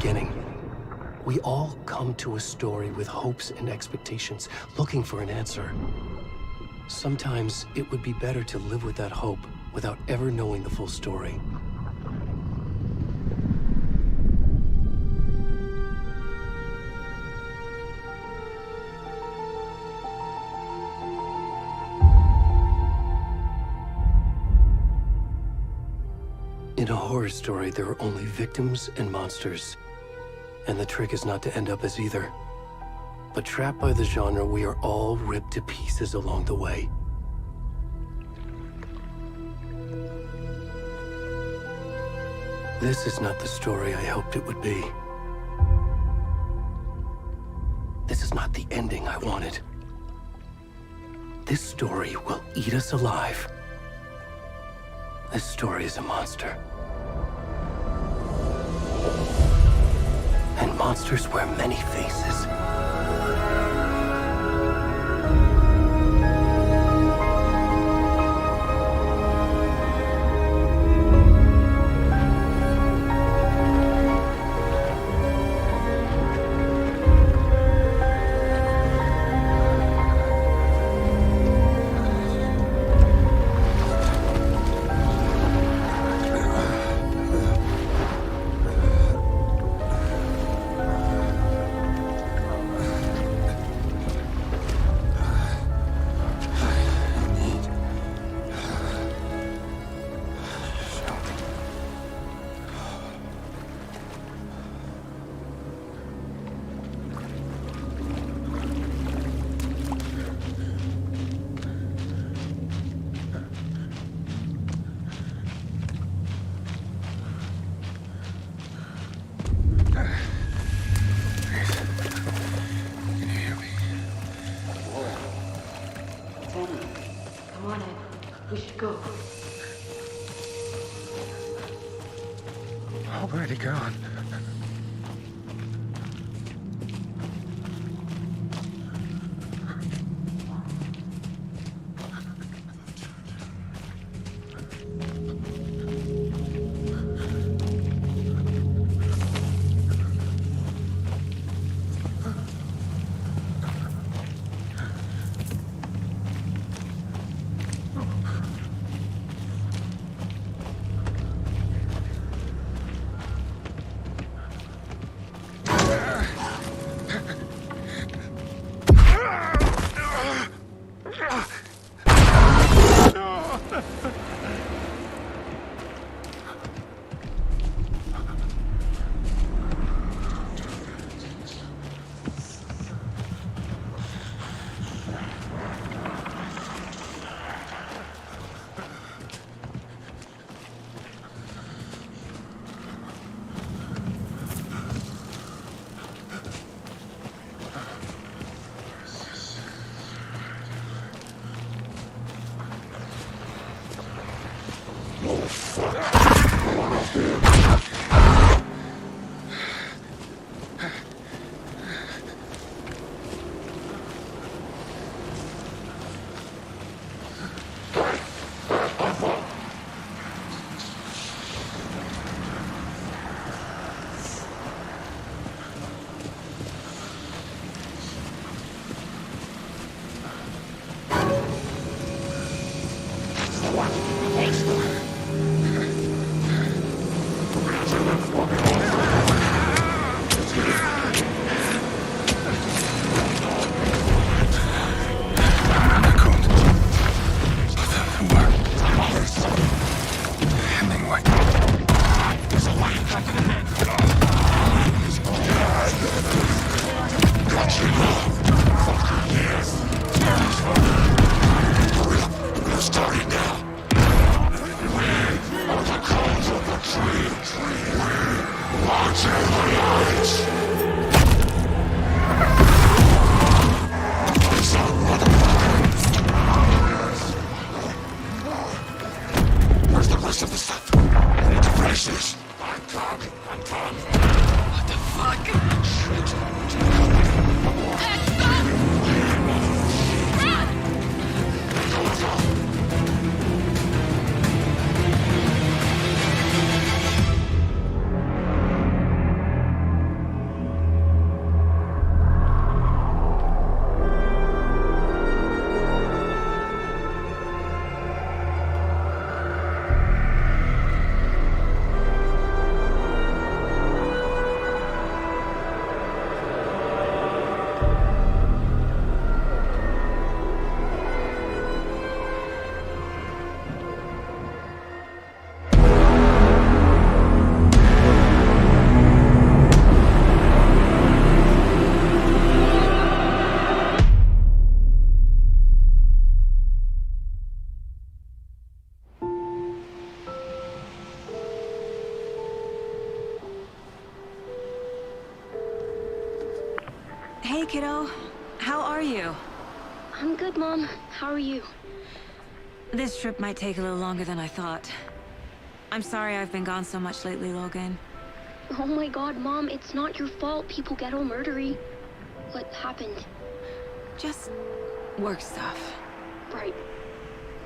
beginning. We all come to a story with hopes and expectations, looking for an answer. Sometimes it would be better to live with that hope without ever knowing the full story. In a horror story, there are only victims and monsters. And the trick is not to end up as either. But trapped by the genre, we are all ripped to pieces along the way. This is not the story I hoped it would be. This is not the ending I wanted. This story will eat us alive. This story is a monster. And monsters wear many faces. We should go. Already gone. Hey, kiddo. How are you? I'm good, Mom. How are you? This trip might take a little longer than I thought. I'm sorry I've been gone so much lately, Logan. Oh my god, Mom, it's not your fault people get all murdery. What happened? Just work stuff. Right.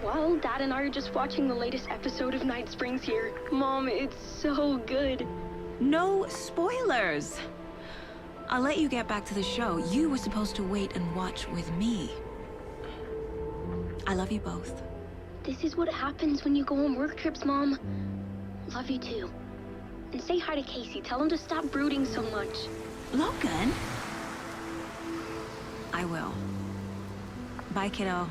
Well, Dad and I are just watching the latest episode of Night Springs here. Mom, it's so good. No spoilers! I'll let you get back to the show. You were supposed to wait and watch with me. I love you both. This is what happens when you go on work trips, Mom. Love you too. And say hi to Casey. Tell him to stop brooding so much. Logan? I will. Bye, kiddo.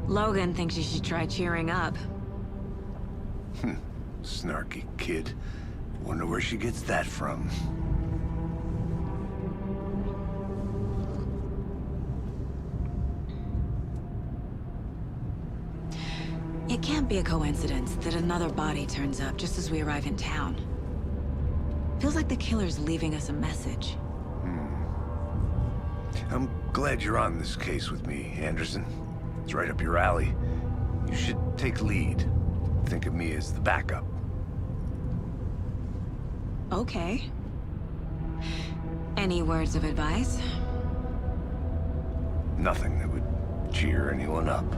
Logan thinks you should try cheering up. Snarky kid. Wonder where she gets that from. It can't be a coincidence that another body turns up just as we arrive in town. Feels like the killer's leaving us a message. I'm glad you're on this case with me, Anderson. It's right up your alley. You should take lead. Think of me as the backup. Okay. Any words of advice? Nothing that would cheer anyone up.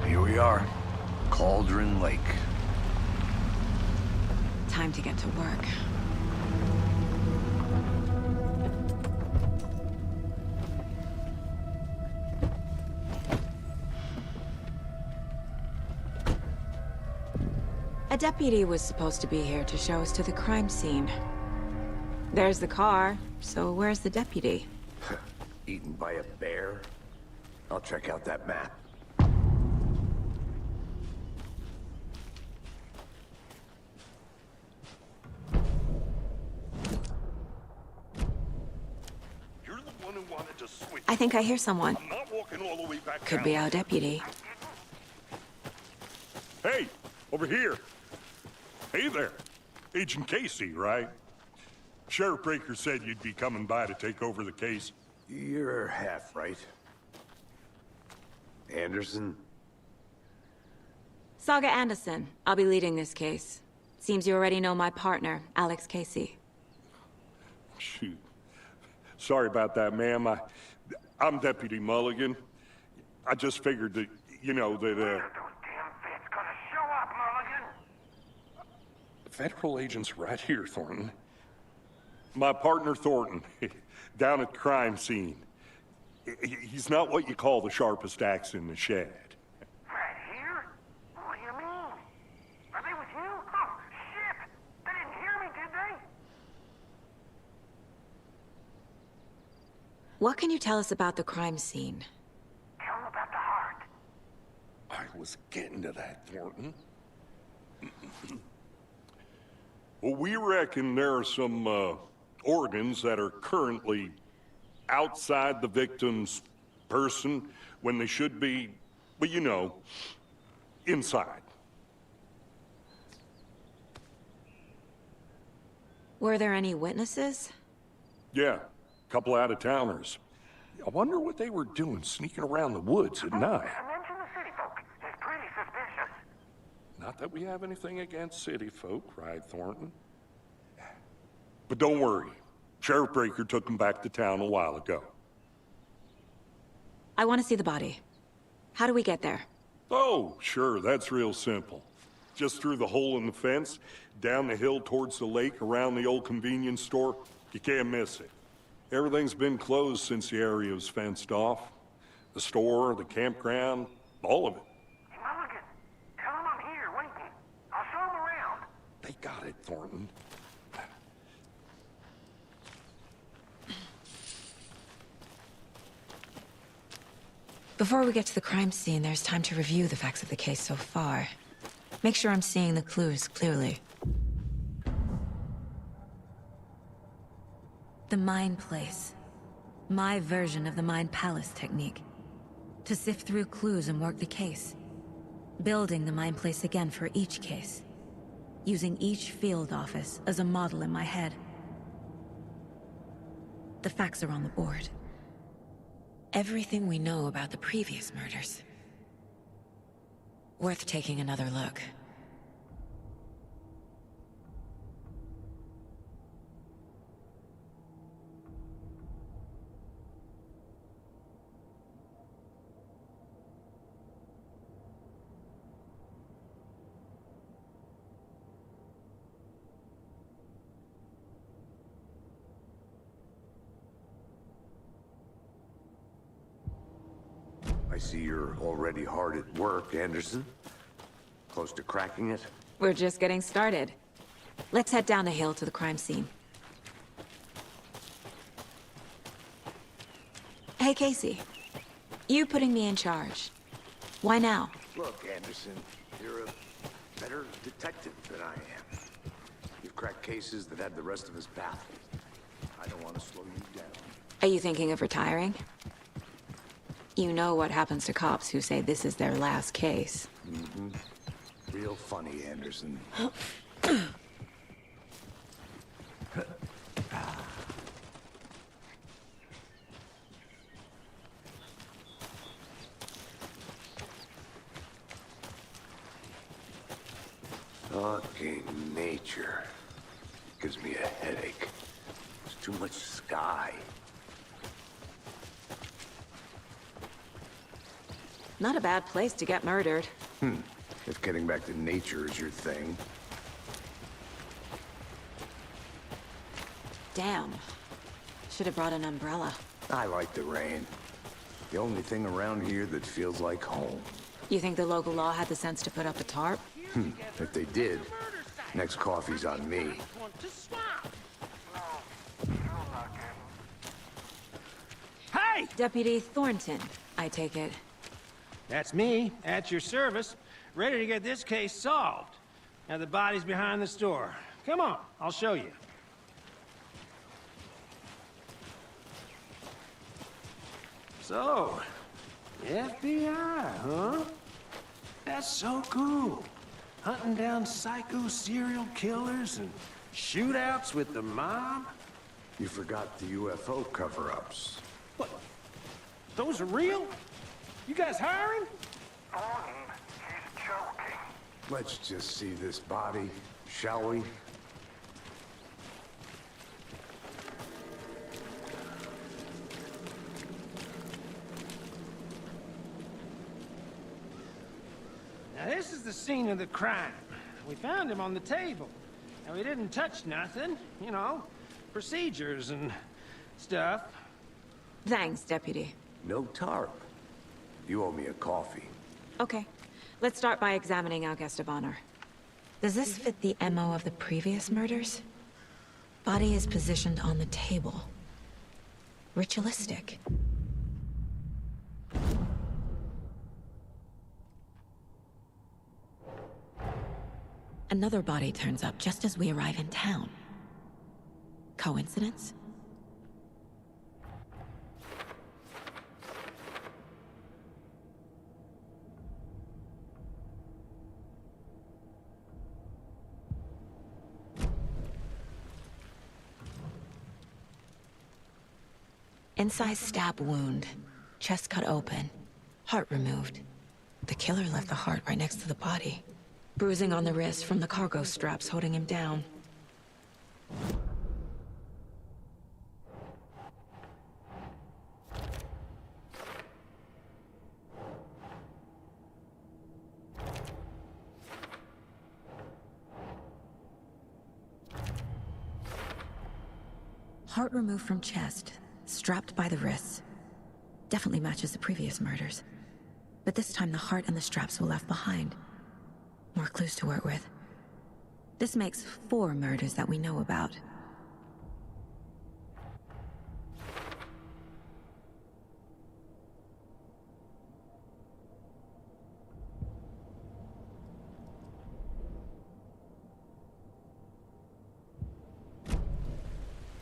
Here we are. Cauldron Lake. Time to get to work. A deputy was supposed to be here to show us to the crime scene. There's the car, so where's the deputy? Eaten by a bear? I'll check out that map. You're the one who wanted to switch. I think I hear someone. I'm not walking all the way back Could down. be our deputy. Hey, over here. Hey there. Agent Casey, right? Sheriff Breaker said you'd be coming by to take over the case. You're half right. Anderson? Saga Anderson. I'll be leading this case. Seems you already know my partner, Alex Casey. Shoot. Sorry about that, ma'am. I'm Deputy Mulligan. I just figured that, you know, that, Those damn feds gonna show up, Mulligan. Federal agent's right here, Thornton. My partner, Thornton, down at the crime scene. He's not what you call the sharpest axe in the shed. Right here? What do you mean? Are they with you? Oh, shit! They didn't hear me, did they? What can you tell us about the crime scene? Tell them about the heart. I was getting to that, Thornton. Well, we reckon there are some, organs that are currently outside the victim's person when they should be, well, you know, inside. Were there any witnesses? Yeah, a couple out-of-towners. I wonder what they were doing sneaking around the woods at night. Mention the city folk. It's pretty suspicious. Not that we have anything against city folk, right, Thornton? But don't worry. Sheriff Breaker took them back to town a while ago. I want to see the body. How do we get there? Oh, sure, that's real simple. Just through the hole in the fence, down the hill towards the lake, around the old convenience store. You can't miss it. Everything's been closed since the area was fenced off. The store, the campground, all of it. Hey, Mulligan, tell them I'm here waiting. I'll show them around. They got it, Thornton. Before we get to the crime scene, there's time to review the facts of the case so far. Make sure I'm seeing the clues clearly. The Mind Place. My version of the Mind Palace technique. To sift through clues and work the case. Building the Mind Place again for each case. Using each field office as a model in my head. The facts are on the board. Everything we know about the previous murders. Worth taking another look. I see you're already hard at work, Anderson. Close to cracking it? We're just getting started. Let's head down the hill to the crime scene. Hey, Casey. You putting me in charge. Why now? Look, Anderson, you're a better detective than I am. You've cracked cases that had the rest of us baffled. I don't want to slow you down. Are you thinking of retiring? You know what happens to cops who say this is their last case. Mm-hmm. Real funny, Anderson. Fucking nature. Gives me a headache. There's too much sky. Not a bad place to get murdered. If getting back to nature is your thing. Damn. Should have brought an umbrella. I like the rain. The only thing around here that feels like home. You think the local law had the sense to put up a tarp? If they did, next coffee's on me. Hey! Deputy Thornton, I take it. That's me, at your service, ready to get this case solved. Now the body's behind the store. Come on, I'll show you. So, FBI, huh? That's so cool. Hunting down psycho serial killers and shootouts with the mob? You forgot the UFO cover-ups. What? Those are real? You guys hiring? Thornton, he's joking. Let's just see this body, shall we? Now this is the scene of the crime. We found him on the table. And we didn't touch nothing, you know, procedures and stuff. Thanks, Deputy. No tarp. You owe me a coffee. Okay. Let's start by examining our guest of honor. Does this fit the MO of the previous murders? Body is positioned on the table. Ritualistic. Another body turns up just as we arrive in town. Coincidence? Incised stab wound. Chest cut open. Heart removed. The killer left the heart right next to the body. Bruising on the wrist from the cargo straps holding him down. Heart removed from chest, strapped by the wrists. Definitely matches the previous murders. But this time the heart and the straps were left behind. More clues to work with. This makes 4 murders that we know about.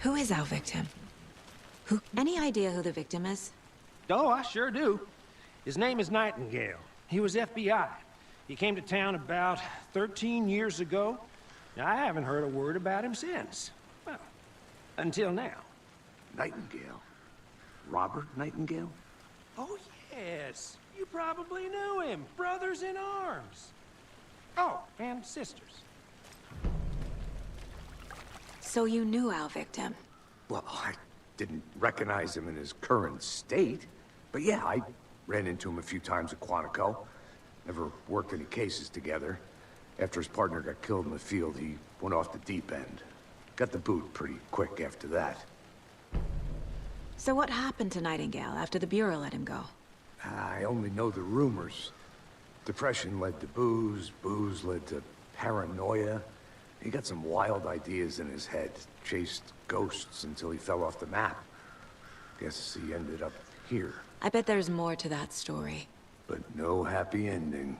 Who is our victim? Any idea who the victim is? Oh, I sure do. His name is Nightingale. He was FBI. He came to town about 13 years ago. I haven't heard a word about him since. Well, until now. Nightingale? Robert Nightingale? Oh, yes. You probably knew him. Brothers in arms. Oh, and sisters. So you knew our victim? Well, I didn't recognize him in his current state. But yeah, I ran into him a few times at Quantico. Never worked any cases together. After his partner got killed in the field, he went off the deep end. Got the boot pretty quick after that. So what happened to Nightingale after the Bureau let him go? I only know the rumors. Depression led to booze, booze led to paranoia. He got some wild ideas in his head, chased ghosts until he fell off the map. Guess he ended up here. I bet there's more to that story. But no happy ending.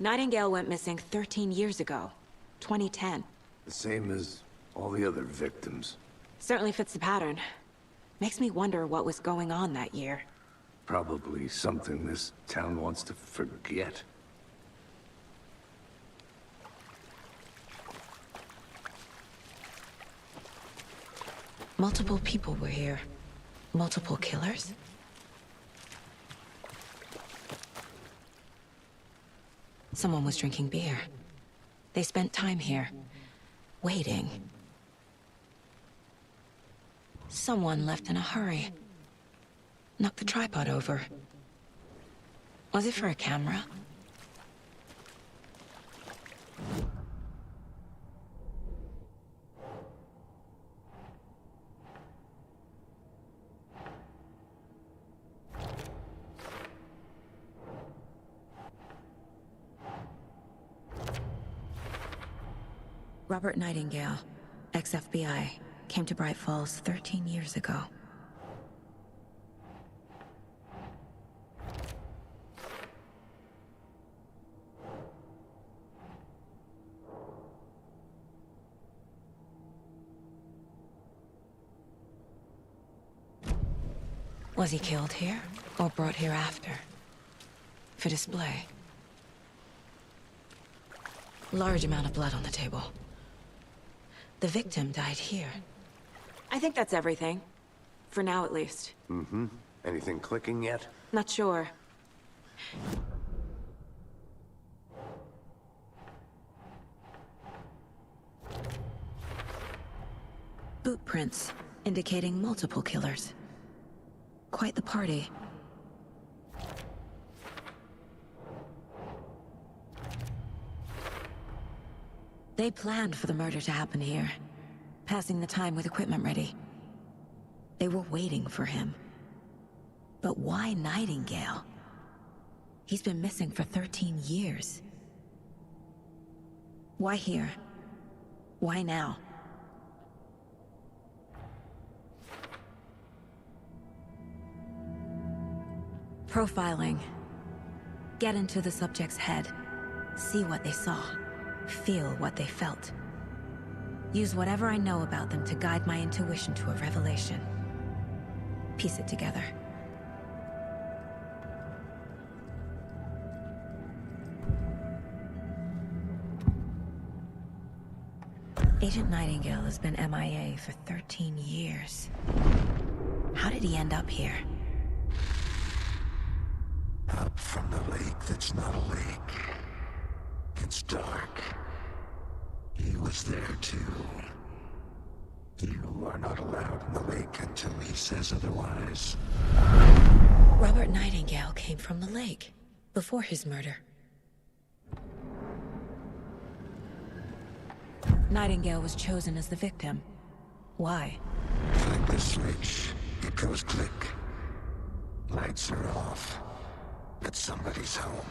Nightingale went missing 13 years ago, 2010. The same as all the other victims. Certainly fits the pattern. Makes me wonder what was going on that year. Probably something this town wants to forget. Multiple people were here. Multiple killers? Someone was drinking beer. They spent time here, waiting. Someone left in a hurry. Knocked the tripod over. Was it for a camera? Robert Nightingale, ex-FBI, came to Bright Falls 13 years ago. Was he killed here, or brought here after? For display. Large amount of blood on the table. The victim died here. I think that's everything. For now, at least. Mm-hmm. Anything clicking yet? Not sure. Boot prints, indicating multiple killers. Quite the party. They planned for the murder to happen here, passing the time with equipment ready. They were waiting for him. But why Nightingale? He's been missing for 13 years. Why here? Why now? Profiling. Get into the subject's head. See what they saw. Feel what they felt. Use whatever I know about them to guide my intuition to a revelation. Piece it together. Agent Nightingale has been MIA for 13 years. How did he end up here? Up from the lake that's not a lake. It's dark. He was there too. You are not allowed in the lake until he says otherwise. Robert Nightingale came from the lake, before his murder. Nightingale was chosen as the victim. Why? Flick the switch. It goes click. Lights are off. But somebody's home.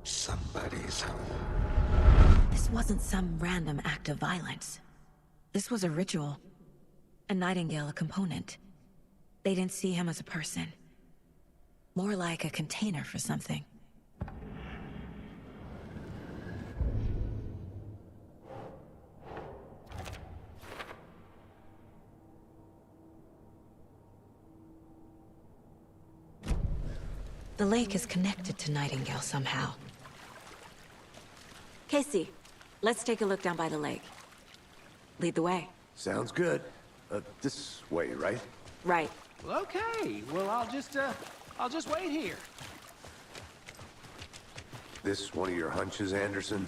Somebody's home. This wasn't some random act of violence. This was a ritual. And Nightingale a component. They didn't see him as a person. More like a container for something. The lake is connected to Nightingale somehow. Casey, let's take a look down by the lake. Lead the way. Sounds good. This way, right? Right. Well, okay. Well, I'll just wait here. This one of your hunches, Anderson?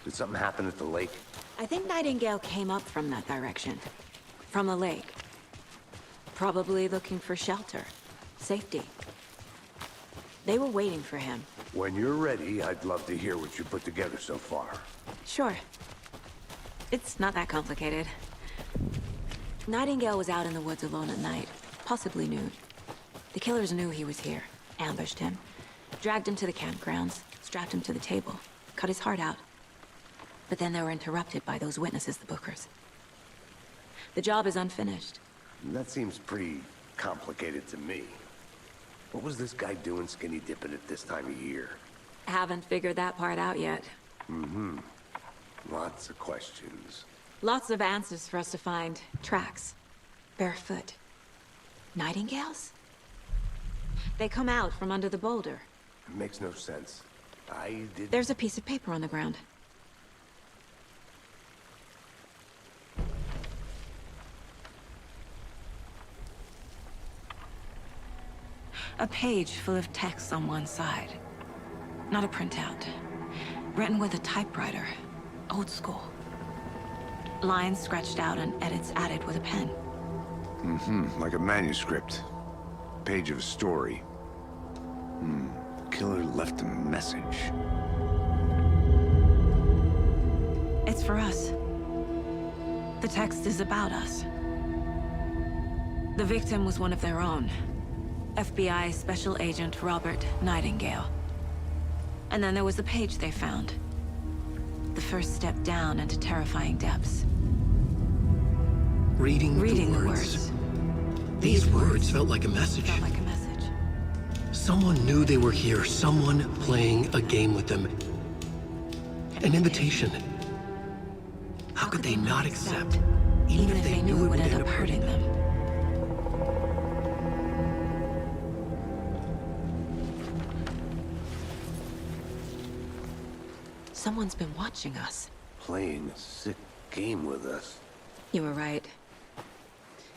Did something happen at the lake? I think Nightingale came up from that direction. From the lake. Probably looking for shelter. Safety. They were waiting for him. When you're ready, I'd love to hear what you put together so far. Sure. It's not that complicated. Nightingale was out in the woods alone at night. Possibly nude. The killers knew he was here. Ambushed him. Dragged him to the campgrounds. Strapped him to the table. Cut his heart out. But then they were interrupted by those witnesses, the Bookers. The job is unfinished. That seems pretty complicated to me. What was this guy doing skinny dipping at this time of year? Haven't figured that part out yet. Lots of questions. Lots of answers for us to find. Tracks. Barefoot. Nightingales? They come out from under the boulder. It makes no sense. There's a piece of paper on the ground. A page full of text on one side. Not a printout. Written with a typewriter. Old school. Lines scratched out and edits added with a pen. Like a manuscript. Page of a story. Killer left a message. It's for us. The text is about us. The victim was one of their own. FBI Special Agent Robert Nightingale. And then there was the page they found. The first step down into terrifying depths. Reading the words. words. These words felt like a message. Felt like a message. Someone knew they were here. Someone playing a game with them. An invitation. How could they not accept? Even if they knew it would end up hurting them. Someone's been watching us. Playing a sick game with us. You were right.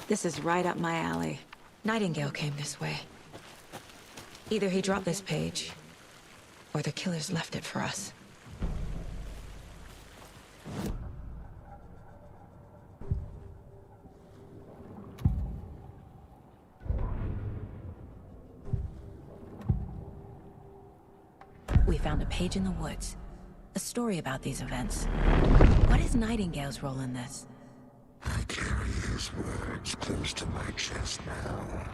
This is right up my alley. Nightingale came this way. Either he dropped this page, or the killers left it for us. We found a page in the woods. A story about these events. What is Nightingale's role in this? I carry his words close to my chest now.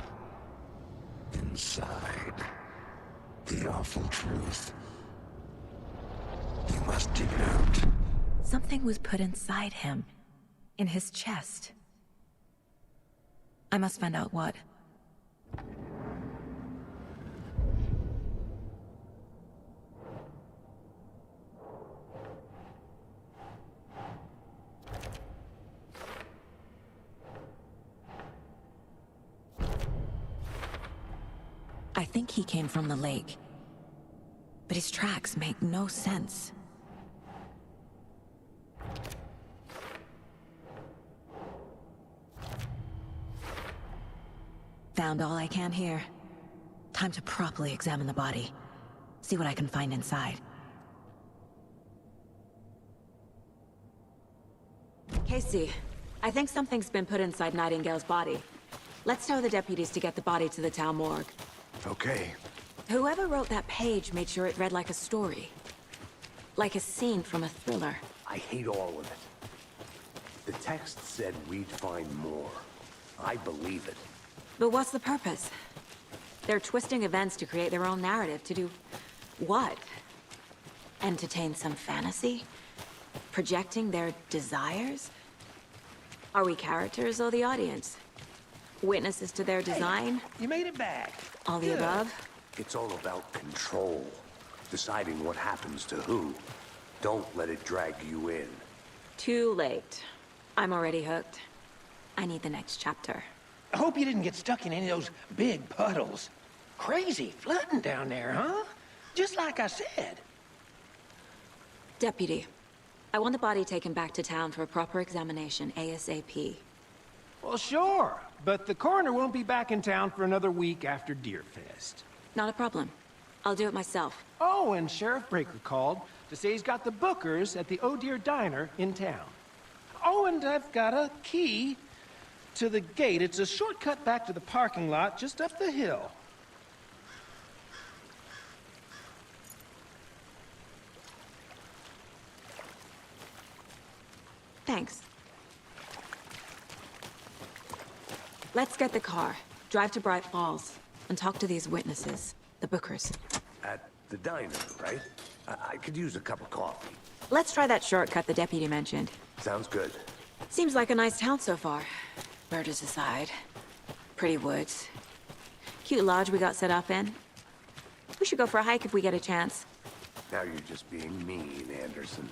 Inside, the awful truth. You must dig it out. Something was put inside him. In his chest. I must find out what. I think he came from the lake. But his tracks make no sense. Found all I can here. Time to properly examine the body. See what I can find inside. Casey, I think something's been put inside Nightingale's body. Let's tell the deputies to get the body to the town morgue. Okay. Whoever wrote that page made sure it read like a story. Like a scene from a thriller. I hate all of it. The text said we'd find more. I believe it. But what's the purpose? They're twisting events to create their own narrative. To do what? Entertain some fantasy? Projecting their desires? Are we characters or the audience? Witnesses to their design? Hey, you made it back. All the Good. above? It's all about control. Deciding what happens to who. Don't let it drag you in. Too late. I'm already hooked. I need the next chapter. I hope you didn't get stuck in any of those big puddles. Crazy flooding down there, huh? Just like I said. Deputy, I want the body taken back to town for a proper examination, ASAP. Well, sure, but the coroner won't be back in town for another week after Deerfest. Not a problem. I'll do it myself. Oh, and Sheriff Breaker called to say he's got the Bookers at the Oh Dear Diner in town. Oh, and I've got a key to the gate. It's a shortcut back to the parking lot just up the hill. Thanks. Let's get the car, drive to Bright Falls, and talk to these witnesses, the Bookers. At the diner, right? I could use a cup of coffee. Let's try that shortcut the deputy mentioned. Sounds good. Seems like a nice town so far. Murders aside. Pretty woods. Cute lodge we got set up in. We should go for a hike if we get a chance. Now you're just being mean, Anderson.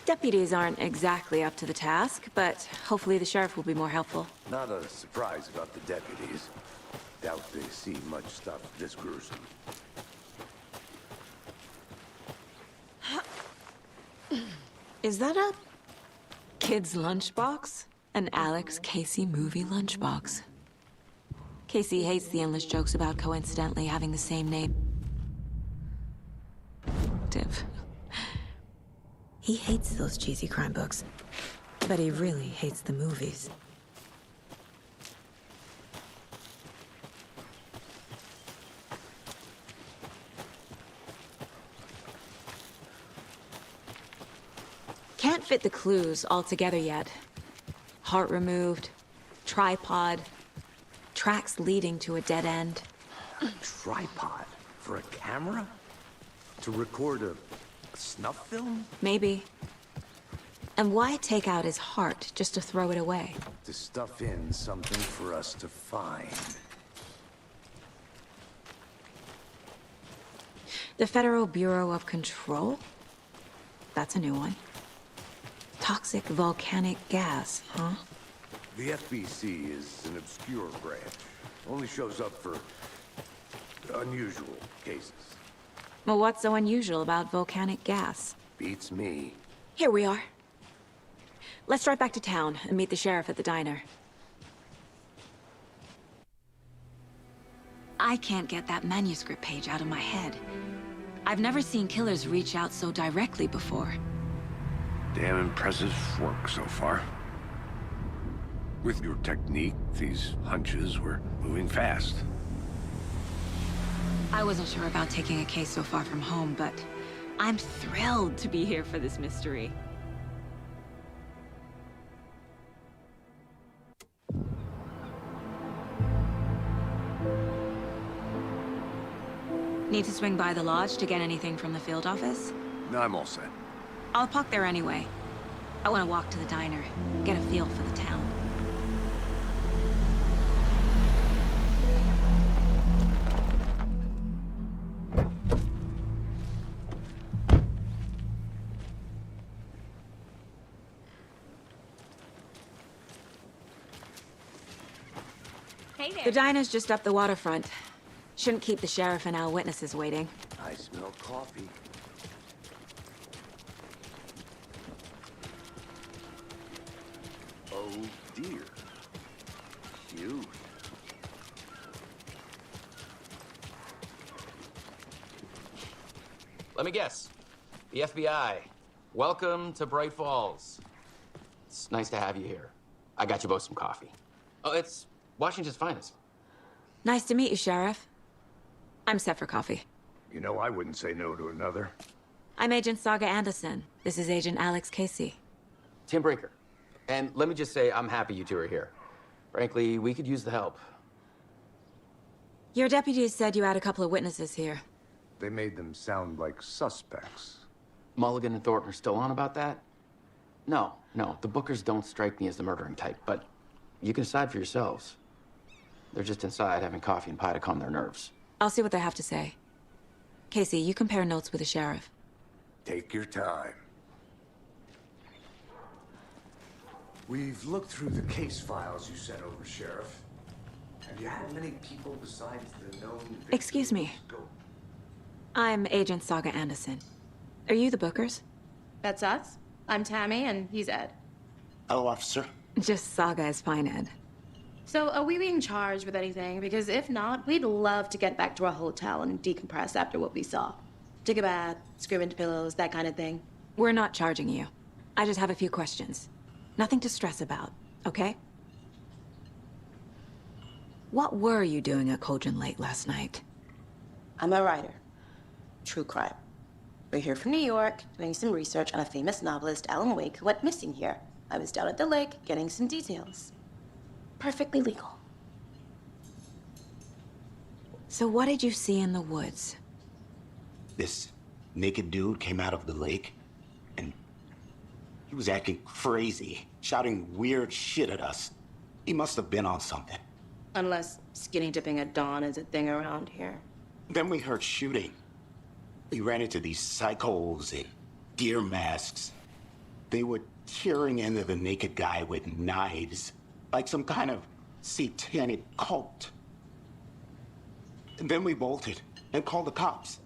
Deputies aren't exactly up to the task, but hopefully the sheriff will be more helpful. Not a surprise about the deputies. Doubt they see much stuff this gruesome. Is that a kid's lunchbox? An Alex Casey movie lunchbox. Casey hates the endless jokes about coincidentally having the same name. He hates those cheesy crime books, but he really hates the movies. Can't fit the clues all together yet. Heart removed, tripod, tracks leading to a dead end. Tripod? For a camera? To record a snuff film? Maybe. And why take out his heart just to throw it away? To stuff in something for us to find. The Federal Bureau of Control? That's a new one. Toxic volcanic gas, huh? The FBC is an obscure branch. Only shows up for unusual cases. Well, what's so unusual about volcanic gas? Beats me. Here we are. Let's drive back to town and meet the sheriff at the diner. I can't get that manuscript page out of my head. I've never seen killers reach out so directly before. Damn impressive work so far. With your technique, these hunches were moving fast. I wasn't sure about taking a case so far from home, but I'm thrilled to be here for this mystery. Need to swing by the lodge to get anything from the field office? No, I'm all set. I'll park there anyway. I want to walk to the diner, get a feel for the town. Hey there. The diner's just up the waterfront. Shouldn't keep the sheriff and our witnesses waiting. I smell coffee. Oh dear. Cute. Let me guess. The FBI. Welcome to Bright Falls. It's nice to have you here. I got you both some coffee. Oh, it's Washington's finest. Nice to meet you, Sheriff. I'm set for coffee. You know, I wouldn't say no to another. I'm Agent Saga Anderson. This is Agent Alex Casey. Tim Breaker. And let me just say, I'm happy you two are here. Frankly, we could use the help. Your deputies said you had a couple of witnesses here. They made them sound like suspects. Mulligan and Thornton are still on about that? No, the Bookers don't strike me as the murdering type, but you can decide for yourselves. They're just inside having coffee and pie to calm their nerves. I'll see what they have to say. Casey, you compare notes with the sheriff. Take your time. We've looked through the case files you sent over, Sheriff. Have you had many people besides the known victims Excuse me. go? I'm Agent Saga Anderson. Are you the Bookers? That's us. I'm Tammy, and he's Ed. Hello, officer. Just Saga is fine, Ed. So, are we being charged with anything? Because if not, we'd love to get back to our hotel and decompress after what we saw. Take a bath, scream into pillows, that kind of thing. We're not charging you. I just have a few questions. Nothing to stress about, okay? What were you doing at Cauldron Lake last night? I'm a writer. True crime. We're here from New York, doing some research on a famous novelist, AlanWake, who went missing here. I was down at the lake, getting some details. Perfectly legal. So what did you see in the woods? This naked dude came out of the lake, and he was acting crazy, shouting weird shit at us. He must have been on something. Unless skinny dipping at dawn is a thing around here. Then we heard shooting. We ran into these psychos in deer masks. They were tearing into the naked guy with knives, like some kind of satanic cult. And then we bolted and called the cops.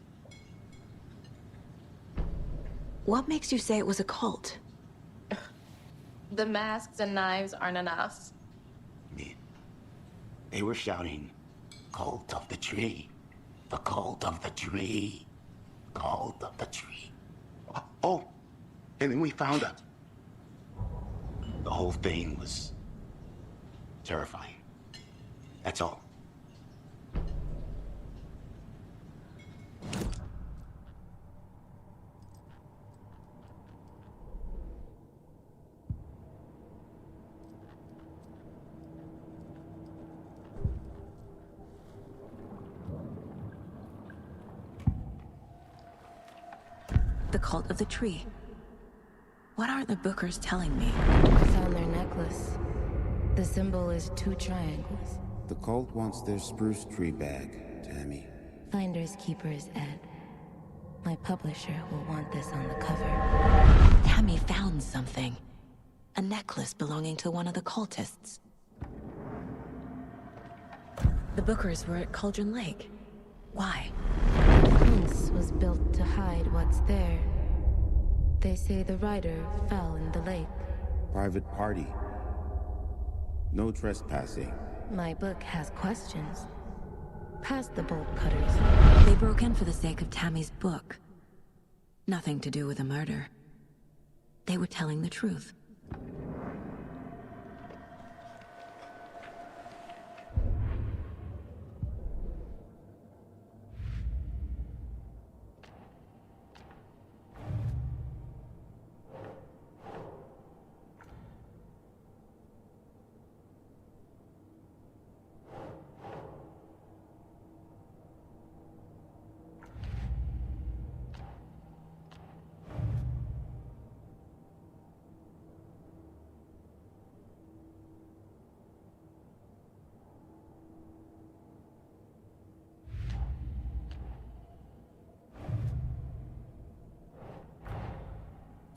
What makes you say it was a cult? The masks and knives aren't enough. They were shouting, "Cult of the tree, the cult of the tree, cult of the tree." Oh, and then we found out. The whole thing was terrifying. That's all. The cult of the tree. What are the Bookers telling me? I found their necklace. The symbol is 2 triangles. The cult wants their spruce tree back, Tammy. Finders keepers, Ed. My publisher will want this on the cover. Tammy found something. A necklace belonging to one of the cultists. The Bookers were at Cauldron Lake. Why? The fence was built to hide what's there. They say the writer fell in the lake. Private party. No trespassing. My book has questions. Past the bolt cutters. They broke in for the sake of Tammy's book. Nothing to do with a murder. They were telling the truth.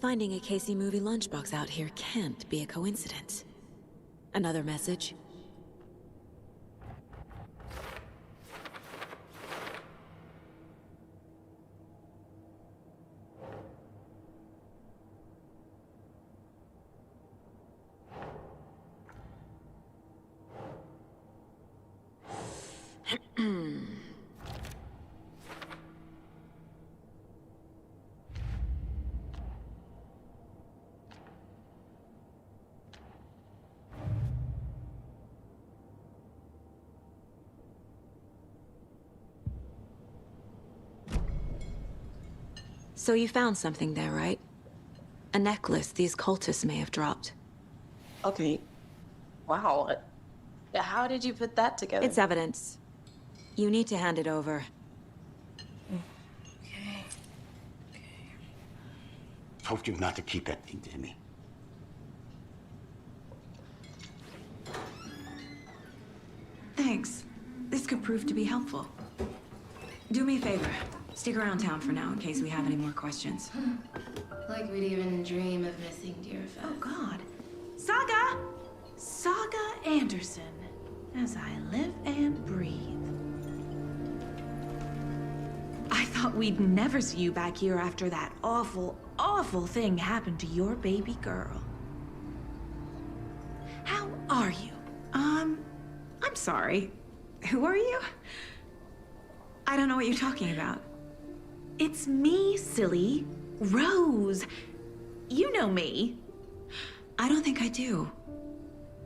Finding a Casey movie lunchbox out here can't be a coincidence. Another message. So you found something there, right? A necklace these cultists may have dropped. Okay. Wow. How did you put that together? It's evidence. You need to hand it over. Okay. Told you not to keep that thing to me. Thanks. This could prove to be helpful. Do me a favor. Stick around town for now in case we have any more questions. Like we'd even dream of missing Deerfest. Oh, God. Saga! Saga Anderson. as I live and breathe. I thought we'd never see you back here after that awful, awful thing happened to your baby girl. How are you? I'm sorry. Who are you? I don't know what you're talking about. It's me, silly. Rose. You know me. I don't think I do.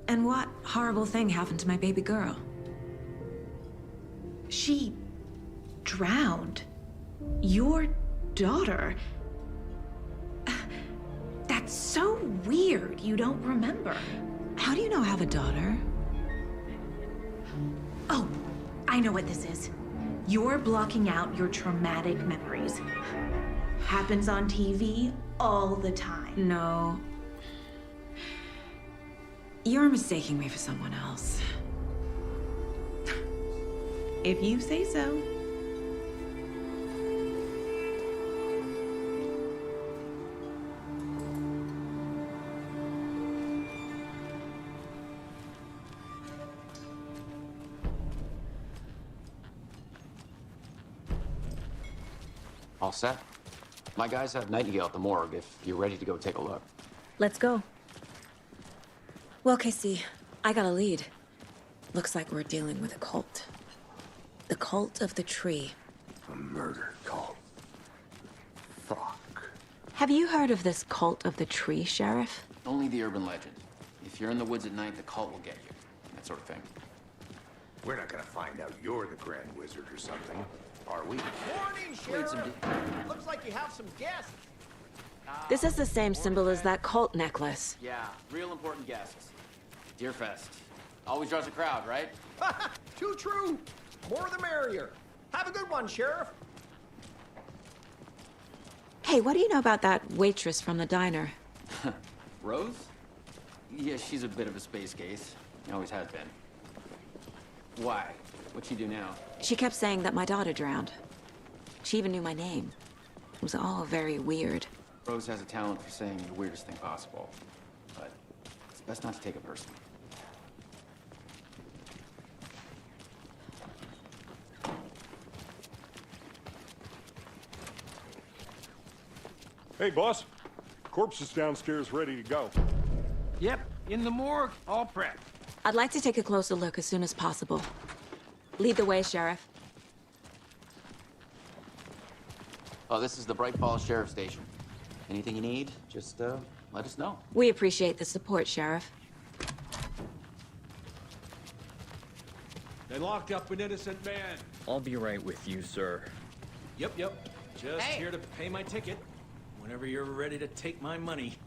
And what horrible thing happened to my baby girl? She drowned. Your daughter. That's so weird you don't remember. How do you know I have a daughter? Oh, I know what this is. You're blocking out your traumatic memories. Happens on TV all the time. No. You're mistaking me for someone else. If you say so. All set? My guys have Nightingale at the morgue if you're ready to go take a look. Let's go. Well, Casey, I got a lead. Looks like we're dealing with a cult. The cult of the tree. A murder cult. Fuck. Have you heard of this cult of the tree, Sheriff? Only the urban legend. If you're in the woods at night, the cult will get you. That sort of thing. We're not gonna find out you're the Grand Wizard or something, are we? Morning, Sheriff. Looks like you have some guests. This is the same symbol as that cult necklace. Yeah, real important guests. Deerfest. Always draws a crowd, right? Too true. More the merrier. Have a good one, Sheriff. Hey, what do you know about that waitress from the diner? Rose? Yeah, she's a bit of a space case. Always has been. Why? What'd she do now? She kept saying that my daughter drowned. She even knew my name. It was all very weird. Rose has a talent for saying the weirdest thing possible. But it's best not to take it personally. Hey, boss. Corpse is downstairs ready to go. Yep, in the morgue, all prepped. I'd like to take a closer look as soon as possible. Lead the way, Sheriff. Oh, this is the Bright Falls Sheriff Station. Anything you need, just let us know. We appreciate the support, Sheriff. They locked up an innocent man. I'll be right with you, sir. Yep. Just here to pay my ticket. Whenever you're ready to take my money.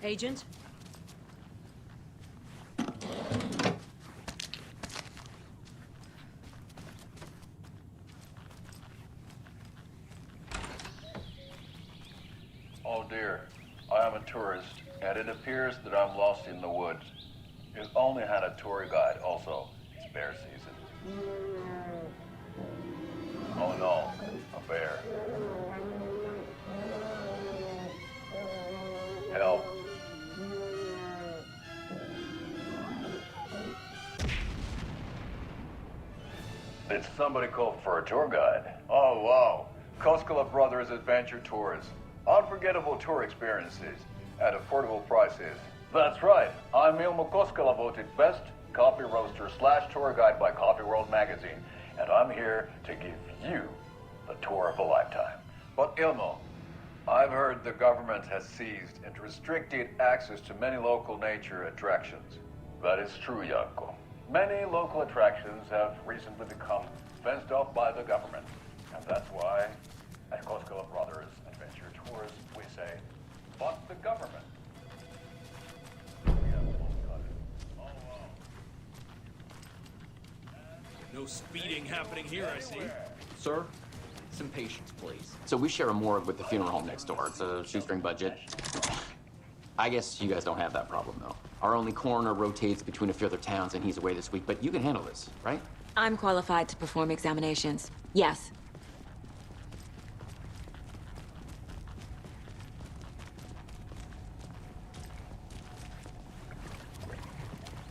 Agent? Oh dear, I am a tourist, and it appears that I'm lost in the woods. You've only had a tour guide, also. It's bear season. Oh no, a bear. Help. Did somebody call for a tour guide? Oh wow, Koskela Brothers Adventure Tours. Unforgettable tour experiences at affordable prices. That's right, I'm Ilmo Koskela, voted best coffee roaster / tour guide by Coffee World magazine, and I'm here to give you the tour of a lifetime. But Ilmo, I've heard the government has seized and restricted access to many local nature attractions. That is true, Janko. Many local attractions have recently become fenced off by the government, and that's why at Koskela Brothers Adventure Tours we say, fuck the government. No speeding happening here, I see. Sir, some patience, please. So we share a morgue with the funeral home next door. It's a shoestring budget. I guess you guys don't have that problem, though. Our only coroner rotates between a few other towns, and he's away this week, but you can handle this, right? I'm qualified to perform examinations. Yes.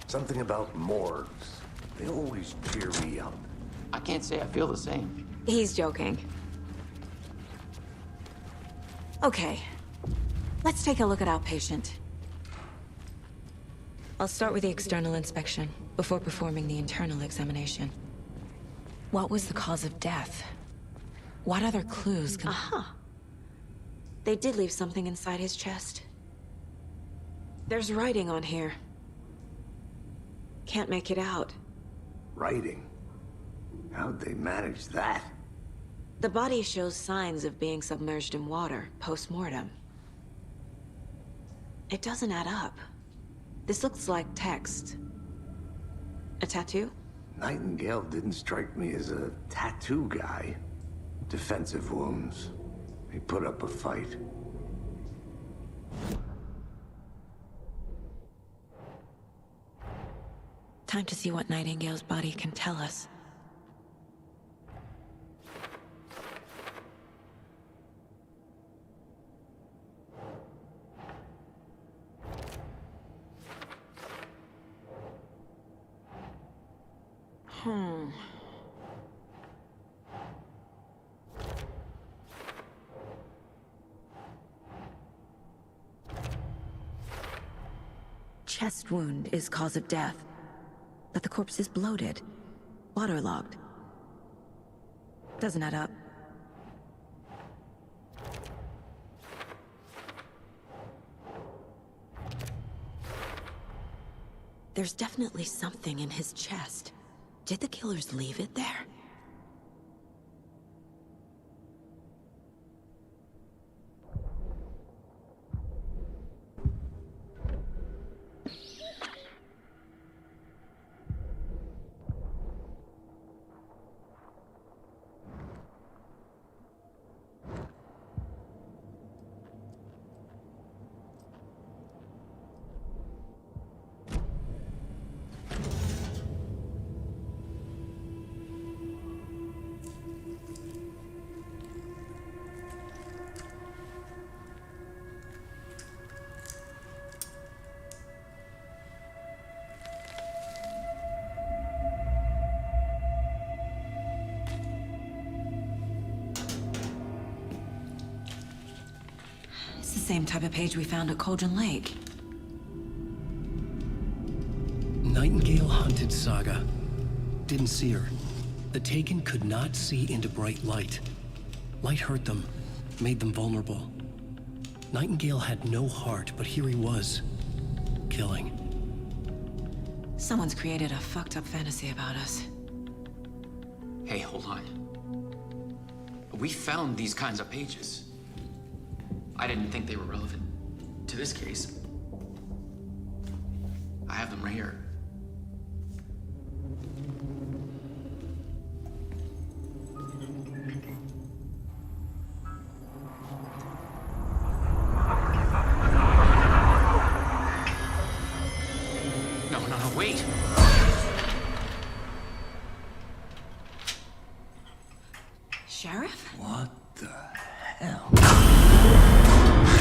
Something about morgues. They always cheer me up. I can't say I feel the same. He's joking. Okay. Let's take a look at our patient. I'll start with the external inspection before performing the internal examination. What was the cause of death? What other clues can... Aha! They did leave something inside his chest. There's writing on here. Can't make it out. Writing? How'd they manage that? The body shows signs of being submerged in water post-mortem. It doesn't add up. This looks like text. A tattoo? Nightingale didn't strike me as a tattoo guy. Defensive wounds. He put up a fight. Time to see what Nightingale's body can tell us. Chest wound is cause of death, but the corpse is bloated, waterlogged. Doesn't add up. There's definitely something in his chest. Did the killers leave it there? It's the same type of page we found at Cauldron Lake. Nightingale hunted Saga. Didn't see her. The Taken could not see into bright light. Light hurt them, made them vulnerable. Nightingale had no heart, but here he was, killing. Someone's created a fucked up fantasy about us. Hey, hold on. We found these kinds of pages. I didn't think they were relevant to this case. I have them right here. No, wait! Sheriff? What the hell?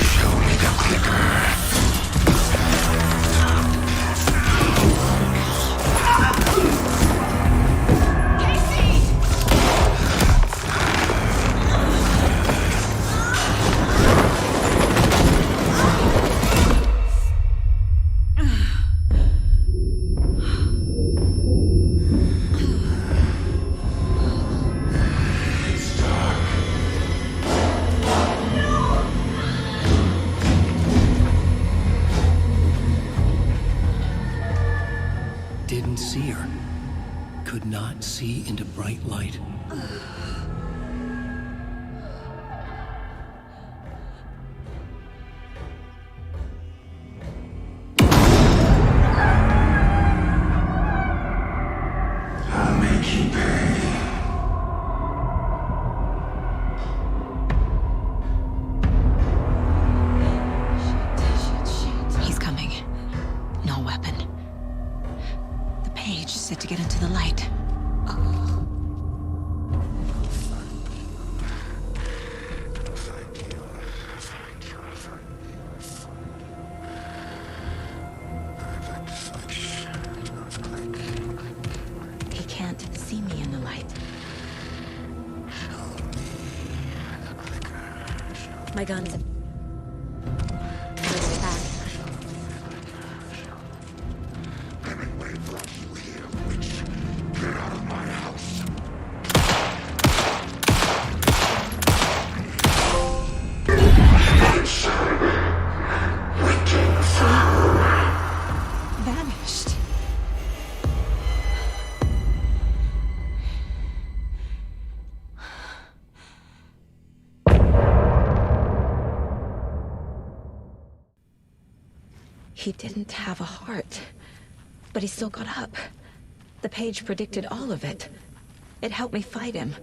Show me the clicker. Didn't see her. Could not see into bright light. I'll make you pay. Shit. the light. He can't see me in the light. My gun's... vanished. He didn't have a heart, but he still got up. The page predicted all of it. It helped me fight him.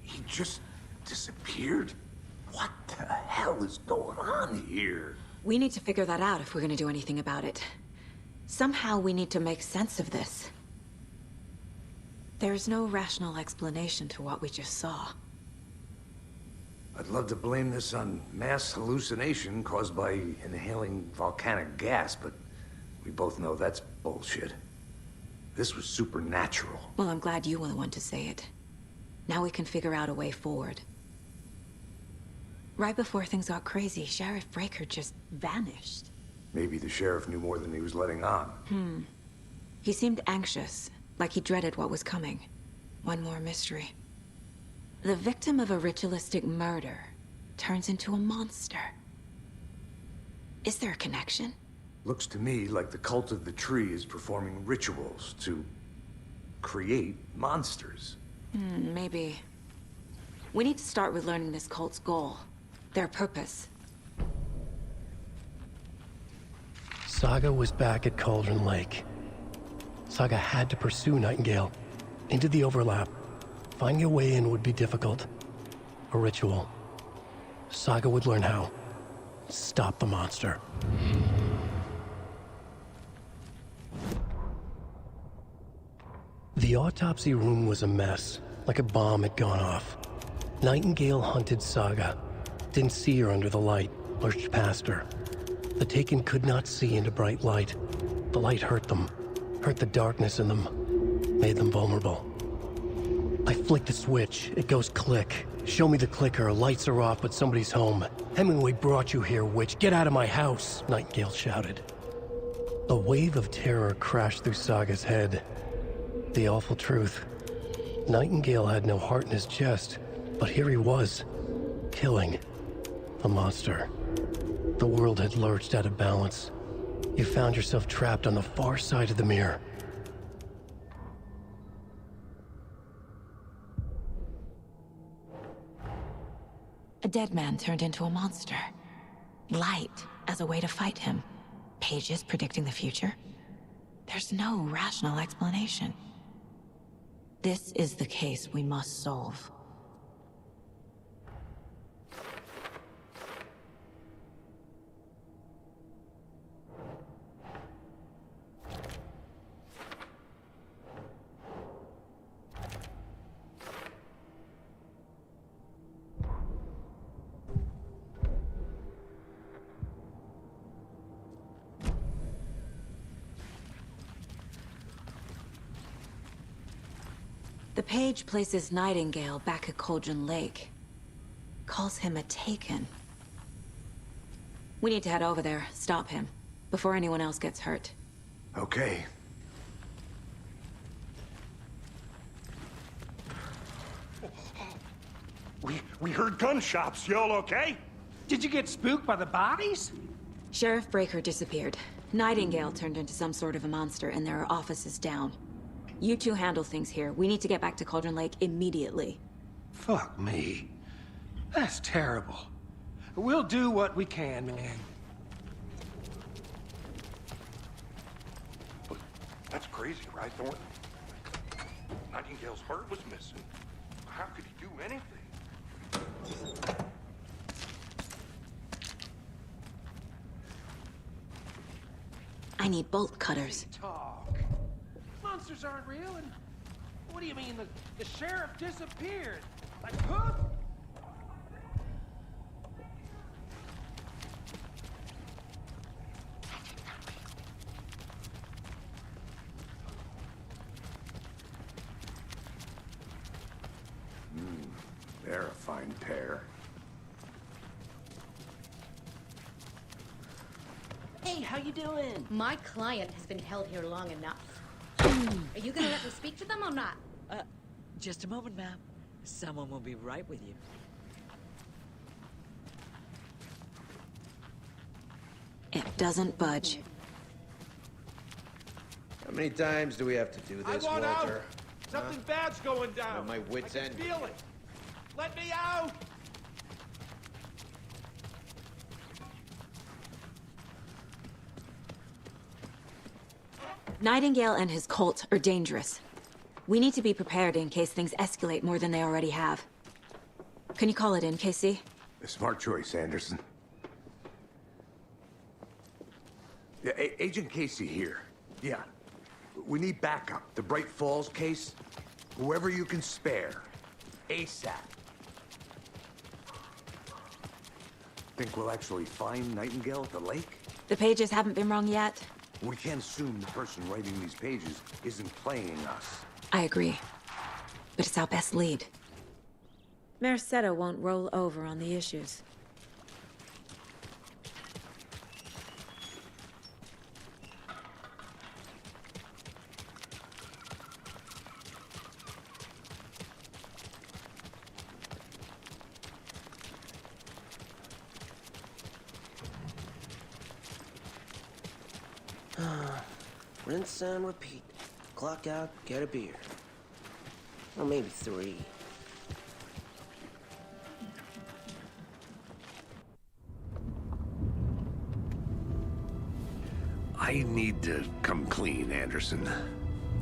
He just disappeared? What the hell is going on here? We need to figure that out if we're gonna do anything about it. Somehow we need to make sense of this. There's no rational explanation to what we just saw. I'd love to blame this on mass hallucination caused by inhaling volcanic gas, but we both know that's bullshit. This was supernatural. Well, I'm glad you were the one to say it. Now we can figure out a way forward. Right before things got crazy, Sheriff Breaker just vanished. Maybe the sheriff knew more than he was letting on. He seemed anxious, like he dreaded what was coming. One more mystery. The victim of a ritualistic murder turns into a monster. Is there a connection? Looks to me like the cult of the tree is performing rituals to create monsters. Maybe. We need to start with learning this cult's goal. Their purpose. Saga was back at Cauldron Lake. Saga had to pursue Nightingale into the overlap. Finding a way in would be difficult. A ritual. Saga would learn how. Stop the monster. The autopsy room was a mess, like a bomb had gone off. Nightingale hunted Saga. Didn't see her under the light, lurched past her. The Taken could not see into bright light. The light hurt them, hurt the darkness in them, made them vulnerable. I flick the switch, it goes click. Show me the clicker, lights are off, but somebody's home. Hemingway brought you here, witch. Get out of my house, Nightingale shouted. A wave of terror crashed through Saga's head. The awful truth. Nightingale had no heart in his chest, but here he was, killing the monster. The world had lurched out of balance. You found yourself trapped on the far side of the mirror. A dead man turned into a monster. Light as a way to fight him. Pages predicting the future. There's no rational explanation. This is the case we must solve. The page places Nightingale back at Cauldron Lake. Calls him a Taken. We need to head over there, stop him, before anyone else gets hurt. Okay. We heard gunshots. Y'all okay? Did you get spooked by the bodies? Sheriff Breaker disappeared. Nightingale turned into some sort of a monster, and there are offices down. You two handle things here. We need to get back to Cauldron Lake immediately. Fuck me. That's terrible. We'll do what we can, man. But that's crazy, right, Thornton? Nightingale's heart was missing. How could he do anything? I need bolt cutters. Talk. monsters aren't real, and what do you mean the sheriff disappeared? Like poof? They're a fine pair. Hey, how you doing? My client has been held here long enough. Are you gonna let me speak to them or not? Just a moment, ma'am. Someone will be right with you. It doesn't budge. How many times do we have to do this, I want Walter? out! Something bad's going down. On my wit's end. Feel it. Let me out! Nightingale and his cult are dangerous. We need to be prepared in case things escalate more than they already have. Can you call it in, KC? A smart choice, Anderson. Yeah, Agent Casey here. Yeah. We need backup. The Bright Falls case. Whoever you can spare. ASAP. Think we'll actually find Nightingale at the lake? The pages haven't been wrong yet. We can't assume the person writing these pages isn't playing us. I agree. But it's our best lead. Mercado won't roll over on the issues. Rinse and repeat. Clock out, get a beer. Or maybe 3. I need to come clean, Anderson.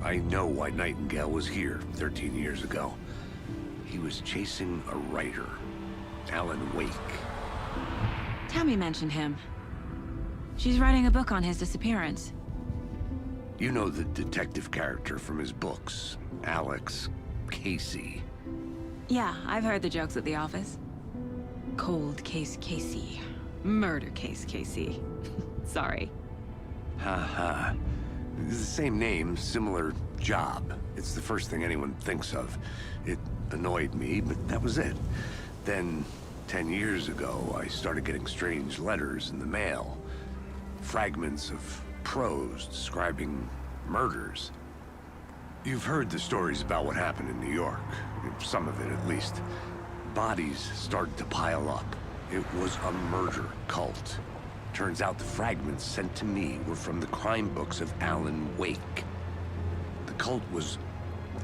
I know why Nightingale was here 13 years ago. He was chasing a writer, AlanWake. Tammy mentioned him. She's writing a book on his disappearance. You know the detective character from his books, Alex Casey. Yeah, I've heard the jokes at the office. Cold case Casey. Murder case Casey. Sorry. Ha. It's the same name, similar job. It's the first thing anyone thinks of. It annoyed me, but that was it. Then, 10 years ago, I started getting strange letters in the mail. Fragments of prose describing murders. You've heard the stories about what happened in New York. Some of it, at least. Bodies started to pile up. It was a murder cult. Turns out the fragments sent to me were from the crime books of AlanWake. The cult was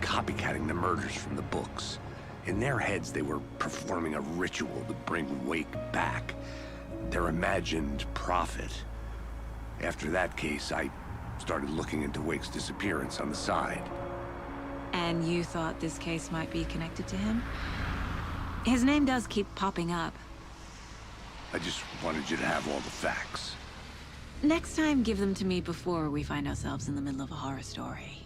copycatting the murders from the books. In their heads, they were performing a ritual to bring Wake back. Their imagined prophet. After that case, I started looking into Wake's disappearance on the side. And you thought this case might be connected to him? His name does keep popping up. I just wanted you to have all the facts. Next time, give them to me before we find ourselves in the middle of a horror story.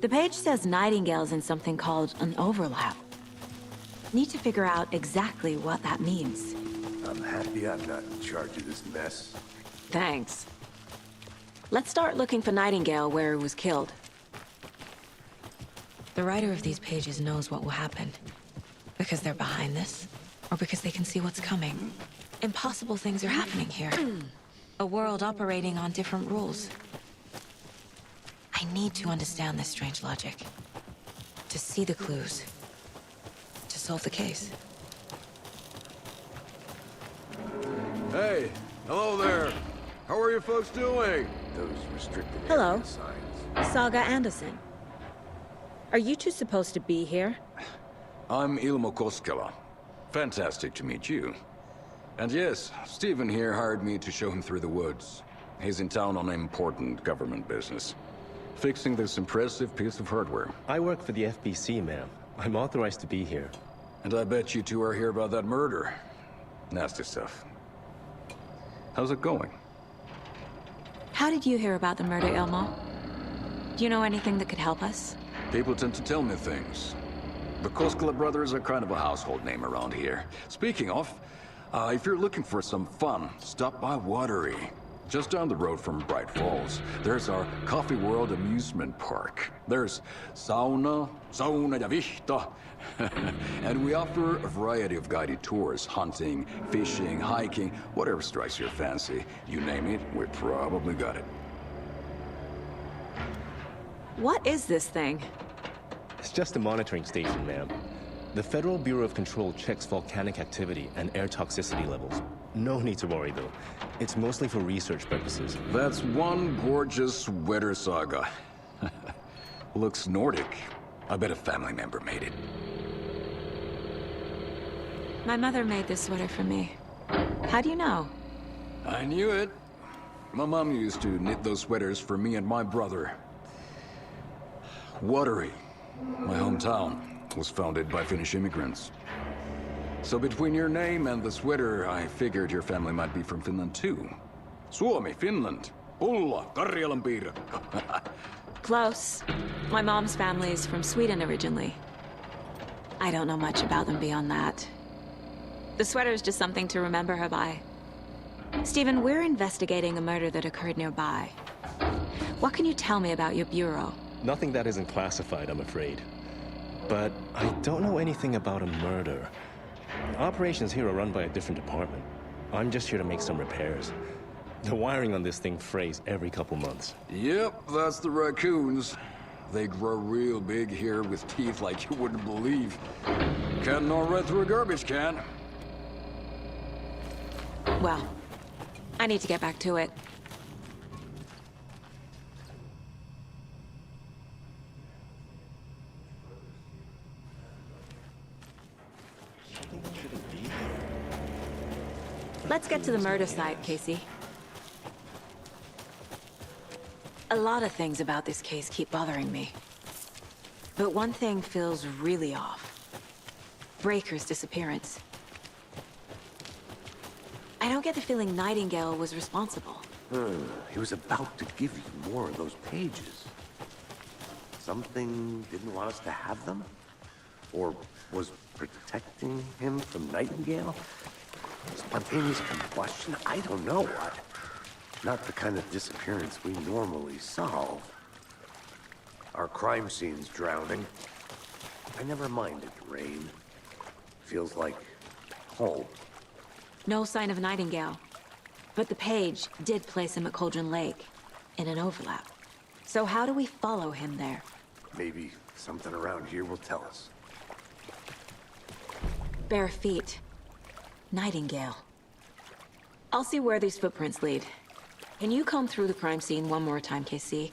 The page says Nightingale's in something called an overlap. Need to figure out exactly what that means. I'm happy I'm not in charge of this mess. Thanks. Let's start looking for Nightingale where he was killed. The writer of these pages knows what will happen. Because they're behind this, or because they can see what's coming. Impossible things are happening here. A world operating on different rules. I need to understand this strange logic. To see the clues. To solve the case. Hey, hello there. How are you folks doing? Those restricted Hello. area signs. Saga Anderson. Are you two supposed to be here? I'm Ilmo Koskela. Fantastic to meet you. And yes, Stephen here hired me to show him through the woods. He's in town on important government business. Fixing this impressive piece of hardware. I work for the FBC, ma'am. I'm authorized to be here. And I bet you two are here about that murder. Nasty stuff. How's it going? How did you hear about the murder, Ilmo? Do you know anything that could help us? People tend to tell me things. The Koskela brothers are kind of a household name around here. Speaking of, if you're looking for some fun, stop by Watery. Just down the road from Bright Falls, there's our Coffee World amusement park. There's sauna ja vihta. And we offer a variety of guided tours, hunting, fishing, hiking, whatever strikes your fancy. You name it, we probably got it. What is this thing? It's just a monitoring station, ma'am. The Federal Bureau of Control checks volcanic activity and air toxicity levels. No need to worry, though. It's mostly for research purposes. That's one gorgeous weather saga. Looks Nordic. I bet a family member made it. My mother made this sweater for me. How do you know? I knew it. My mom used to knit those sweaters for me and my brother. Watery, my hometown, was founded by Finnish immigrants. So between your name and the sweater, I figured your family might be from Finland too. Suomi, Finland. Pulla, Karjalan piirakka. Close. My mom's family is from Sweden originally. I don't know much about them beyond that. The sweater is just something to remember her by. Stephen, we're investigating a murder that occurred nearby. What can you tell me about your bureau? Nothing that isn't classified, I'm afraid. But I don't know anything about a murder. Operations here are run by a different department. I'm just here to make some repairs. The wiring on this thing frays every couple months. Yep, that's the raccoons. They grow real big here with teeth like you wouldn't believe. Can't gnaw right through a garbage can. Well, I need to get back to it. Let's get to the murder site, Casey. A lot of things about this case keep bothering me. But one thing feels really off. Breaker's disappearance. I don't get the feeling Nightingale was responsible. He was about to give you more of those pages. Something didn't want us to have them? Or was protecting him from Nightingale? Spontaneous combustion? I don't know what. Not the kind of disappearance we normally solve. Our crime scene's drowning. I never minded rain. Feels like home. No sign of Nightingale. But the page did place him at Cauldron Lake, in an overlap. So how do we follow him there? Maybe something around here will tell us. Bare feet. Nightingale. I'll see where these footprints lead. Can you comb through the crime scene one more time, KC?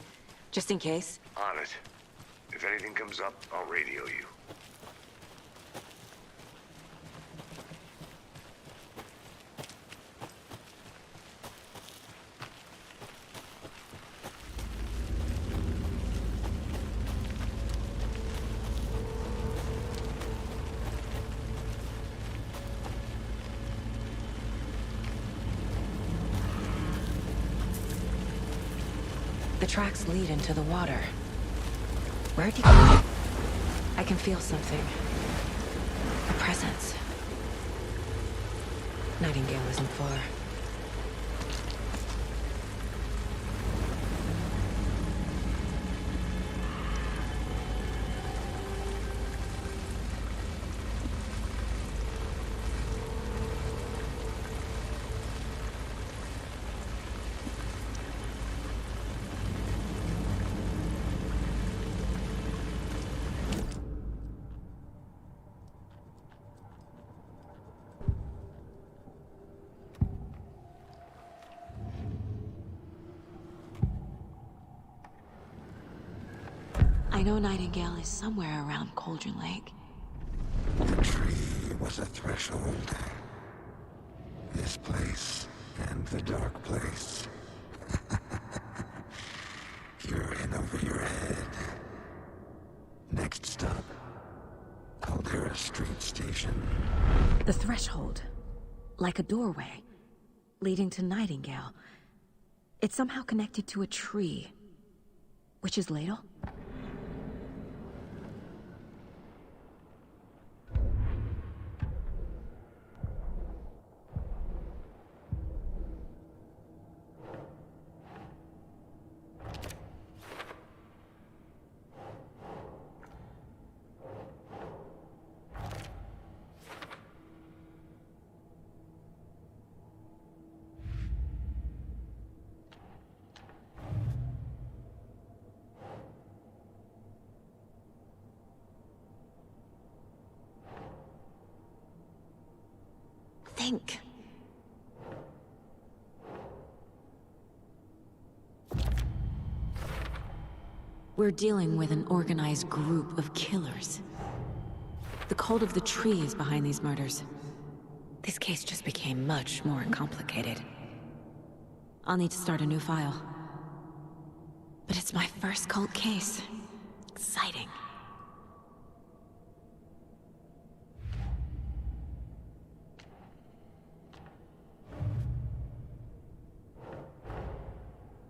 Just in case? On it. If anything comes up, I'll radio you. The tracks lead into the water. Where'd you go? I can feel something. A presence. Nightingale isn't far. I know Nightingale is somewhere around Cauldron Lake. The tree was a threshold. This place and the dark place. You're in over your head. Next stop, Caldera Street Station. The threshold. Like a doorway. Leading to Nightingale. It's somehow connected to a tree. Witch's Ladle? Think. We're dealing with an organized group of killers. The cult of the tree is behind these murders. This case just became much more complicated. I'll need to start a new file. But it's my first cult case. Exciting.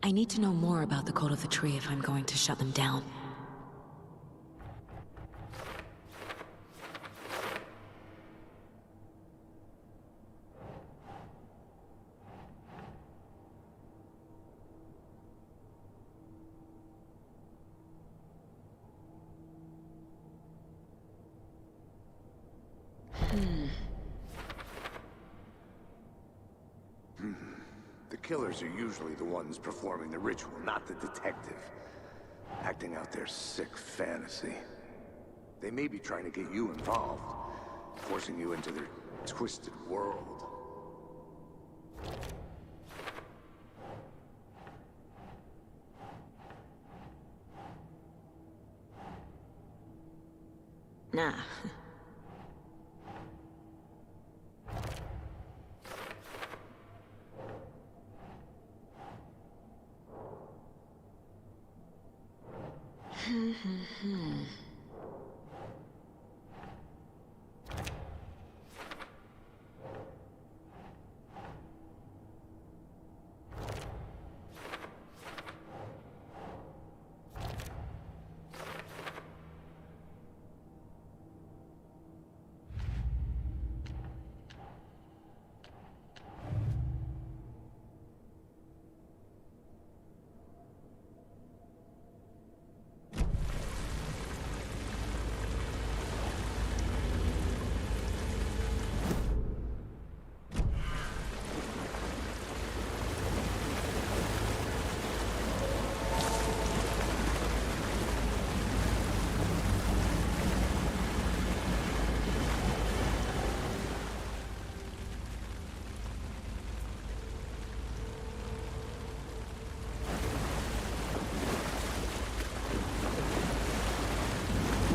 I need to know more about the cult of the tree if I'm going to shut them down. The killers are usually the ones performing the ritual, not the detective. Acting out their sick fantasy. They may be trying to get you involved, forcing you into their twisted world. Nah.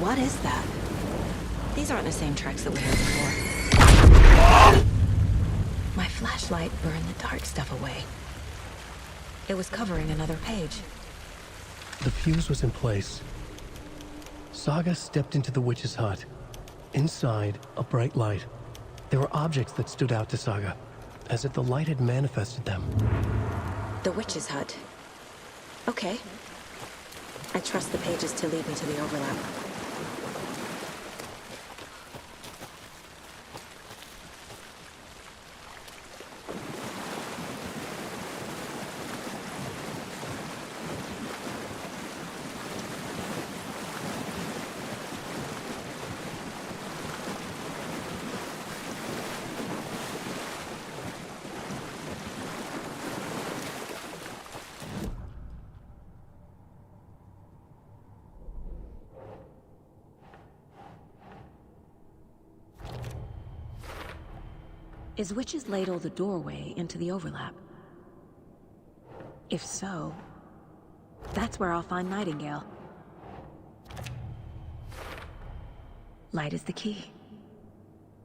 What is that? These aren't the same tracks that we heard before. My flashlight burned the dark stuff away. It was covering another page. The fuse was in place. Saga stepped into the witch's hut. Inside, a bright light. There were objects that stood out to Saga, as if the light had manifested them. The witch's hut. Okay. I trust the pages to lead me to the overlap. Is Witch's Ladle the doorway into the overlap? If so, that's where I'll find Nightingale. Light is the key.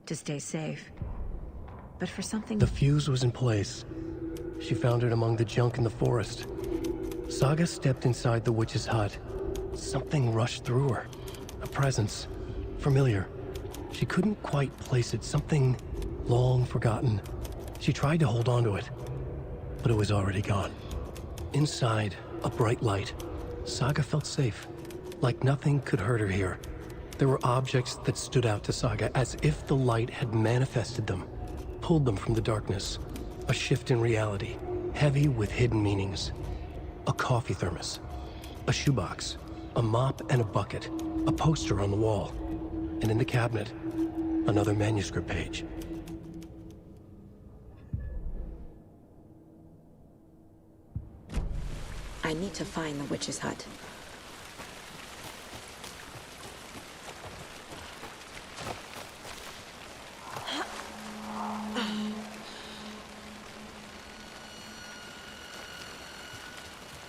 To stay safe. but for something... The fuse was in place. She found it among the junk in the forest. Saga stepped inside the witch's hut. Something rushed through her. A presence. Familiar. She couldn't quite place it. Something long forgotten. She tried to hold on to it, but it was already gone. Inside, a bright light. Saga felt safe. Like nothing could hurt her here. There were objects that stood out to Saga as if the light had manifested them, pulled them from the darkness. A shift in reality, heavy with hidden meanings. A coffee thermos, a shoebox, a mop and a bucket, a poster on the wall, and in the cabinet, another manuscript page. I need to find the witch's hut.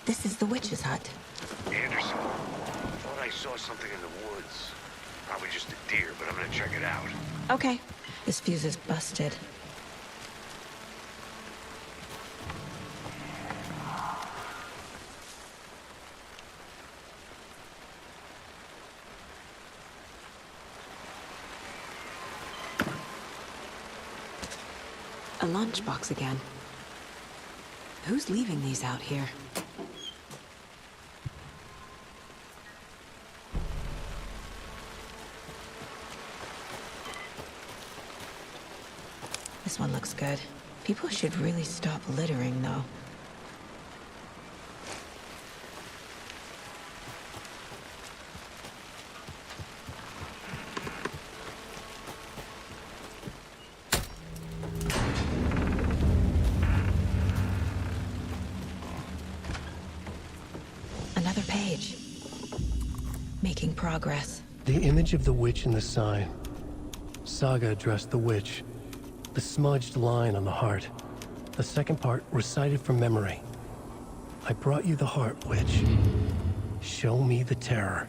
This is the witch's hut. Anderson, thought I saw something in the woods. Probably just a deer, but I'm gonna check it out. Okay. This fuse is busted. A lunchbox again. Who's leaving these out here? This one looks good. People should really stop littering, though. Another page. Making progress. The image of the witch in the sign. Saga addressed the witch. The smudged line on the heart. The second part recited from memory. I brought you the heart, witch. Show me the terror.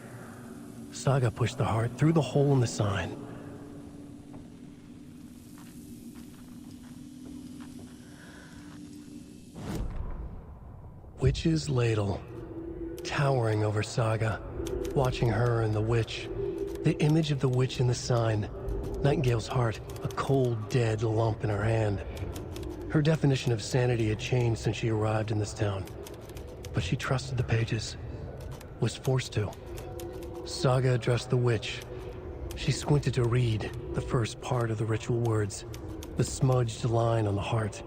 Saga pushed the heart through the hole in the sign. Witch's ladle. Towering over Saga. Watching her and the witch. The image of the witch in the sign. Nightingale's heart, a cold, dead lump in her hand. Her definition of sanity had changed since she arrived in this town. But she trusted the pages. Was forced to. Saga addressed the witch. She squinted to read the first part of the ritual words. The smudged line on the heart.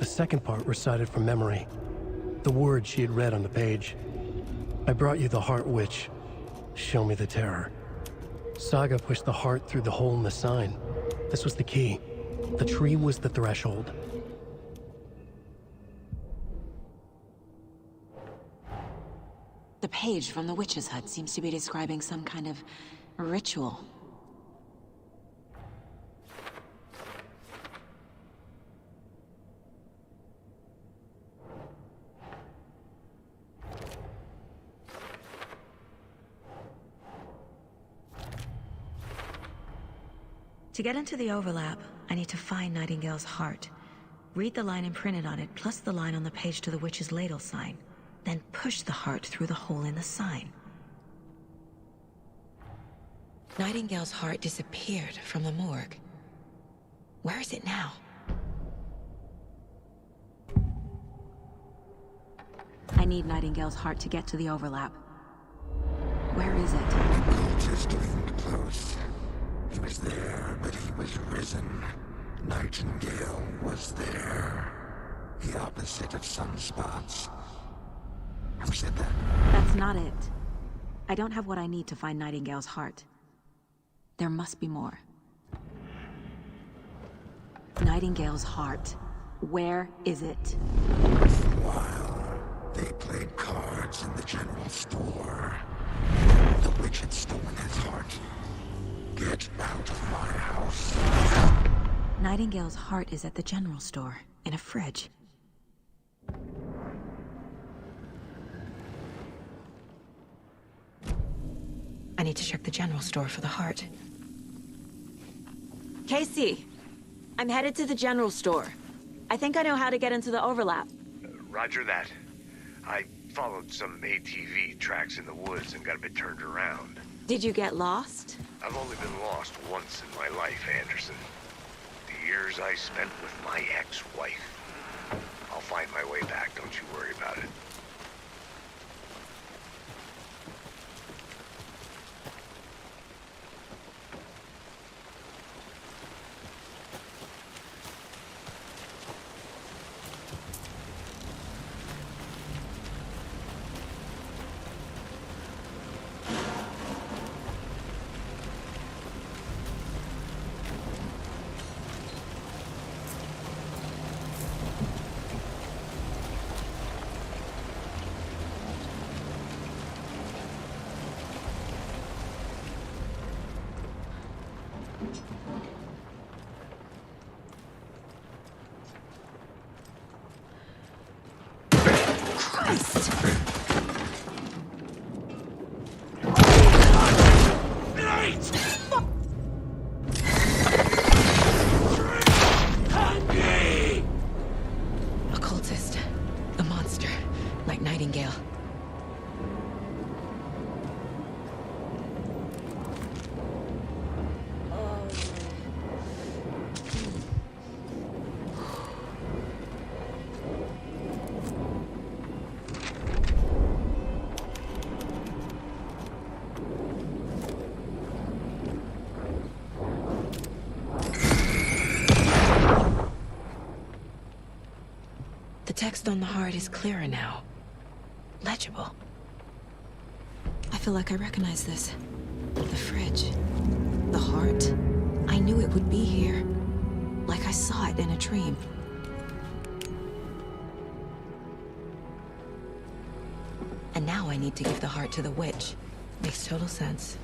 The second part recited from memory. The words she had read on the page. I brought you the heart, witch. Show me the terror. Saga pushed the heart through the hole in the sign. This was the key. The tree was the threshold. The page from the witch's hut seems to be describing some kind of ritual. To get into the overlap, I need to find Nightingale's heart. Read the line imprinted on it, plus the line on the page to the witch's ladle sign. Then push the heart through the hole in the sign. Nightingale's heart disappeared from the morgue. Where is it now? I need Nightingale's heart to get to the overlap. Where is it? Cultist getting close. He was there, but he was risen. Nightingale was there. The opposite of sunspots. Who said that? That's not it. I don't have what I need to find Nightingale's heart. There must be more. Nightingale's heart. Where is it? While they played cards in the general store, the witch had stolen his heart. Get out of my house. Nightingale's heart is at the general store, in a fridge. I need to check the general store for the heart. Casey! I'm headed to the general store. I think I know how to get into the overlap. Roger that. I followed some ATV tracks in the woods and got a bit turned around. Did you get lost? I've only been lost once in my life, Anderson. The years I spent with my ex-wife. I'll find my way back, don't you worry about it. Occultist. A monster. Like Nightingale. The text on the heart is clearer now. Legible. I feel like I recognize this. The fridge. The heart. I knew it would be here. Like I saw it in a dream. And now I need to give the heart to the witch. Makes total sense.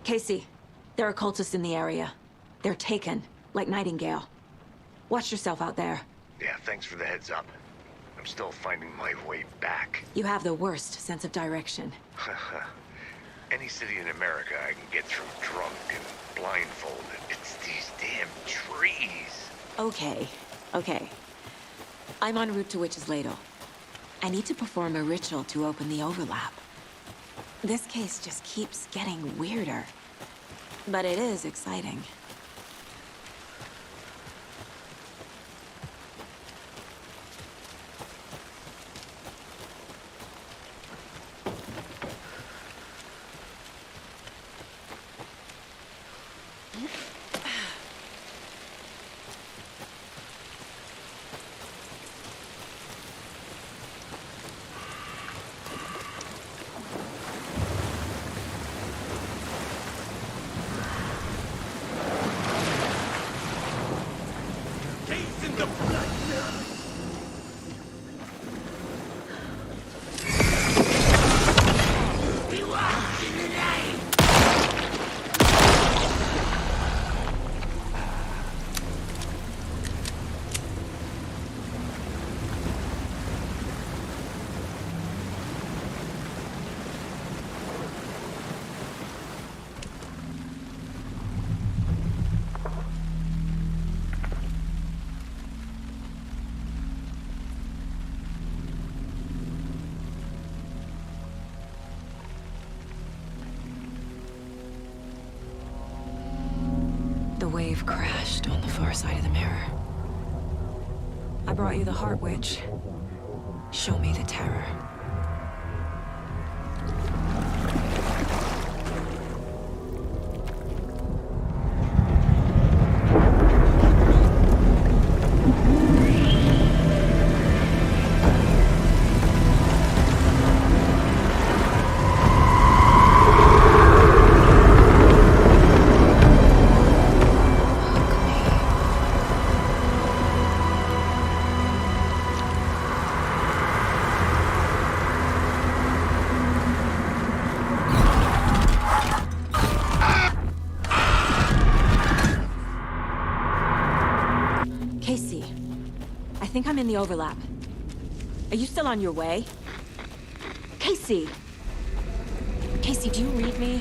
Casey, there are cultists in the area. They're taken, like Nightingale. Watch yourself out there. Yeah, thanks for the heads up. I'm still finding my way back. You have the worst sense of direction. Any city in America I can get through drunk and blindfolded. It's these damn trees. Okay. I'm en route to Witch's Ladle. I need to perform a ritual to open the overlap. This case just keeps getting weirder. But it is exciting. The wave crashed on the far side of the mirror. I brought you the Heart Witch. Show me the terror. Casey, I think I'm in the overlap. Are you still on your way? Casey! Casey, do you read me?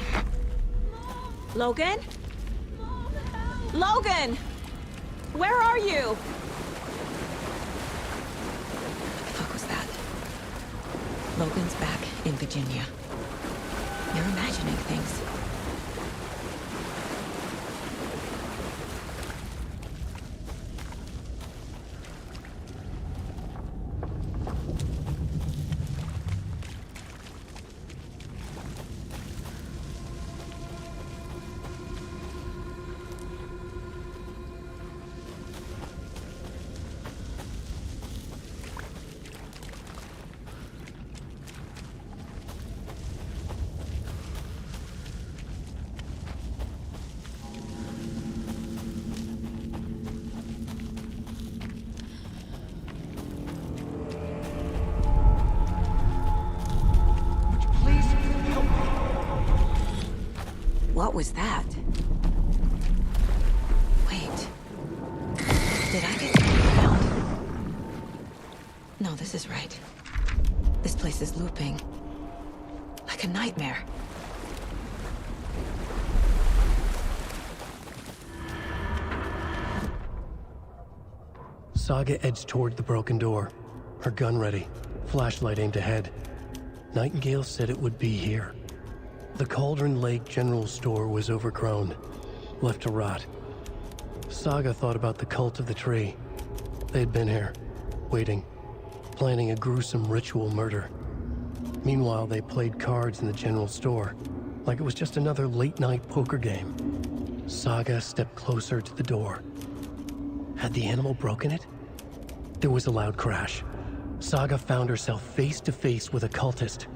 Logan? Logan! Where are you? What the fuck was that? Logan's back in Virginia. You're imagining things. What was that? Wait. Did I get turned around? No, this is right. This place is looping. Like a nightmare. Saga edged toward the broken door, her gun ready, flashlight aimed ahead. Nightingale said it would be here. The Cauldron Lake General Store was overgrown, left to rot. Saga thought about the cult of the tree. They had been here, waiting, planning a gruesome ritual murder. Meanwhile, they played cards in the general store, like it was just another late-night poker game. Saga stepped closer to the door. Had the animal broken it? There was a loud crash. Saga found herself face to face with a cultist.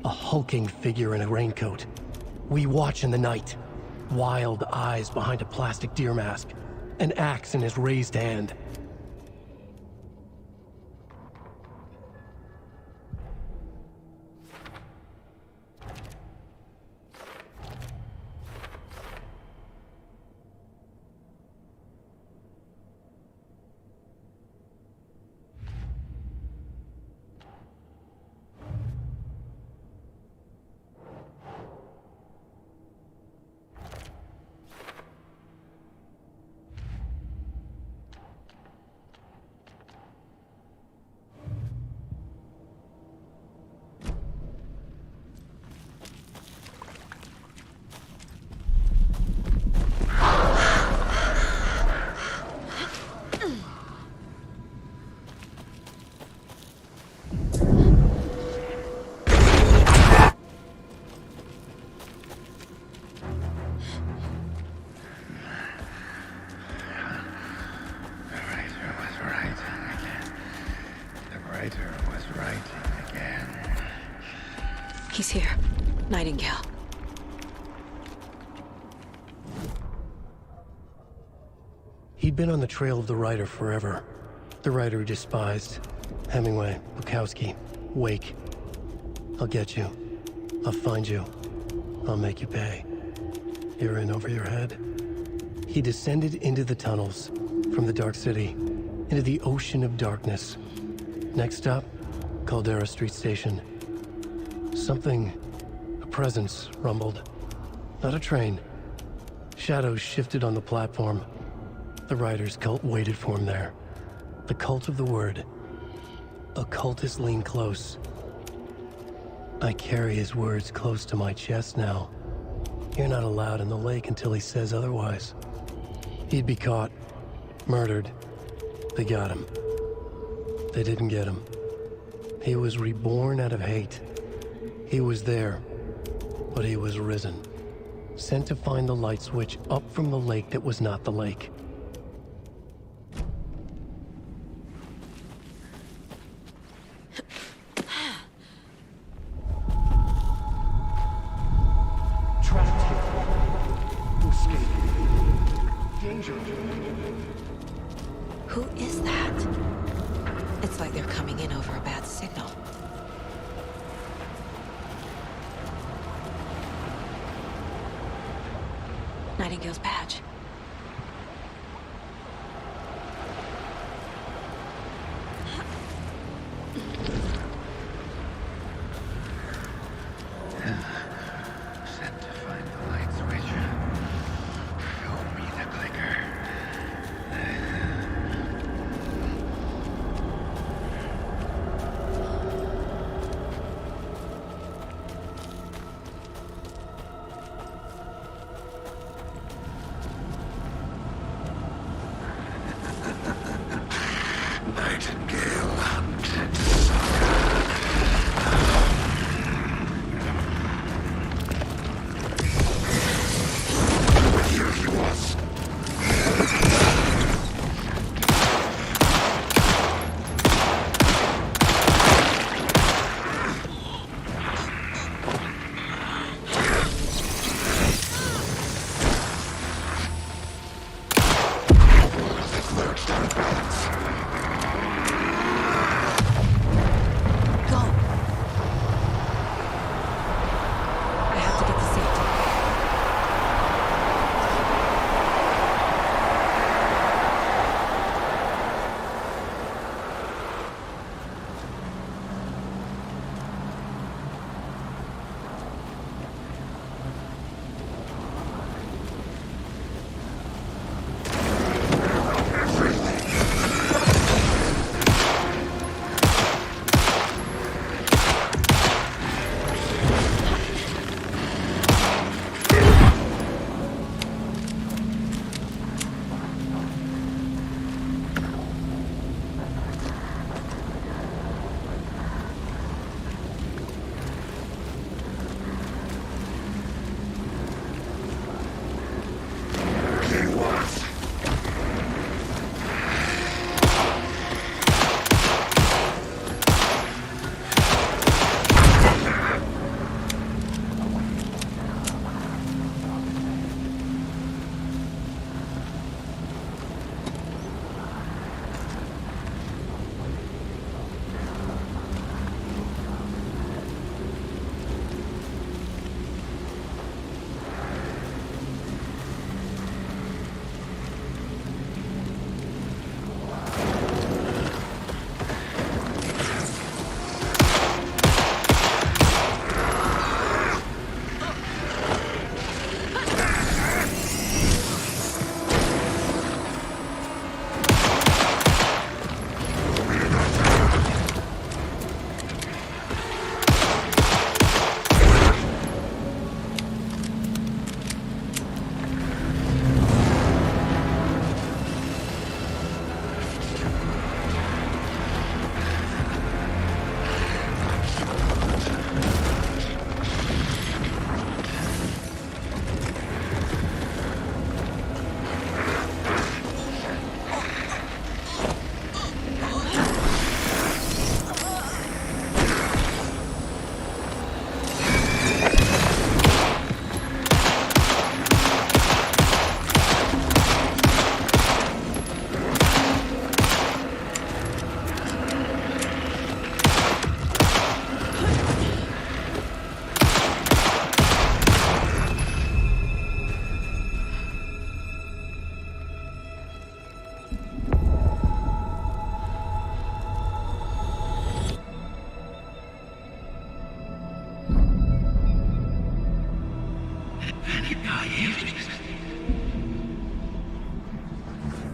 A hulking figure in a raincoat. We watch in the night. Wild eyes behind a plastic deer mask. An axe in his raised hand. He's here. Nightingale. He'd been on the trail of the writer forever. The writer he despised. Hemingway, Bukowski, Wake. I'll get you. I'll find you. I'll make you pay. You're in over your head. He descended into the tunnels, from the Dark City, into the ocean of darkness. Next stop, Caldera Street Station. Something, a presence, rumbled. Not a train. Shadows shifted on the platform. The writer's cult waited for him there. The cult of the word. A cultist leaned close. I carry his words close to my chest now. You're not allowed in the lake until he says otherwise. He'd be caught, murdered. They got him. They didn't get him. He was reborn out of hate. He was there, but he was risen. Sent to find the light switch up from the lake that was not the lake. Trapped here. Escape. Danger. Who is that? It's like they're coming in over a bad signal. Nightingale's badge. Sent to find the light switch. Show me the clicker. Nightingale hunted Here he was.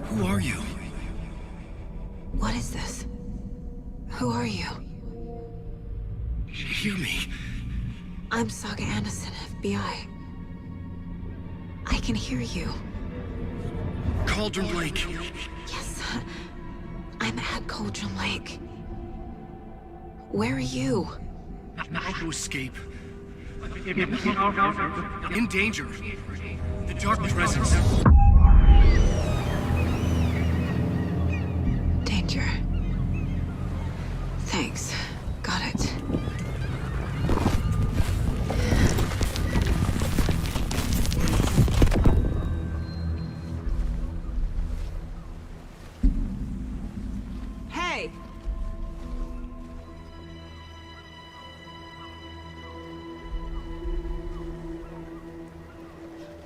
Who are you? What is this? Who are you? Hear me. I'm Saga Anderson, FBI. I can hear you. Cauldron Lake. Yes. I'm at Cauldron Lake. Where are you? How to escape. In danger. The dark presence. Danger. Thanks. Got it. Hey!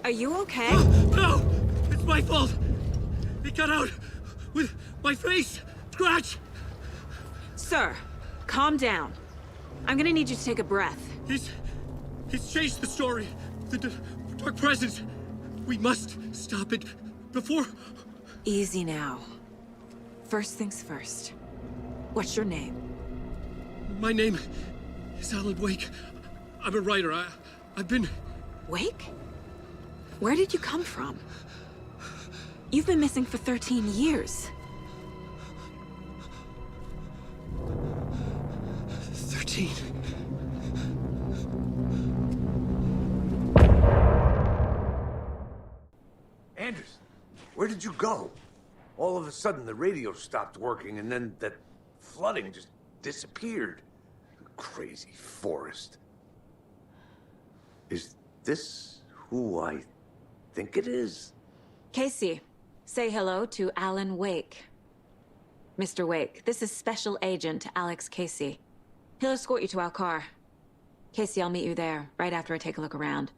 Are you okay? No! It's my fault! It got out with my face! Scratch! Sir, calm down. I'm gonna need you to take a breath. He's changed the story. The dark presence. We must stop it before... Easy now. First things first. What's your name? My name is AlanWake. I'm a writer. I've been... Wake? Where did you come from? You've been missing for 13 years. 13. Anderson, where did you go? All of a sudden, the radio stopped working, and then that flooding just disappeared. Crazy forest. Is this who I think it is? Casey, say hello to Alan Wake. Mr. Wake, this is Special Agent Alex Casey. He'll escort you to our car. Casey, I'll meet you there, right after I take a look around.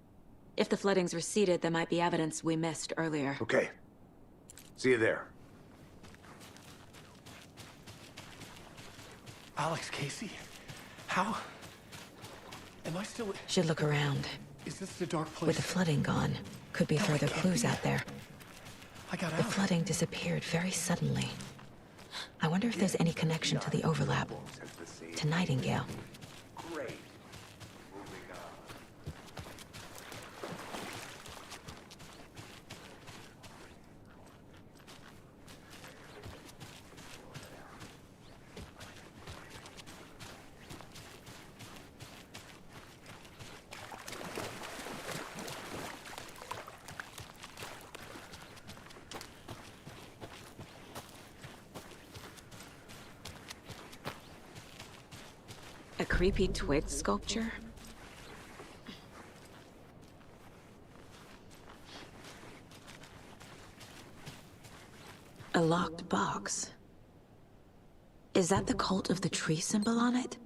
If the flooding's receded, there might be evidence we missed earlier. Okay. See you there. Alex Casey? How? Am I still... Should look around. Is this the dark place? With the flooding gone, could be further clues out there. I got out. The flooding disappeared very suddenly. I wonder if there's any connection to the overlap. To Nightingale. Great. A creepy twig sculpture? A locked box. Is that the cult of the tree symbol on it?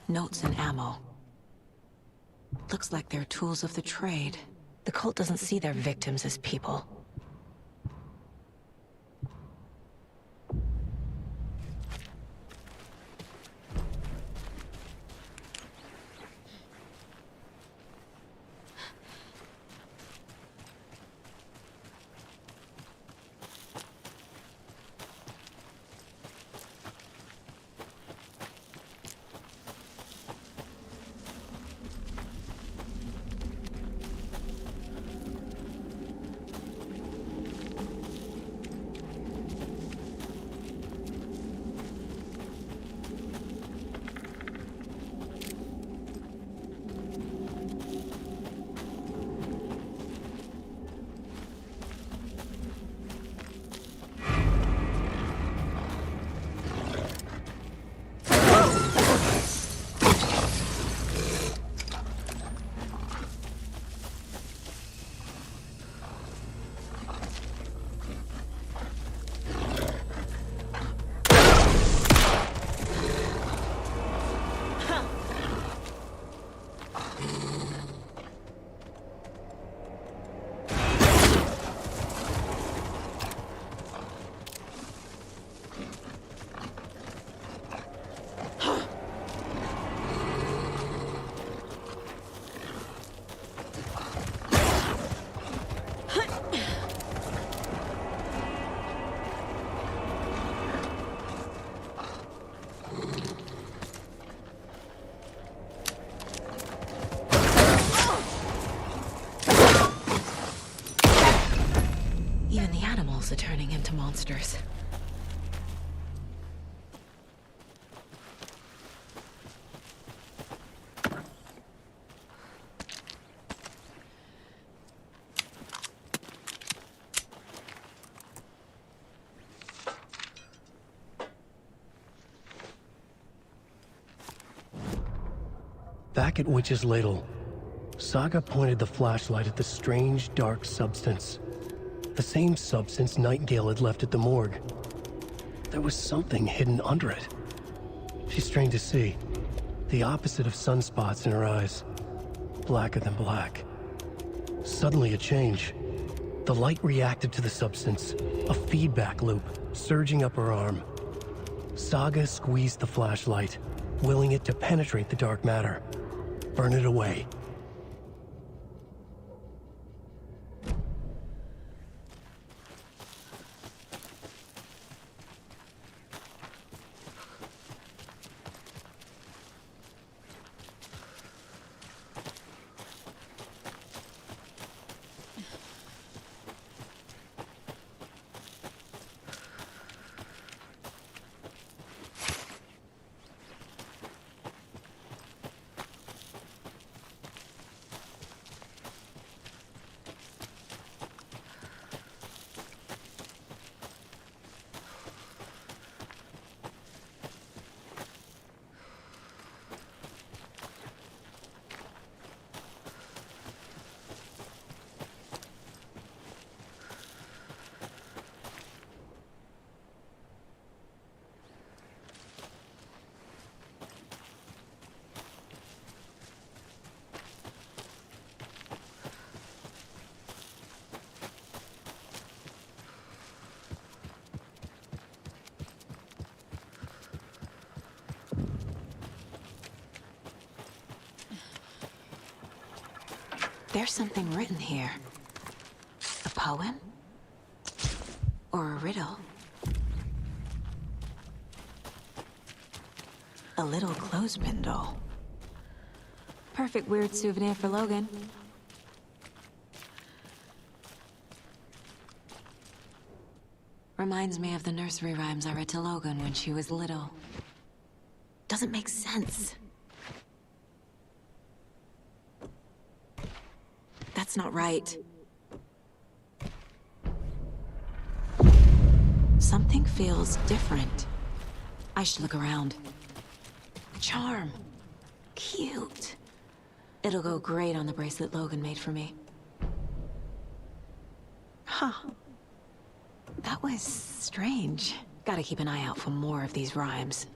Notes and ammo. Looks like they're tools of the trade. The cult doesn't see their victims as people. Ghouls are turning into monsters. Back at Witch's Ladle, Saga pointed the flashlight at the strange, dark substance. The same substance Nightingale had left at the morgue. There was something hidden under it. She strained to see. The opposite of sunspots in her eyes. Blacker than black. Suddenly a change. The light reacted to the substance. A feedback loop, surging up her arm. Saga squeezed the flashlight, willing it to penetrate the dark matter. Burn it away. There's something written here. A poem? Or a riddle? A little clothespin doll. Perfect weird souvenir for Logan. Reminds me of the nursery rhymes I read to Logan when she was little. Doesn't make sense. That's not right. Something feels different. I should look around. A charm. Cute. It'll go great on the bracelet Logan made for me. Huh. That was strange. Gotta keep an eye out for more of these rhymes.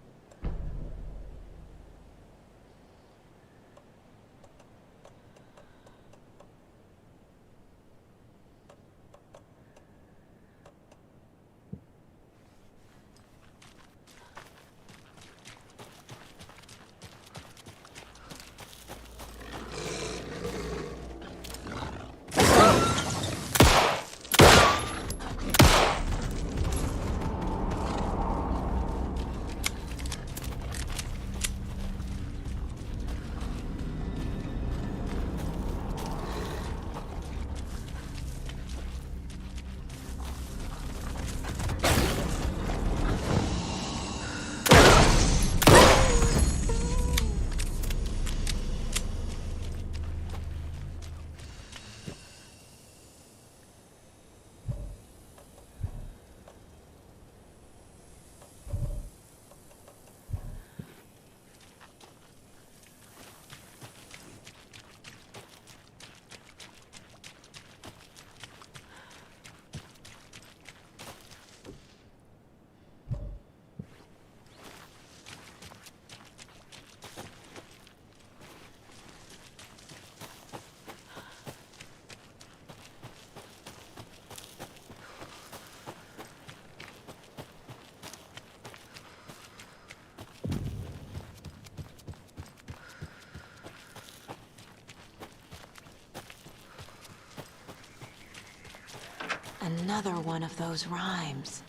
Another one of those rhymes.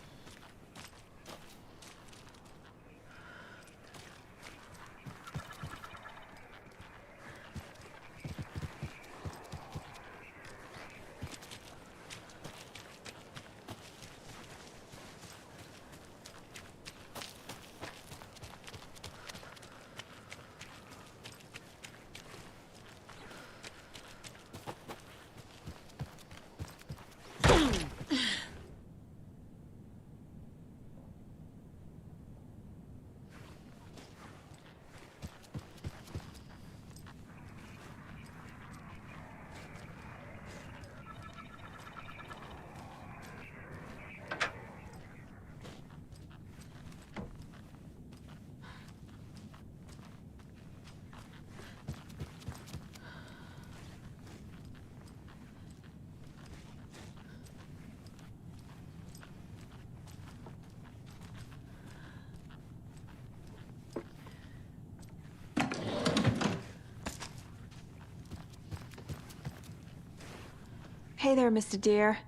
Hey there, Mr. Deer.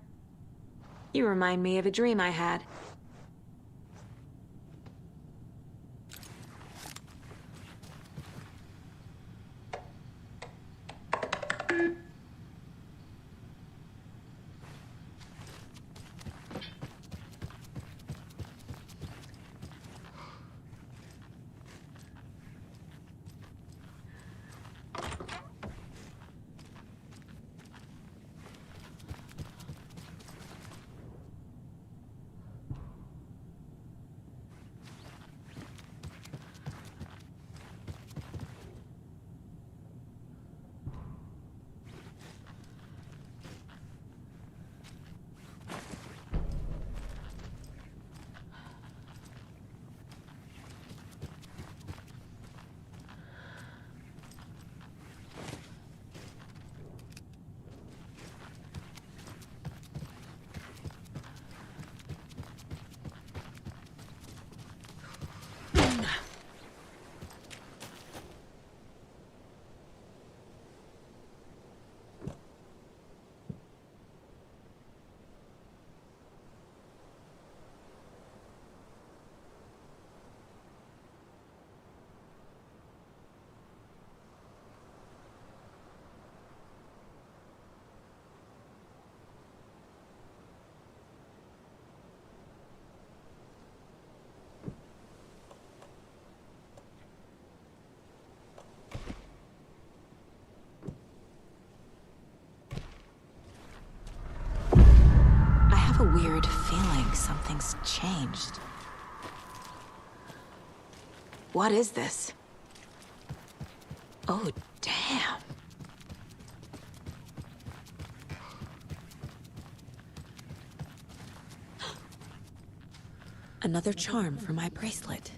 You remind me of a dream I had. I have a weird feeling something's changed. What is this? Oh, damn. Another charm for my bracelet.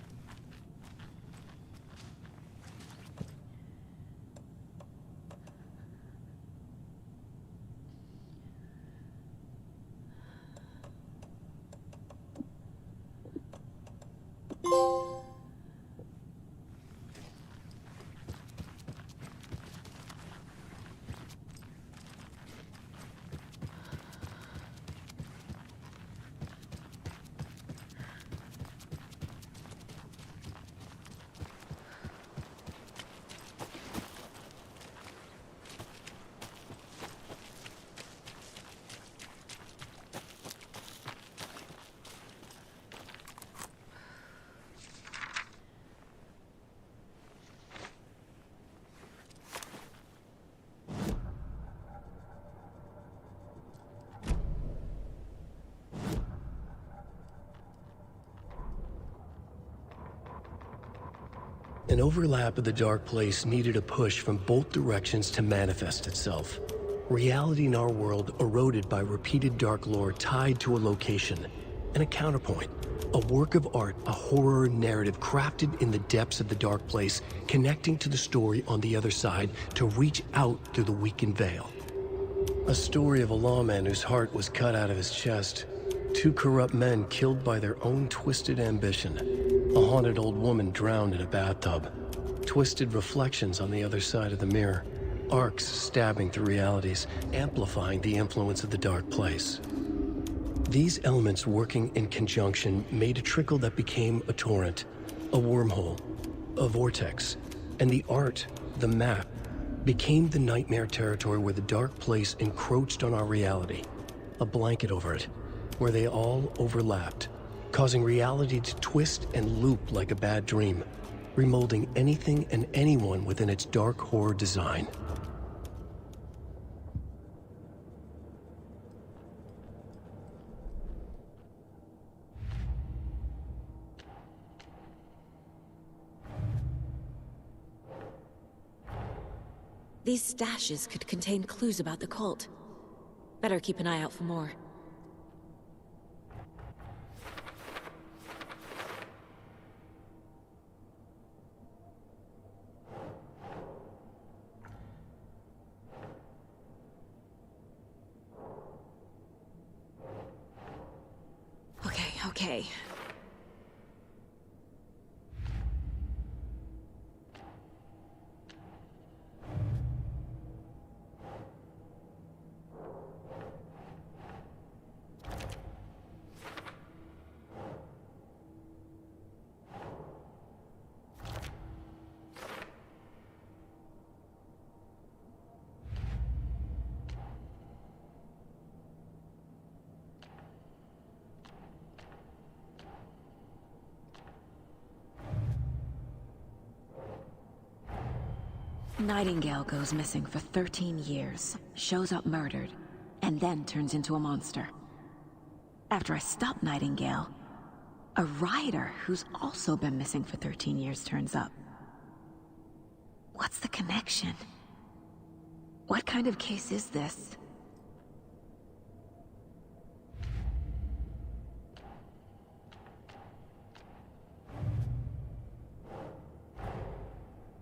An overlap of the dark place needed a push from both directions to manifest itself. Reality in our world eroded by repeated dark lore tied to a location, and a counterpoint. A work of art, a horror narrative crafted in the depths of the dark place, connecting to the story on the other side to reach out through the weakened veil. A story of a lawman whose heart was cut out of his chest. Two corrupt men killed by their own twisted ambition. A haunted old woman drowned in a bathtub. Twisted reflections on the other side of the mirror. Arcs stabbing through realities, amplifying the influence of the dark place. These elements working in conjunction made a trickle that became a torrent, a wormhole, a vortex, and the art, the map, became the nightmare territory where the dark place encroached on our reality, a blanket over it, where they all overlapped, causing reality to twist and loop like a bad dream, remolding anything and anyone within its dark horror design. These stashes could contain clues about the cult. Better keep an eye out for more. Okay. Nightingale goes missing for 13 years, shows up murdered, and then turns into a monster. After I stop Nightingale, a rider who's also been missing for 13 years turns up. What's the connection? What kind of case is this?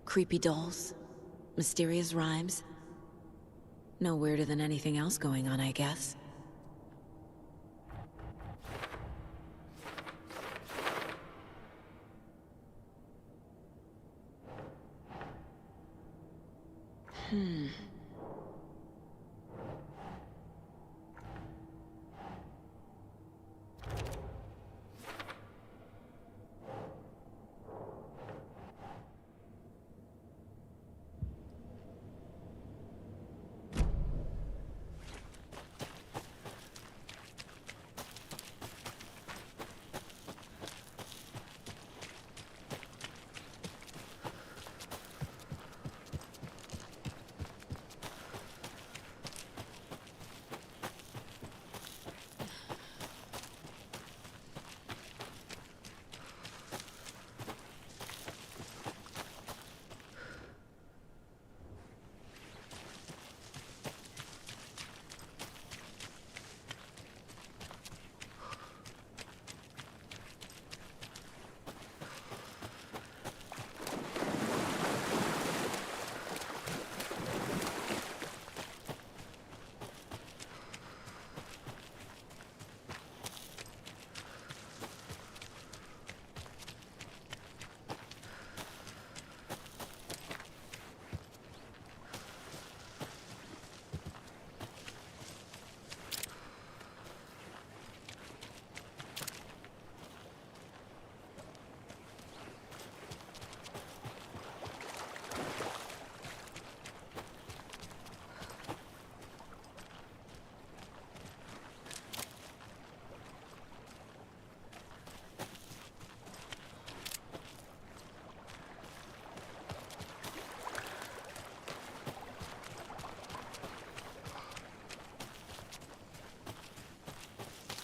Creepy dolls? Mysterious rhymes? No weirder than anything else going on, I guess.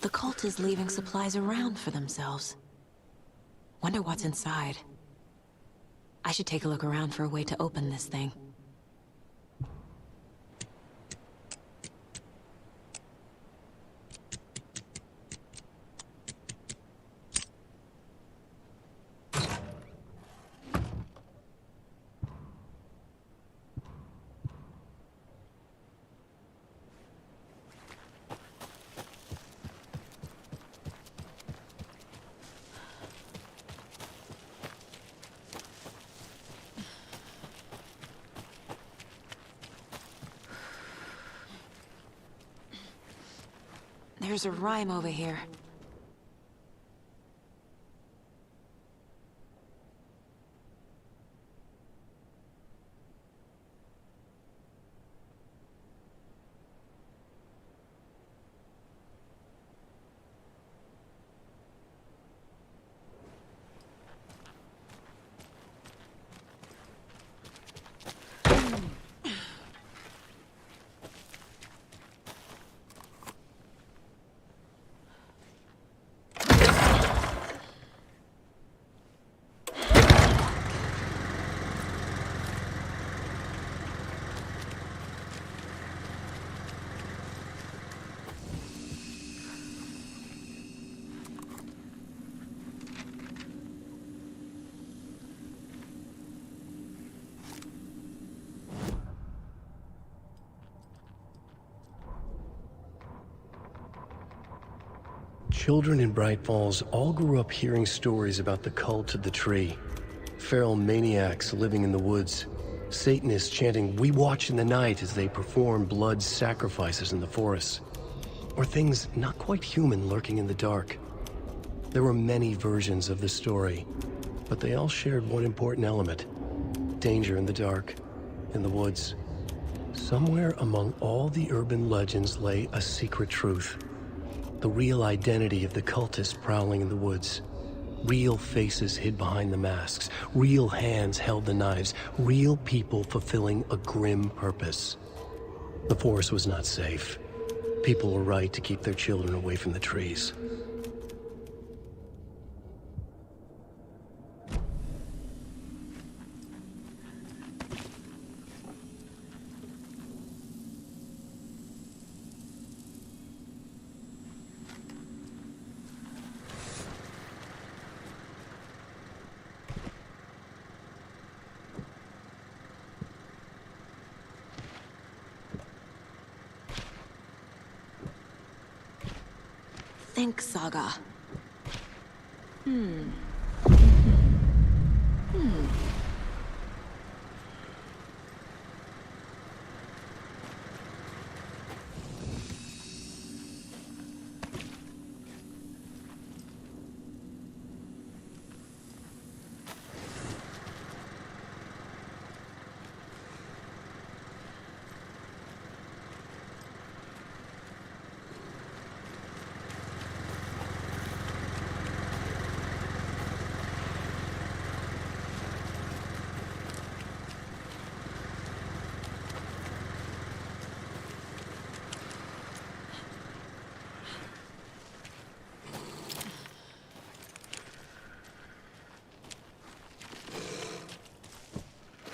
The cult is leaving supplies around for themselves. Wonder what's inside. I should take a look around for a way to open this thing. There's a rhyme over here. Children in Bright Falls all grew up hearing stories about the cult of the tree. Feral maniacs living in the woods. Satanists chanting, "We watch in the night," as they perform blood sacrifices in the forests. Or things not quite human lurking in the dark. There were many versions of the story, but they all shared one important element. Danger in the dark, in the woods. Somewhere among all the urban legends lay a secret truth. The real identity of the cultists prowling in the woods. Real faces hid behind the masks. Real hands held the knives. Real people fulfilling a grim purpose. The forest was not safe. People were right to keep their children away from the trees. Think, Saga. Hmm.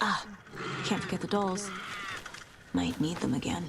Ah, can't forget the dolls. Might need them again.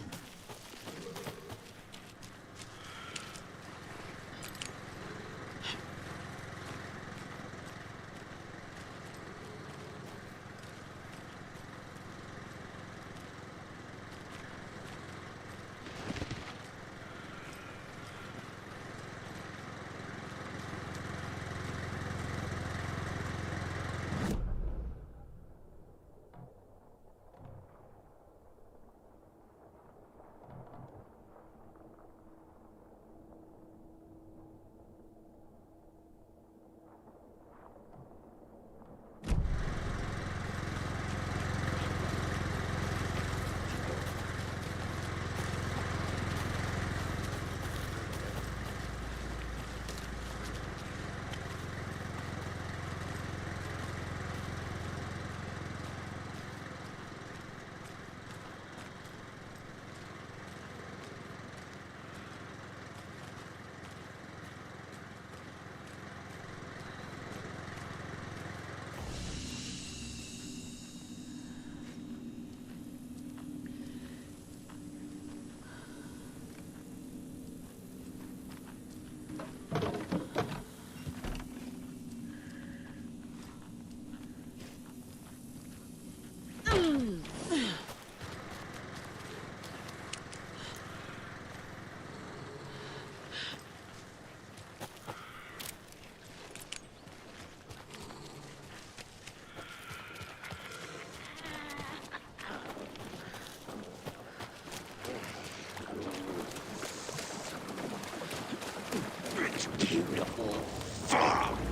Beautiful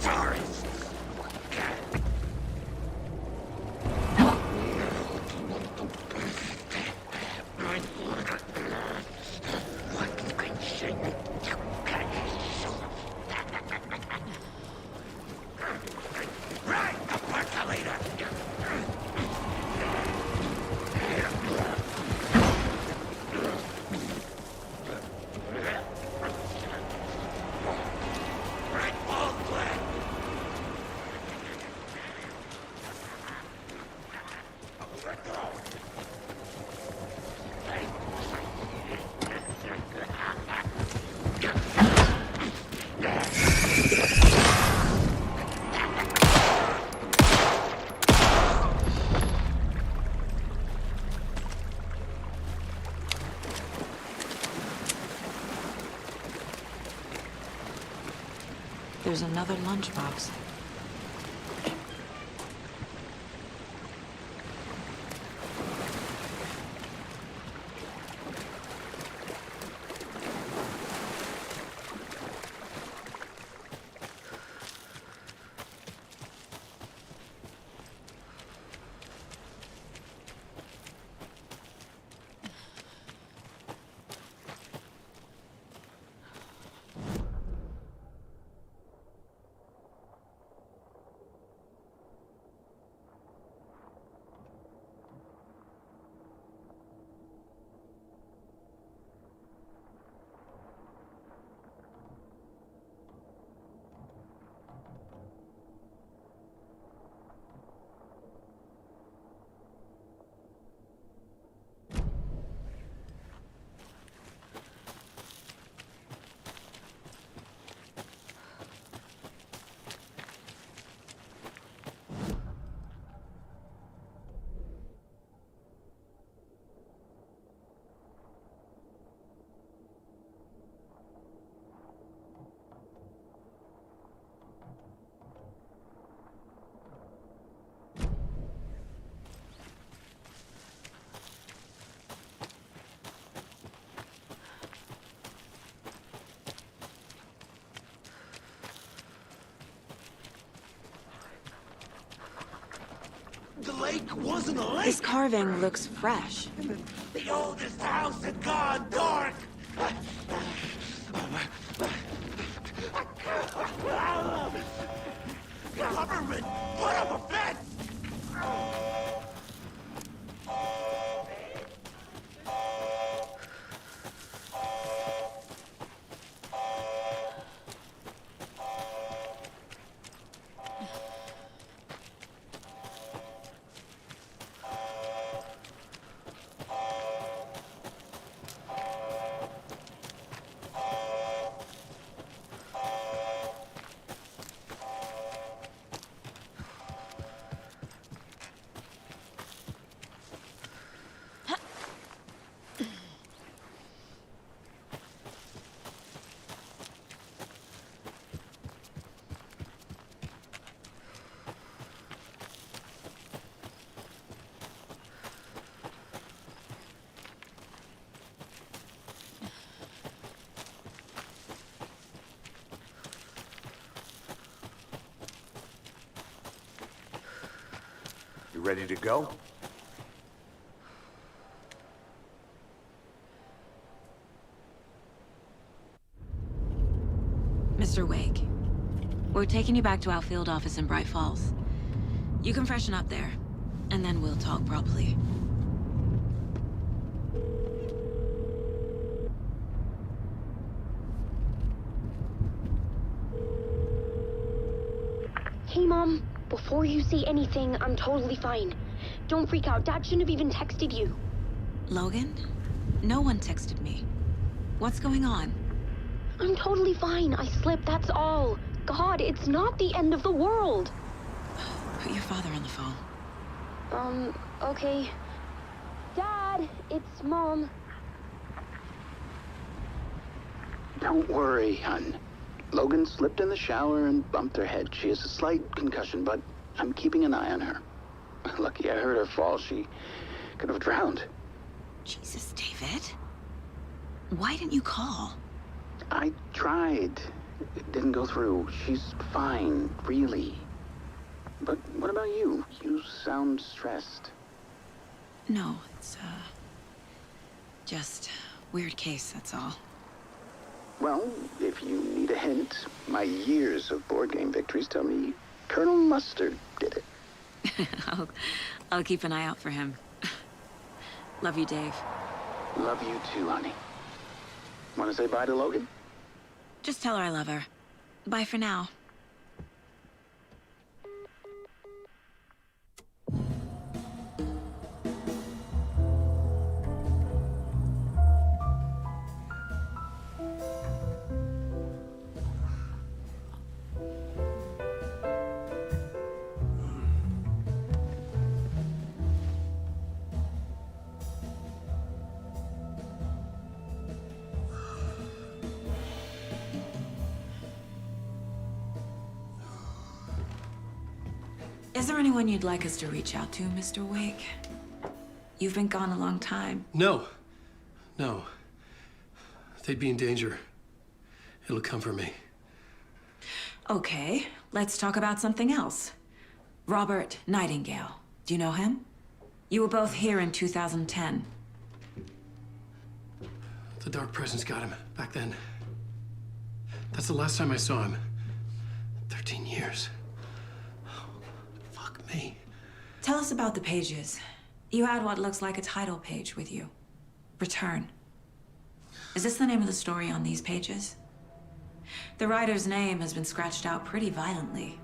forest. Right, the percolator. There's another lunchbox. lake wasn't a lake! This carving looks fresh. The oldest house had gone dark! Government, put up a fence! You ready to go? Mr. Wake, we're taking you back to our field office in Bright Falls. You can freshen up there, and then we'll talk properly. Hey, Mom. Before you say anything, I'm totally fine. Don't freak out. Dad shouldn't have even texted you. Logan? No one texted me. What's going on? I'm totally fine. I slipped, that's all. God, it's not the end of the world. Put your father on the phone. Okay. Dad, it's Mom. Don't worry, hon. Logan slipped in the shower and bumped her head. She has a slight concussion, but I'm keeping an eye on her. Lucky I heard her fall. She could have drowned. Jesus, David. Why didn't you call? I tried. It didn't go through. She's fine, really. But what about you? You sound stressed. No, it's, just weird case, that's all. Well, if you need a hint, my years of board game victories tell me Colonel Mustard did it. I'll keep an eye out for him. Love you, Dave. Love you too, honey. Want to say bye to Logan? Just tell her I love her. Bye for now. Is there anyone you'd like us to reach out to, Mr. Wake? You've been gone a long time. No. No. They'd be in danger. It'll come for me. Okay, let's talk about something else. Robert Nightingale. Do you know him? You were both here in 2010. The Dark Presence got him back then. That's the last time I saw him. 13 years. Fuck me. Tell us about the pages. You had what looks like a title page with you. Return. Is this the name of the story on these pages? The writer's name has been scratched out pretty violently,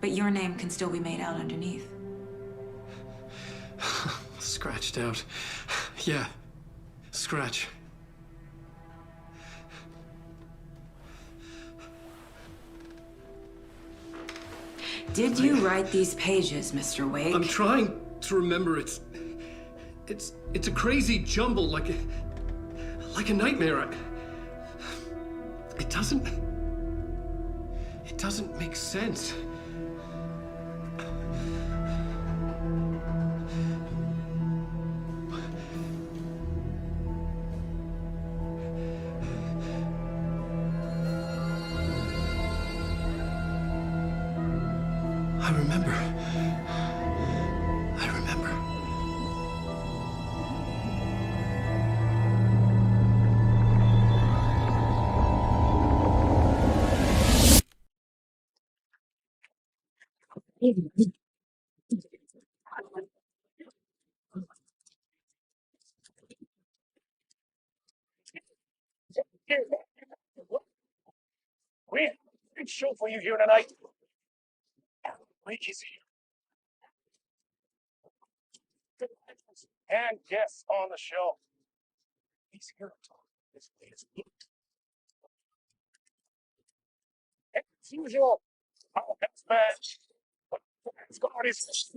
but your name can still be made out underneath. Scratched out. Yeah. Scratch. Did you write these pages, Mr. Wake? I'm trying to remember. It's a crazy jumble, like a nightmare. It doesn't make sense. I We have a big show for you here tonight. AlanWake is here. And guests on the show. He's here to talk this latest book. As usual, our best man. Scott is.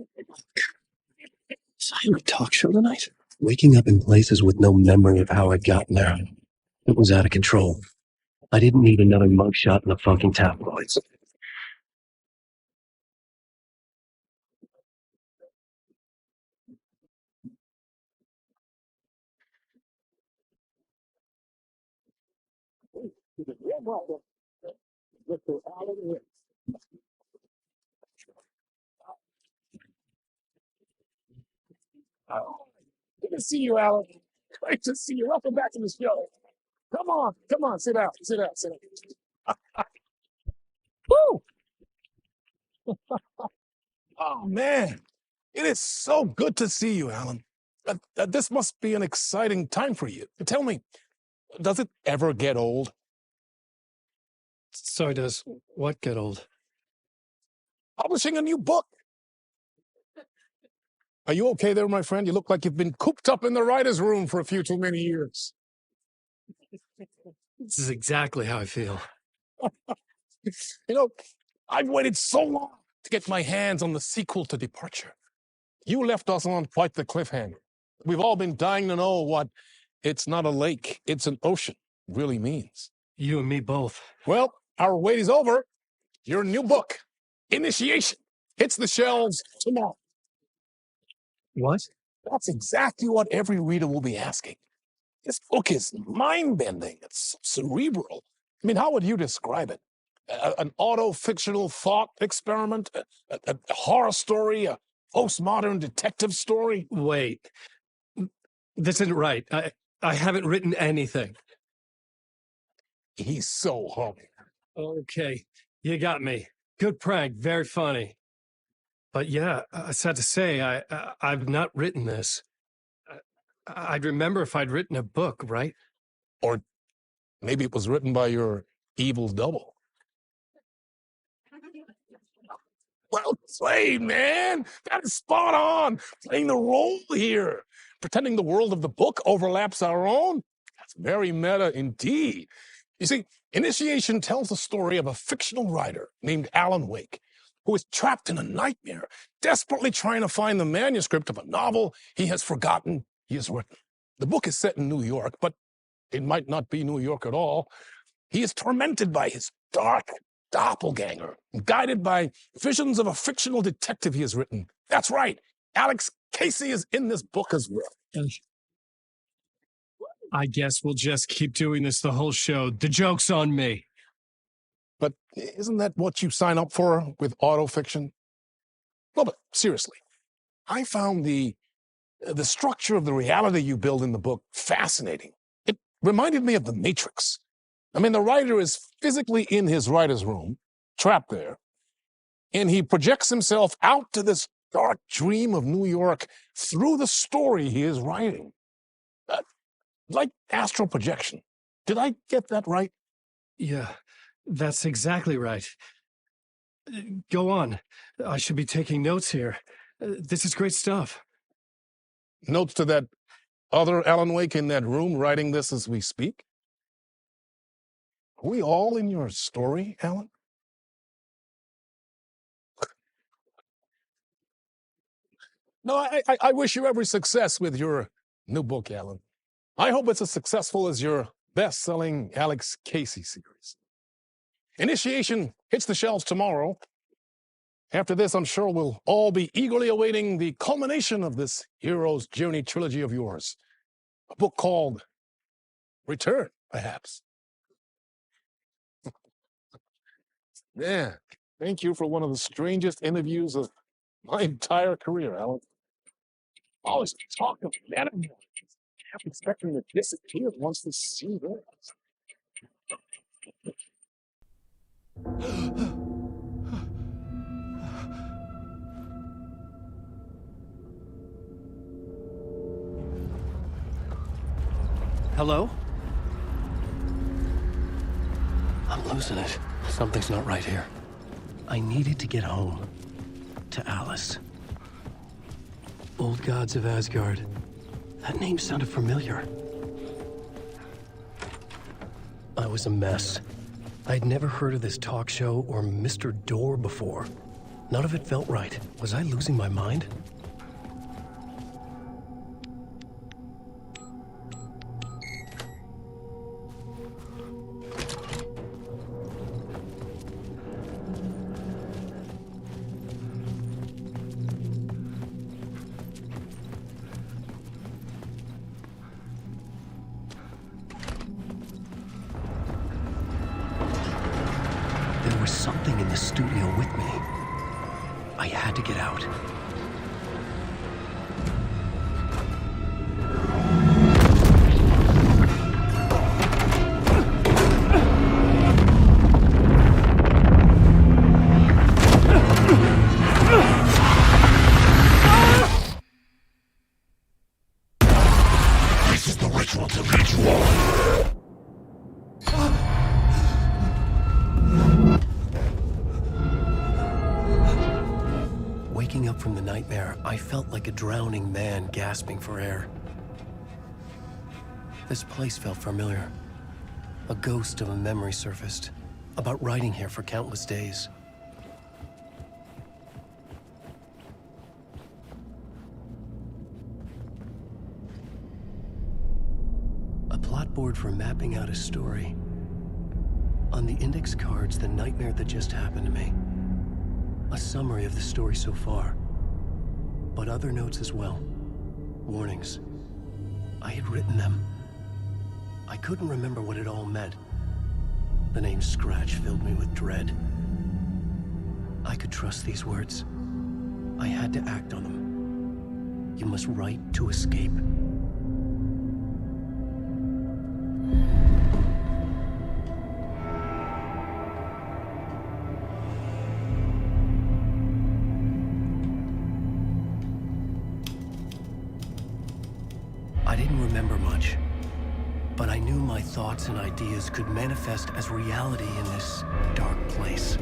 Silent talk show tonight? Waking up in places with no memory of how I'd gotten there. It was out of control. I didn't need another mugshot in the fucking tabloids. Good to see you, Alan. Great to see you. Welcome back to the show. Come on, sit down, sit down, sit down. Woo! Oh, man. It is so good to see you, Alan. This must be an exciting time for you. Tell me, does it ever get old? So does what get old? Publishing a new book. Are you okay there, my friend? You look like you've been cooped up in the writer's room for a few too many years. This is exactly how I feel. You know, I've waited so long to get my hands on the sequel to Departure. You left us on quite the cliffhanger. We've all been dying to know what "it's not a lake, it's an ocean" really means. You and me both. Well, our wait is over. Your new book, Initiation, hits the shelves tomorrow. What? That's exactly what every reader will be asking. This book is mind-bending. It's cerebral. I mean, how would you describe it? An auto-fictional thought experiment? A horror story? A postmodern detective story? Wait. This isn't right. I haven't written anything. He's so humble. Okay, you got me. Good prank, very funny. But yeah, sad to say, I've not written this. I'd remember if I'd written a book, right? Or maybe it was written by your evil double. Well played, man. That is spot on. Playing the role here. Pretending the world of the book overlaps our own. That's very meta indeed. You see, Initiation tells the story of a fictional writer named AlanWake, who is trapped in a nightmare, desperately trying to find the manuscript of a novel he has forgotten he has written. The book is set in New York, but it might not be New York at all. He is tormented by his dark doppelganger, guided by visions of a fictional detective he has written. That's right. Alex Casey is in this book as well. I guess we'll just keep doing this the whole show. The joke's on me. But isn't that what you sign up for with autofiction? No, but seriously, I found the structure of the reality you build in the book fascinating. It reminded me of The Matrix. I mean, the writer is physically in his writer's room, trapped there, and he projects himself out to this dark dream of New York through the story he is writing. Like astral projection. Did I get that right? Yeah, that's exactly right. Go on. I should be taking notes here. This is great stuff. Notes to that other AlanWake in that room writing this as we speak? Are we all in your story, Alan? No, I wish you every success with your new book, Alan. I hope it's as successful as your best-selling Alex Casey series. Initiation hits the shelves tomorrow. After this, I'm sure we'll all be eagerly awaiting the culmination of this hero's journey trilogy of yours. A book called Return, perhaps. Yeah, thank you for one of the strangest interviews of my entire career, Alan. Always talk of metaphors. I'm expecting to disappear once this scene ends. Hello? I'm losing it. Something's not right here. I needed to get home. To Alice. Old Gods of Asgard. That name sounded familiar. I was a mess. I'd never heard of this talk show or Mr. Door before. None of it felt right. Was I losing my mind? There was something in the studio with me. I had to get out. This is the ritual to ritual. Waking up from the nightmare, I felt like a drowning man gasping for air. This place felt familiar. A ghost of a memory surfaced, about riding here for countless days. A plot board for mapping out a story. On the index cards, the nightmare that just happened to me. A summary of the story so far, but other notes as well. Warnings. I had written them. I couldn't remember what it all meant. The name Scratch filled me with dread. I could trust these words. I had to act on them. You must write to escape. I didn't remember much, but I knew my thoughts and ideas could manifest as reality in this dark place.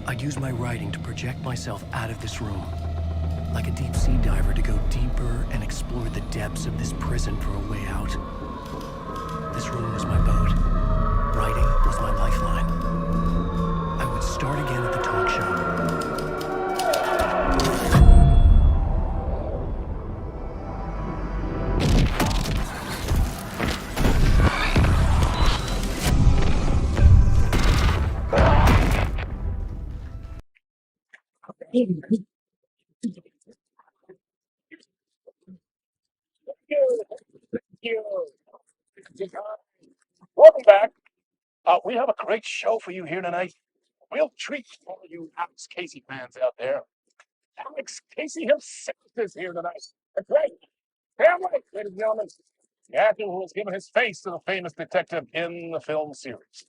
I'd use my writing to project myself out of this room, like a deep sea diver to go deeper and explore the depths of this prison for a way out. This room was my boat. Writing was my lifeline. I would start again at the talk show. Welcome back. We have a great show for you here tonight. Real treat for all you Alex Casey fans out there. Alex Casey himself is here tonight. That's right. Family, ladies and gentlemen. The actor who has given his face to the famous detective in the film series.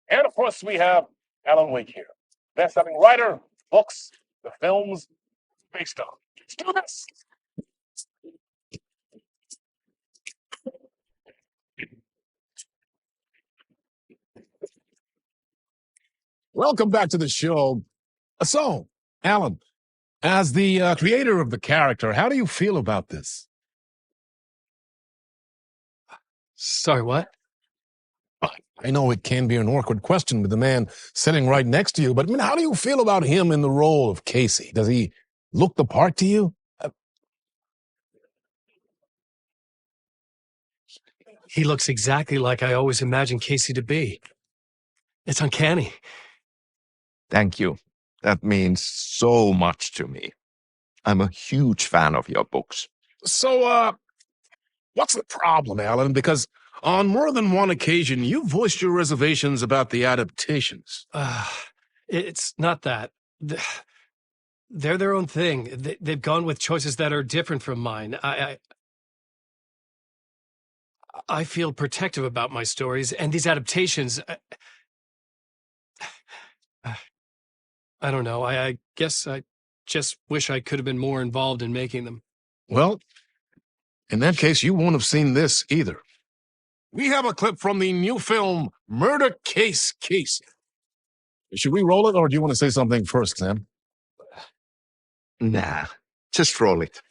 And of course, we have Alan Wake here. Best-selling writer, books, the films based on. Let's do this. Welcome back to the show. So, Alan, as the creator of the character, how do you feel about this? Sorry, what? I know it can be an awkward question with the man sitting right next to you, but I mean, how do you feel about him in the role of Casey? Does he look the part to you? He looks exactly like I always imagined Casey to be. It's uncanny. Thank you. That means so much to me. I'm a huge fan of your books. So, what's the problem, Alan? Because on more than one occasion, you voiced your reservations about the adaptations. It's not that. They're their own thing. They've gone with choices that are different from mine. I feel protective about my stories, and these adaptations... I don't know. I guess I just wish I could have been more involved in making them. Well, in that case, you won't have seen this either. we have a clip from the new film, Murder Case Casey. Should we roll it, or do you want to say something first, Sam? Nah, just roll it.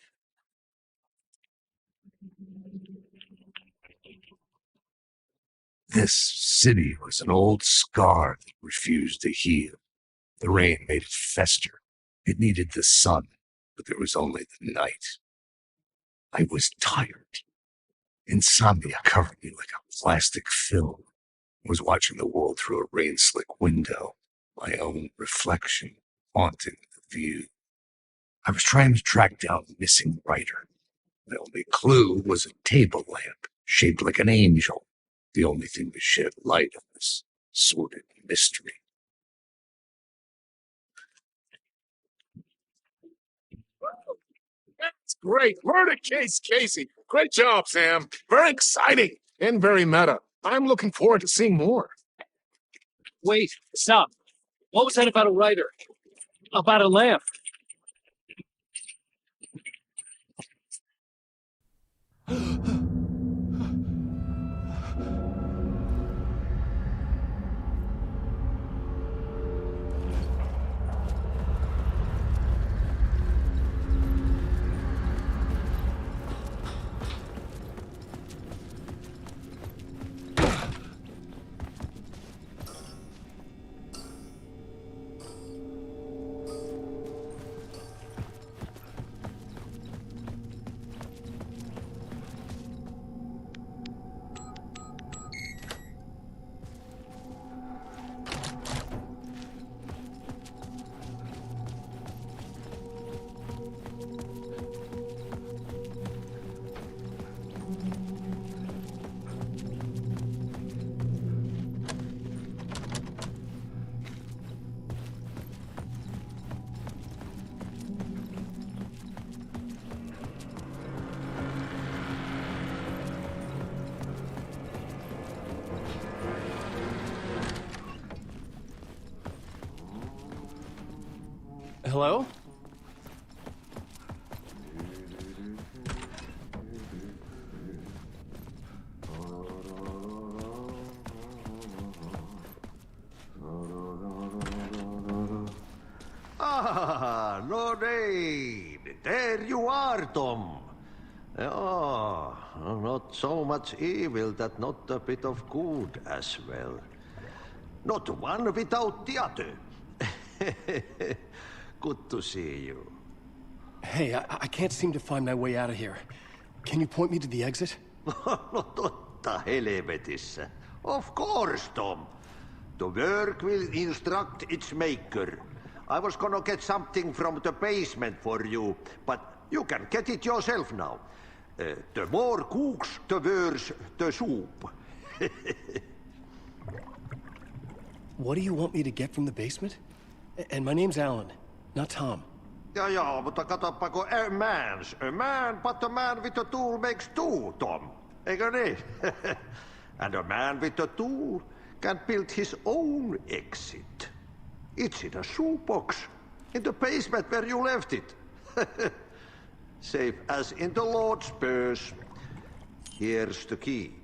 This city was an old scar that refused to heal. The rain made it fester. It needed the sun, but there was only the night. I was tired. Insomnia covered me like a plastic film. I was watching the world through a rain-slick window, my own reflection haunting the view. I was trying to track down the missing writer. The only clue was a table lamp shaped like an angel, the only thing to shed light on this sordid mystery. That's great. Murder Case Casey. Great job, Sam. Very exciting and very meta. I'm looking forward to seeing more. Wait, stop. What was that about a writer? About a lamp? Hello? Ah, Lorraine! There you are, Tom. Oh, not so much evil that not a bit of good as well. Not one without the other. Good to see you. Hey, I can't seem to find my way out of here. Can you point me to the exit? No totta helvetissä. Of course, Tom. The work will instruct its maker. I was gonna get something from the basement for you, but you can get it yourself now. The more cooks, the worse the soup. What do you want me to get from the basement? And my name's Alan, not Tom. Ja, mutta katoppa kun a man, but a man with a tool makes two, Tom. Eikö niin? And a man with a tool can build his own exit. It's in a shoebox, in the basement where you left it. Safe as in the Lord's purse. Here's the key.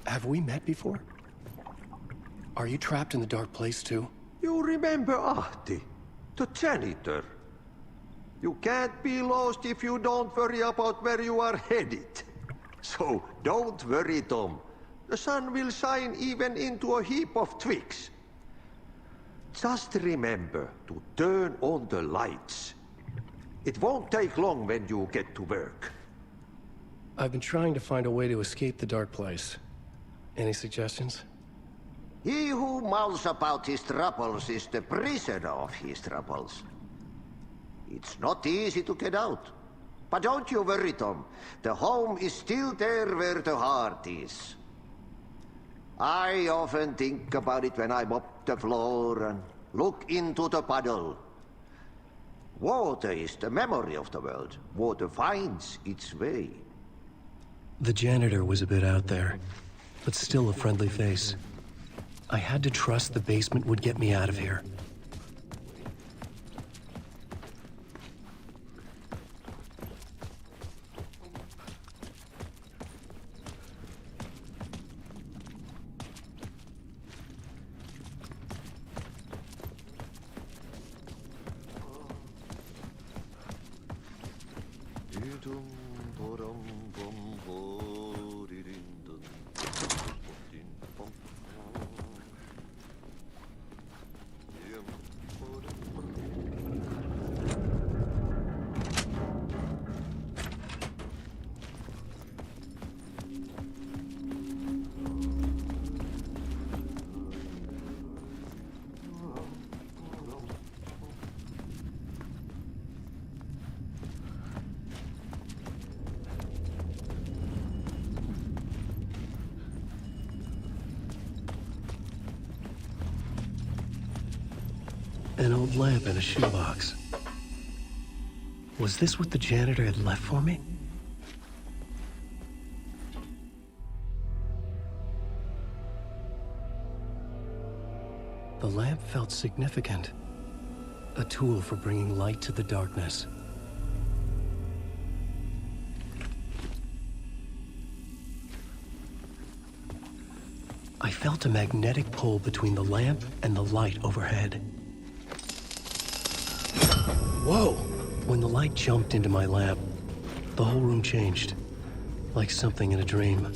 Have we met before? Are you trapped in the dark place too? You remember Ahti, the janitor. You can't be lost if you don't worry about where you are headed. So don't worry, Tom. The sun will shine even into a heap of twigs. Just remember to turn on the lights. It won't take long when you get to work. I've been trying to find a way to escape the dark place. Any suggestions? He who mouths about his troubles is the prisoner of his troubles. It's not easy to get out. But don't you worry, Tom. The home is still there where the heart is. I often think about it when I mop the floor and look into the puddle. Water is the memory of the world. Water finds its way. The janitor was a bit out there, but still a friendly face. I had to trust the basement would get me out of here. An old lamp in a shoebox. Was this what the janitor had left for me? The lamp felt significant. A tool for bringing light to the darkness. I felt a magnetic pull between the lamp and the light overhead. Whoa! When the light jumped into my lamp, the whole room changed, like something in a dream.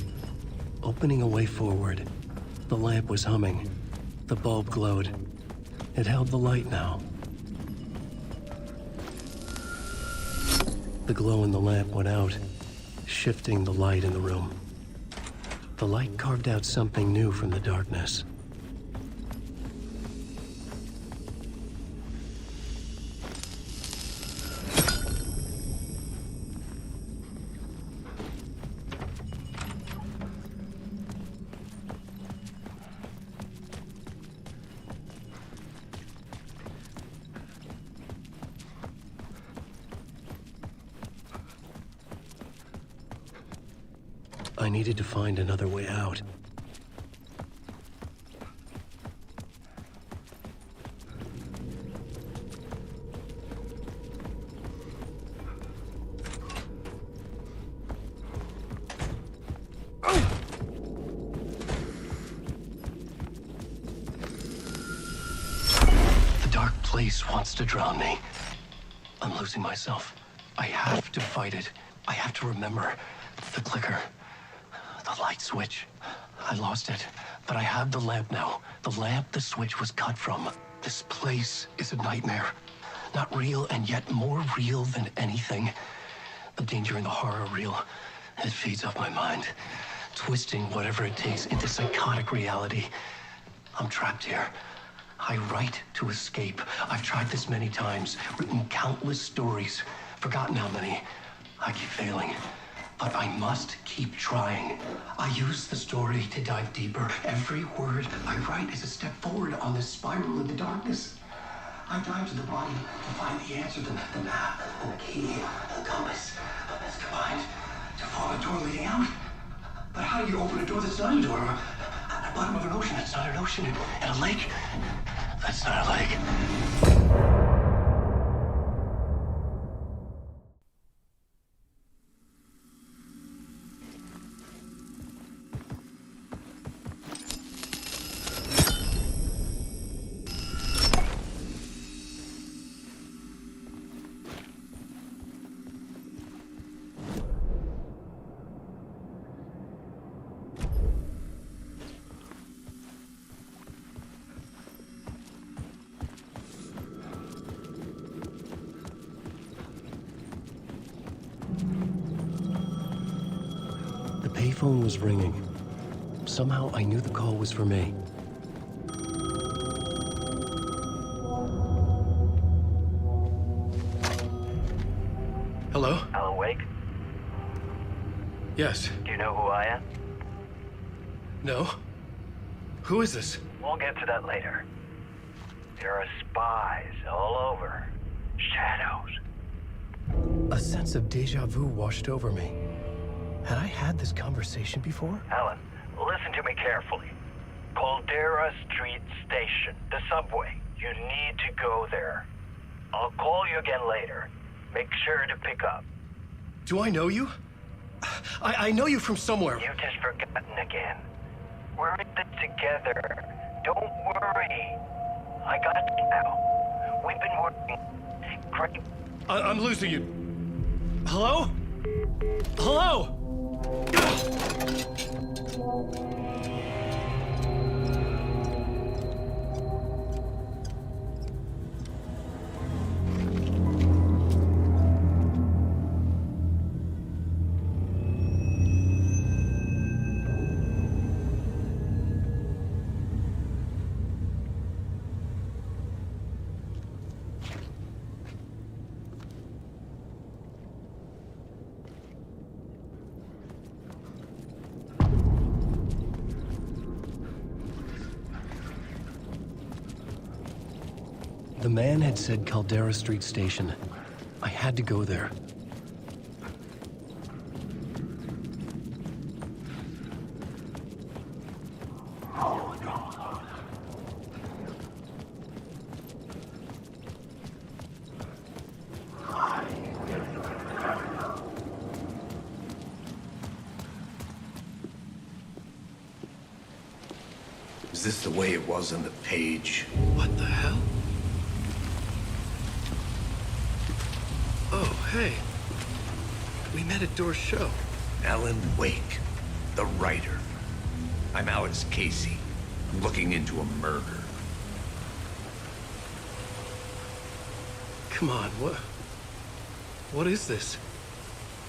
Opening a way forward, the lamp was humming. The bulb glowed. It held the light now. The glow in the lamp went out, shifting the light in the room. The light carved out something new from the darkness. I needed to find another way out. The dark place wants to drown me. I'm losing myself. I have to fight it. I have to remember the clicker. The light switch. I lost it, but I have the lamp now. The lamp the switch was cut from. This place is a nightmare. Not real, and yet more real than anything. The danger and the horror real. It feeds off my mind, twisting whatever it takes into psychotic reality. I'm trapped here. I write to escape. I've tried this many times, written countless stories, forgotten how many. I keep failing. But I must keep trying. I use the story to dive deeper. Every word I write is a step forward on this spiral in the darkness. I dive to the bottom to find the answer, the map, and the key, and the compass. It's combined to form a door leading out. But how do you open a door that's not a door? At the bottom of an ocean that's not an ocean. And a lake that's not a lake. The payphone was ringing. Somehow I knew the call was for me. Hello? AlanWake? Yes. Do you know who I am? No? Who is this? We'll get to that later. There are spies all over. Shadows. A sense of deja vu washed over me. Had I had this conversation before? Alan, listen to me carefully. Caldera Street Station, the subway. You need to go there. I'll call you again later. Make sure to pick up. Do I know you? I know you from somewhere. You've just forgotten again. We're in it together. Don't worry. I got you now. We've been working great. I'm losing you. Hello? Hello? The man had said Caldera Street Station. I had to go there. Is this the way it was on the page? What the hell? Oh, hey. We met at Door's show. Alan Wake, the writer. I'm Alex Casey. I'm looking into a murder. Come on, what is this?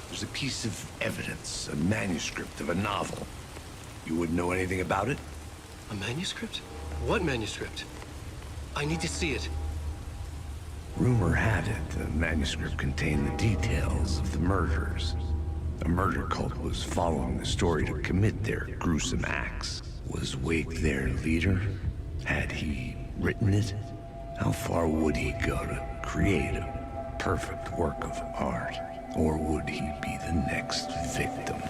There's a piece of evidence, a manuscript of a novel. You wouldn't know anything about it? A manuscript? What manuscript? I need to see it. Rumor had it the manuscript contained the details of the murders. A murder cult was following the story to commit their gruesome acts. Was Wake their leader? Had he written it? How far would he go to create a perfect work of art? Or would he be the next victim?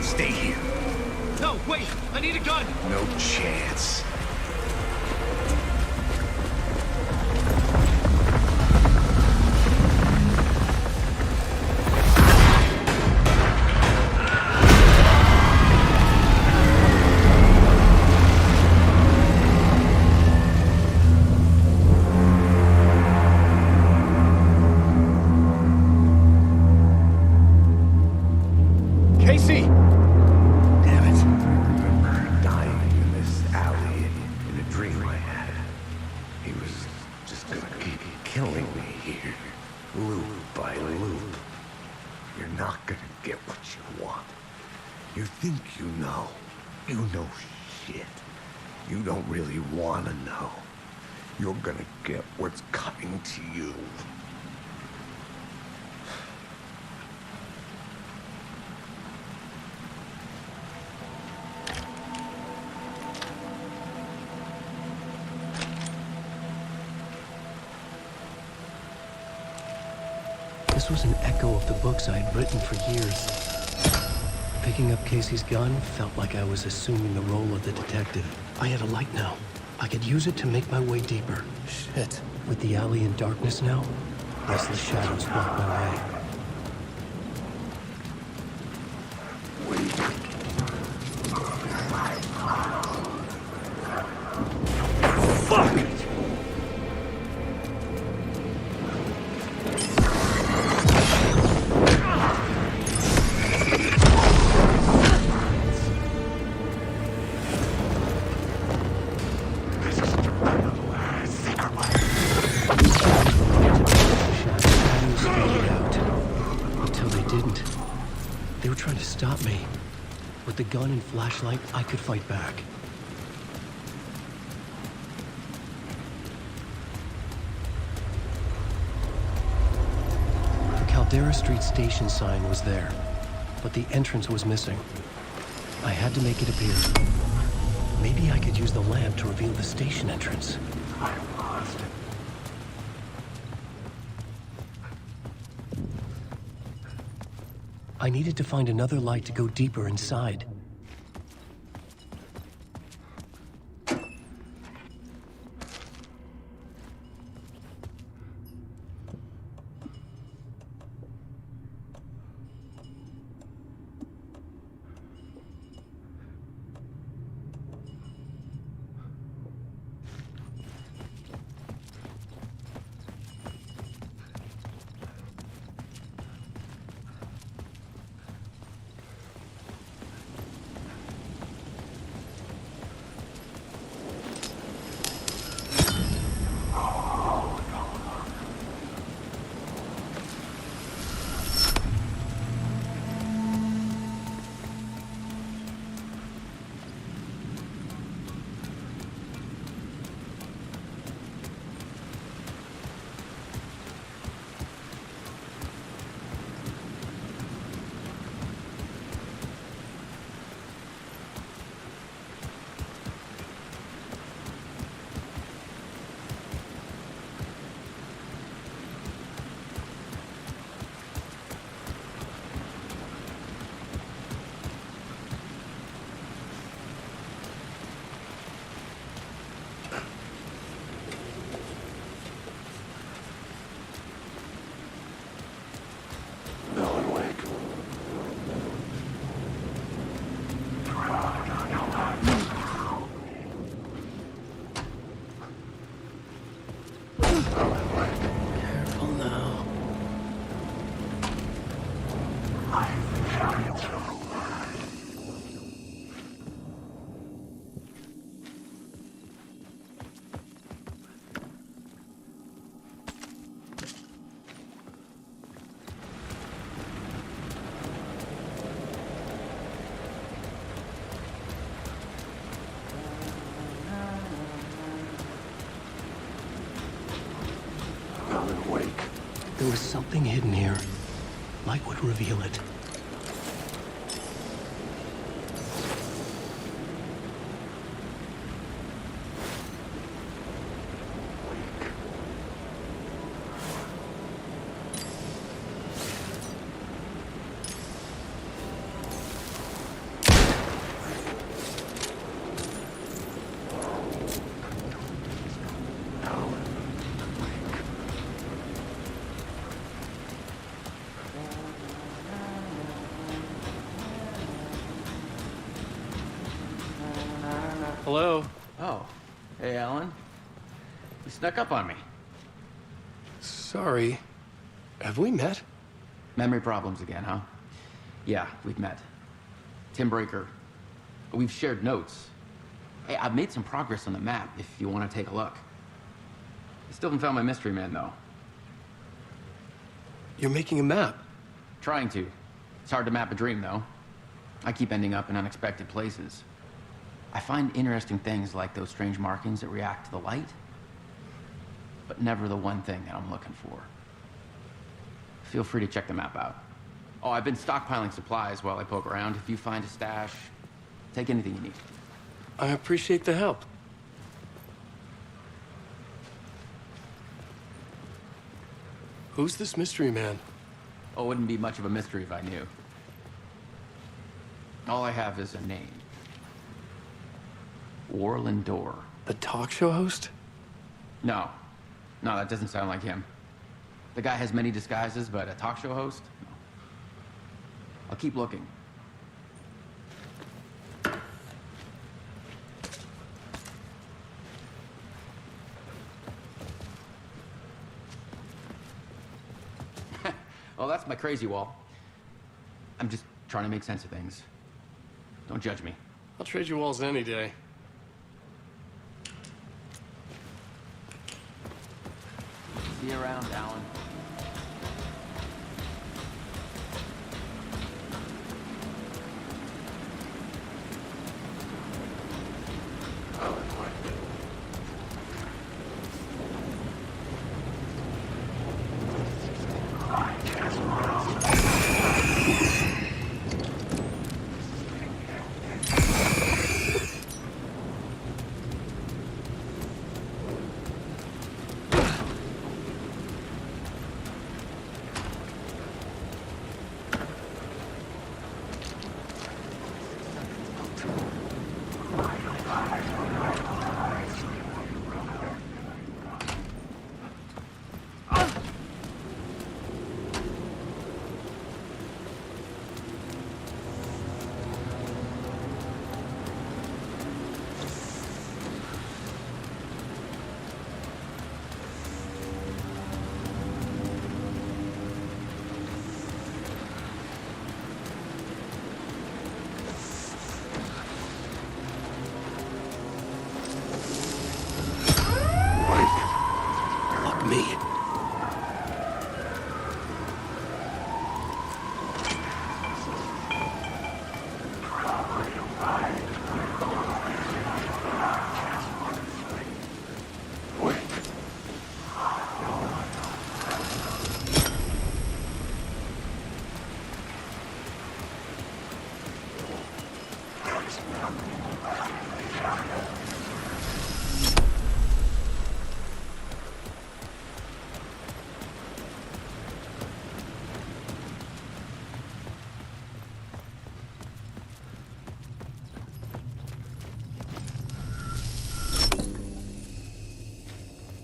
Stay here. No, wait! I need a gun! No chance. Casey! Damn it. I remember dying in this alley in a dream I had. He was just gonna keep killing me here, loop by loop. You're not gonna get what you want. You think you know. You know shit. You don't really wanna know. You're gonna get what's coming to you. This was an echo of the books I had written for years. Picking up Casey's gun felt like I was assuming the role of the detective. I had a light now. I could use it to make my way deeper. Shit. With the alley in darkness now, restless shadows block my way. They were trying to stop me. With the gun and flashlight, I could fight back. The Caldera Street station sign was there, but the entrance was missing. I had to make it appear. Maybe I could use the lamp to reveal the station entrance. I needed to find another light to go deeper inside. there was something hidden here. Light would reveal it. Hello? Oh. Hey, Alan. You snuck up on me. Sorry. Have we met? Memory problems again, huh? Yeah, we've met. Tim Breaker. We've shared notes. Hey, I've made some progress on the map if you want to take a look. I still haven't found my mystery man, though. You're making a map? Trying to. It's hard to map a dream, though. I keep ending up in unexpected places. I find interesting things like those strange markings that react to the light, but never the one thing that I'm looking for. Feel free to check the map out. Oh, I've been stockpiling supplies while I poke around. If you find a stash, take anything you need. I appreciate the help. Who's this mystery man? Oh, it wouldn't be much of a mystery if I knew. All I have is a name. Warland Dorr. The talk show host? No. No, that doesn't sound like him. The guy has many disguises, but a talk show host? No. I'll keep looking. Well, that's my crazy wall. I'm just trying to make sense of things. Don't judge me. I'll trade you walls any day. See you around, Alan.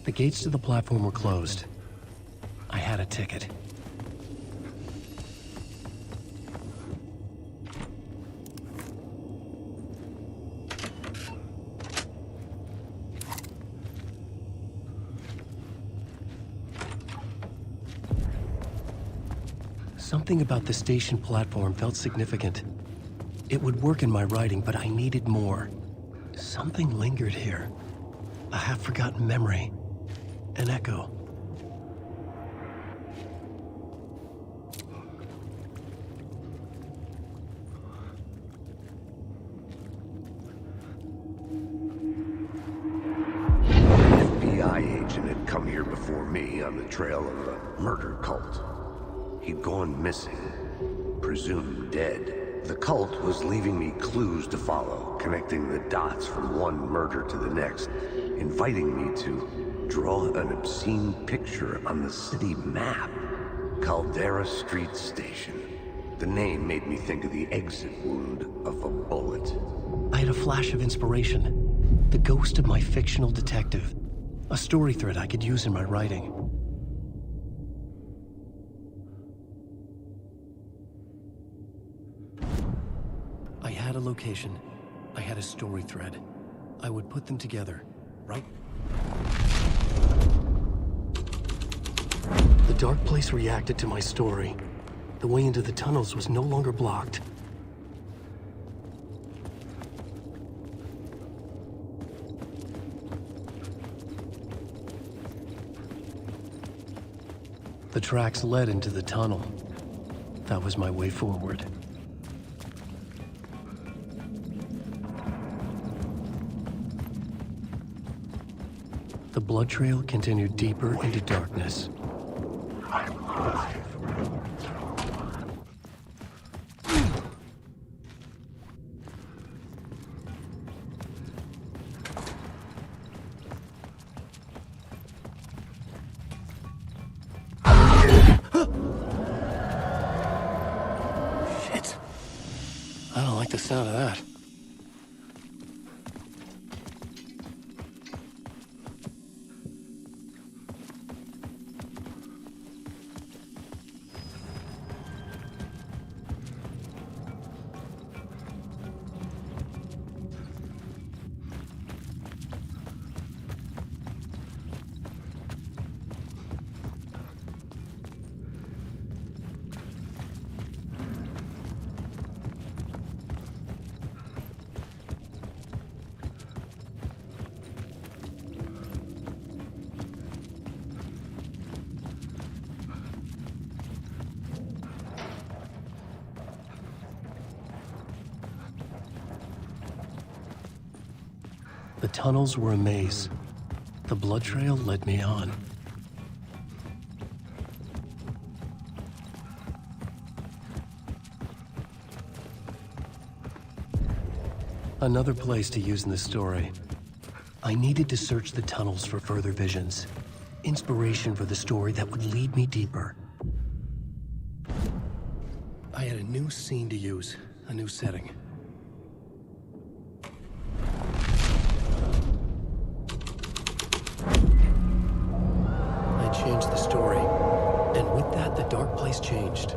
The gates to the platform were closed. I had a ticket. Something about the station platform felt significant. It would work in my writing, but I needed more. Something lingered here. A half-forgotten memory. An echo. FBI agent had come here before me on the trail of a murder cult. He'd gone missing, presumed dead. The cult was leaving me clues to follow, connecting the dots from one murder to the next, inviting me to draw an obscene picture on the city map. Caldera Street Station. The name made me think of the exit wound of a bullet. I had a flash of inspiration. The ghost of my fictional detective. A story thread I could use in my writing. I had a location. I had a story thread. I would put them together, right? The dark place reacted to my story. The way into the tunnels was no longer blocked. The tracks led into the tunnel. That was my way forward. The blood trail continued deeper into darkness. Shit. I don't like the sound of that. The tunnels were a maze. The blood trail led me on. Another place to use in the story. I needed to search the tunnels for further visions. Inspiration for the story that would lead me deeper. I had a new scene to use, a new setting. Changed the story, and with that, the dark place changed.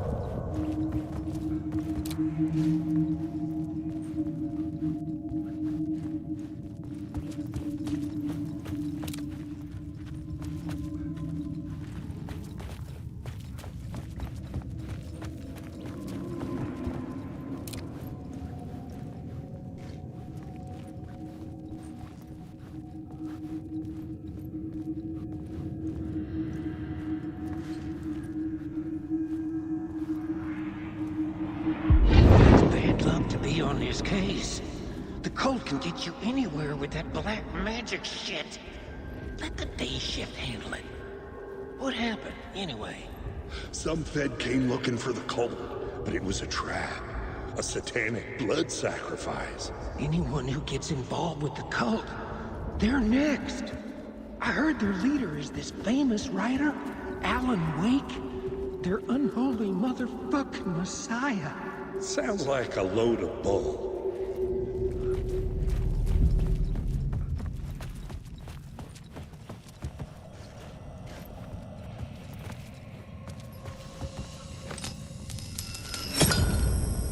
On this case. The cult can get you anywhere with that black magic shit. Let the day shift handle it. What happened, anyway? Some Fed came looking for the cult, but it was a trap. A satanic blood sacrifice. Anyone who gets involved with the cult, they're next. I heard their leader is this famous writer, AlanWake. Their unholy motherfucking messiah. Sounds like a load of bull.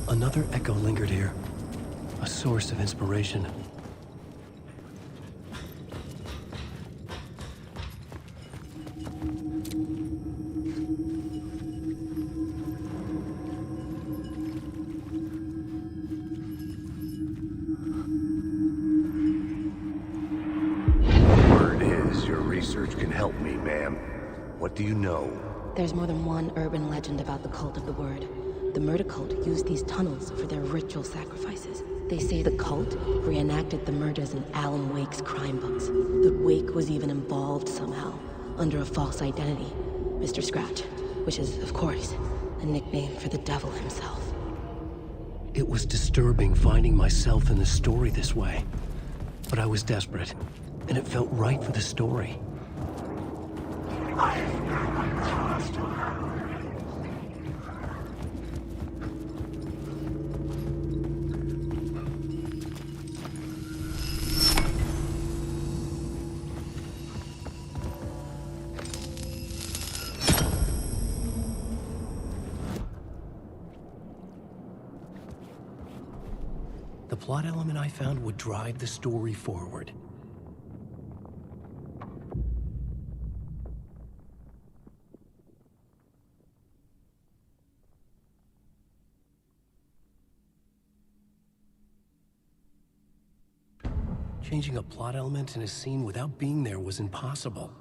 Another echo lingered here, a source of inspiration. What do you know? There's more than one urban legend about the Cult of the Word. The murder cult used these tunnels for their ritual sacrifices. They say the cult reenacted the murders in AlanWake's crime books. That Wake was even involved somehow. under a false identity, Mr. Scratch, which is, of course, a nickname for the devil himself. It was disturbing finding myself in the story this way. But I was desperate, and it felt right for the story. The plot element I found would drive the story forward. Changing a plot element in a scene without being there was impossible.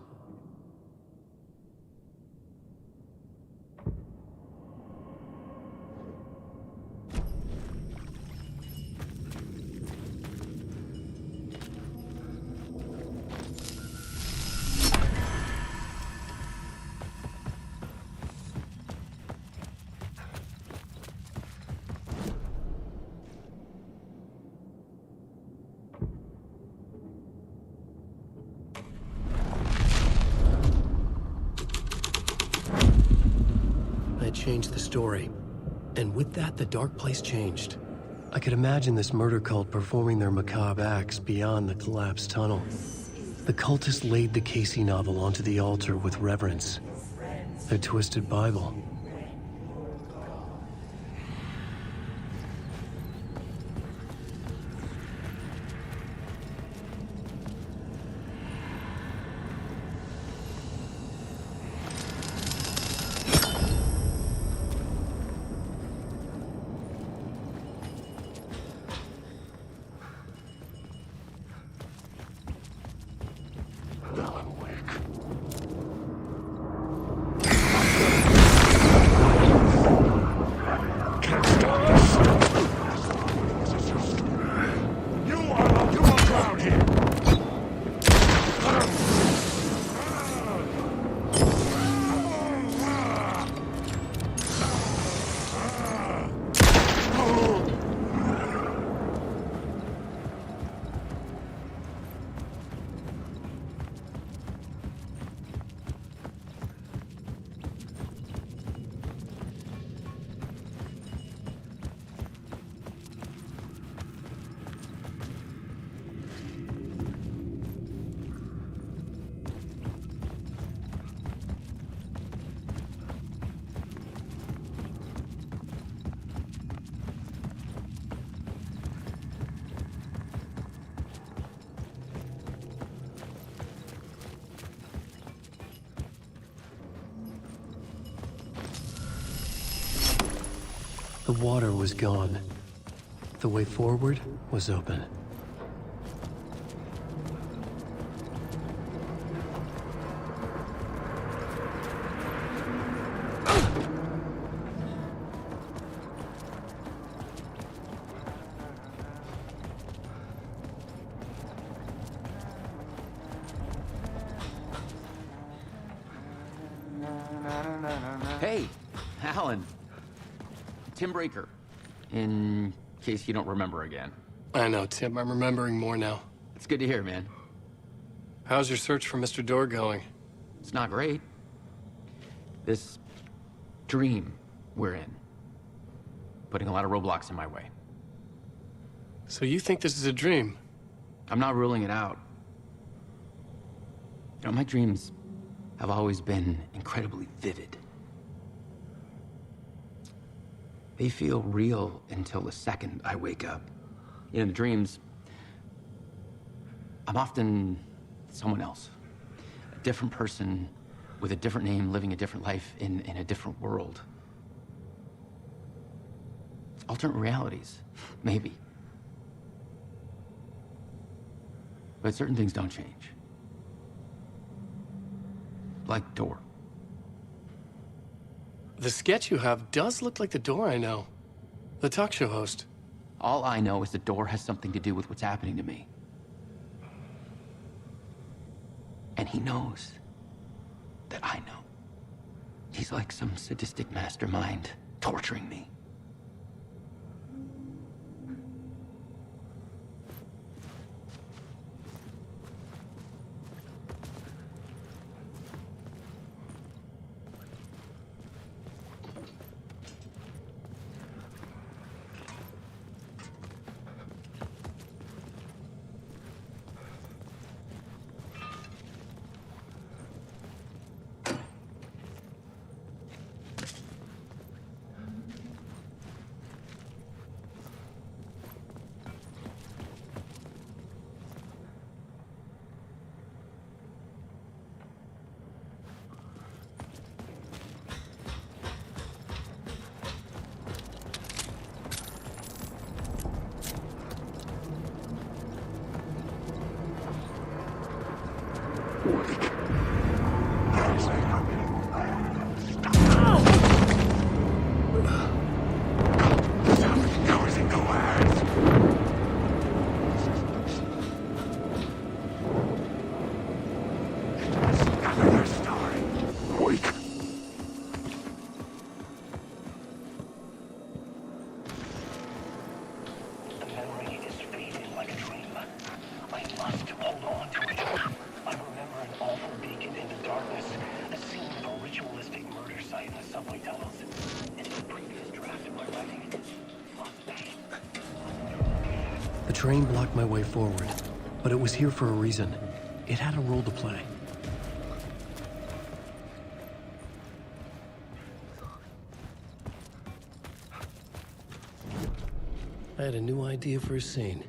Changed the story. And with that, the dark place changed. I could imagine this murder cult performing their macabre acts beyond the collapsed tunnel. The cultists laid the Casey novel onto the altar with reverence. Their twisted Bible. The water was gone. The way forward was open. Hey, Alan. Tim Breaker, in case you don't remember again. I know, Tim. I'm remembering more now. It's good to hear, man. How's your search for Mr. Door going? It's not great. This dream we're in, putting a lot of roadblocks in my way. So you think this is a dream? I'm not ruling it out. You know, my dreams have always been incredibly vivid. They feel real until the second I wake up. In the dreams, I'm often someone else. A different person with a different name, living a different life in a different world. It's alternate realities, maybe. But certain things don't change. Like Door. The sketch you have does look like the Door I know. The talk show host. All I know is the Door has something to do with what's happening to me. And he knows. that I know. He's like some sadistic mastermind torturing me. The train blocked my way forward, but it was here for a reason. It had a role to play. I had a new idea for a scene.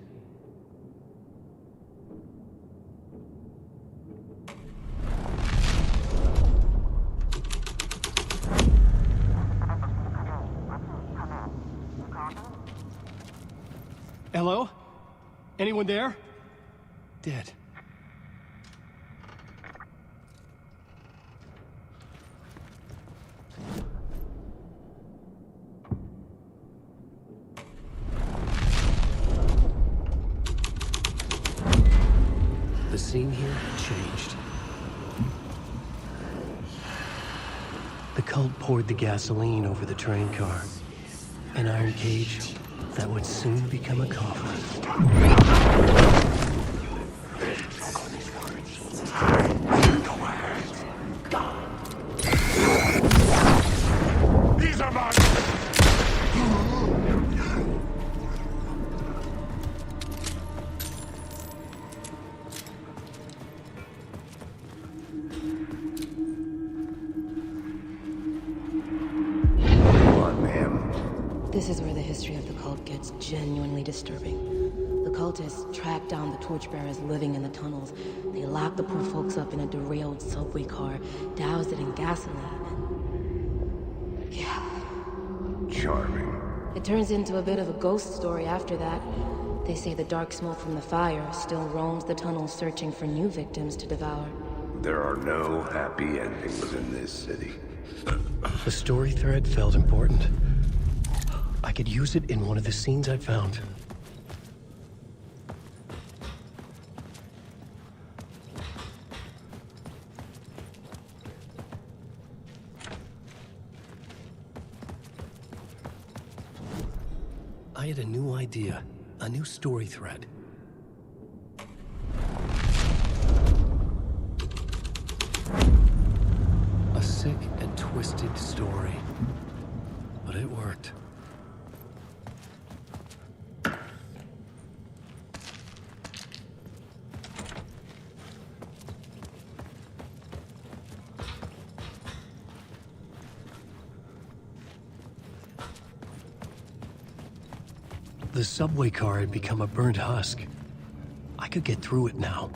Hello? Anyone there? Dead. The scene here changed. The cult poured the gasoline over the train car. An iron cage that would soon become a coffin. These are mine! This is where the history of the cult gets genuinely disturbing. The cultists tracked down the torchbearers living in the tunnels. They locked the poor folks up in a derailed subway car, doused it in gasoline, and... yeah. Charming. It turns into a bit of a ghost story after that. They say the dark smoke from the fire still roams the tunnels searching for new victims to devour. There are no happy endings in this city. The story thread felt important. I could use it in one of the scenes I found. I had a new idea, a new story thread. A sick and twisted story, but it worked. The subway car had become a burnt husk. I could get through it now.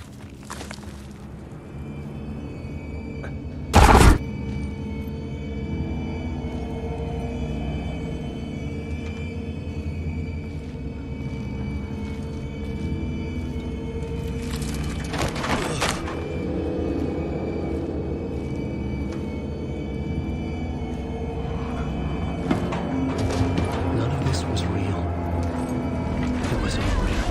None of this was real. It was all real.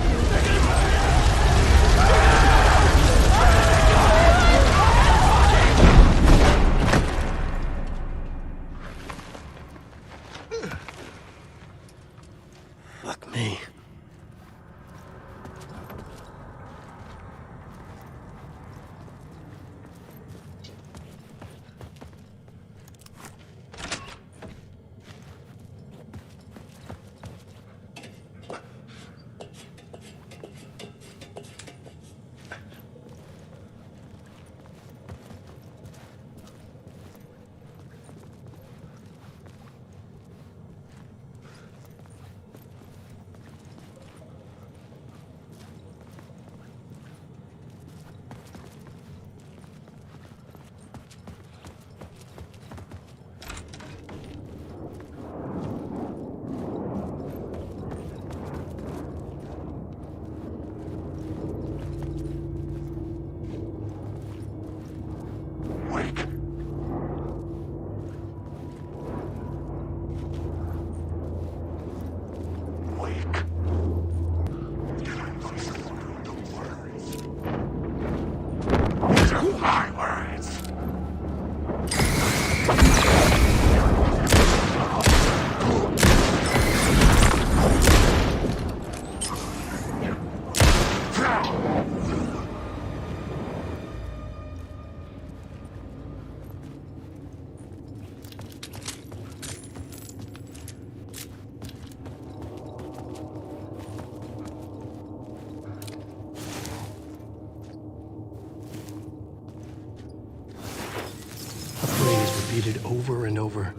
repeated over and over.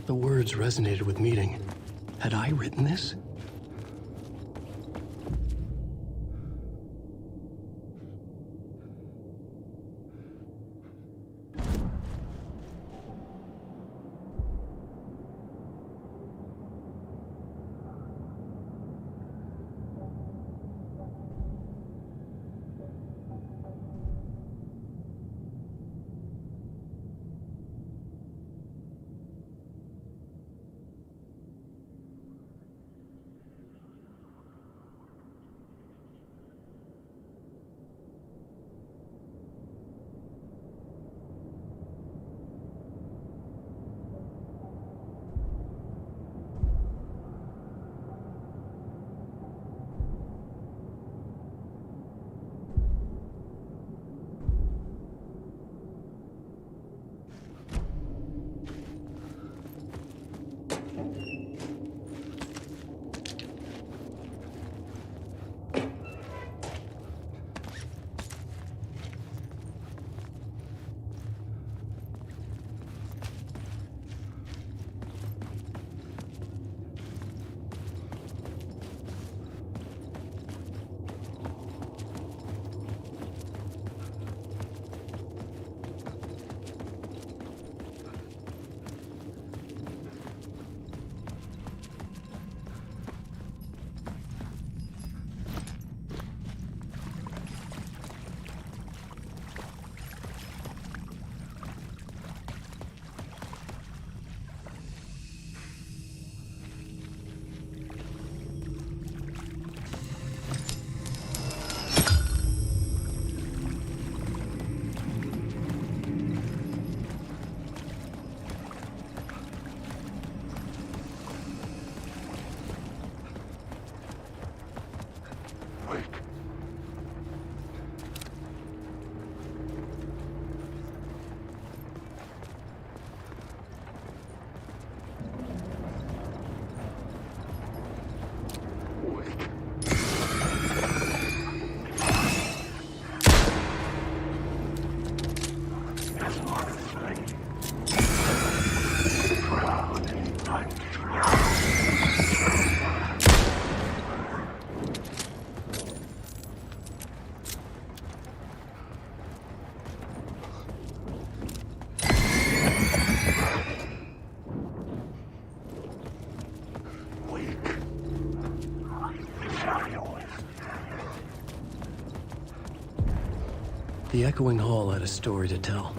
The words resonated with meaning. Had I written this? The echoing hall had a story to tell.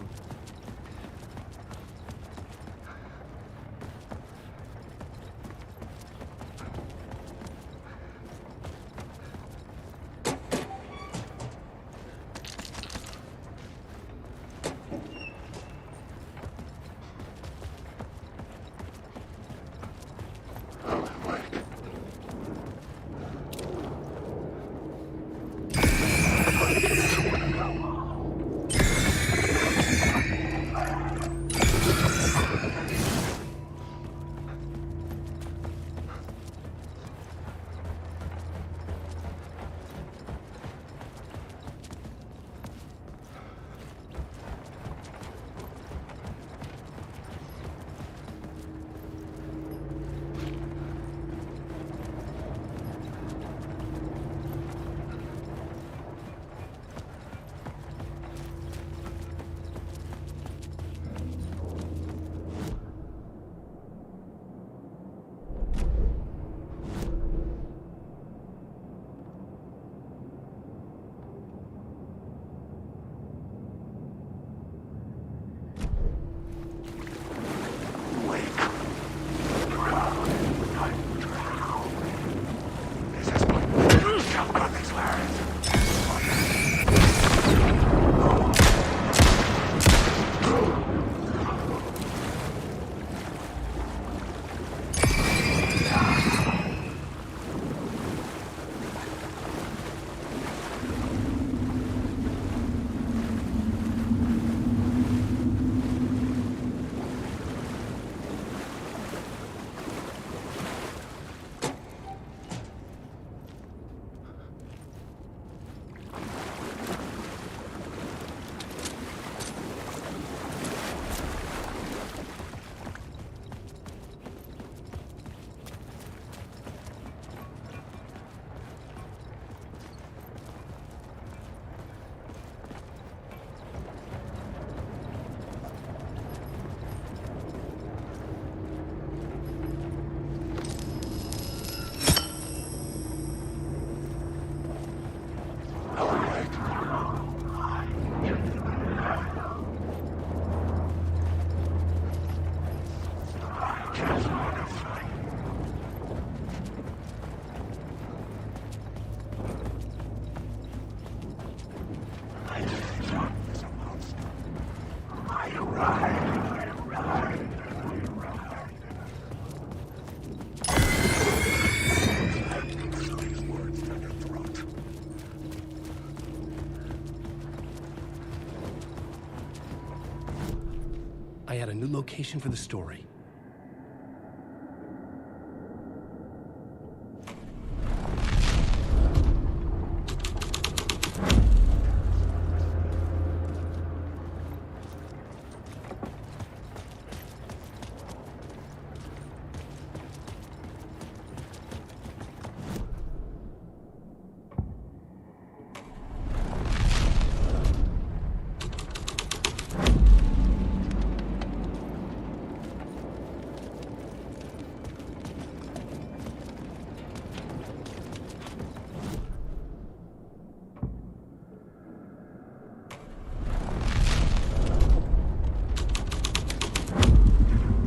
I had a new location for the story.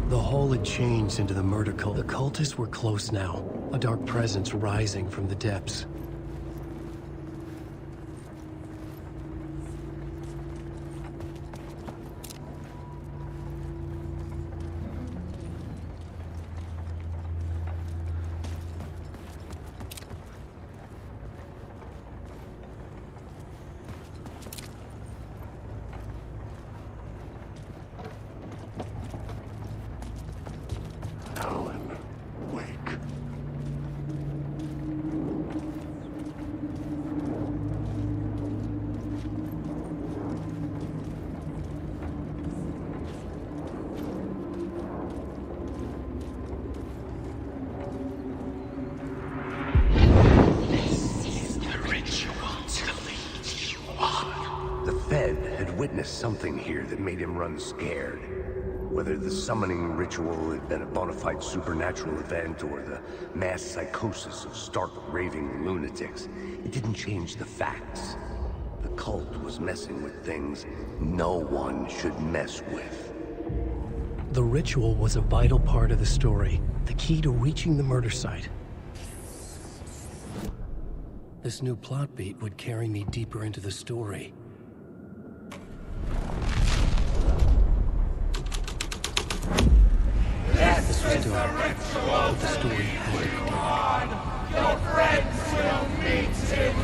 The hall had changed into the murder cult. The cultists were close now, a dark presence rising from the depths. AlanWake. This is the ritual to lead you on. The Fed had witnessed something here that made him run scared. Whether the summoning ritual had been a bona fide supernatural event or the mass psychosis of stark raving lunatics, it didn't change the facts. The cult was messing with things no one should mess with. The ritual was a vital part of the story, the key to reaching the murder site. This new plot beat would carry me deeper into the story. This was dark, but the story had to be dark. Your friends will meet him.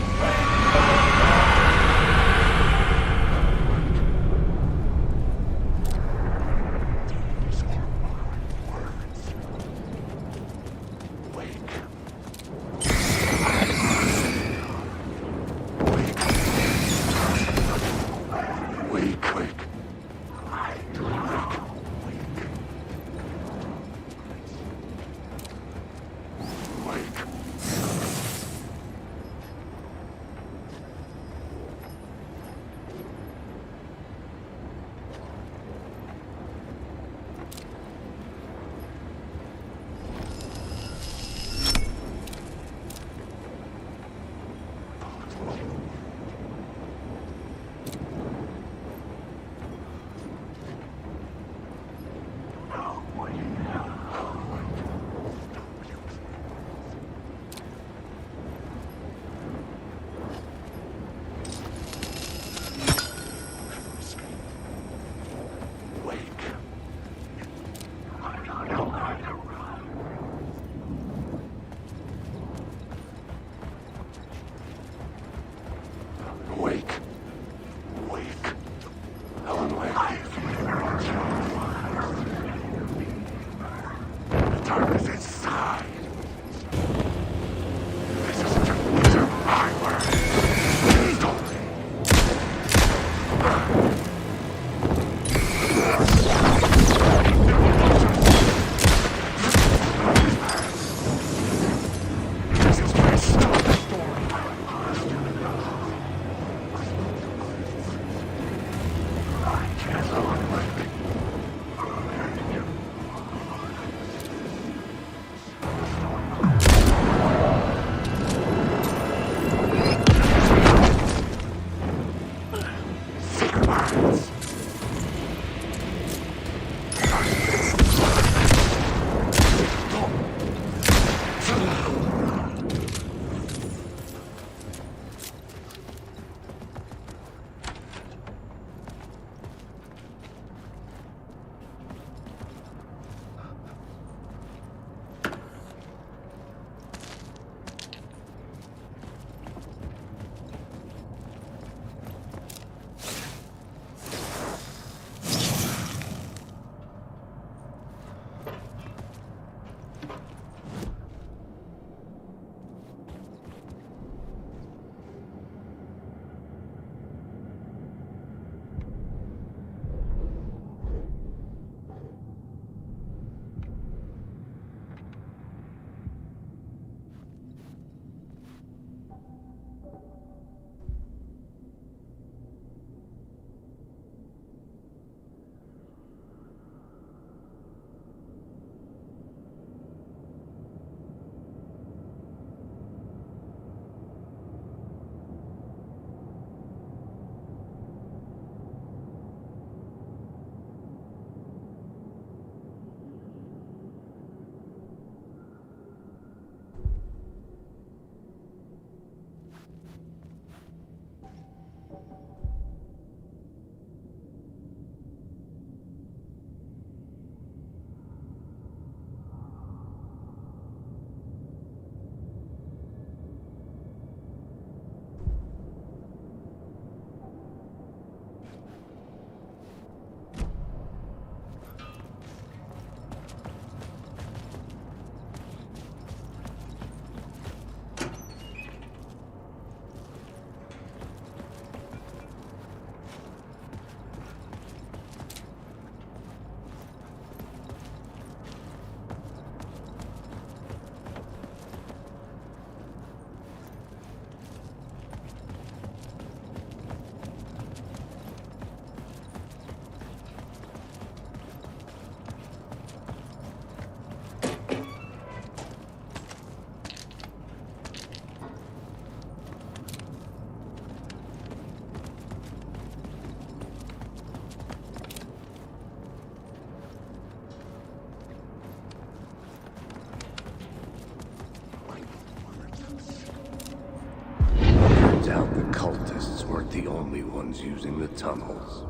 ones using the tunnels.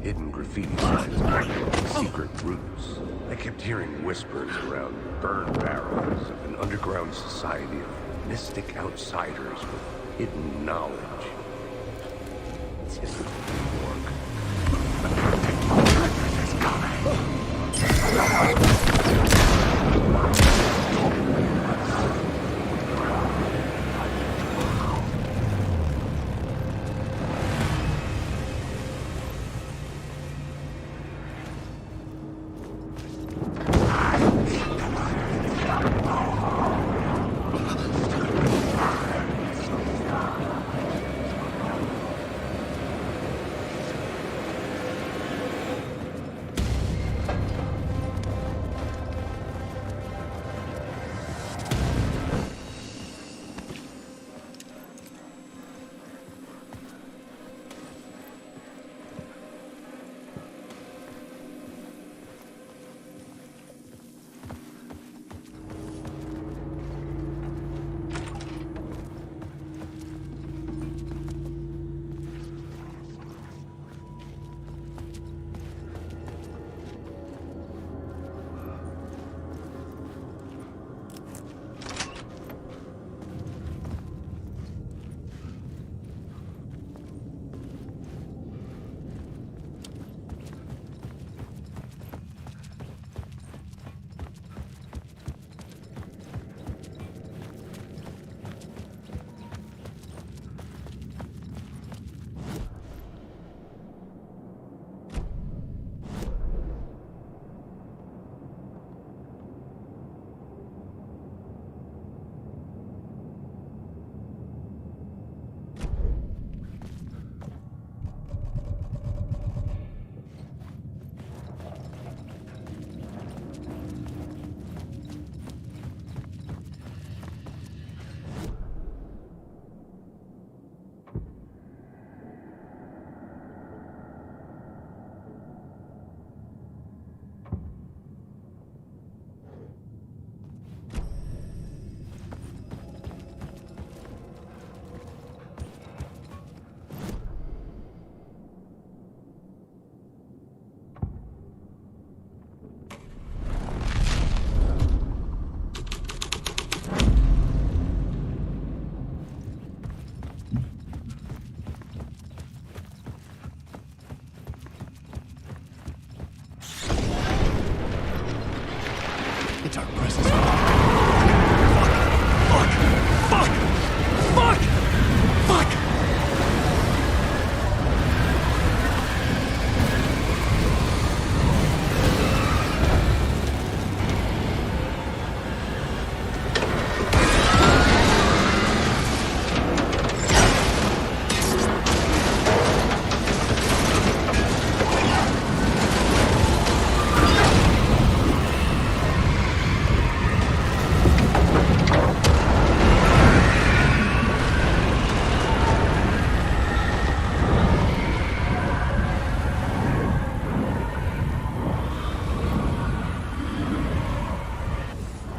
Hidden graffiti signs, secret routes. I kept hearing whispers around burn barrels of an underground society of mystic outsiders with hidden knowledge. Typical New York.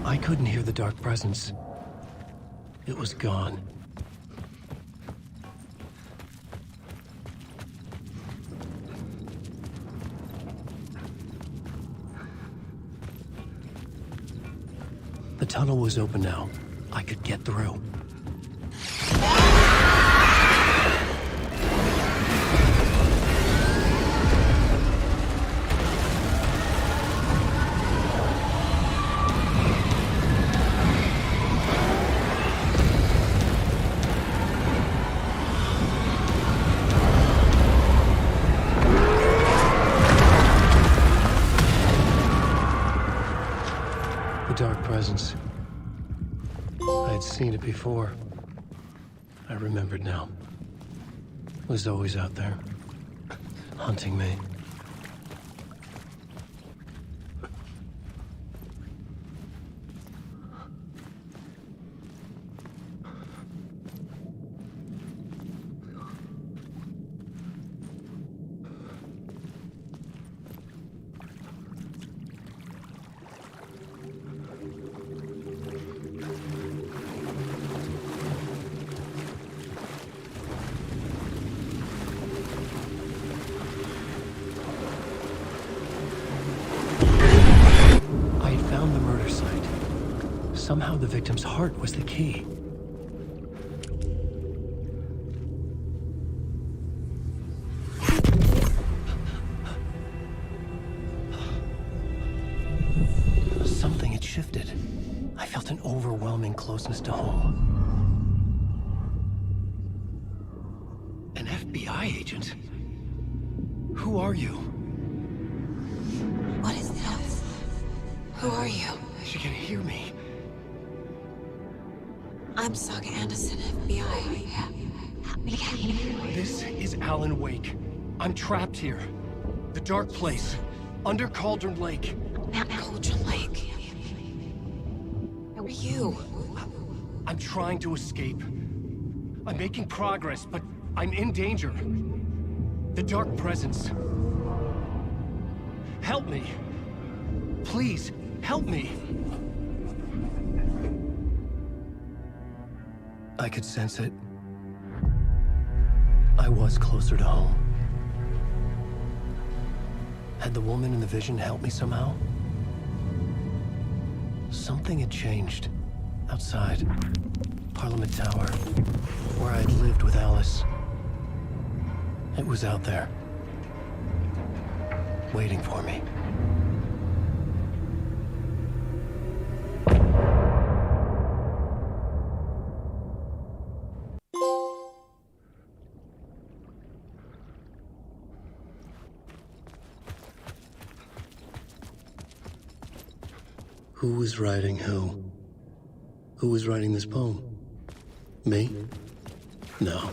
I couldn't hear the dark presence. It was gone. The tunnel was open now. I could get through. The dark presence. I had seen it before. I remembered now. It was always out there, hunting me. the victim's heart was the key. Something had shifted. I felt an overwhelming closeness to home. An FBI agent? Who are you? What is this? Who are you? She can hear me. I'm Saga Anderson, FBI. This is AlanWake. I'm trapped here. The dark place. Under Cauldron Lake. Cauldron Lake. Who are you? I'm trying to escape. I'm making progress, but I'm in danger. The dark presence. Help me. Please, help me. I could sense it. I was closer to home. Had the woman in the vision helped me somehow? Something had changed. Outside. Parliament Tower. Where I'd lived with Alice. It was out there. Waiting for me. Who was writing who? Who was writing this poem? Me? No.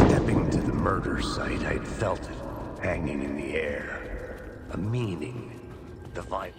Stepping to the murder site, I'd felt it. Hanging in the air. A meaning. Divine.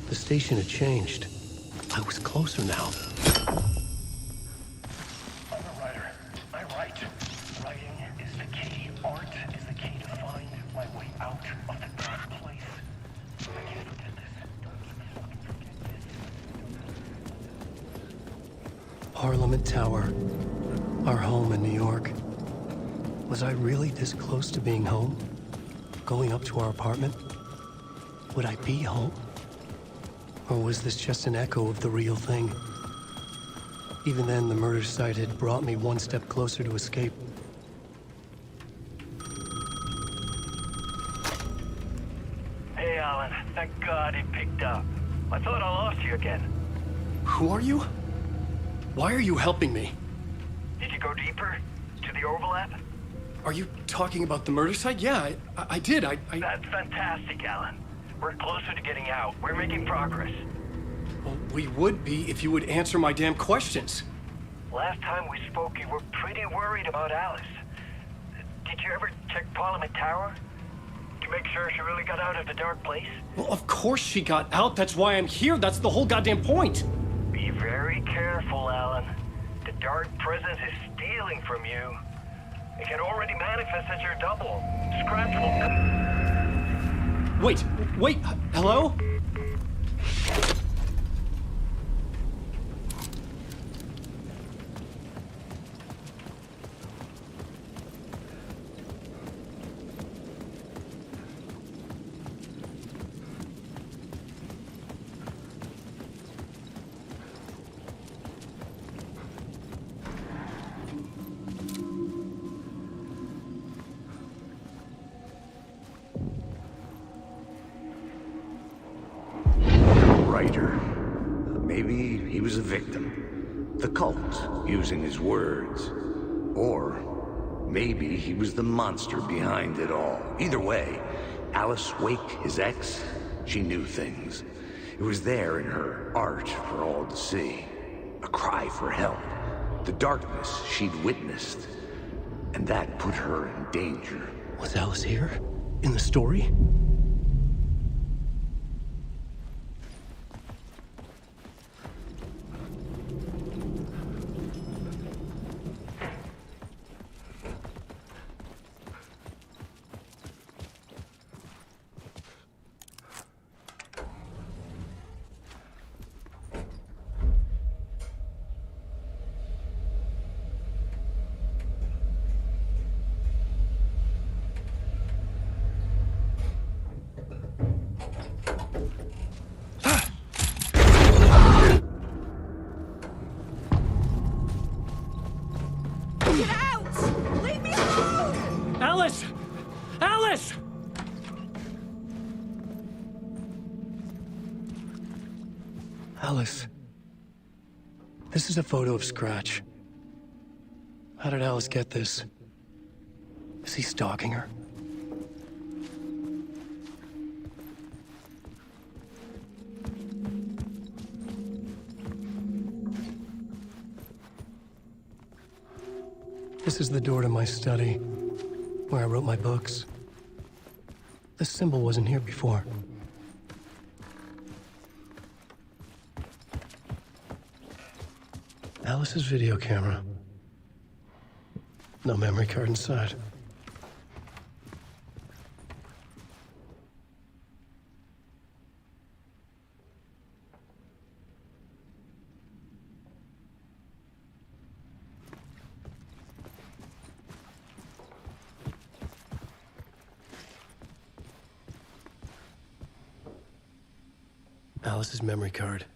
The station had changed. I was closer now. I'm a writer. I write. Writing is the key. Art is the key to find my way out of the dark place. I can't forget this. Don't fucking forget this. Parliament Tower. Our home in New York. Was I really this close to being home? Going up to our apartment? Would I be home? Or was this just an echo of the real thing? Even then, the murder site had brought me one step closer to escape. Hey, Alan. Thank God he picked up. I thought I lost you again. Who are you? Why are you helping me? Did you go deeper? To the overlap? Are you talking about the murder site? Yeah, I did. That's fantastic, Alan. We're closer to getting out. We're making progress. Well, we would be if you would answer my damn questions. Last time we spoke, you were pretty worried about Alice. Did you ever check Parliament Tower? To make sure she really got out of the dark place? Well, of course she got out. That's why I'm here. That's the whole goddamn point. Be very careful, Alan. The dark presence is stealing from you. It can already manifest as your double. Scratch will... Wait, hello? victim. The cult, using his words. Or maybe he was the monster behind it all. Either way, Alice Wake, his ex, she knew things. It was there in her art for all to see. A cry for help. The darkness she'd witnessed. And that put her in danger. Was Alice here? In the story? Get out! Leave me alone! Alice! Alice! Alice. This is a photo of Scratch. How did Alice get this? Is he stalking her? This is the door to my study, where I wrote my books. This symbol wasn't here before. Alice's video camera. No memory card inside. Alice's memory card.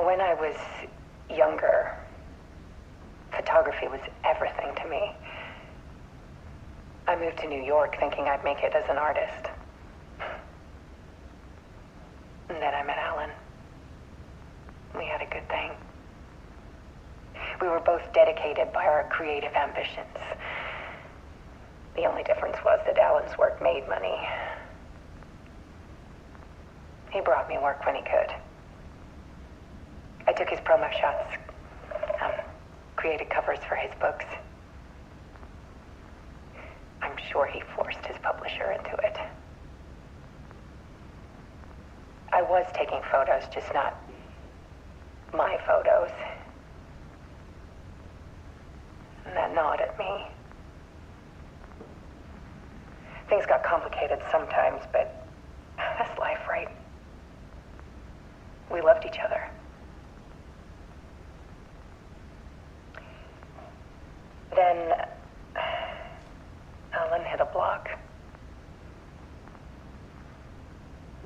When I was younger, photography was everything to me. I moved to New York thinking I'd make it as an artist. And then I met Alan. We had a good thing. We were both dedicated by our creative ambitions. The only difference was that Alan's work made money. He brought me work when he could. I took his promo shots, created covers for his books. I'm sure he forced his publisher into it. I was taking photos, just not my photos. And that gnawed at me. Things got complicated sometimes, but that's life, right? We loved each other. Then Alan hit a block.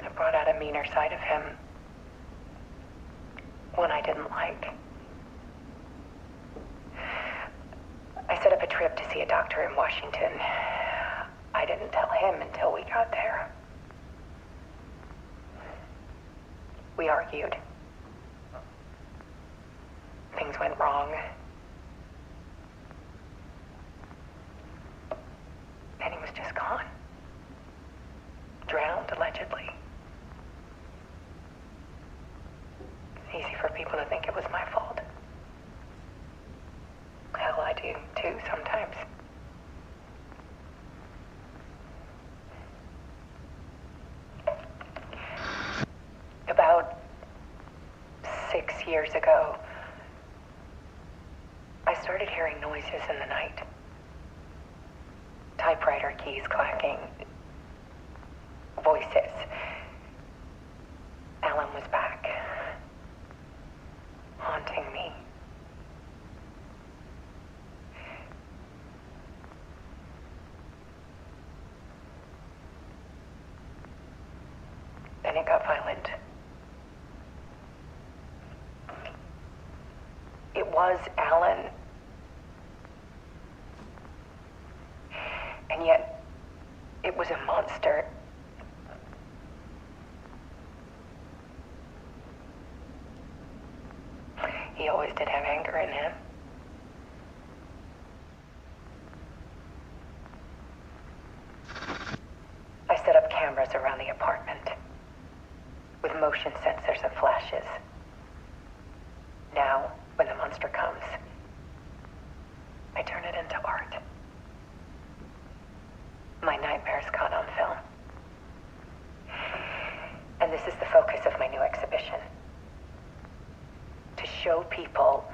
I brought out a meaner side of him. One I didn't like. I set up a trip to see a doctor in Washington. I didn't tell him until we got there. We argued. Things went wrong. And he was just gone. Drowned, allegedly. It's easy for people to think it was my fault. Hell, I do too sometimes. About 6 years ago, I started hearing noises in the night. Typewriter keys clacking. Voices. Alan was back. Haunting me. when it got violent. It was Alan. And yet, it was a monster. He always did have anger in him. I set up cameras around the apartment with motion sensors and flashes. Now, when the monster comes, I turn it into art. My nightmares caught on film. And this is the focus of my new exhibition. To show people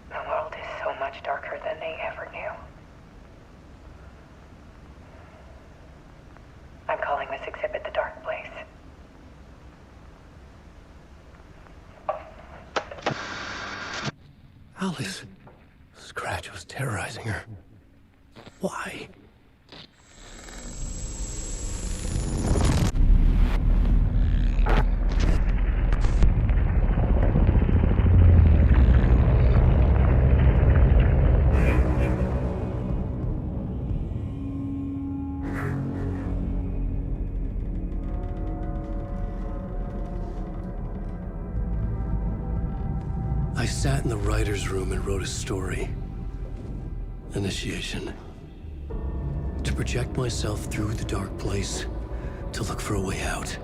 the world is so much darker than they ever knew. I'm calling this exhibit The Dark Place. Alice. Scratch was terrorizing her. Why? I sat in the writer's room and wrote a story. Initiation. To project myself through the dark place, to look for a way out.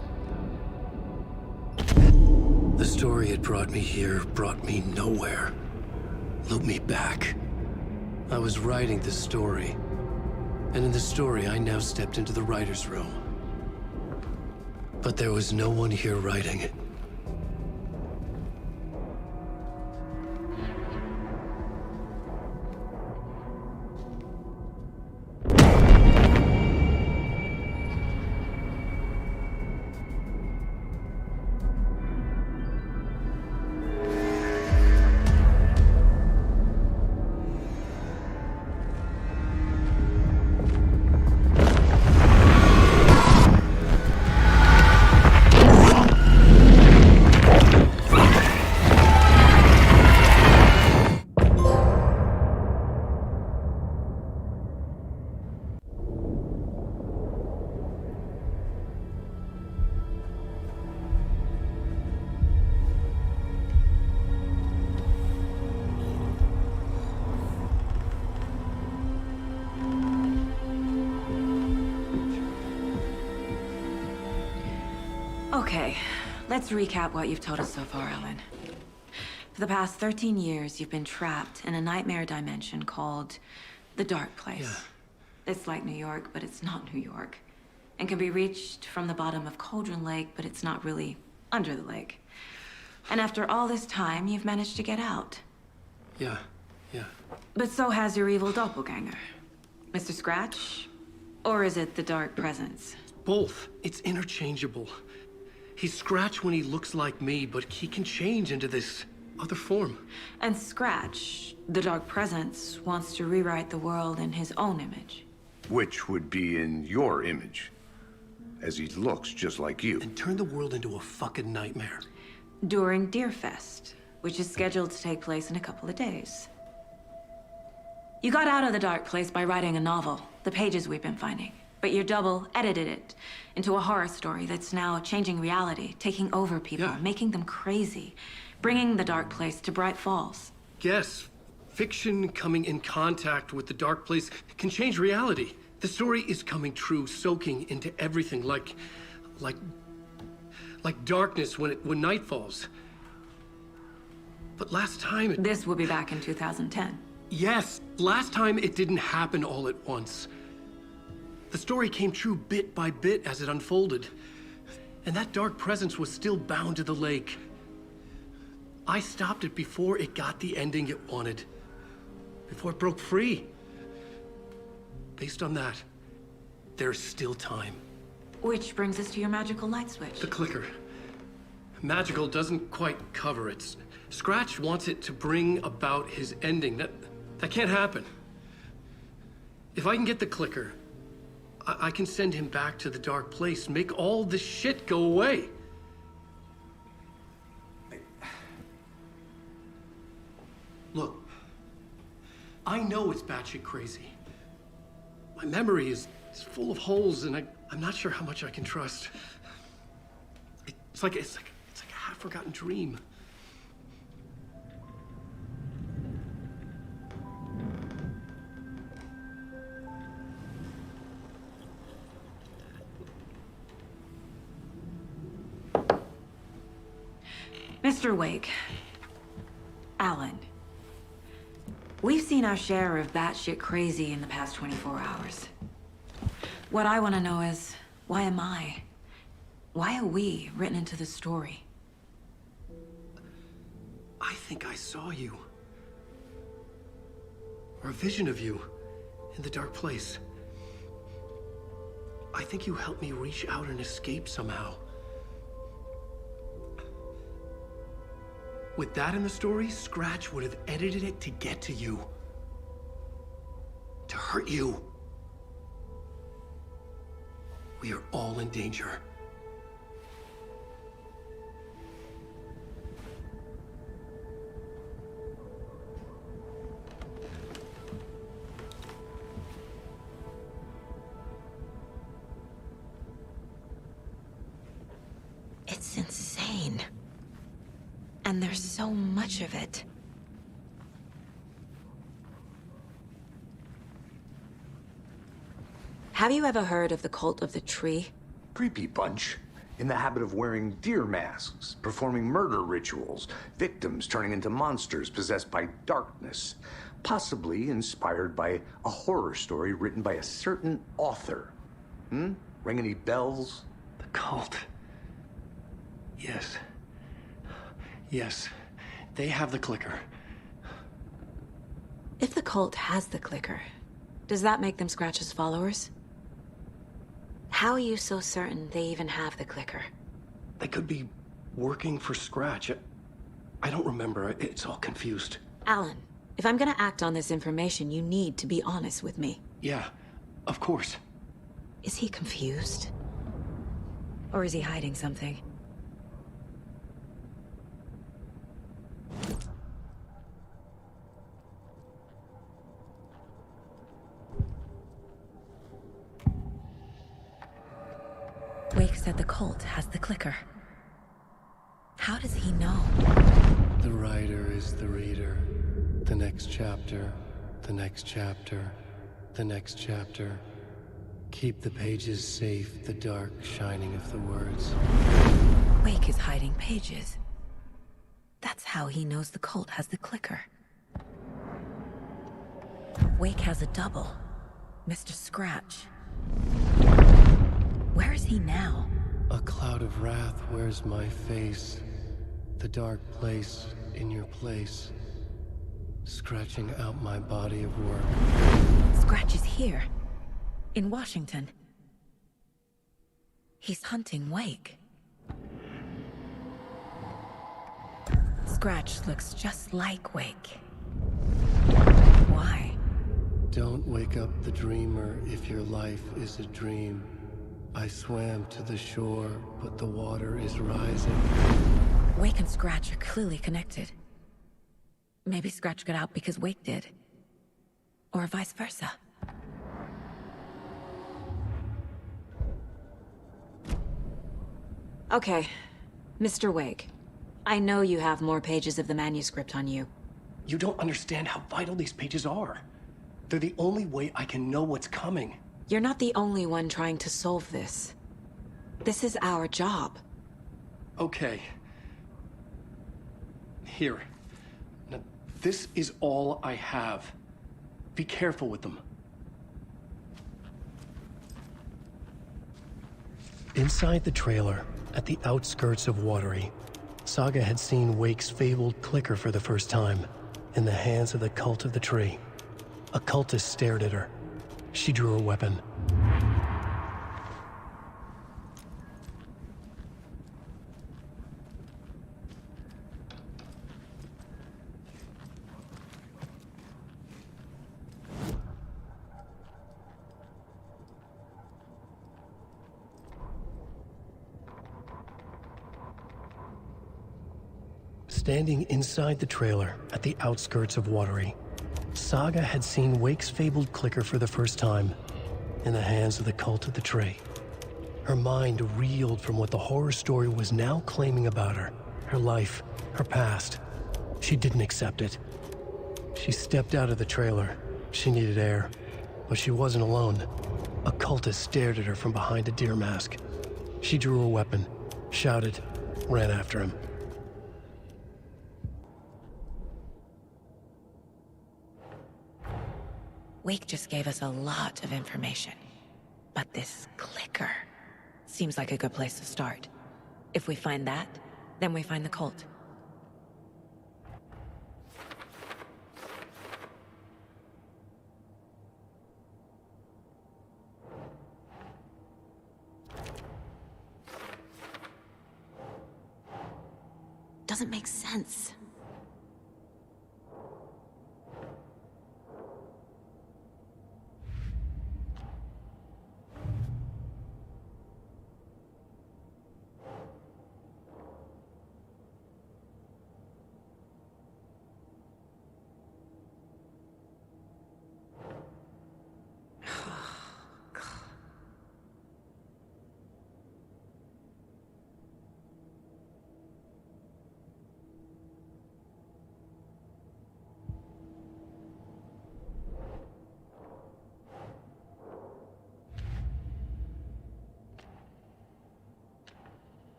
The story had brought me here, brought me nowhere. Looped me back. I was writing the story. And in the story, I now stepped into the writer's room. But there was no one here writing it. Okay, let's recap what you've told us so far, Alan. For the past 13 years, you've been trapped in a nightmare dimension called the Dark Place. Yeah. It's like New York, but it's not New York. And can be reached from the bottom of Cauldron Lake, but it's not really under the lake. And after all this time, you've managed to get out. Yeah. But so has your evil doppelganger. Mr. Scratch? Or is it the Dark Presence? Both. It's interchangeable. He's Scratch when he looks like me, but he can change into this other form. And Scratch, the Dark Presence, wants to rewrite the world in his own image. Which would be in your image, as he looks just like you. And turn the world into a fucking nightmare. During Deerfest, which is scheduled to take place in a couple of days. You got out of the Dark Place by writing a novel, the pages we've been finding. But your double edited it into a horror story that's now changing reality, taking over people, making them crazy, bringing the Dark Place to Bright Falls. Yes, fiction coming in contact with the Dark Place can change reality. The story is coming true, soaking into everything like darkness when night falls. But last time This will be back in 2010. Yes, last time it didn't happen all at once. The story came true bit by bit as it unfolded. And that dark presence was still bound to the lake. I stopped it before it got the ending it wanted. Before it broke free. Based on that, there's still time. Which brings us to your magical light switch. The clicker. Magical doesn't quite cover it. Scratch wants it to bring about his ending. That can't happen. If I can get the clicker, I can send him back to the dark place, make all this shit go away. Look, I know it's batshit crazy. My memory is full of holes, and I'm not sure how much I can trust. It's like a half-forgotten dream. Mr. Wake. Alan. We've seen our share of batshit crazy in the past 24 hours. What I want to know is, why am I? Why are we written into the story? I think I saw you. Or a vision of you in the dark place. I think you helped me reach out and escape somehow. With that in the story, Scratch would have edited it to get to you. To hurt you. We are all in danger. It's insane. And there's so much of it. Have you ever heard of the Cult of the Tree? Creepy bunch. In the habit of wearing deer masks, performing murder rituals, victims turning into monsters possessed by darkness. Possibly inspired by a horror story written by a certain author. Ring any bells? The cult. Yes. Yes. They have the clicker. If the cult has the clicker, does that make them Scratch's followers? How are you so certain they even have the clicker? They could be working for Scratch. I don't remember. It's all confused. Alan, if I'm gonna act on this information, you need to be honest with me. Yeah, of course. Is he confused? Or is he hiding something? Wake said the cult has the clicker. How does he know? The writer is the reader. The next chapter, the next chapter, the next chapter. Keep the pages safe, the dark shining of the words. Wake is hiding pages. That's how he knows the cult has the clicker. Wake has a double. Mr. Scratch. Where is he now? A cloud of wrath wears my face. The dark place in your place. Scratching out my body of work. Scratch is here. In Washington. He's hunting Wake. Scratch looks just like Wake. Why? Don't wake up the dreamer if your life is a dream. I swam to the shore, but the water is rising. Wake and Scratch are clearly connected. Maybe Scratch got out because Wake did. Or vice versa. Okay, Mr. Wake. I know you have more pages of the manuscript on you. You don't understand how vital these pages are. They're the only way I can know what's coming. You're not the only one trying to solve this. This is our job. Okay. Here. Now, this is all I have. Be careful with them. Inside the trailer, at the outskirts of Watery, Saga had seen Wake's fabled clicker for the first time, in the hands of the Cult of the Tree. A cultist stared at her. She drew her weapon. Standing inside the trailer at the outskirts of Watery, Saga had seen Wake's fabled clicker for the first time, in the hands of the cult of the Tree. Her mind reeled from what the horror story was now claiming about her, her life, her past. She didn't accept it. She stepped out of the trailer. She needed air, but she wasn't alone. A cultist stared at her from behind a deer mask. She drew her weapon, shouted, ran after him. Wake just gave us a lot of information. But this clicker seems like a good place to start. If we find that, then we find the cult. Doesn't make sense.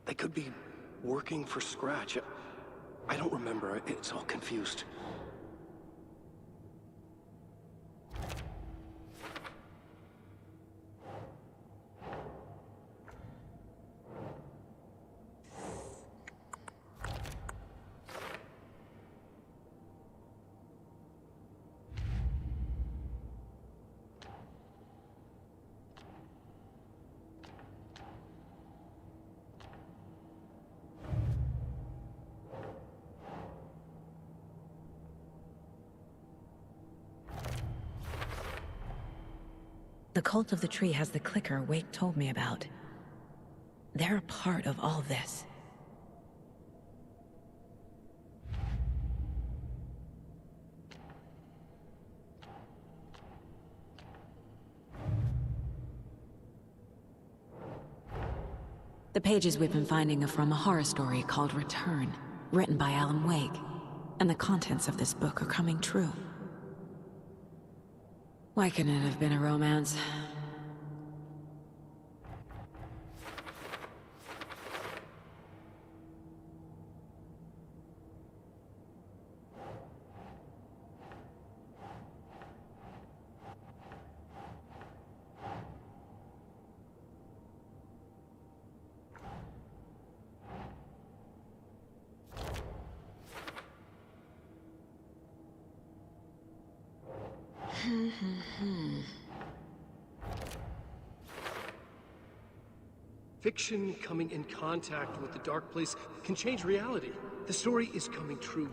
They could be working for Scratch. I don't remember. It's all confused. The cult of the tree has the clicker Wake told me about. They're a part of all this. The pages we've been finding are from a horror story called Return, written by AlanWake, and the contents of this book are coming true. Why couldn't it have been a romance? Fiction coming in contact with the dark place can change reality. The story is coming true.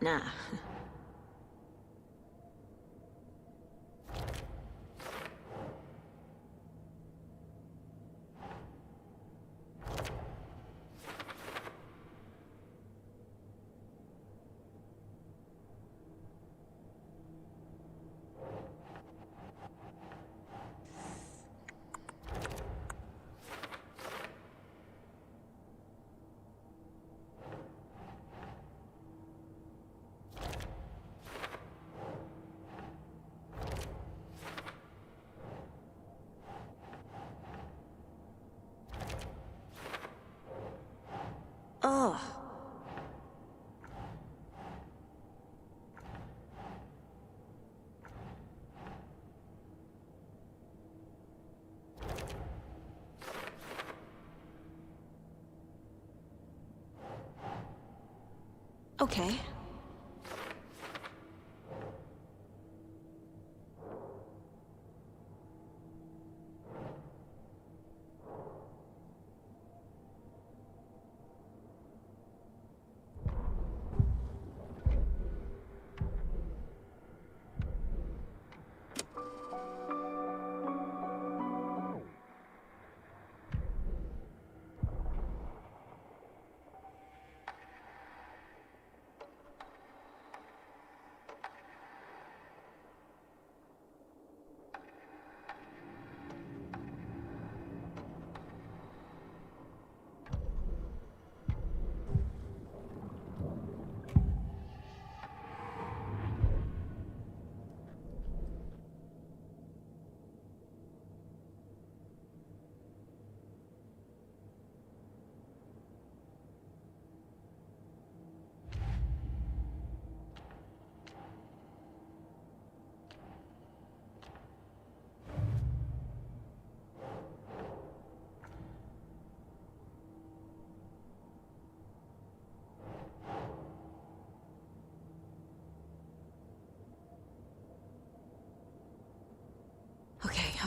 Nah. Oh. Okay.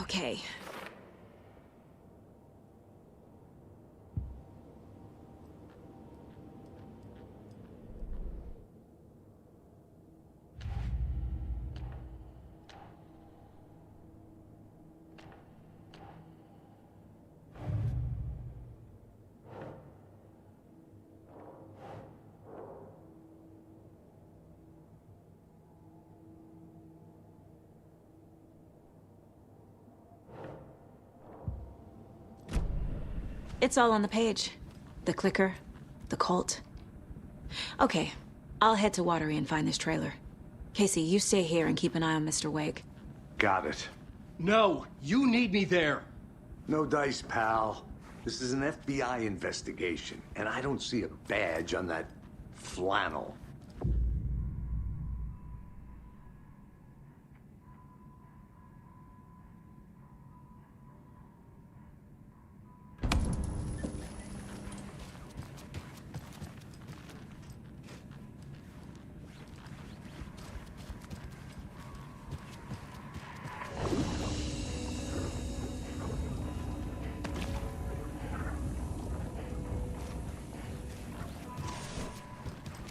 Okay. It's all on the page. The clicker, the cult. Okay, I'll head to Watery and find this trailer. Casey, you stay here and keep an eye on Mr. Wake. Got it. No, you need me there. No dice, pal. This is an FBI investigation, and I don't see a badge on that flannel.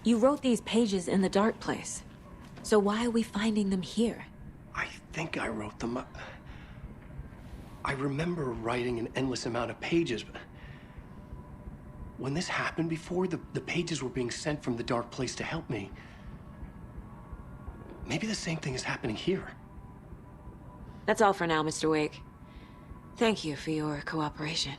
You wrote these pages in the dark place. So why are we finding them here? I think I wrote them. I remember writing an endless amount of pages, but when this happened before, the pages were being sent from the dark place to help me. Maybe the same thing is happening here. That's all for now, Mr. Wake. Thank you for your cooperation.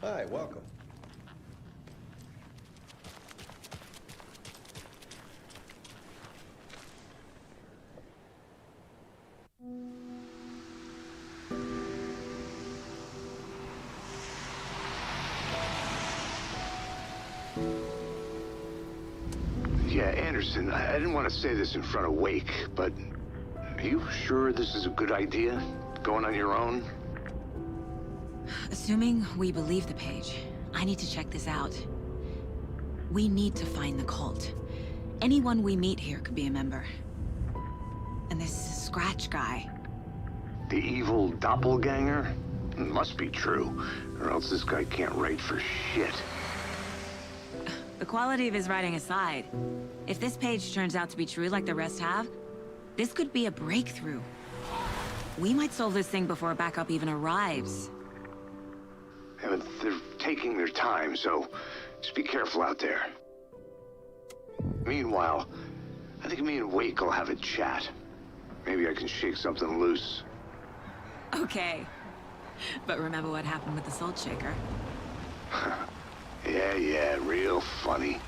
Hi, welcome. Yeah, Anderson, I didn't want to say this in front of Wake, but Are you sure this is a good idea? Going on your own? Assuming we believe the page, I need to check this out. We need to find the cult. Anyone we meet here could be a member. And this Scratch guy. The evil doppelganger? Must be true, or else this guy can't write for shit. The quality of his writing aside, if this page turns out to be true like the rest have, this could be a breakthrough. We might solve this thing before a backup even arrives. Yeah, but they're taking their time, so just be careful out there. Meanwhile, I think me and Wake will have a chat. Maybe I can shake something loose. Okay. But remember what happened with the salt shaker? Yeah, real funny.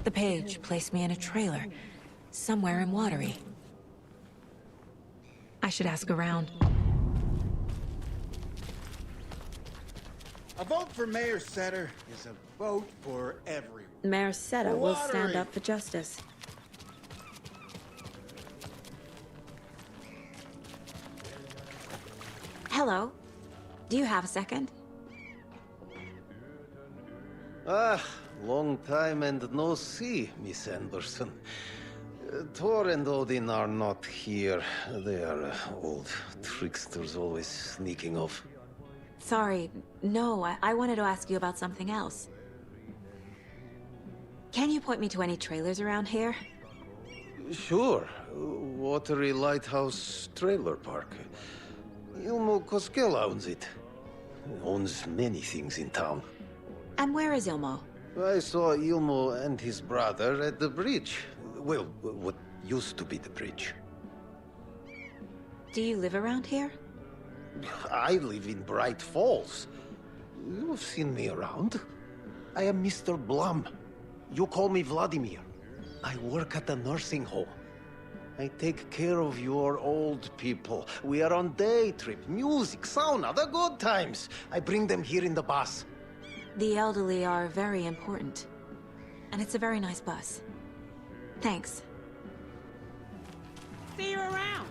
The page placed me in a trailer, somewhere in Watery. I should ask around. A vote for Mayor Setter is a vote for everyone. Mayor Seta will stand up for justice. Hello. Do you have a second? Ah, long time and no see, Miss Anderson. Thor and Odin are not here. They are old tricksters always sneaking off. Sorry, no, I wanted to ask you about something else. Can you point me to any trailers around here? Sure. Watery Lighthouse Trailer Park. Ilmo Koskela owns it. Owns many things in town. And where is Ilmo? I saw Ilmo and his brother at the bridge. Well, what used to be the bridge. Do you live around here? I live in Bright Falls. You've seen me around. I am Mr. Blum. You call me Vladimir. I work at a nursing home. I take care of your old people. We are on day trip, music, sauna, the good times. I bring them here in the bus. The elderly are very important. And it's a very nice bus. Thanks. See you around.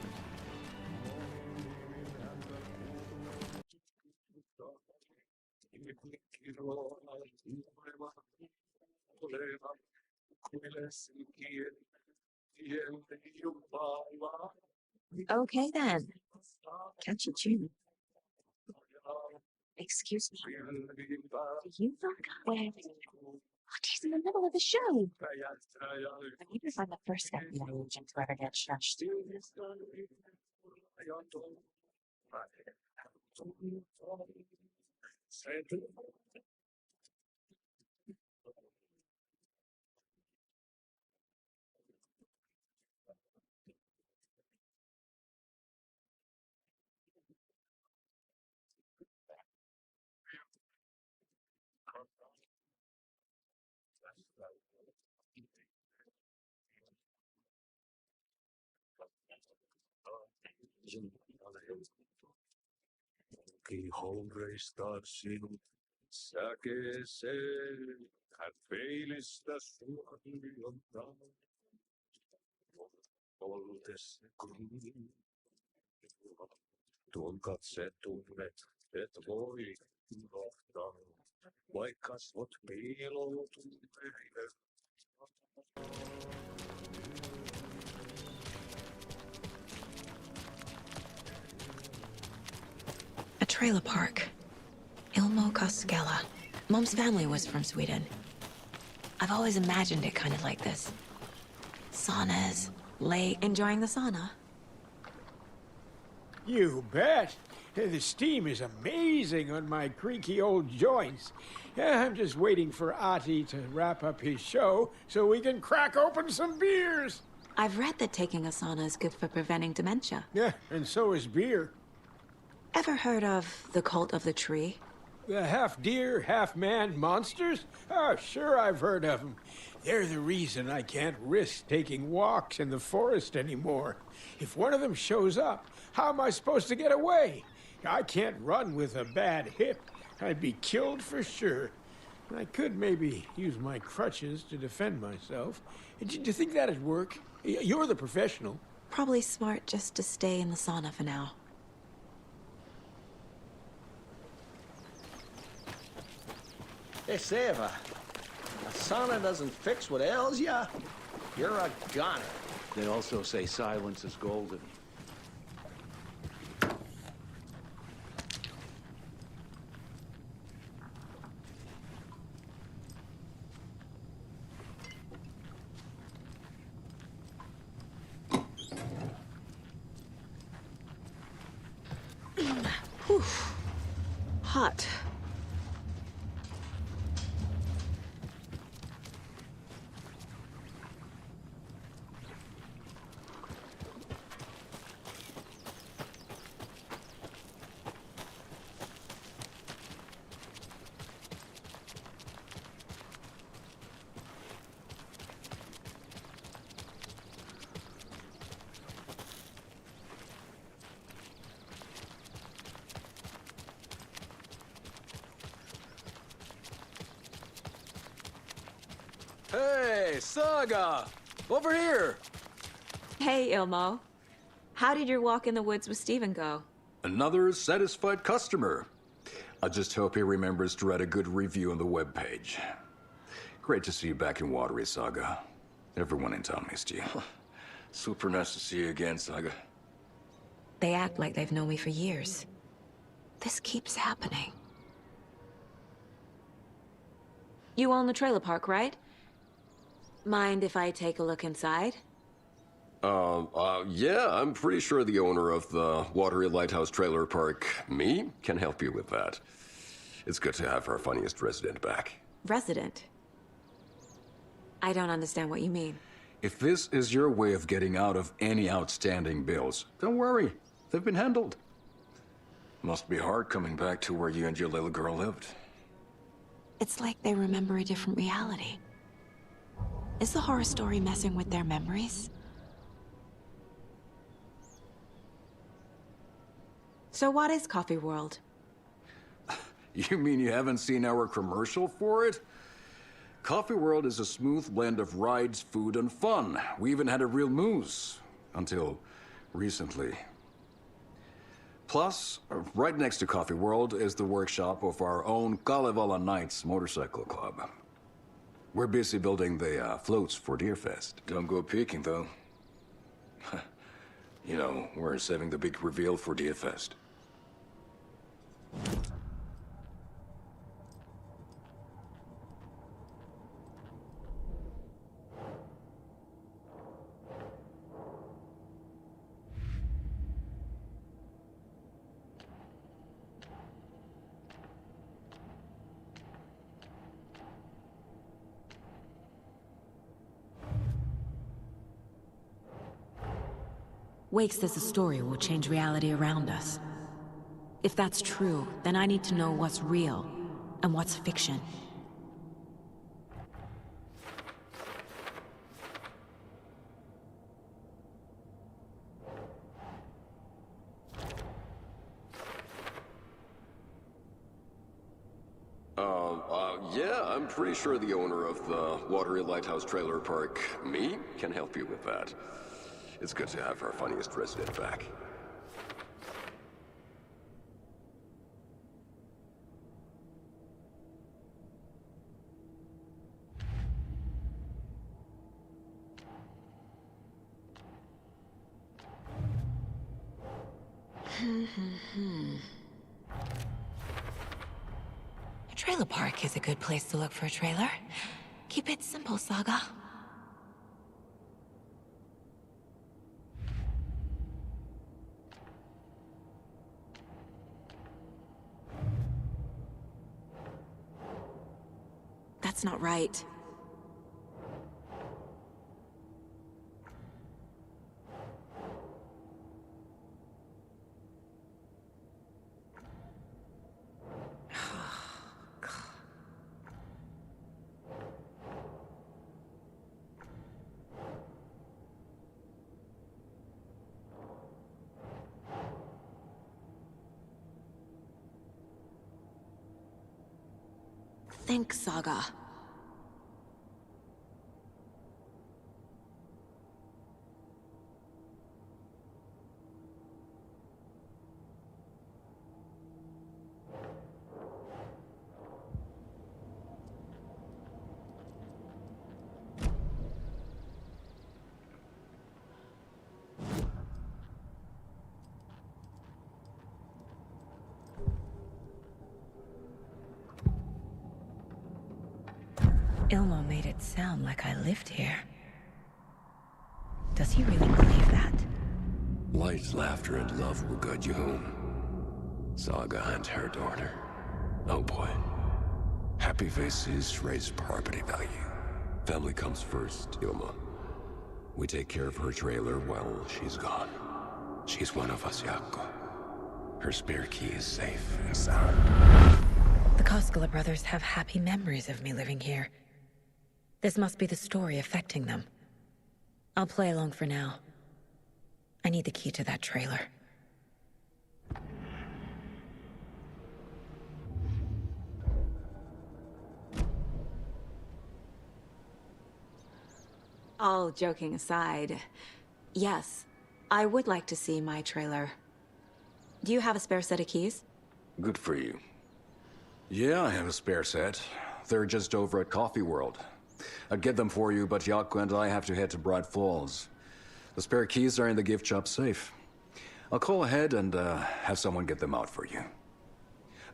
Okay then. Catch a tune. Excuse me. Do you look where... Oh, he's in the middle of the show. I need to find the first FBI agent to ever get shushed. Que hombre está sin saque se carpeilista suoriota oltes kun tuon katse tunnet et voi unohtaa vaikka kasvot piiloutuneille. A trailer park. Ilmo Koskela. Mom's family was from Sweden. I've always imagined it kind of like this. Saunas, enjoying the sauna. You bet. The steam is amazing on my creaky old joints. I'm just waiting for Ati to wrap up his show so we can crack open some beers. I've read that taking a sauna is good for preventing dementia. Yeah, and so is beer. Ever heard of the Cult of the Tree? The half-deer, half-man monsters? Oh, sure I've heard of them. They're the reason I can't risk taking walks in the forest anymore. If one of them shows up, how am I supposed to get away? I can't run with a bad hip. I'd be killed for sure. I could maybe use my crutches to defend myself. Do you think that'd work? You're the professional. Probably smart just to stay in the sauna for now. They say if a sauna doesn't fix what ails ya, you're a goner. They also say silence is golden. Whew. Hot. Hey, Saga! Over here! Hey, Ilmo. How did your walk in the woods with Steven go? Another satisfied customer. I just hope he remembers to write a good review on the webpage. Great to see you back in Watery, Saga. Everyone in town missed you. Super nice to see you again, Saga. They act like they've known me for years. This keeps happening. You own the trailer park, right? Mind if I take a look inside? Yeah, I'm pretty sure the owner of the Watery Lighthouse Trailer Park, me, can help you with that. It's good to have our funniest resident back. Resident? I don't understand what you mean. If this is your way of getting out of any outstanding bills, don't worry. They've been handled. Must be hard coming back to where you and your little girl lived. It's like they remember a different reality. Is the horror story messing with their memories? So what is Coffee World? You mean you haven't seen our commercial for it? Coffee World is a smooth blend of rides, food, and fun. We even had a real moose. Until recently. Plus, right next to Coffee World is the workshop of our own Kalevala Knights Motorcycle Club. We're busy building the floats for Deerfest. Don't go peeking, though. You know, we're saving the big reveal for Deerfest. Wake says the story will change reality around us. If that's true, then I need to know what's real and what's fiction. Yeah, I'm pretty sure the owner of the Watery Lighthouse Trailer Park, me, can help you with that. It's good to have our funniest resident back. A trailer park is a good place to look for a trailer. Keep it simple, Saga. That's not right. think, Saga. Ilmo made it sound like I lived here. Does he really believe that? Light, laughter, and love will guide you home. Saga and her daughter. Oh boy. Happy faces raise property value. Family comes first, Ilma. We take care of her trailer while she's gone. She's one of us, Yakko. Her spare key is safe and sound. The Koskela brothers have happy memories of me living here. This must be the story affecting them. I'll play along for now. I need the key to that trailer. All joking aside, yes, I would like to see my trailer. Do you have a spare set of keys? Good for you. Yeah, I have a spare set. They're just over at Coffee World. I'd get them for you, but Yakko and I have to head to Bright Falls. The spare keys are in the gift shop safe. I'll call ahead and have someone get them out for you.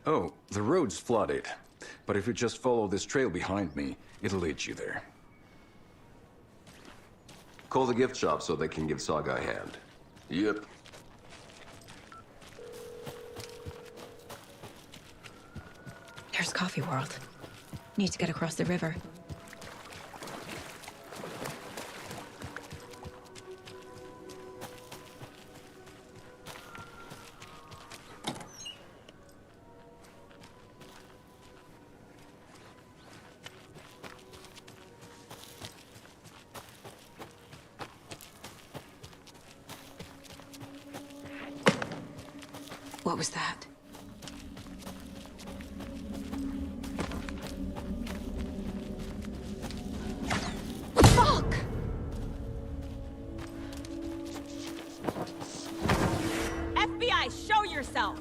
Oh, the road's flooded, but if you just follow this trail behind me, it'll lead you there. Call the gift shop so they can give Saga a hand. Yep. There's Coffee World. Need to get across the river. What was that? Fuck! FBI, show yourself!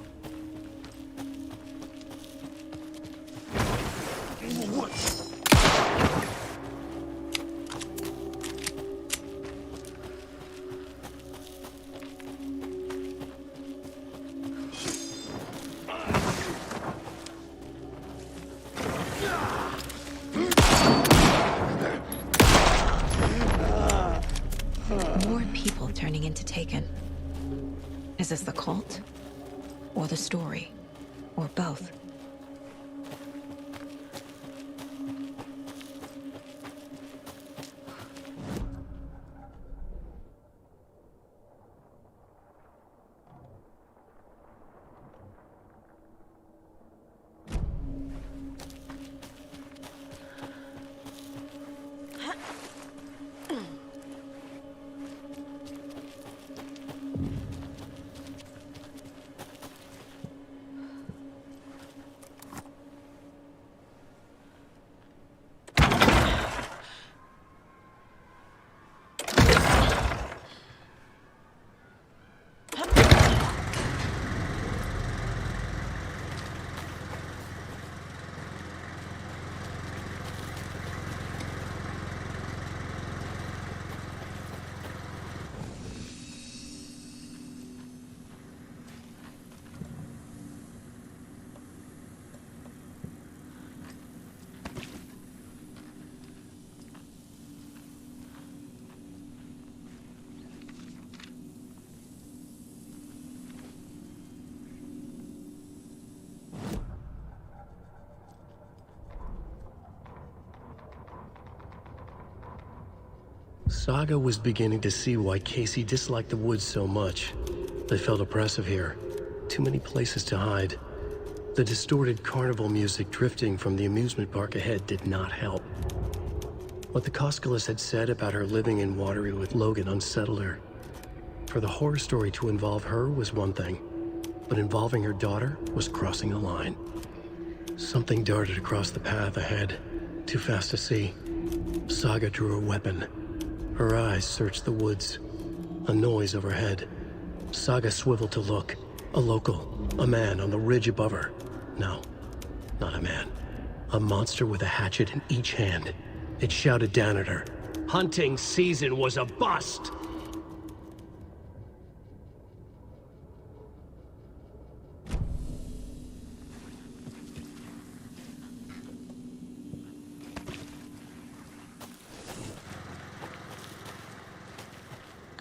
More people turning into Taken. Is this the cult? Or the story? Or both? Saga was beginning to see why Casey disliked the woods so much. They felt oppressive here. Too many places to hide. The distorted carnival music drifting from the amusement park ahead did not help. What the Koskelas had said about her living in Watery with Logan unsettled her. For the horror story to involve her was one thing, but involving her daughter was crossing a line. Something darted across the path ahead, too fast to see. Saga drew her weapon. Her eyes searched the woods. A noise overhead. Saga swiveled to look. A local. A man on the ridge above her. No, not a man. A monster with a hatchet in each hand. It shouted down at her. Hunting season was a bust!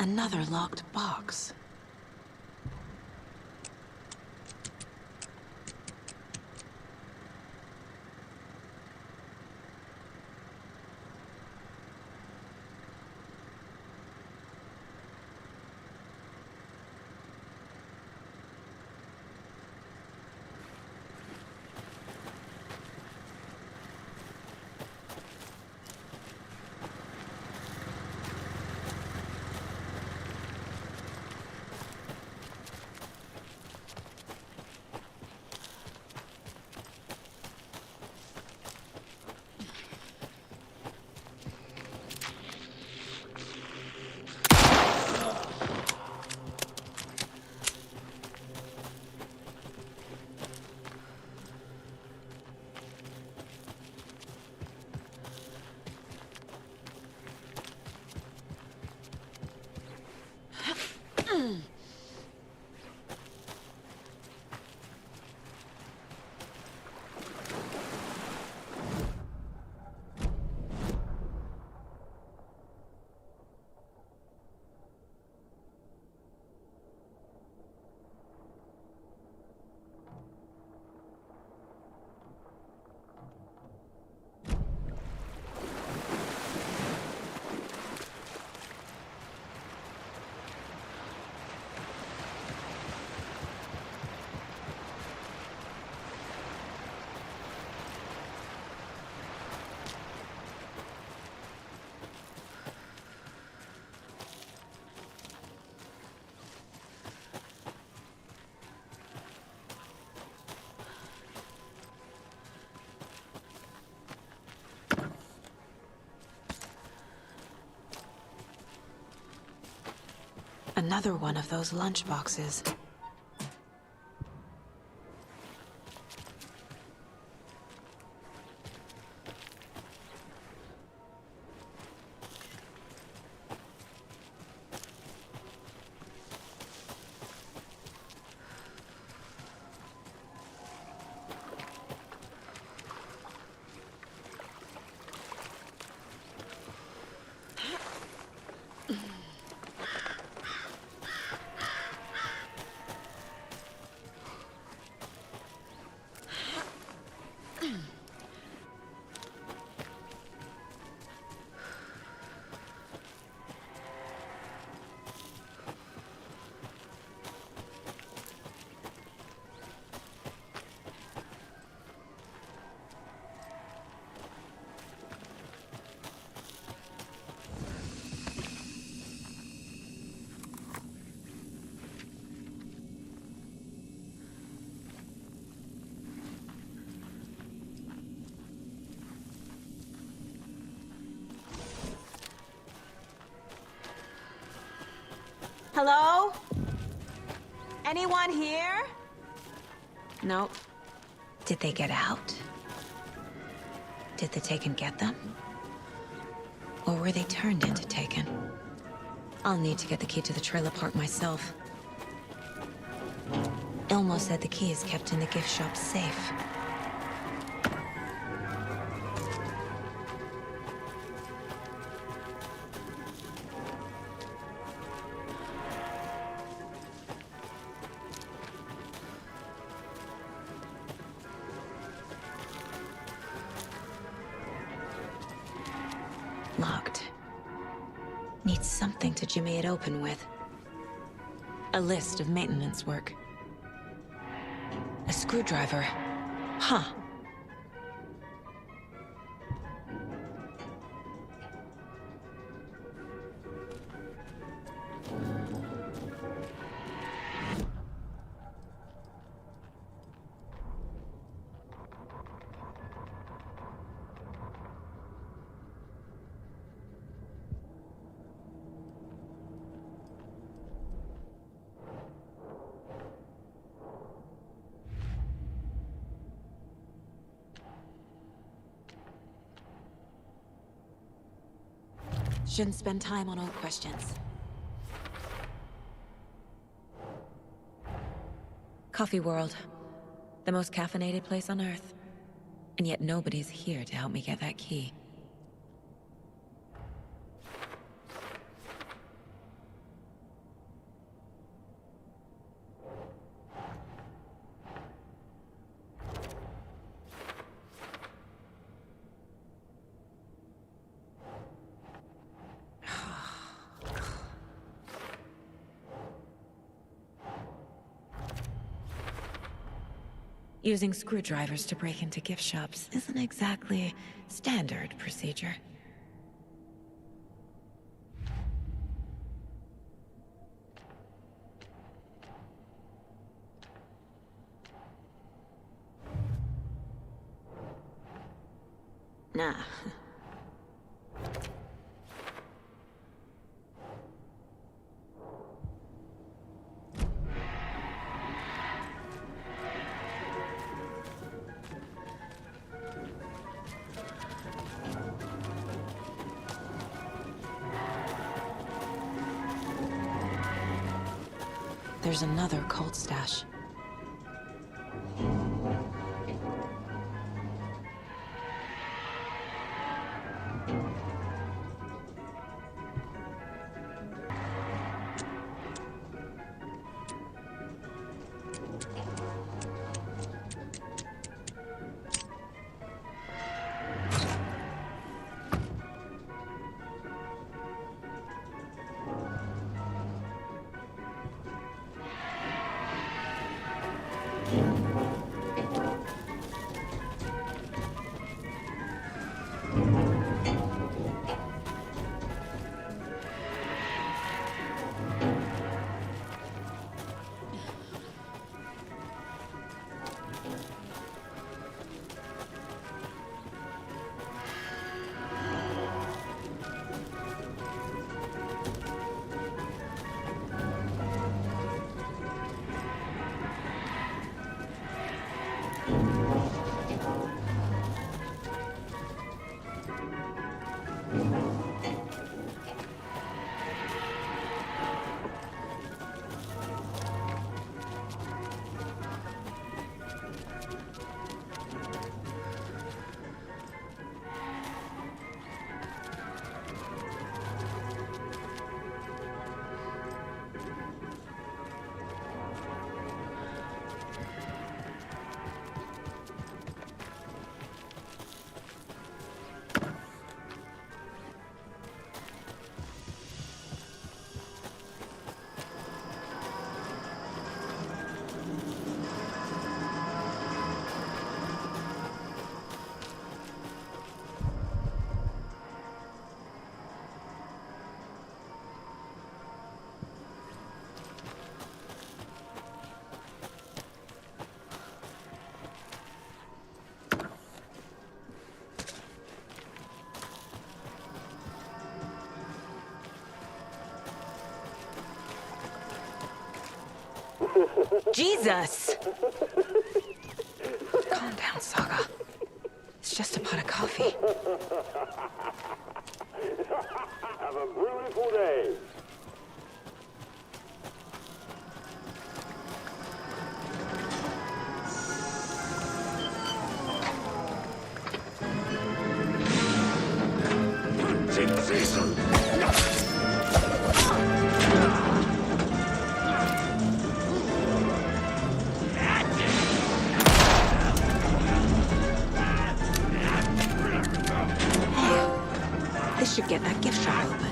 Another locked box. Another one of those lunchboxes. Hello? Anyone here? Nope. Did they get out? Did the Taken get them? Or were they turned into Taken? I'll need to get the key to the trailer park myself. Ilmo said the key is kept in the gift shop's safe. Locked. Needs something to jimmy it open with. A list of maintenance work. A screwdriver. Huh. Shouldn't spend time on old questions. Coffee World. The most caffeinated place on Earth. And yet nobody's here to help me get that key. Using screwdrivers to break into gift shops isn't exactly standard procedure. Nah. There's another cult stash. Jesus! Calm down, Saga. It's just a pot of coffee. Have a beautiful day. This should get that gift shop open.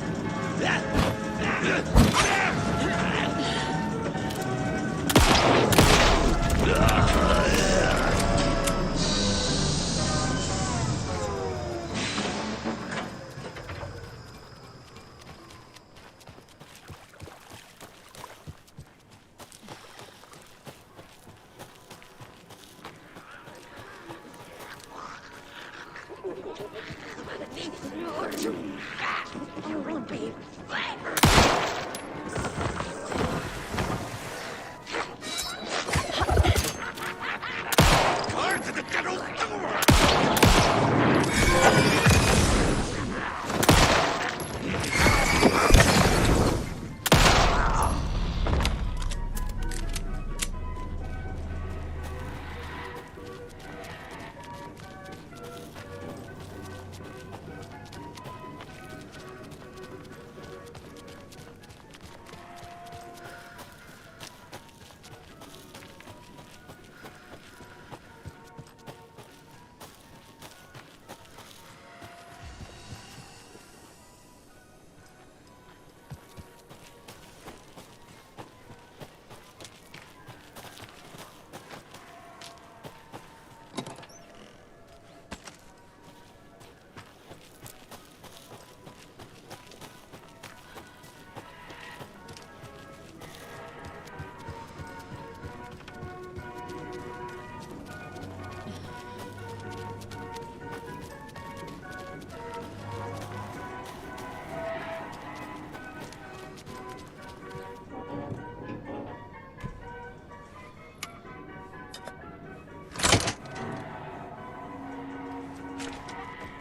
You will be guard to the general door!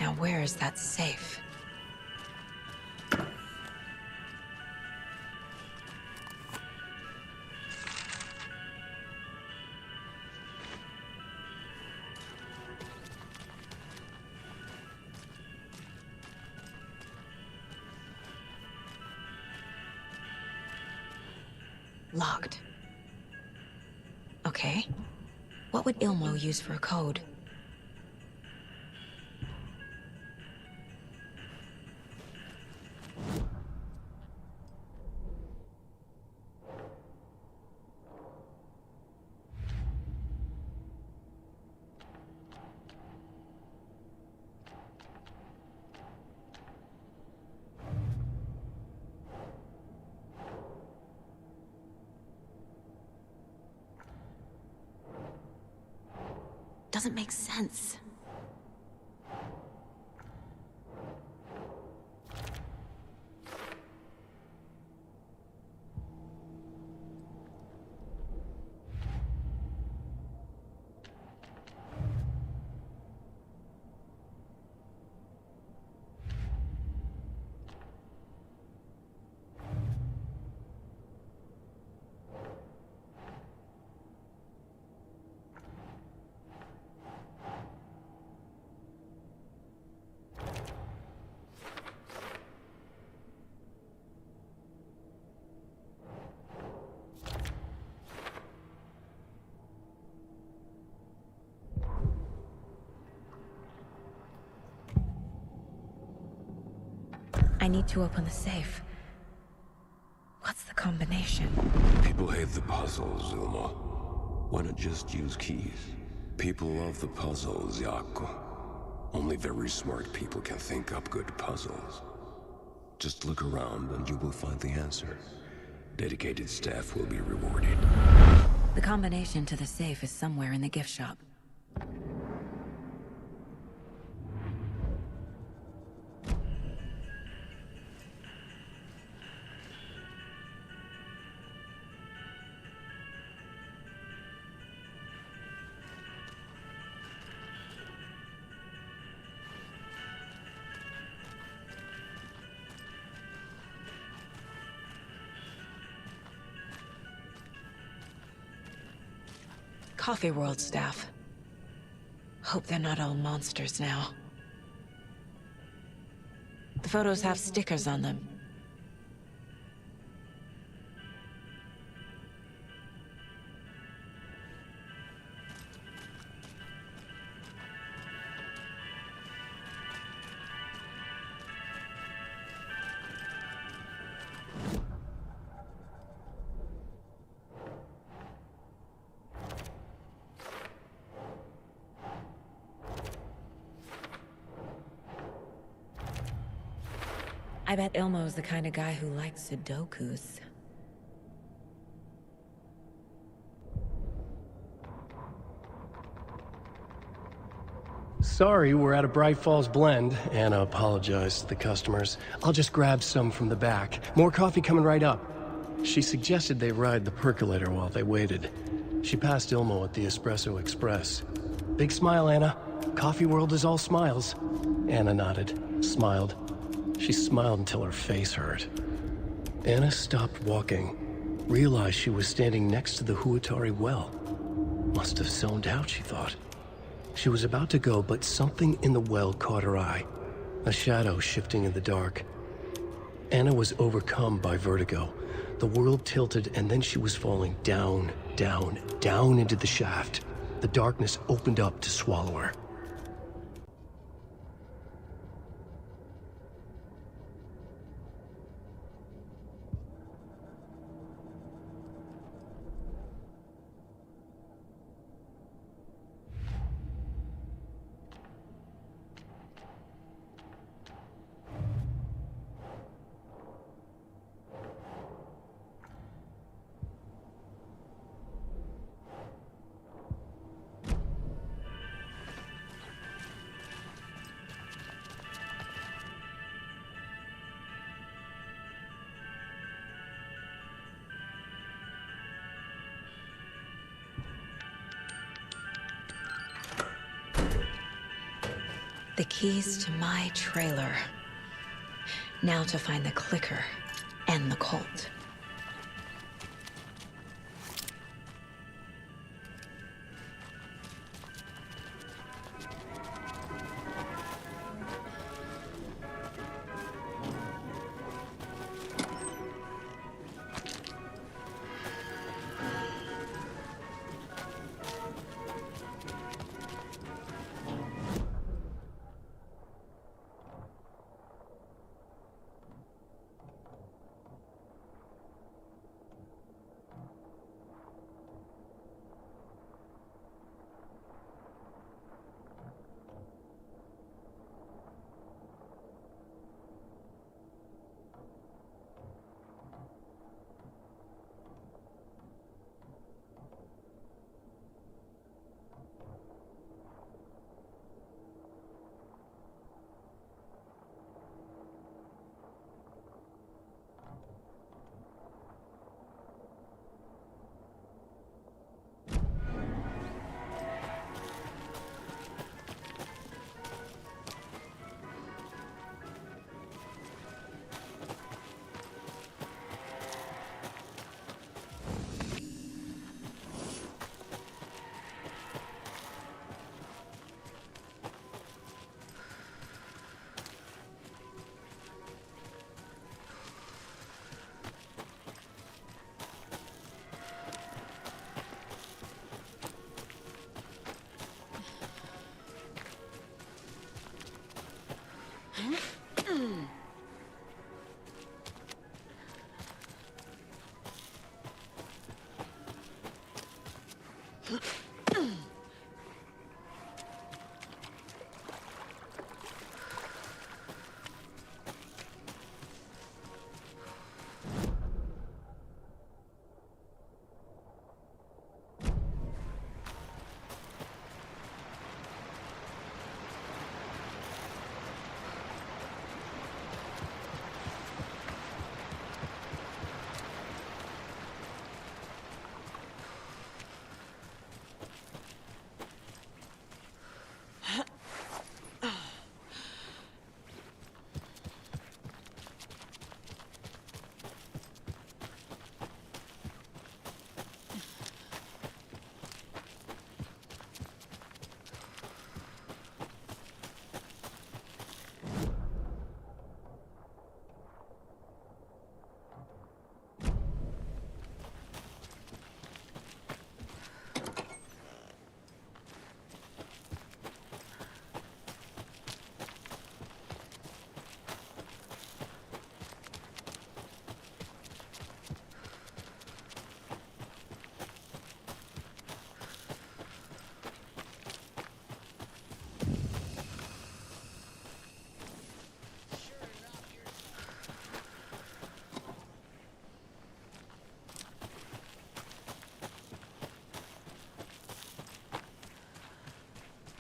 Now where is that safe? Locked. Okay. What would Ilmo use for a code? Doesn't make sense. I need to open the safe. What's the combination? People hate the puzzles, Ilmo. Why not just use keys? People love the puzzles, Yaku. Only very smart people can think up good puzzles. Just look around and you will find the answer. Dedicated staff will be rewarded. The combination to the safe is somewhere in the gift shop. Coffee World staff. Hope they're not all monsters now. The photos have stickers on them. I bet Ilmo's the kind of guy who likes Sudokus. Sorry, we're at a Bright Falls blend. Anna apologized to the customers. I'll just grab some from the back. More coffee coming right up. She suggested they ride the percolator while they waited. She passed Ilmo at the Espresso Express. Big smile, Anna. Coffee World is all smiles. Anna nodded, smiled. She smiled until her face hurt. Anna stopped walking, realized she was standing next to the Huatari well. Must have zoned out, she thought. She was about to go, but something in the well caught her eye. A shadow shifting in the dark. Anna was overcome by vertigo. The world tilted, and then she was falling down, down, down into the shaft. The darkness opened up to swallow her. The keys to my trailer. Now to find the clicker and the Colt.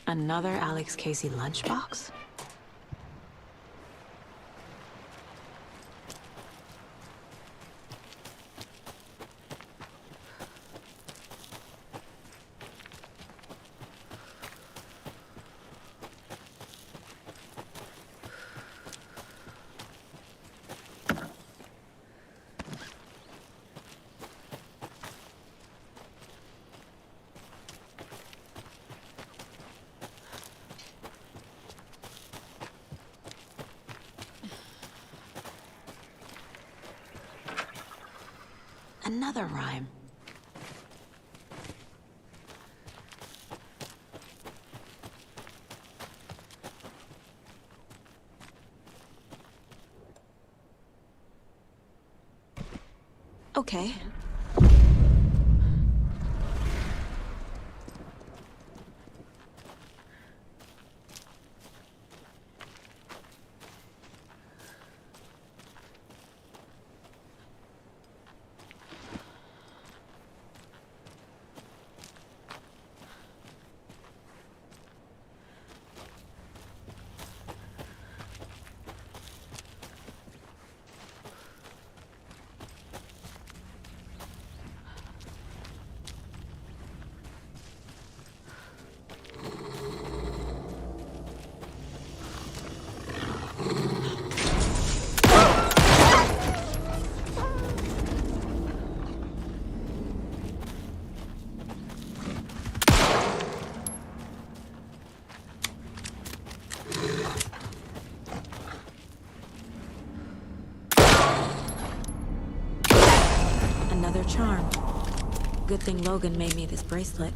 Another Alex Casey lunchbox? Another rhyme. Okay. charm. Good thing Logan made me this bracelet.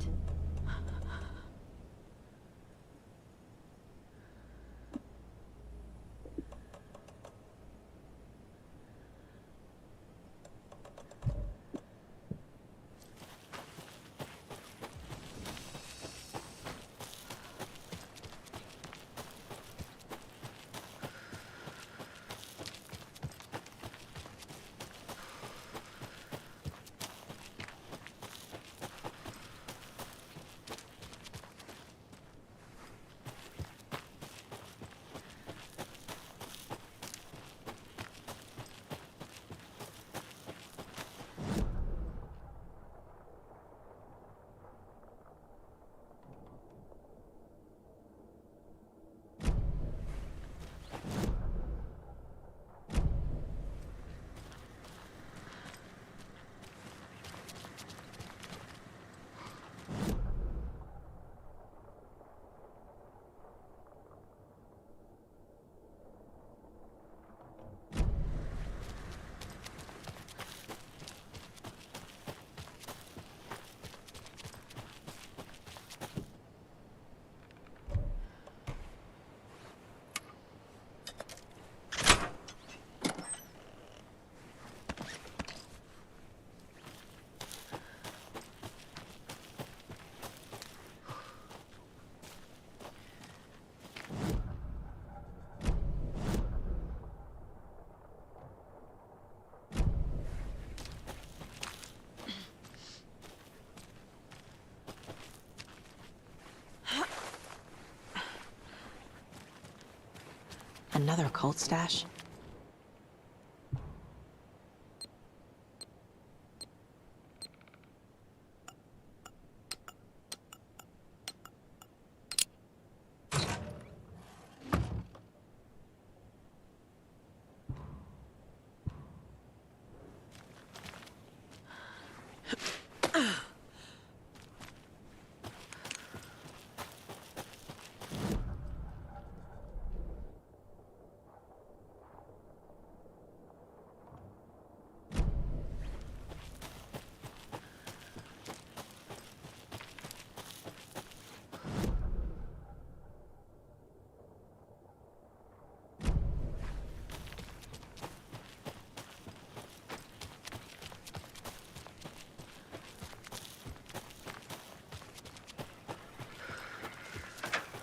Another cult stash?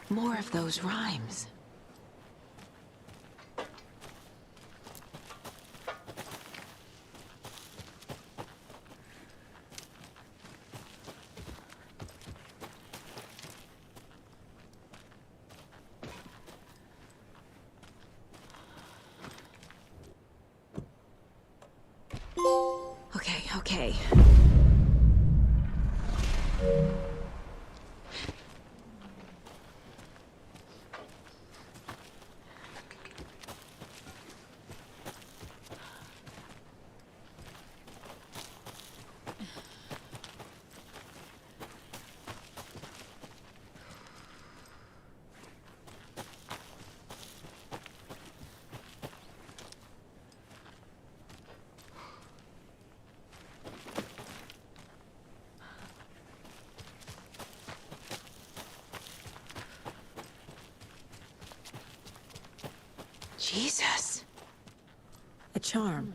More of those rhymes. Okay. Jesus. A charm.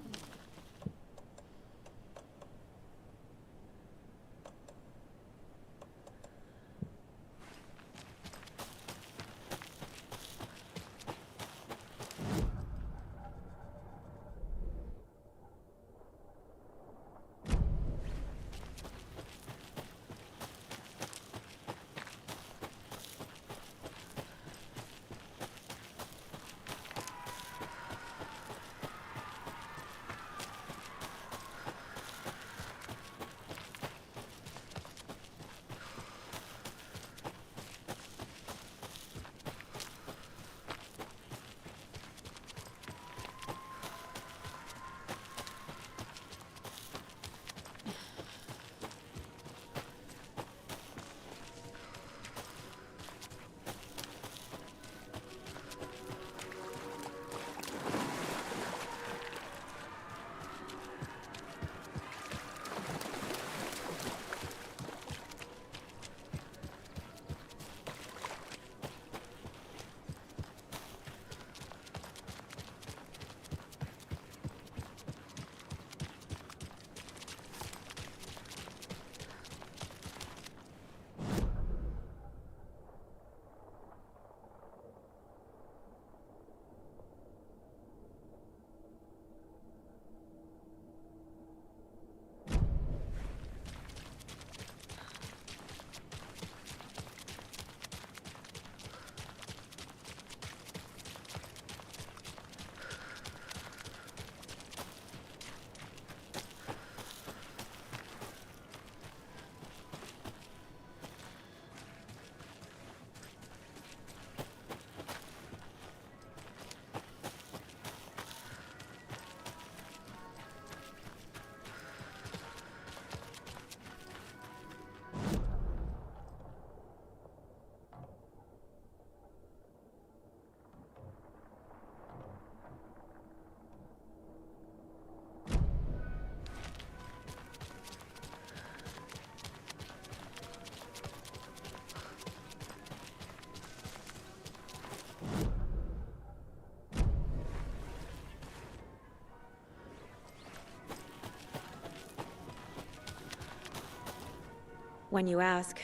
When you ask,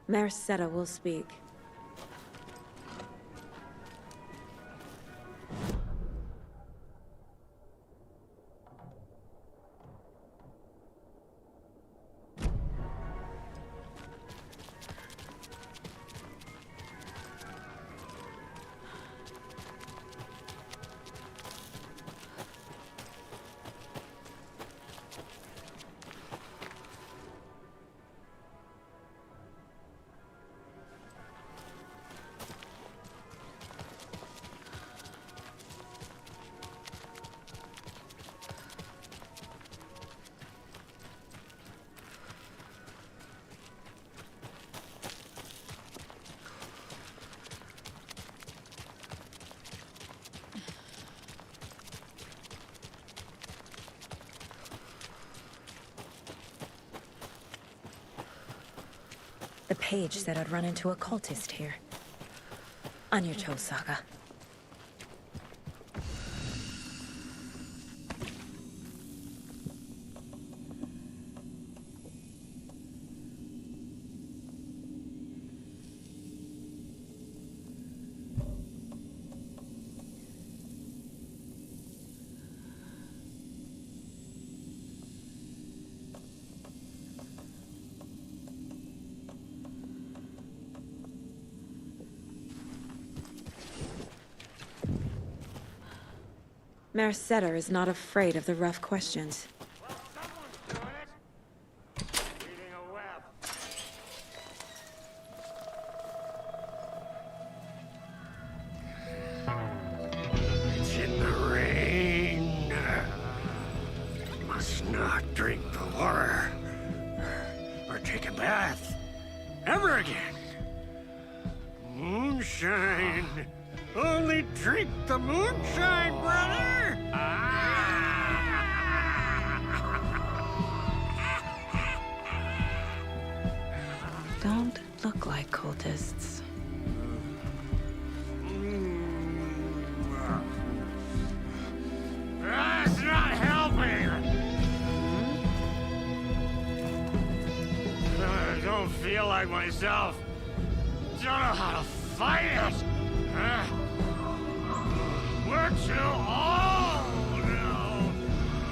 Mayor Seta will speak. The page said I'd run into a cultist here. On your toes, Saga. Mayor Setter is not afraid of the rough questions. It's in the rain. Must not drink the water. Or take a bath. Ever again. Moonshine. Only drink the moonshine, brother! Don't look like cultists. That's not helping! I don't feel like myself. Don't know how to fight it! We're too old now!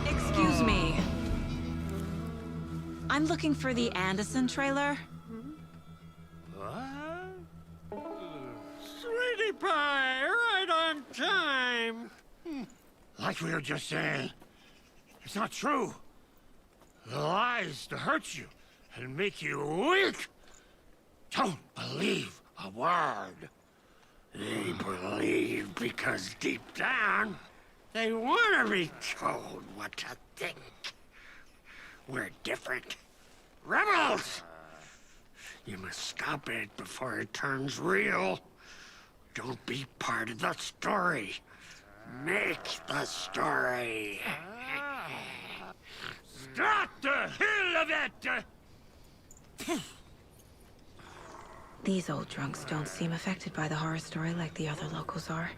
Excuse me. I'm looking for the Anderson trailer. What? Sweetie pie, right on time! Like we were just saying, it's not true. The lies to hurt you and make you weak. Don't believe a word. They believe because deep down, they want to be told what to think. We're different. Rebels! You must stop it before it turns real. Don't be part of the story. Make the story. Stop the hell of it! These old drunks don't seem affected by the horror story like the other locals are.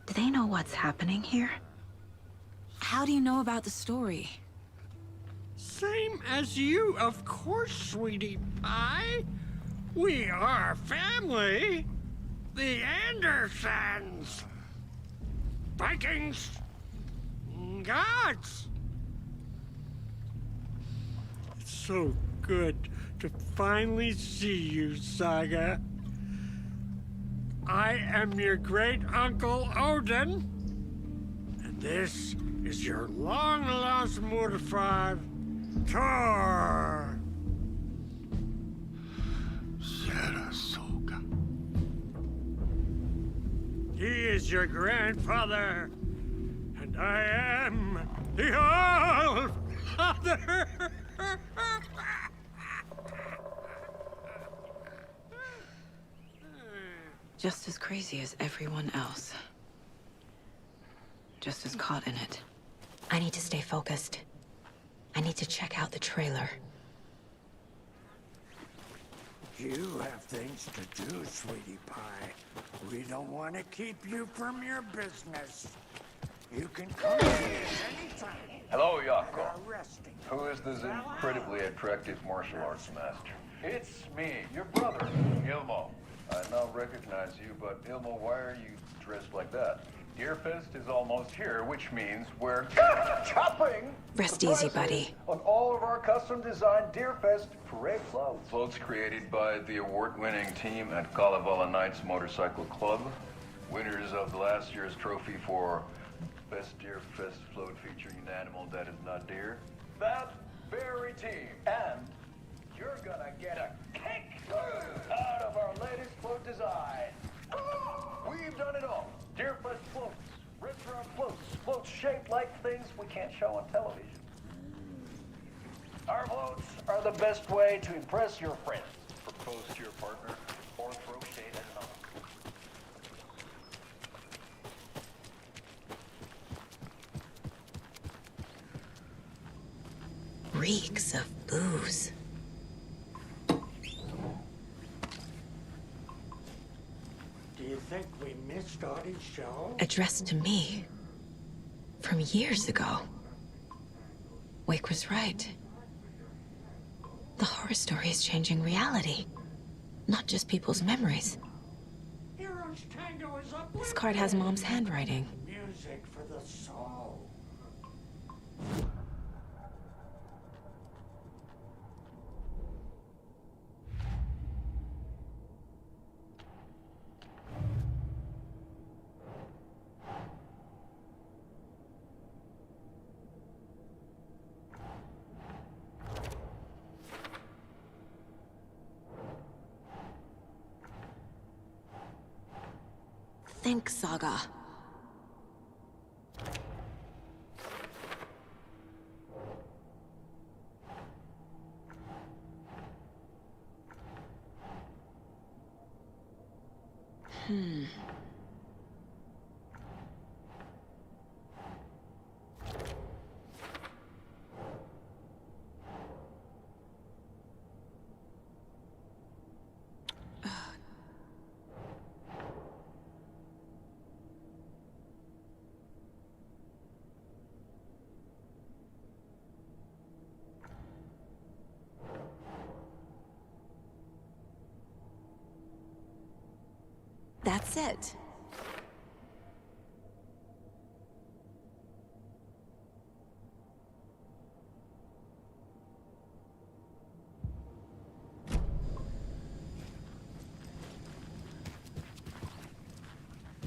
Do they know what's happening here? How do you know about the story? Same as you, of course, sweetie pie. We are family. The Andersons. Vikings. Gods. It's so good to finally see you, Saga. I am your great-uncle Odin. And this is your long-lost mortified Thor. Sarasota. He is your grandfather, and I am the All-Father. Just as crazy as everyone else. Just as caught in it. I need to stay focused. I need to check out the trailer. You have things to do, sweetie pie. We don't want to keep you from your business. You can come see us anytime. Hello, Yako. Resting. Who is this incredibly attractive martial arts master? It's me, your brother, Ilmo. I now recognize you, but Ilmo, why are you dressed like that? Deerfest is almost here, which means we're chopping. Rest easy, buddy. On all of our custom-designed Deerfest parade floats. Floats created by the award-winning team at Kalevala Knights Motorcycle Club. Winners of last year's trophy for Best Deerfest float featuring an animal that is not deer. That very team. And you're gonna get a kick out of our latest float design. We've done it all. Deerfest floats, restaurant floats, floats shaped like things we can't show on television. Our floats are the best way to impress your friends, propose to your partner, or throw shade at another. Reeks of booze. Do you think we missed Audie's show? Addressed to me. From years ago. Wake was right. The horror story is changing reality. Not just people's memories. Heroes Tango is up. This card has Mom's handwriting. Music for the soul. Think, Saga. That's it.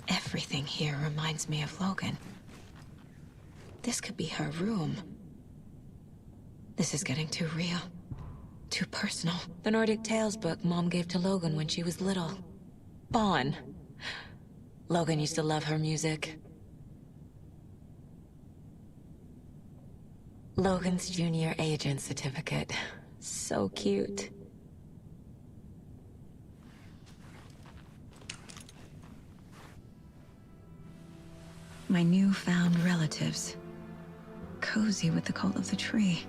Everything here reminds me of Logan. This could be her room. This is getting too real. Too personal. The Nordic Tales book Mom gave to Logan when she was little. Bon. Logan used to love her music. Logan's junior agent certificate. So cute. My newfound relatives. Cozy with the cult of the tree.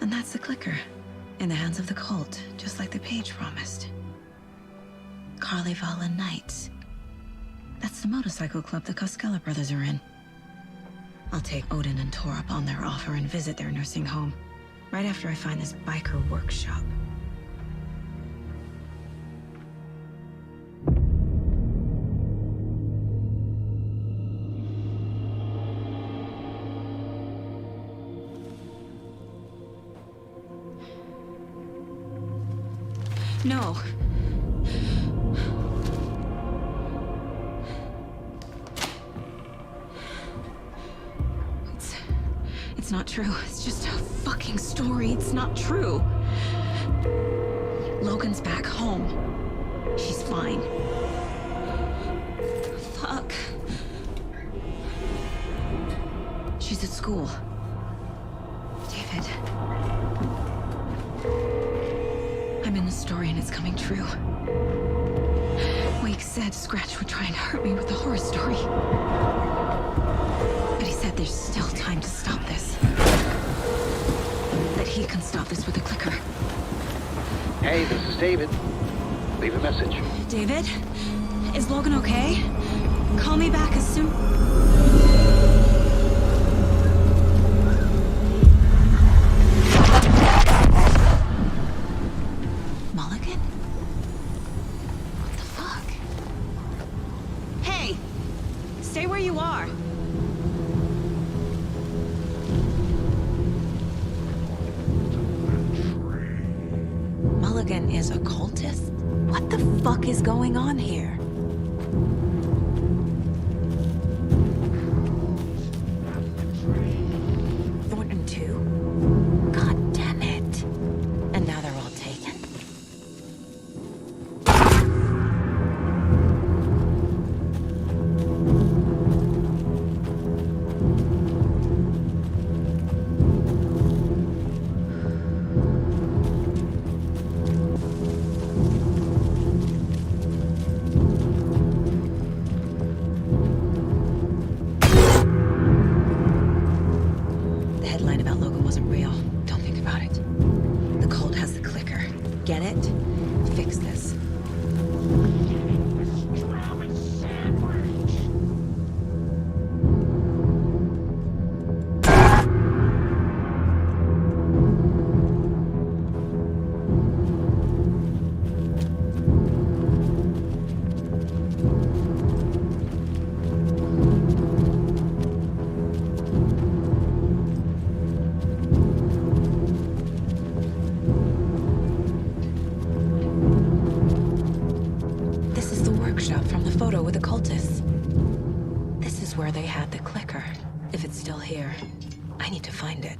And that's the clicker. In the hands of the cult, just like the page promised. Kalevala Knights. That's the motorcycle club the Koskela brothers are in. I'll take Odin and Tor up on their offer and visit their nursing home. Right after I find this biker workshop. No. It's not true. It's just a fucking story. It's not true. Logan's back home. She's fine. Fuck. She's at school. David. I'm in the story and it's coming true. Wake said Scratch would try and hurt me with the horror story. But he said there's still time to stop this. That he can stop this with a clicker. Hey, this is David. Leave a message. David? Is Logan okay? Call me back as soon... Stay where you are. Mulligan is a cultist? What the fuck is going on here? Thornton too? God damn it. And now they're all taken? The headline about Logan wasn't real. Don't think about it. The cult has the clicker. Get it? Fix this. This is the workshop from the photo with the cultists. This is where they had the clicker. If it's still here, I need to find it.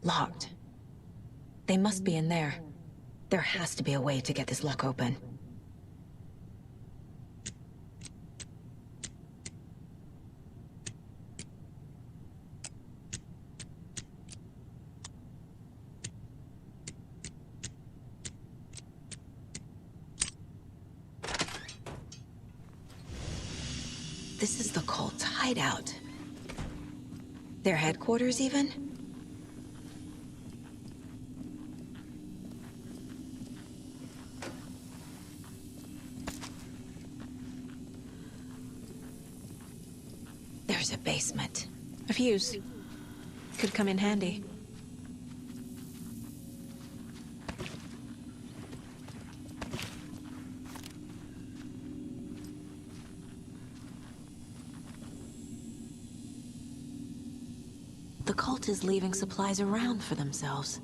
Locked. They must be in there. There has to be a way to get this lock open. This is the cult's hideout. Their headquarters, even? There's a basement. A fuse. Could come in handy. The cult is leaving supplies around for themselves.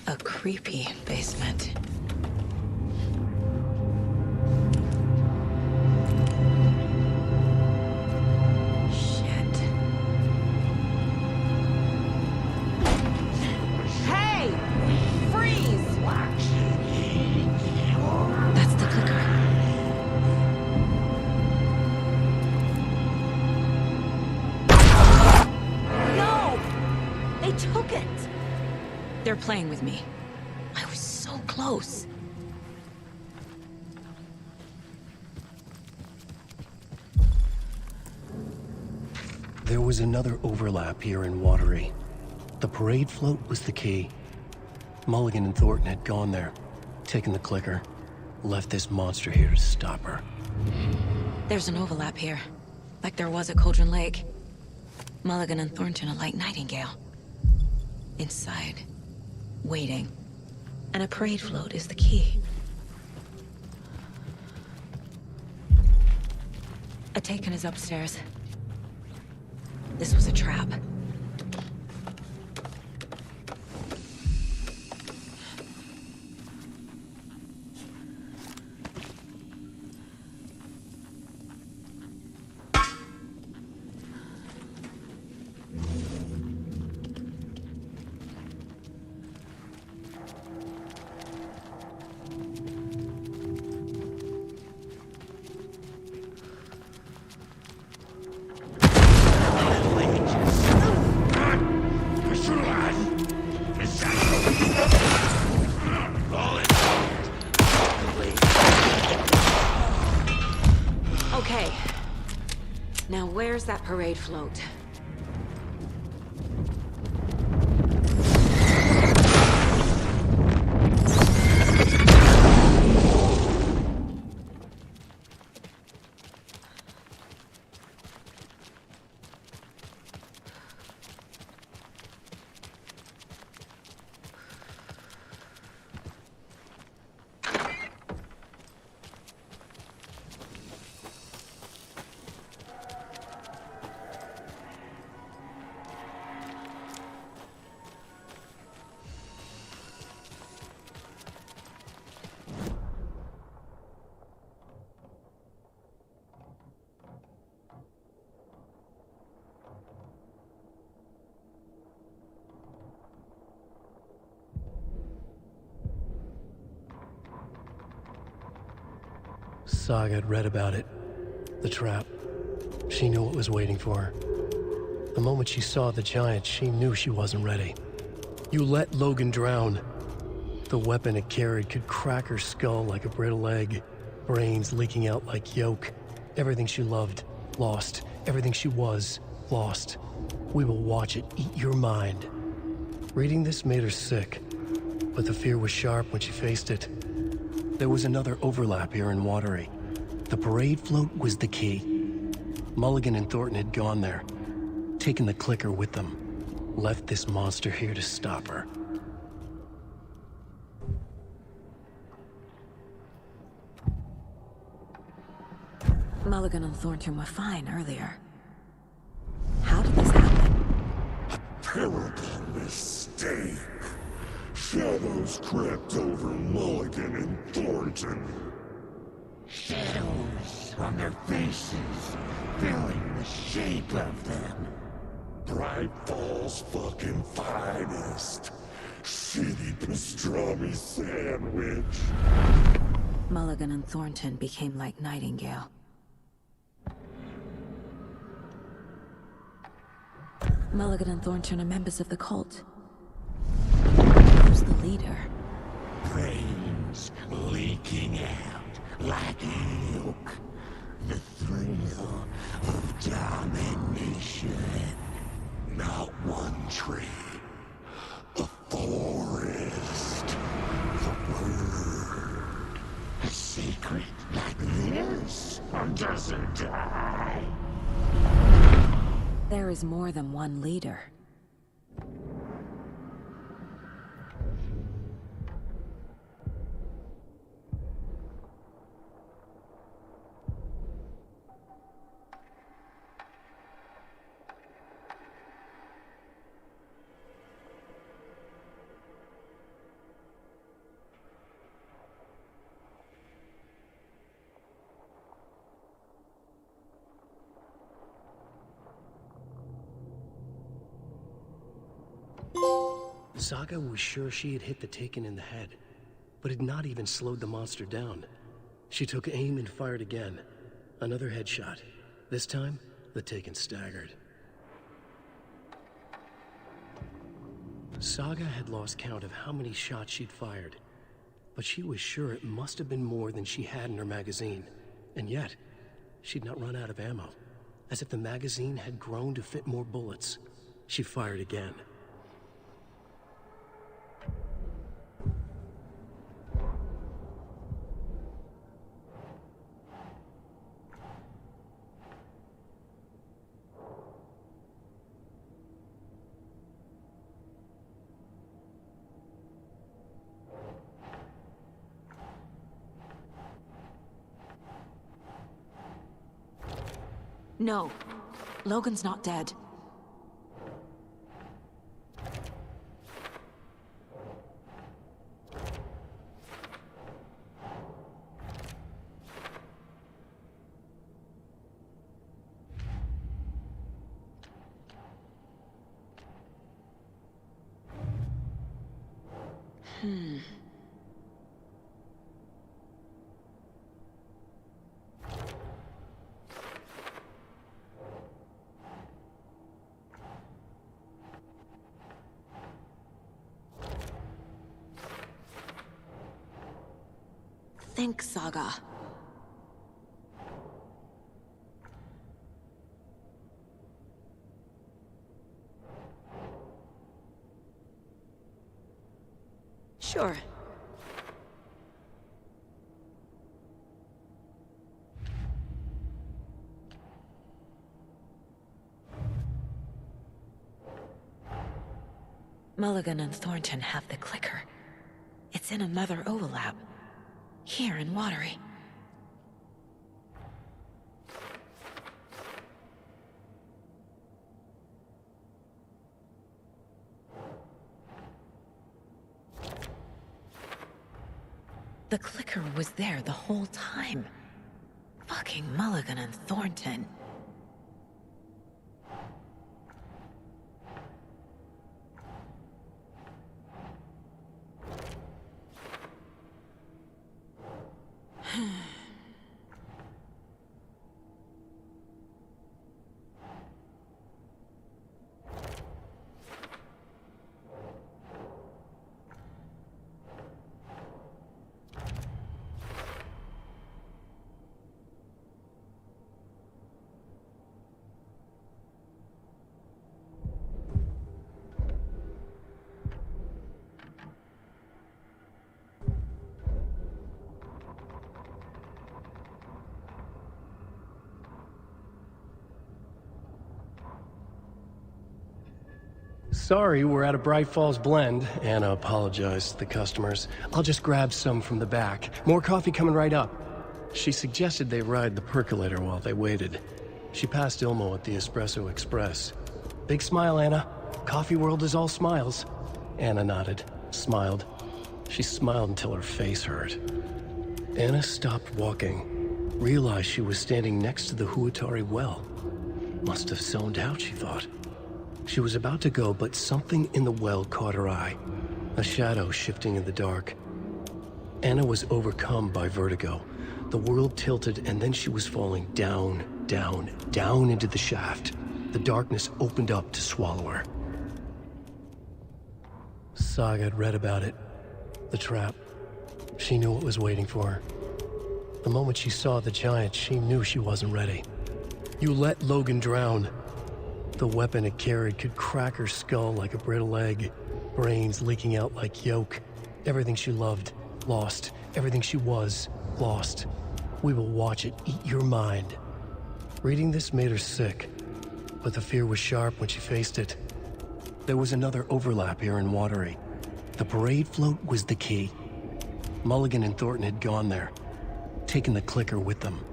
A creepy basement. Hey! Freeze! That's the clicker. No! They took it! They're playing with me. I was so close. There was another overlap here in Watery. The parade float was the key. Mulligan and Thornton had gone there, taken the clicker, left this monster here to stop her. There's an overlap here, like there was at Cauldron Lake. Mulligan and Thornton are like Nightingale. Inside, waiting. And a parade float is the key. Ataken is upstairs. This was a trap. Okay. Now where's that parade float? Saga had read about it. The trap. She knew what was waiting for her. The moment she saw the giant, she knew she wasn't ready. You let Logan drown. The weapon it carried could crack her skull like a brittle egg. Brains leaking out like yolk. Everything she loved, lost. Everything she was, lost. We will watch it eat your mind. Reading this made her sick, but the fear was sharp when she faced it. There was another overlap here in Watery. The parade float was the key. Mulligan and Thornton had gone there, taken the clicker with them, left this monster here to stop her. Mulligan and Thornton were fine earlier. How did this happen? Terrible mistake. Shadows crept over Mulligan and Thornton. Shadows on their faces, filling the shape of them. Bright Falls fucking finest. Shitty pastrami sandwich. Mulligan and Thornton became like Nightingale. Mulligan and Thornton are members of the cult. Who's the leader? Brains leaking out like milk. The thrill of domination. Not one tree. A forest. The word. A secret like this doesn't die. There is more than one leader. Saga was sure she had hit the Taken in the head, but had not even slowed the monster down. She took aim and fired again. Another headshot. This time, the Taken staggered. Saga had lost count of how many shots she'd fired, but she was sure it must have been more than she had in her magazine. And yet, she'd not run out of ammo. As if the magazine had grown to fit more bullets. She fired again. No. Logan's not dead. Think, Saga. Sure. Mulligan and Thornton have the clicker. It's in another overlap. Here in Watery. The clicker was there the whole time. Fucking Mulligan and Thornton. Sorry, we're out of Bright Falls blend. Anna apologized to the customers. I'll just grab some from the back. More coffee coming right up. She suggested they ride the percolator while they waited. She passed Ilmo at the Espresso Express. Big smile, Anna. Coffee world is all smiles. Anna nodded, smiled. She smiled until her face hurt. Anna stopped walking, realized she was standing next to the Huatari well. Must have zoned out, she thought. She was about to go, but something in the well caught her eye. A shadow shifting in the dark. Anna was overcome by vertigo. The world tilted, and then she was falling down, down, down into the shaft. The darkness opened up to swallow her. Saga had read about it. The trap. She knew what was waiting for her. The moment she saw the giant, she knew she wasn't ready. You let Logan drown. The weapon it carried could crack her skull like a brittle egg. Brains leaking out like yolk. Everything she loved, lost. Everything she was, lost. We will watch it eat your mind. Reading this made her sick, but the fear was sharp when she faced it. There was another overlap here in Watery. The parade float was the key. Mulligan and Thornton had gone there, taken the clicker with them,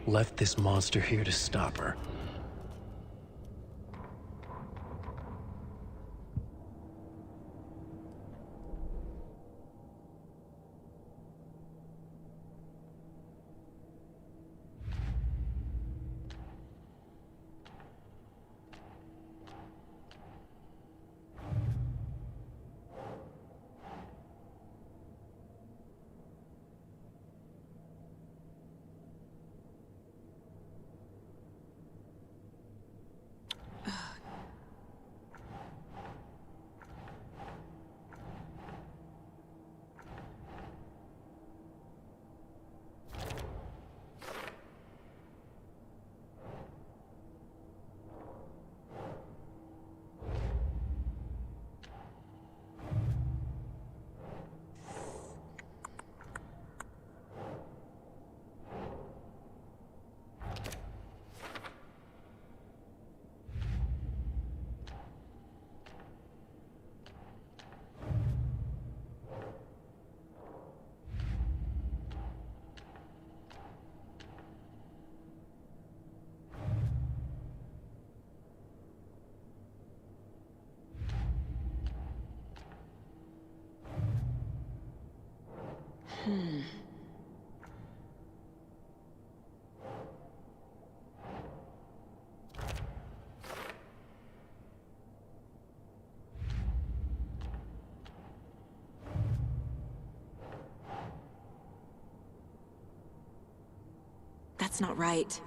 left this monster here to stop her. That's not right.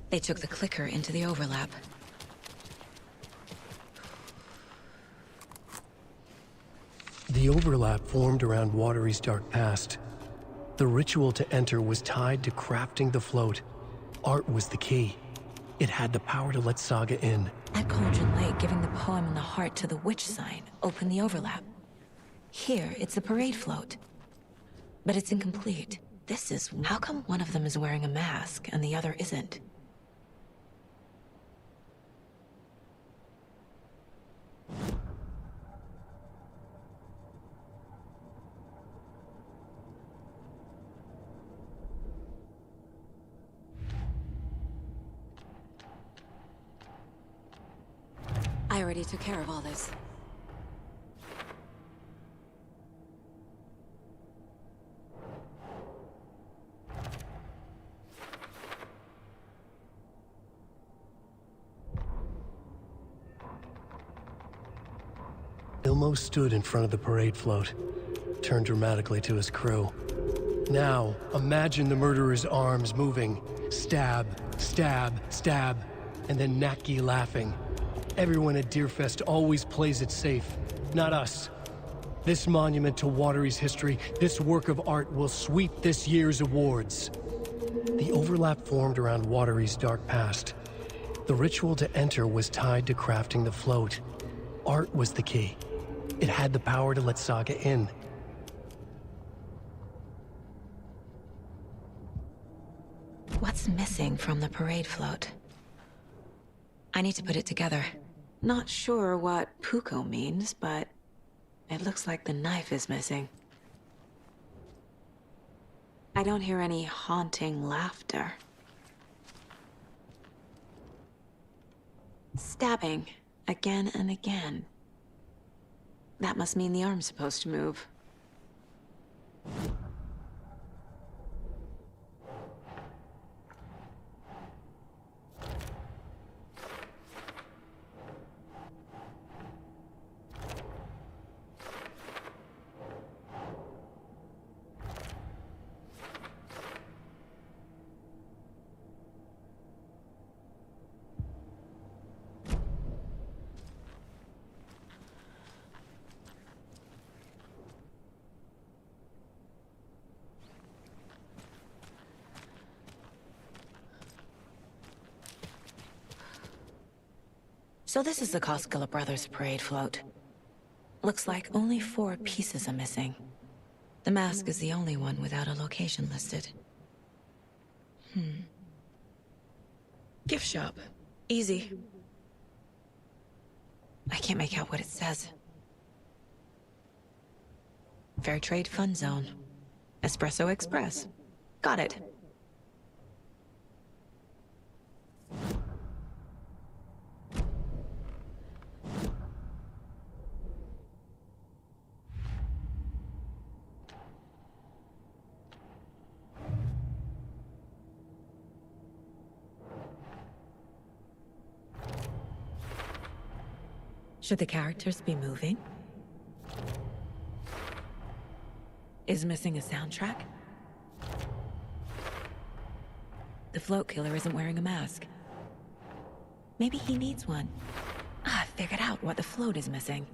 They took the clicker into the overlap. The overlap formed around Watery's dark past. The ritual to enter was tied to crafting the float. Art was the key. It had the power to let Saga in. At Cauldron Lake, giving the poem and the heart to the witch sign opened the overlap. Here, it's the parade float. But it's incomplete. This is... How come one of them is wearing a mask and the other isn't? I already took care of all this. Ilmo stood in front of the parade float, turned dramatically to his crew. Now, imagine the murderer's arms moving. Stab, stab, stab, and then Naki laughing. Everyone at Deerfest always plays it safe, not us. This monument to Watery's history, this work of art will sweep this year's awards. The overlap formed around Watery's dark past. The ritual to enter was tied to crafting the float. Art was the key. It had the power to let Saga in. What's missing from the parade float? I need to put it together. Not sure what Puko means, but it looks like the knife is missing. I don't hear any haunting laughter. Stabbing, again and again. That must mean the arm's supposed to move. So this is the Koskela Brothers parade float. Looks like only 4 pieces are missing. The mask is the only one without a location listed. Gift shop. Easy. I can't make out what it says. Fair Trade Fun Zone. Espresso Express. Got it. Should the characters be moving? Is missing a soundtrack? The float killer isn't wearing a mask. Maybe he needs one. I figured out what the float is missing.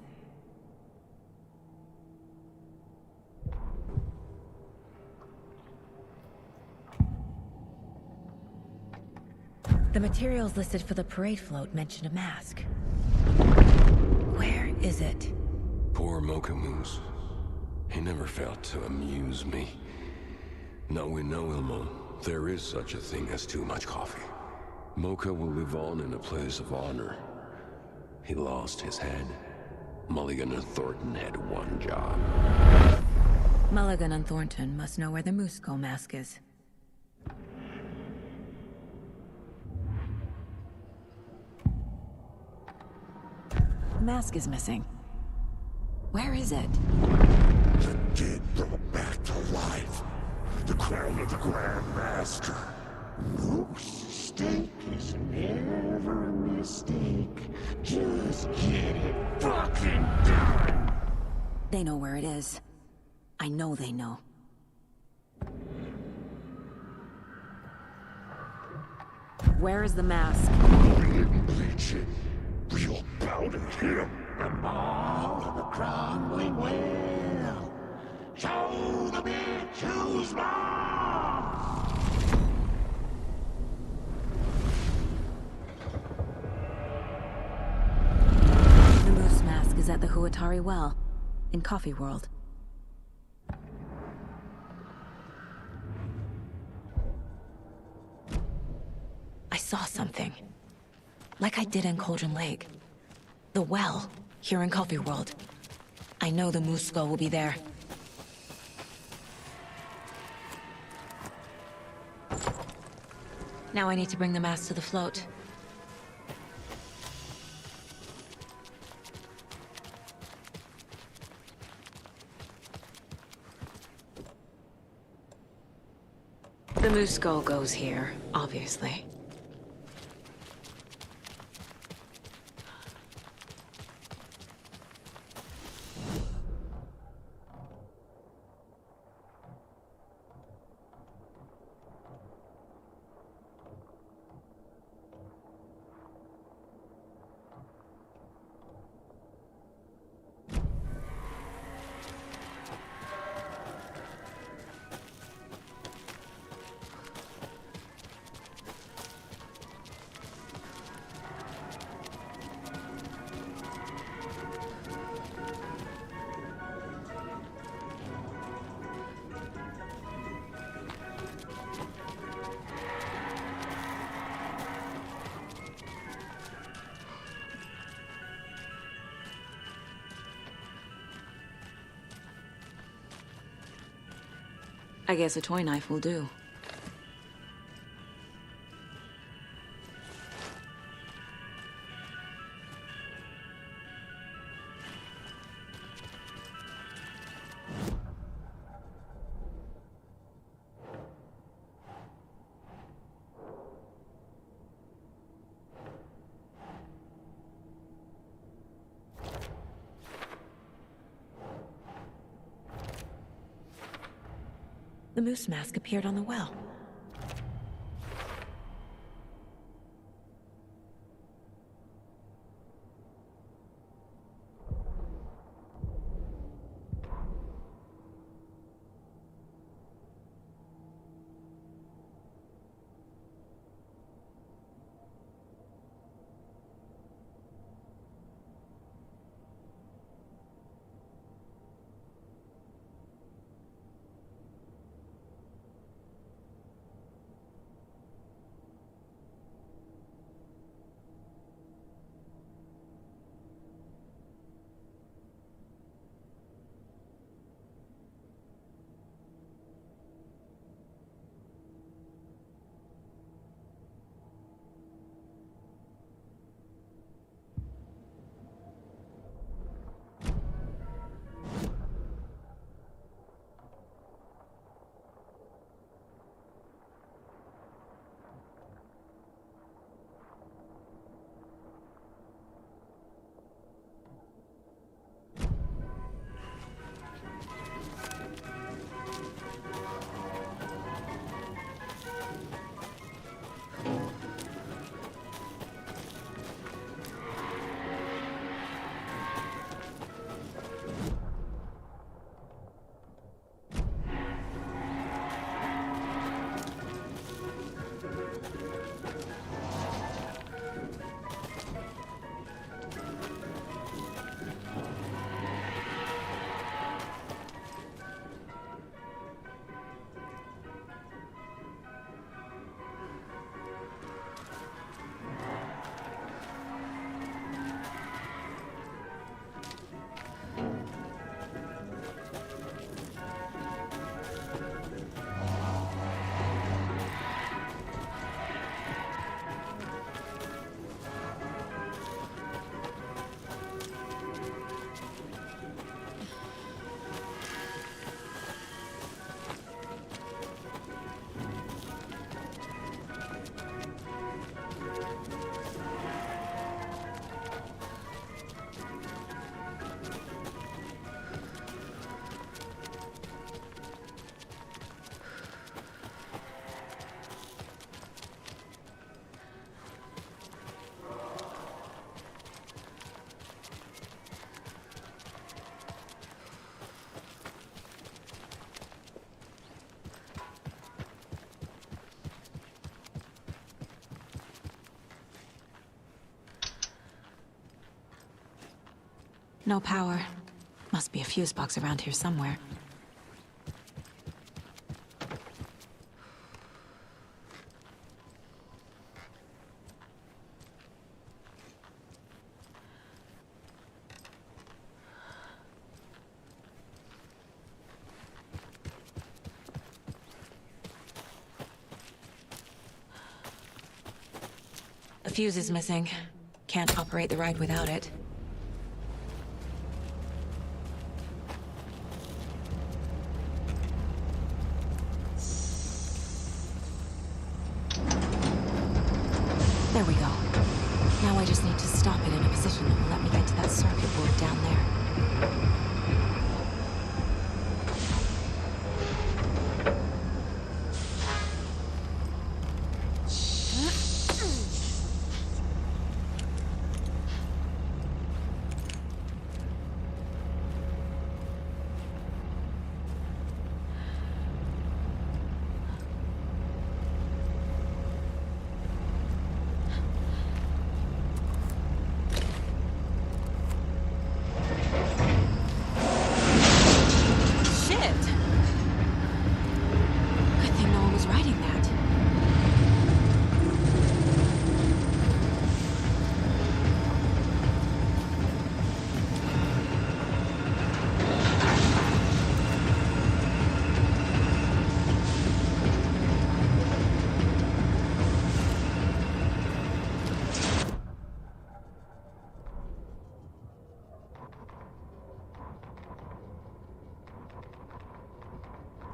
The materials listed for the parade float mention a mask. Where is it? Poor Mocha Moose. He never failed to amuse me. Now we know, Ilmo, there is such a thing as too much coffee. Mocha will live on in a place of honor. He lost his head. Mulligan and Thornton had one job. Mulligan and Thornton must know where the Moose Skull mask is. The mask is missing. Where is it? The dead brought back to life. The crown of the Grand Master. Moose steak is never a mistake. Just get it fucking done. They know where it is. I know they know. Where is the mask? We didn't bleach it. We'll powder him. The more of the crumbling will. Show the bitch who's more. The moose mask is at the Huatari Well, in Coffee World. I saw something. Like I did in Cauldron Lake. The well, here in Coffee World. I know the Moose Skull will be there. Now I need to bring the mask to the float. The Moose Skull goes here, obviously. I guess a toy knife will do. the moose mask appeared on the well. No power. Must be a fuse box around here somewhere. A fuse is missing. Can't operate the ride without it. There we go. Now I just need to stop it in a position that will let me get to that circuit board down there.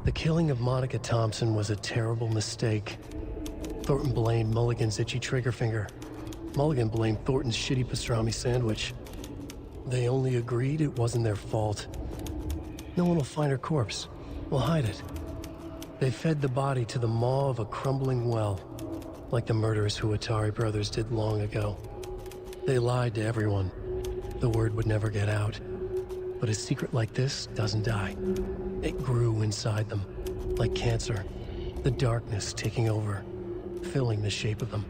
The killing of Monica Thompson was a terrible mistake. Thornton blamed Mulligan's itchy trigger finger. Mulligan blamed Thornton's shitty pastrami sandwich. They only agreed it wasn't their fault. No one will find her corpse. We'll hide it. They fed the body to the maw of a crumbling well, like the murderous Huatari brothers did long ago. They lied to everyone. The word would never get out. But a secret like this doesn't die. It grew inside them, like cancer. The darkness taking over, filling the shape of them.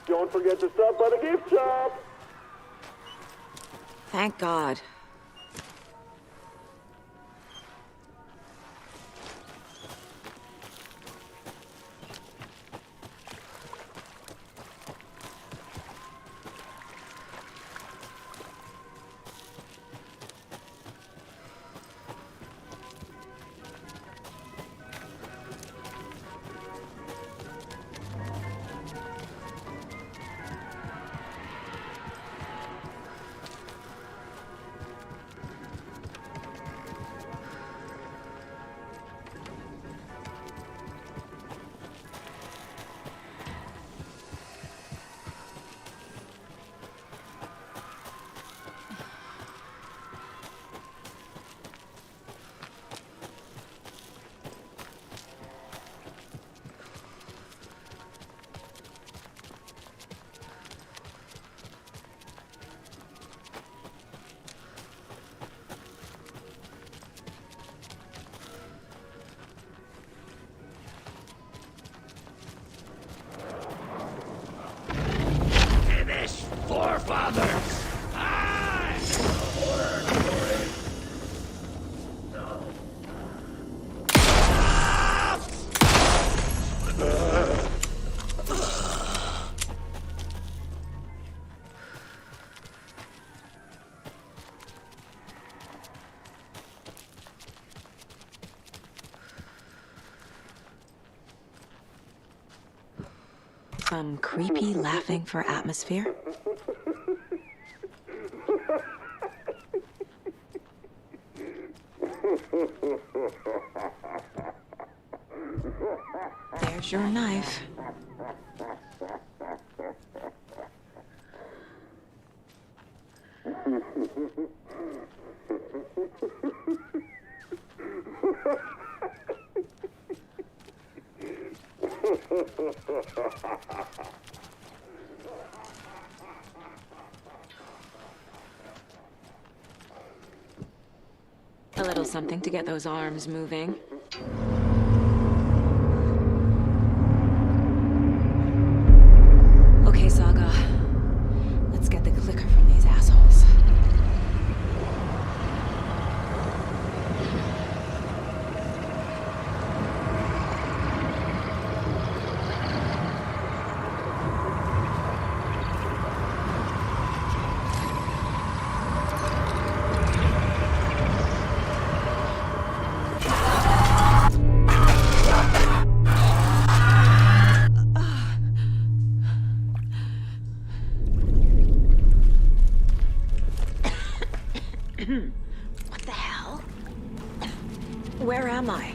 Don't forget to stop by the gift shop! Thank God. Forefathers! Some creepy laughing for atmosphere? There's your knife. A little something to get those arms moving. Okay, Saga. Let's get the clicker from these assholes. What the hell? Where am I?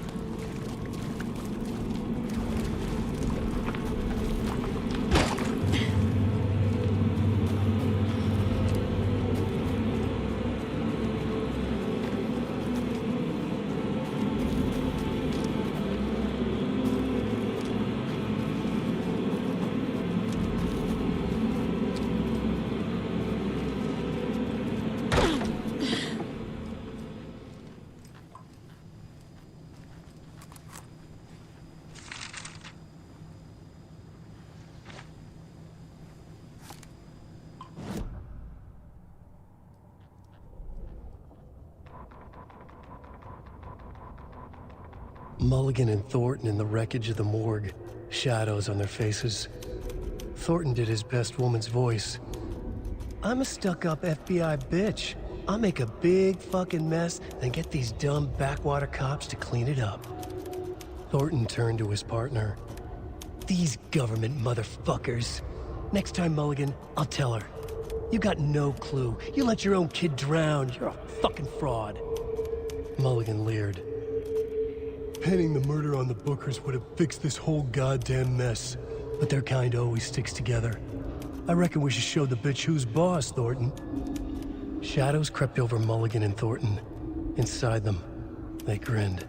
Mulligan and Thornton in the wreckage of the morgue, shadows on their faces. Thornton did his best woman's voice. I'm a stuck-up FBI bitch. I'll make a big fucking mess and get these dumb backwater cops to clean it up. Thornton turned to his partner. These government motherfuckers. Next time, Mulligan, I'll tell her. You got no clue. You let your own kid drown. You're a fucking fraud. Mulligan leered. Pinning the murder on the Bookers would have fixed this whole goddamn mess. But their kind always sticks together. I reckon we should show the bitch who's boss, Thornton. Shadows crept over Mulligan and Thornton. Inside them, they grinned.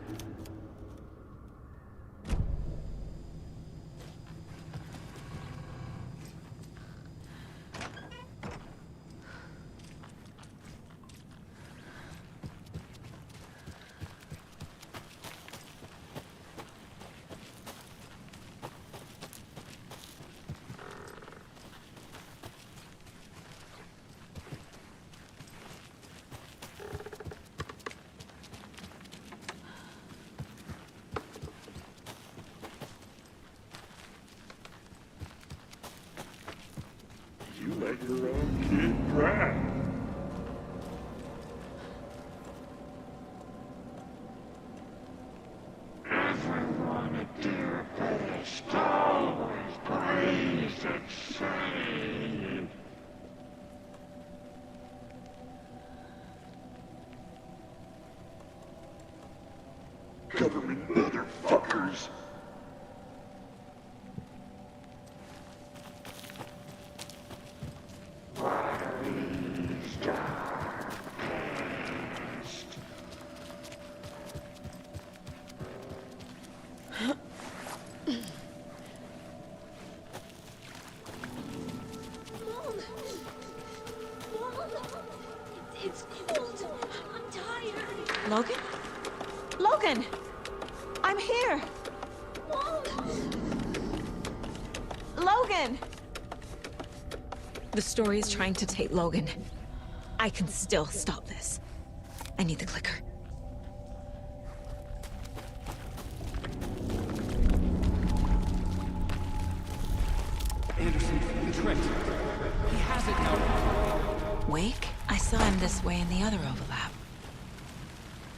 You let your own kid drown. Everyone at Deer Post always breathes insane. Government motherfuckers. It's cold. I'm tired. Logan? Logan! I'm here! Logan! The story is trying to take Logan. I can still stop this. I need the clicker. Anderson, we tricked. He has it now. Wake? I saw him this way in the other overlap.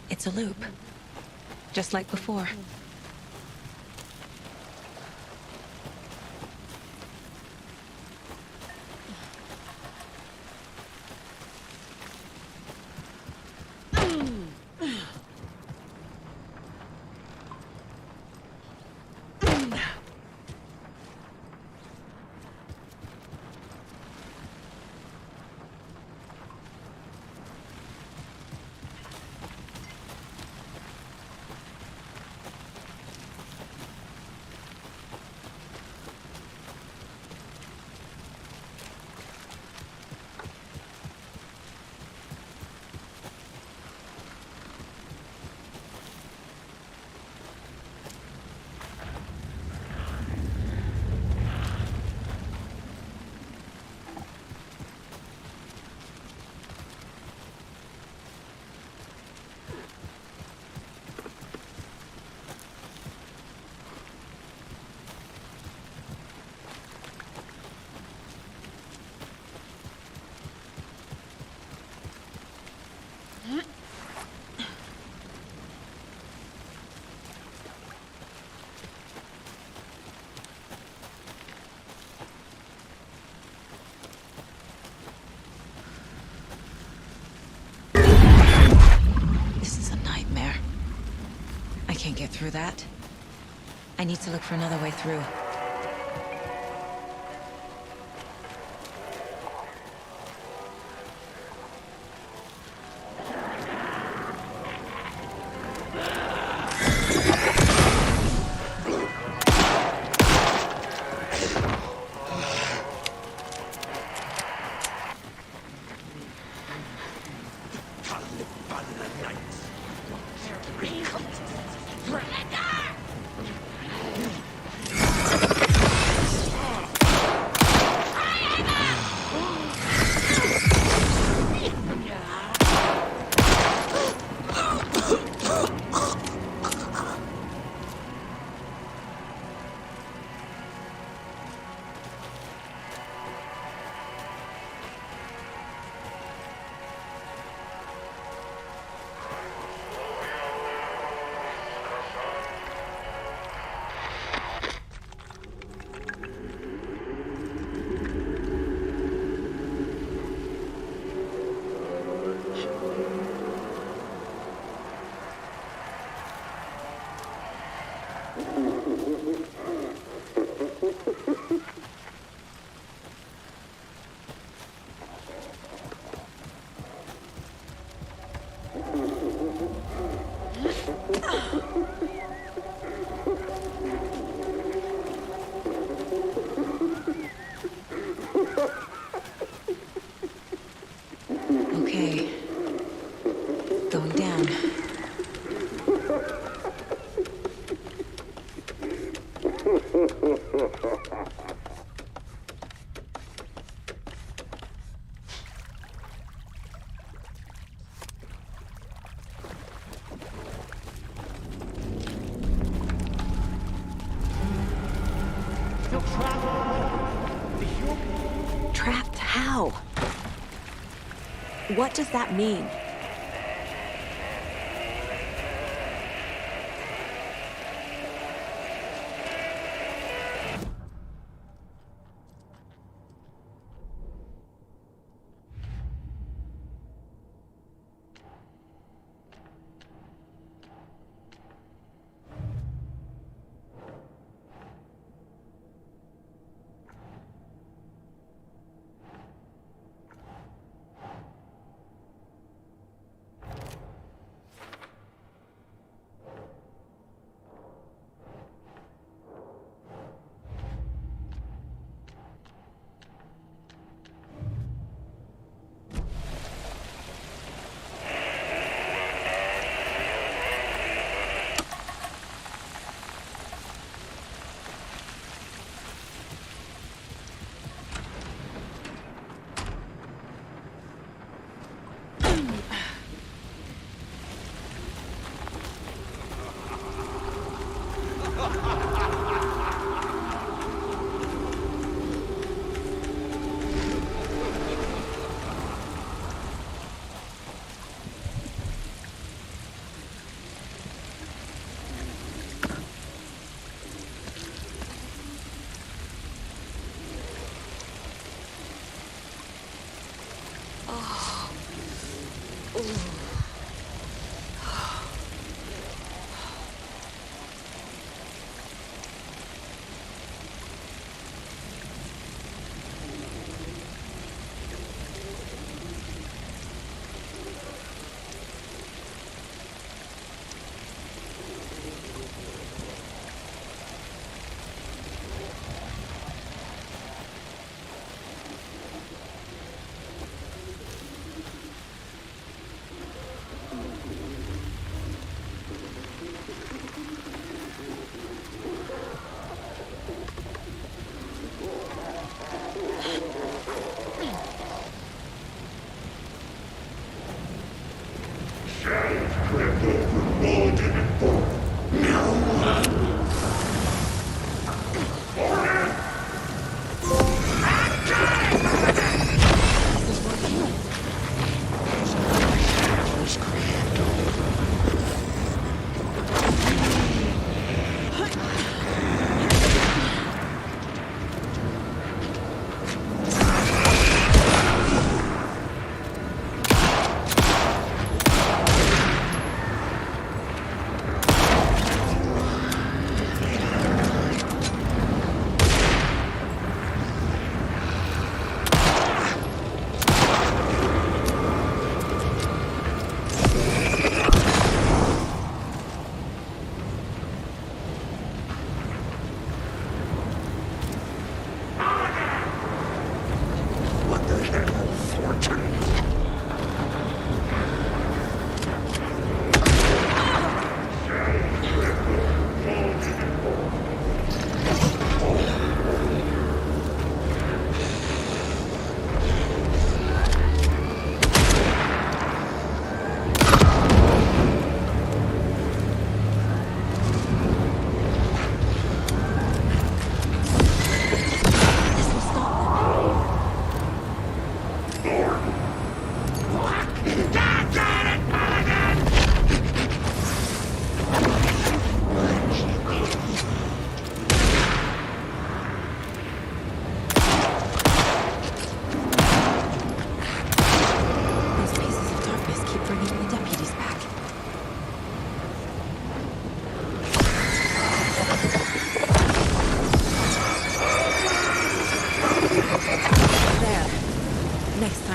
It's a loop. Just like before. Can't get through that. I need to look for another way through. Okay. Going down. Trapped how? What does that mean?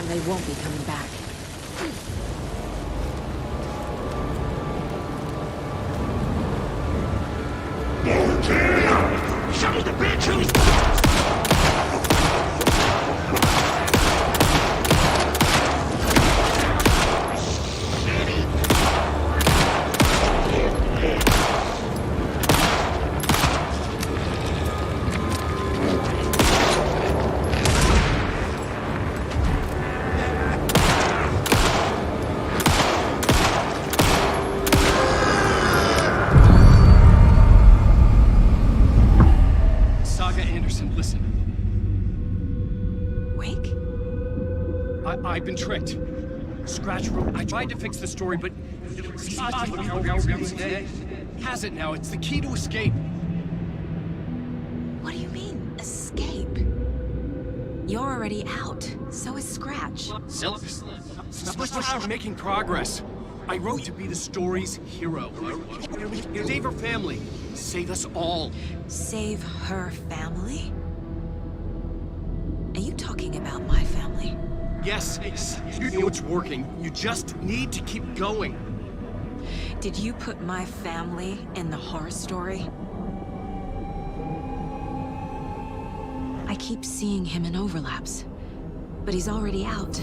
They won't be coming back. Show the bitch who's I've been tricked. Scratch Room. I tried to fix the story, but has it now. It's the key to escape. What do you mean, escape? You're already out. So is Scratch. We're making progress. I wrote to be the story's hero. Save her family. Save us all. Save her family? Are you talking about my family? Yes, you know it's working. You just need to keep going. Did you put my family in the horror story? I keep seeing him in overlaps, but he's already out.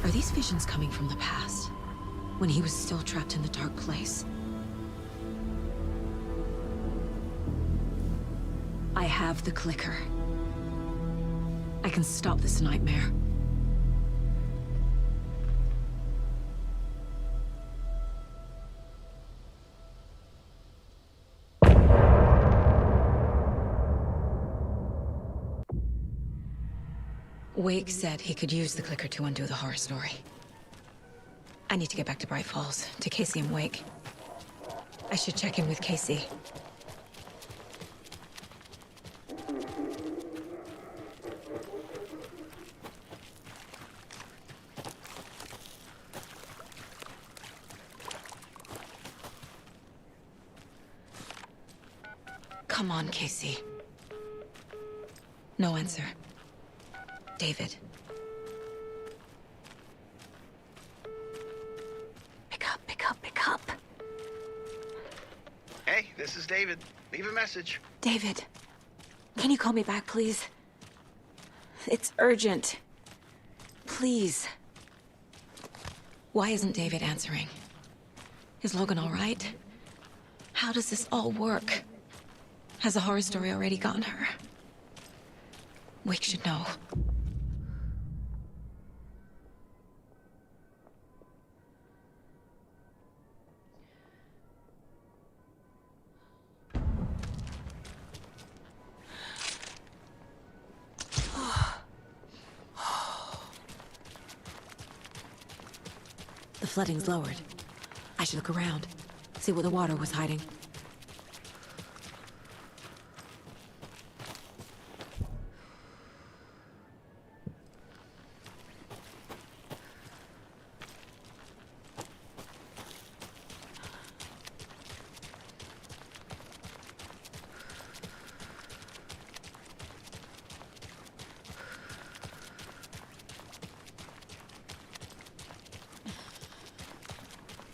Are these visions coming from the past, when he was still trapped in the dark place? I have the clicker. I can stop this nightmare. Wake said he could use the clicker to undo the horror story. I need to get back to Bright Falls, to Casey and Wake. I should check in with Casey. Come on, Casey. No answer. David. Pick up, pick up, pick up. Hey, this is David. Leave a message. David, can you call me back, please? It's urgent. Please. Why isn't David answering? Is Logan all right? How does this all work? Has the horror story already gotten her? Wake should know. The flooding's lowered. I should look around, see where the water was hiding.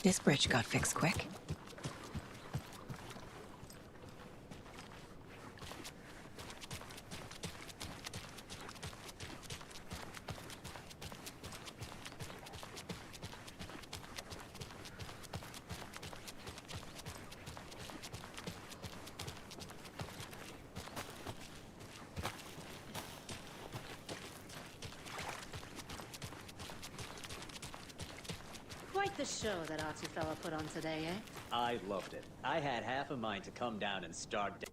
This bridge got fixed quick. Quite the show that artsy fella put on today, eh? I loved it. I had half a mind to come down and start...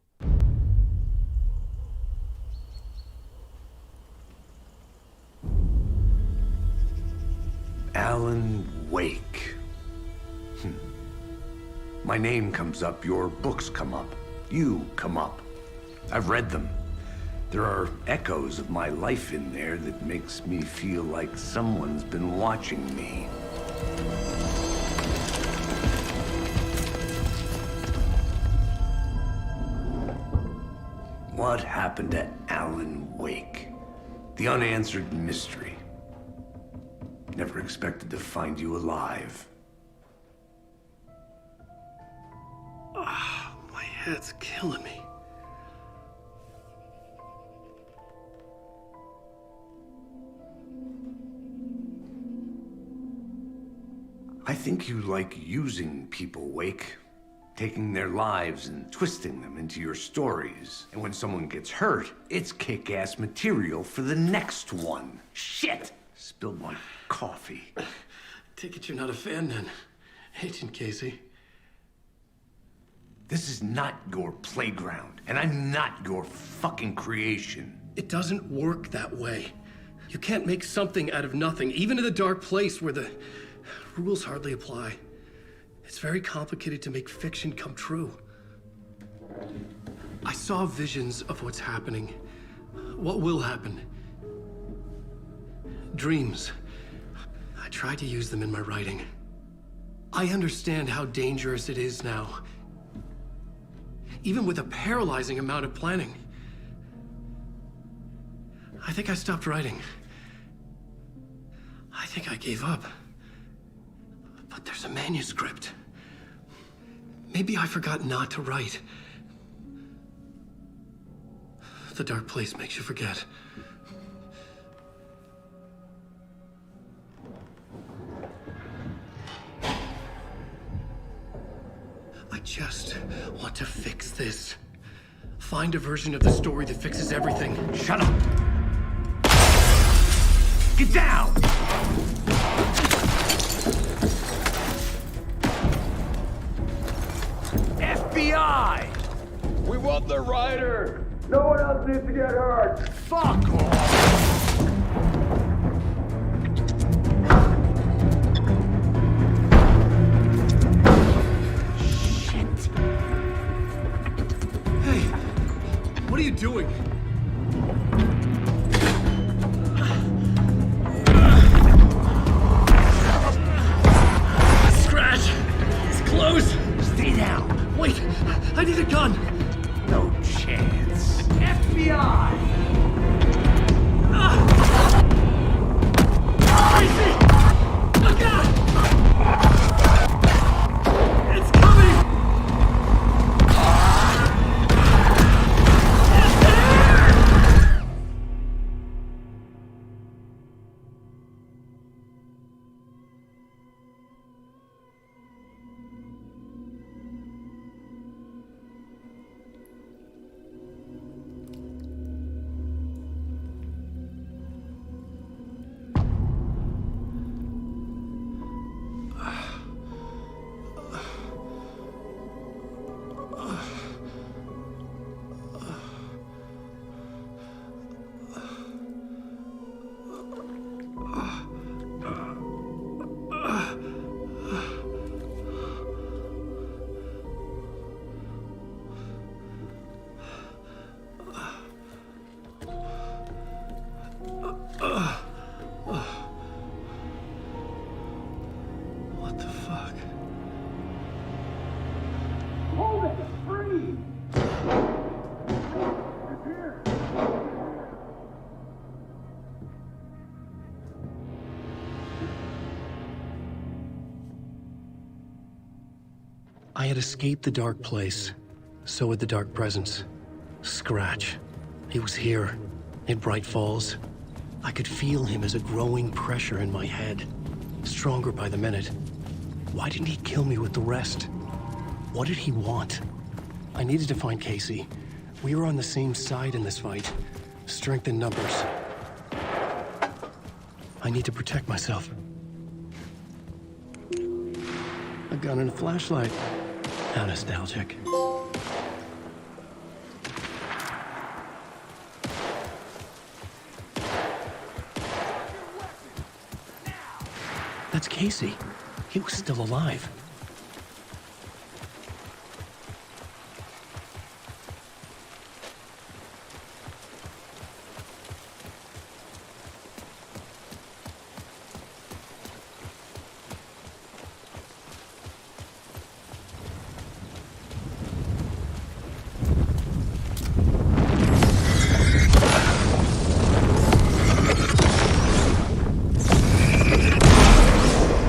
AlanWake. My name comes up, your books come up, you come up. I've read them. There are echoes of my life in there that makes me feel like someone's been watching me. What happened to AlanWake? The unanswered mystery. Never expected to find you alive. Ah, my head's killing me. I think you like using people, Wake. Taking their lives and twisting them into your stories. And when someone gets hurt, it's kick-ass material for the next one. Shit! Spilled my coffee. Take it you're not a fan then, Agent Casey. This is not your playground, and I'm not your fucking creation. It doesn't work that way. You can't make something out of nothing, even in the dark place where the rules hardly apply. It's very complicated to make fiction come true. I saw visions of what's happening, what will happen. Dreams. I tried to use them in my writing. I understand how dangerous it is now, even with a paralyzing amount of planning. I think I stopped writing. I think I gave up. But there's a manuscript. Maybe I forgot not to write. The dark place makes you forget. I just want to fix this. Find a version of the story that fixes everything. Shut up! Get down! FBI! We want the writer! No one else needs to get hurt. Fuck off! Shit. Hey, what are you doing? Scratch! It's close! Stay down! Wait, I need a gun! No chance. FBI! Crazy! Look out! It's coming! It's there! What the fuck? Hold it! Freeze! I had escaped the dark place. So had the dark presence. Scratch. He was here, in Bright Falls. I could feel him as a growing pressure in my head. Stronger by the minute. Why didn't he kill me with the rest? What did he want? I needed to find Casey. We were on the same side in this fight. Strength in numbers. I need to protect myself. A gun and a flashlight. How nostalgic. That's Casey. He was still alive.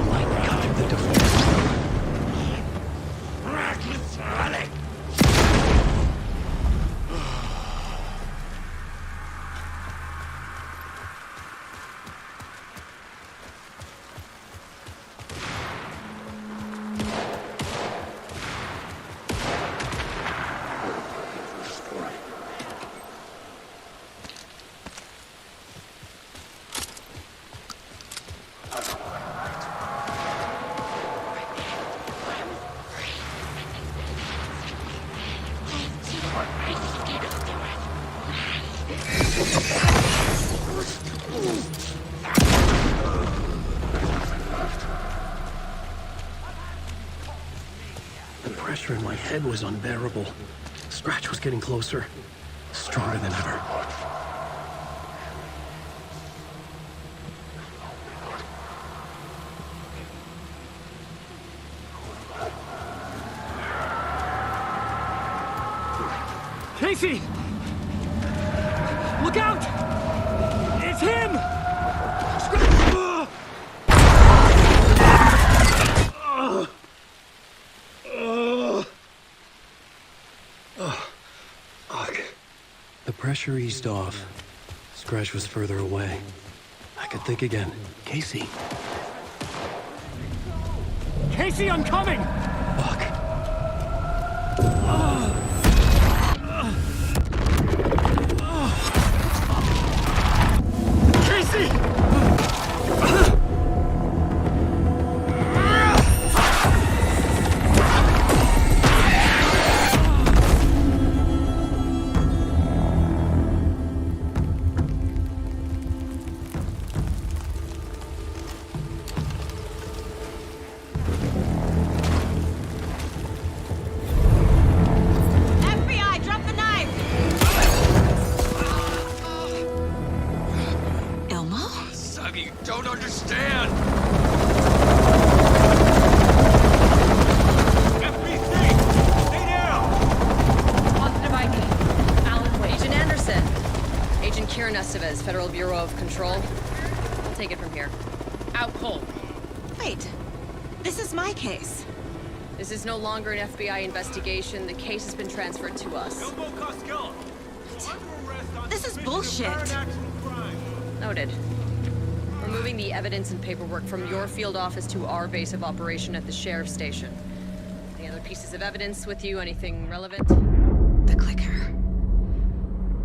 Light cut through the defense. pressure in my head was unbearable. Scratch was getting closer, stronger than ever. Casey! Look out! It's him! The pressure eased off. Scratch was further away. I could think again. Casey. Casey, I'm coming! Fuck. Casey! FBI, drop the knife! Elmo? Suggy, you don't understand! Positive ID. AlanWake. Agent Anderson. Agent Kieran Estevez, Federal Bureau of Control. I'll take it from here. Out cold. Wait, this is my case. This is no longer an FBI investigation. The case has been transferred to us. This is bullshit. Noted. We're moving the evidence and paperwork from your field office to our base of operation at the sheriff's station. Any other pieces of evidence with you? Anything relevant? The clicker.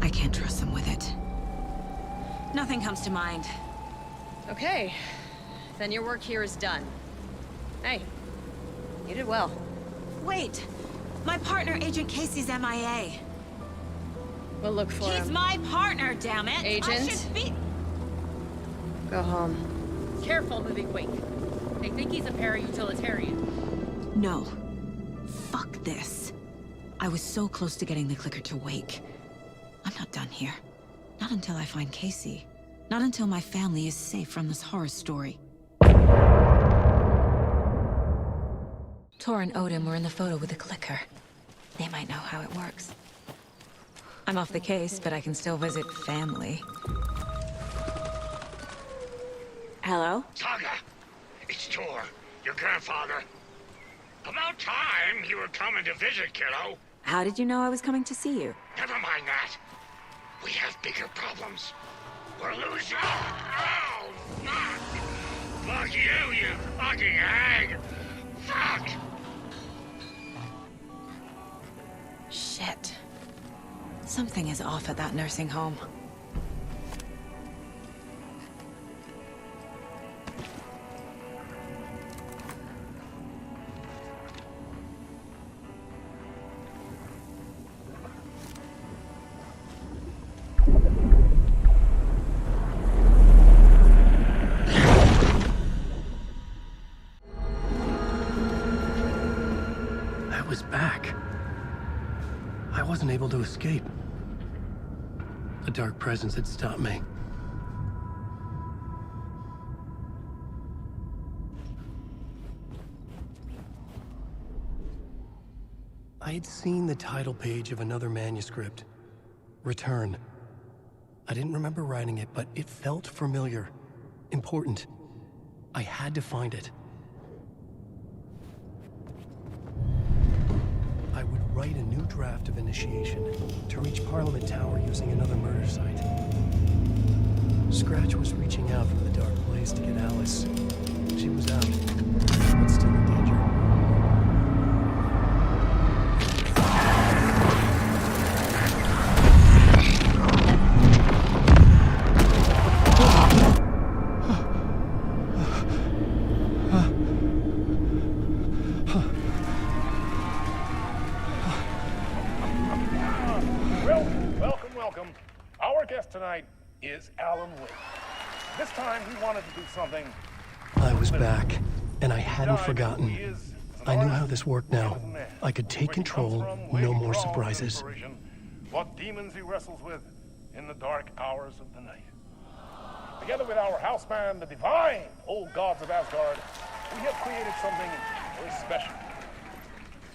I can't trust them with it. Nothing comes to mind. Okay. Then your work here is done. Hey, you did well. Wait! My partner, Agent Casey's MIA. We'll look for him. He's my partner, damn it! Agent? I should be... Go home. Careful moving Wake. They think he's a para-utilitarian. No. Fuck this. I was so close to getting the clicker to Wake. I'm not done here. Not until I find Casey. Not until my family is safe from this horror story. Tor and Odin were in the photo with the clicker. They might know how it works. I'm off the case, but I can still visit family. Hello? Saga, it's Tor, your grandfather. About time you were coming to visit, kiddo. How did you know I was coming to see you? Never mind that. We have bigger problems. We're losing. Oh, fuck! Fuck you, you fucking hag! Fuck! Shit. Something is off at that nursing home. I was back. I wasn't able to escape. A dark presence had stopped me. I had seen the title page of another manuscript. Return. I didn't remember writing it, but it felt familiar. Important. I had to find it. I would write a new draft of initiation to reach Parliament Tower using another murder site. Scratch was reaching out from the dark place to get Alice. She was out, but still in danger. Welcome. Our guest tonight is AlanWake. This time he wanted to do something. I was back, and I hadn't forgotten. I knew how this worked now. I could take control, no more surprises. What demons he wrestles with in the dark hours of the night. Together with our house band, the divine old gods of Asgard, we have created something very special.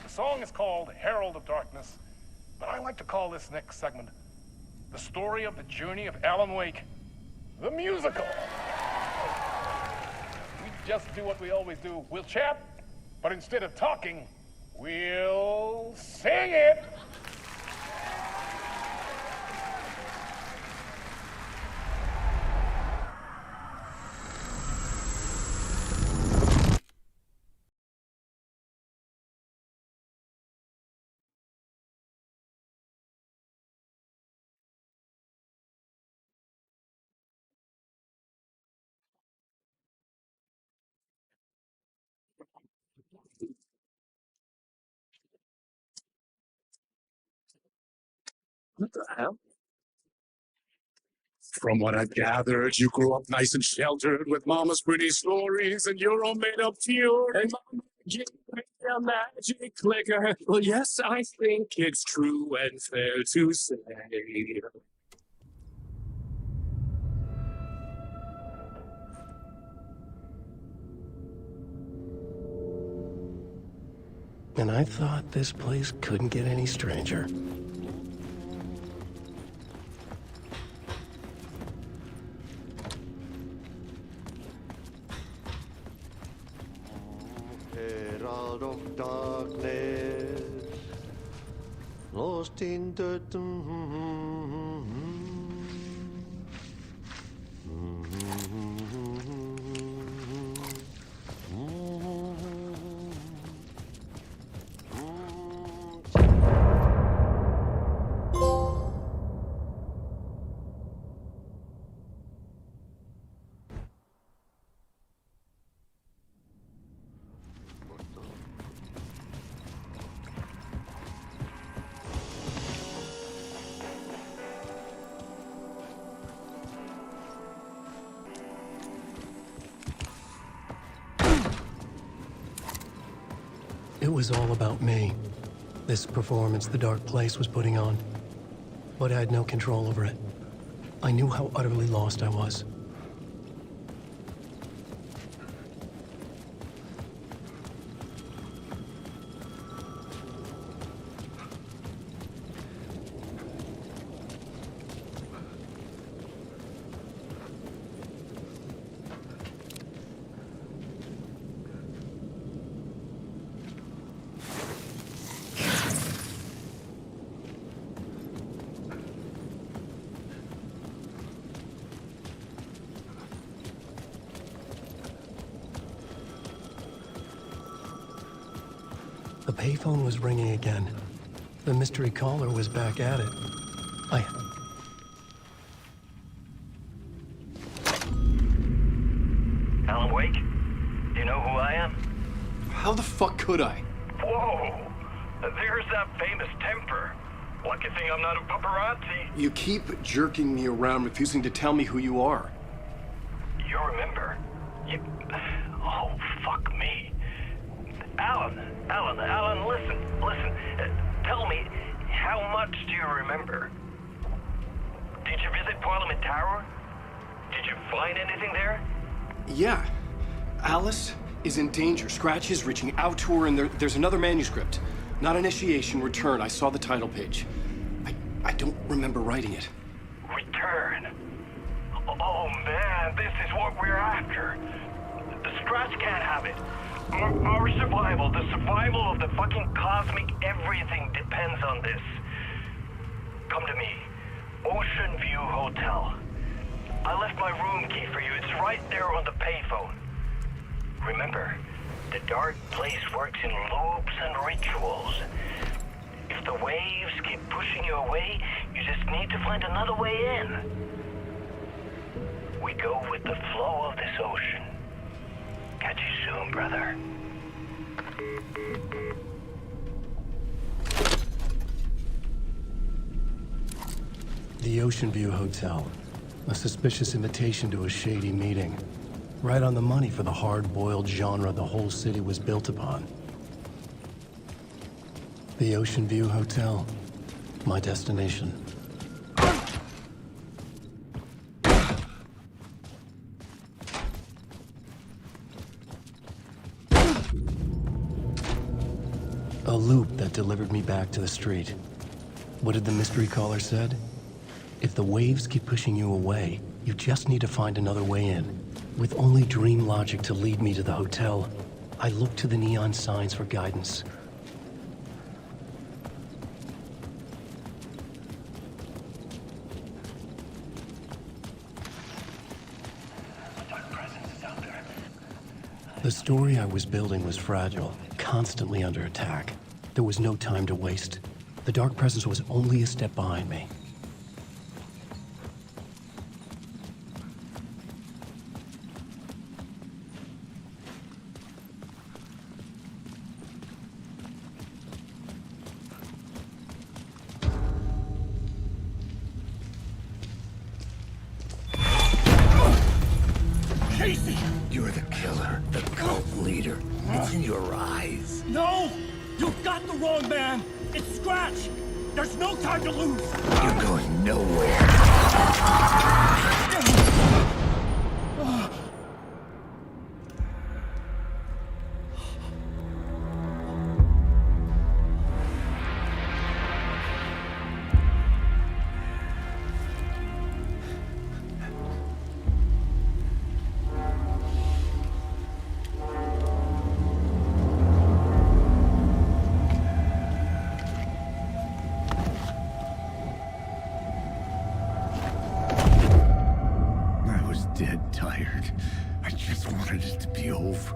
The song is called Herald of Darkness, but I like to call this next segment the story of the journey of Alan Wake, the musical. We just do what we always do. We'll chat, but instead of talking, we'll sing it. What the hell? From what I've gathered, you grew up nice and sheltered with mama's pretty stories, and you're all made up pure. And mama gave me a magic clicker. Well, yes, I think it's true and fair to say. And I thought this place couldn't get any stranger. Herald of darkness, lost in the It was all about me. This performance the Dark Place was putting on. But I had no control over it. I knew how utterly lost I was. The payphone was ringing again. The mystery caller was back at it. Alan Wake? Do you know who I am? How the fuck could I? Whoa! There's that famous temper. Lucky thing I'm not a paparazzi. You keep jerking me around, refusing to tell me who you are. You remember? Oh, fuck me. Alan, listen. Tell me, how much do you remember? Did you visit Parliament Tower? Did you find anything there? Yeah. Alice is in danger. Scratch is reaching out to her, and there's another manuscript. Not initiation, return. I saw the title page. I don't remember writing it. Return? Oh, man, this is what we're after. The Scratch can't have it. Our survival, the survival of the fucking cosmic everything depends on this. Come to me. Ocean View Hotel. I left my room key for you. It's right there on the payphone. Remember, the Dark Place works in loops and rituals. If the waves keep pushing you away, you just need to find another way in. We go with the flow of this ocean. Catch you soon, brother. The Ocean View Hotel. A suspicious invitation to a shady meeting. Right on the money for the hard-boiled genre the whole city was built upon. The Ocean View Hotel. My destination. A loop that delivered me back to the street. What did the mystery caller said? If the waves keep pushing you away, you just need to find another way in. With only dream logic to lead me to the hotel, I looked to the neon signs for guidance. The story I was building was fragile, constantly under attack. There was no time to waste. The Dark Presence was only a step behind me. Casey! You're the killer, the cult leader. It's in your eyes. No! You've got the wrong man! It's Scratch! There's no time to lose! You're going nowhere. Dead tired. I just wanted it to be over.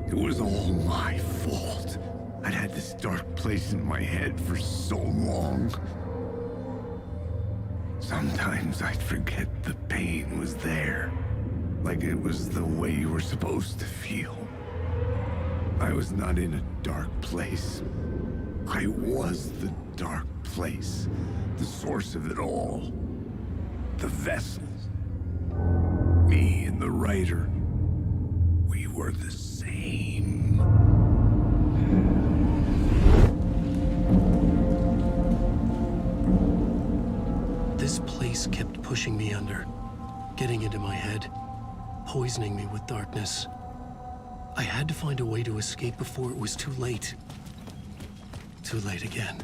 It was all my fault. I'd had this dark place in my head for so long. Sometimes I'd forget the pain was there. Like it was the way you were supposed to feel. I was not in a dark place. I was the dark place. The source of it all. The vessel. Me and the writer, we were the same. This place kept pushing me under, getting into my head, poisoning me with darkness. I had to find a way to escape before it was too late. Too late again.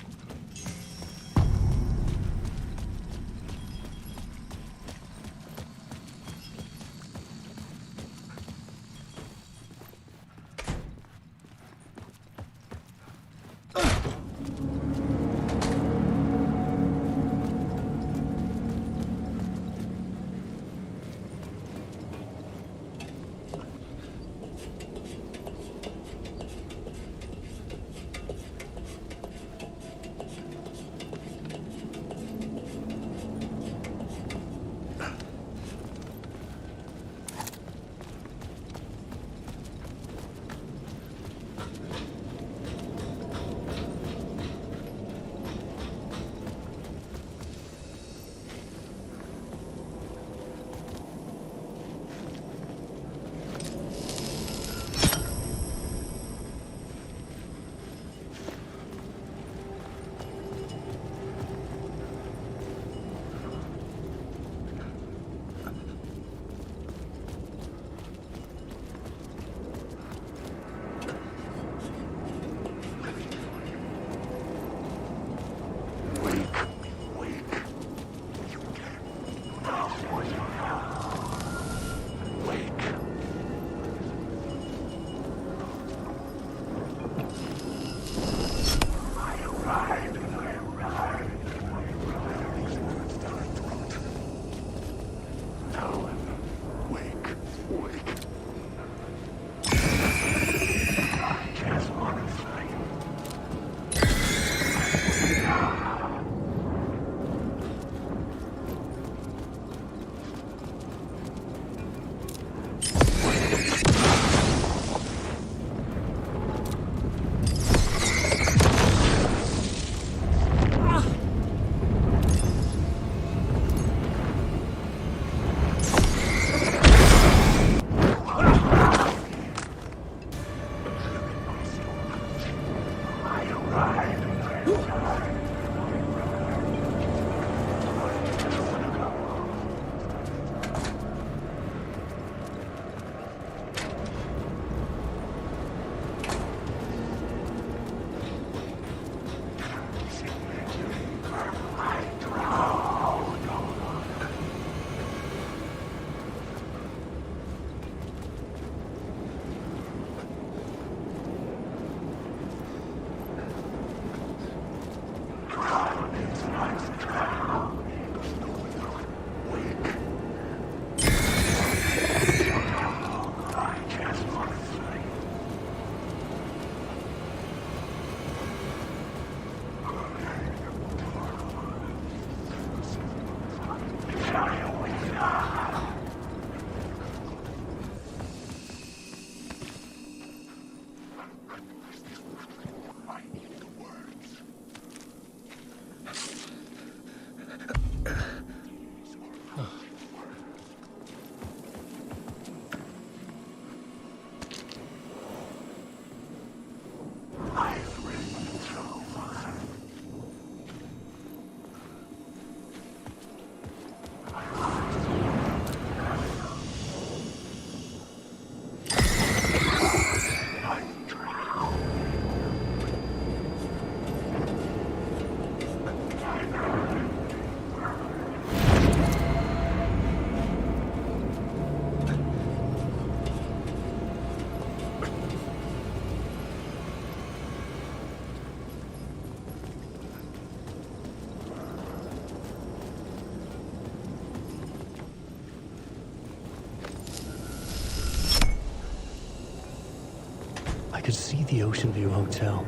could see the Ocean View Hotel.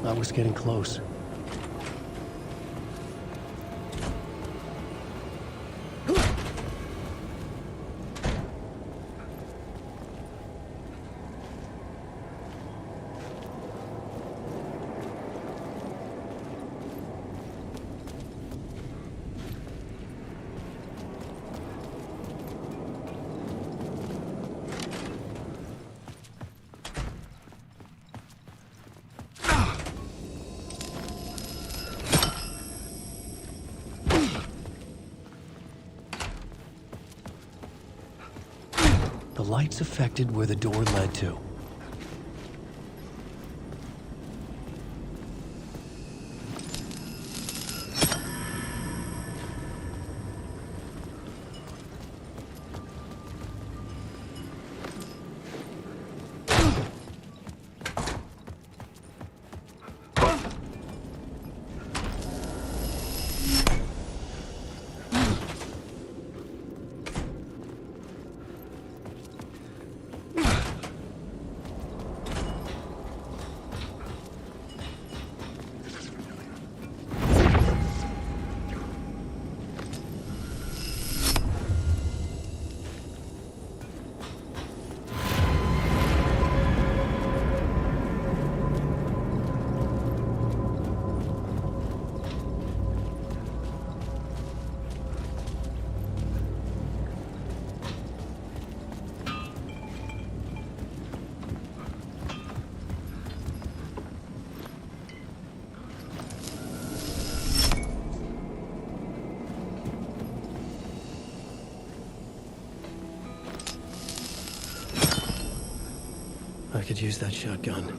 I was getting close. The lights affected where the door led to. I could use that shotgun.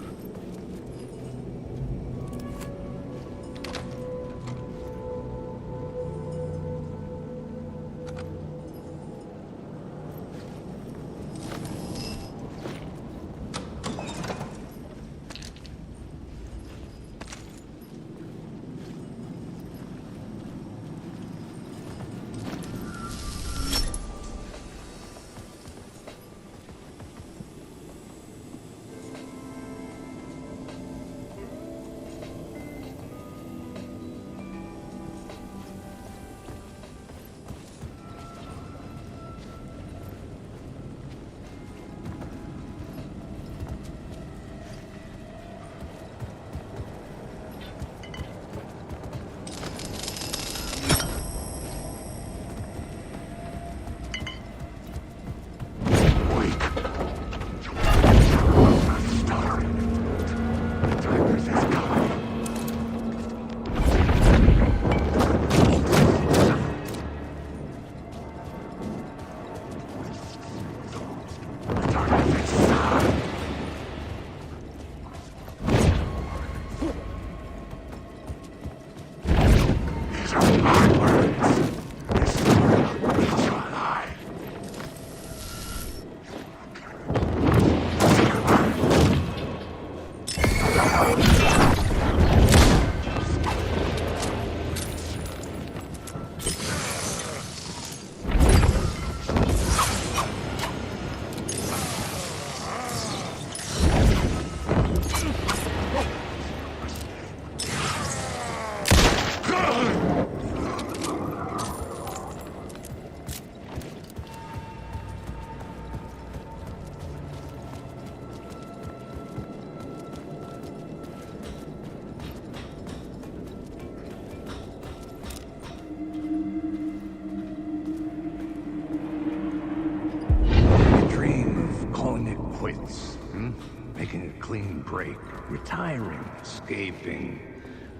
Retiring, escaping,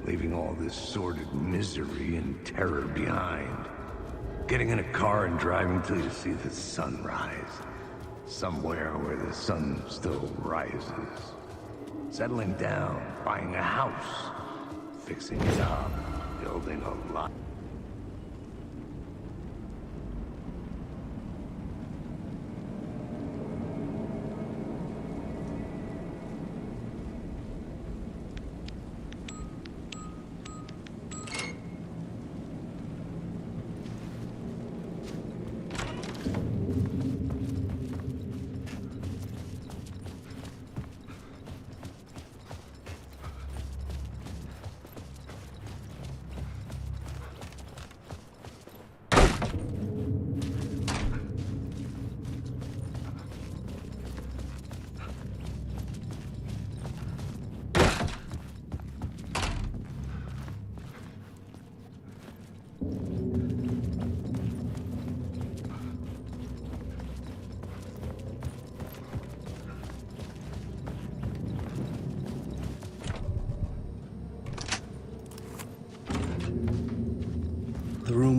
leaving all this sordid misery and terror behind. Getting in a car and driving till you see the sun rise. Somewhere where the sun still rises. Settling down, buying a house, fixing it up, building a life.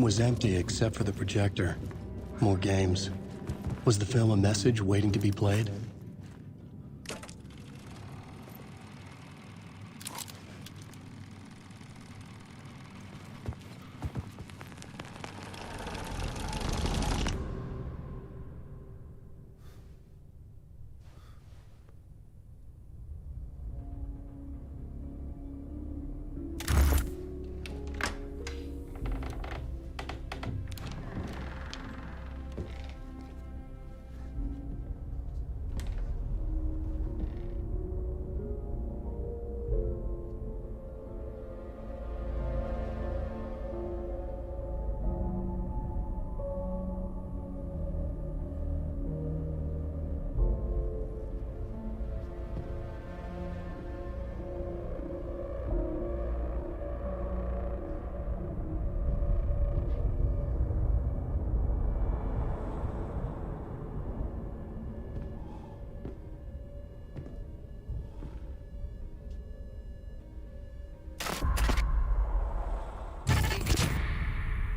was empty except for the projector. More games. Was the film a message waiting to be played?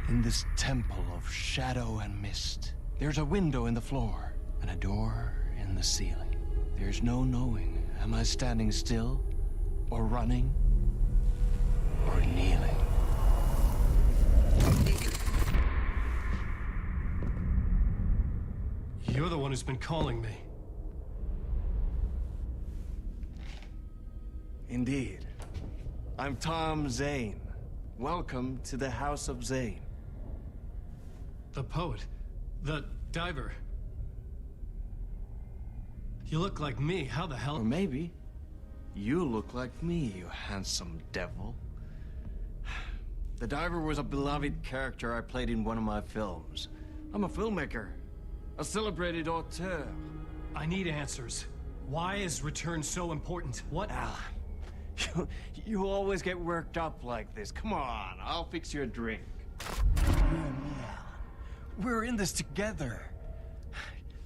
In this temple of shadow and mist, there's a window in the floor and a door in the ceiling. There's no knowing, am I standing still, or running, or kneeling? You're the one who's been calling me. Indeed. I'm Tom Zane. Welcome to the House of Zane. The poet. The diver. You look like me. How the hell? Or maybe you look like me, you handsome devil. The diver was a beloved character I played in one of my films. I'm a filmmaker, a celebrated auteur. I need answers. Why is Return so important? What? Alan, you always get worked up like this. Come on, I'll fix you a drink. You and me, Alan. We're in this together.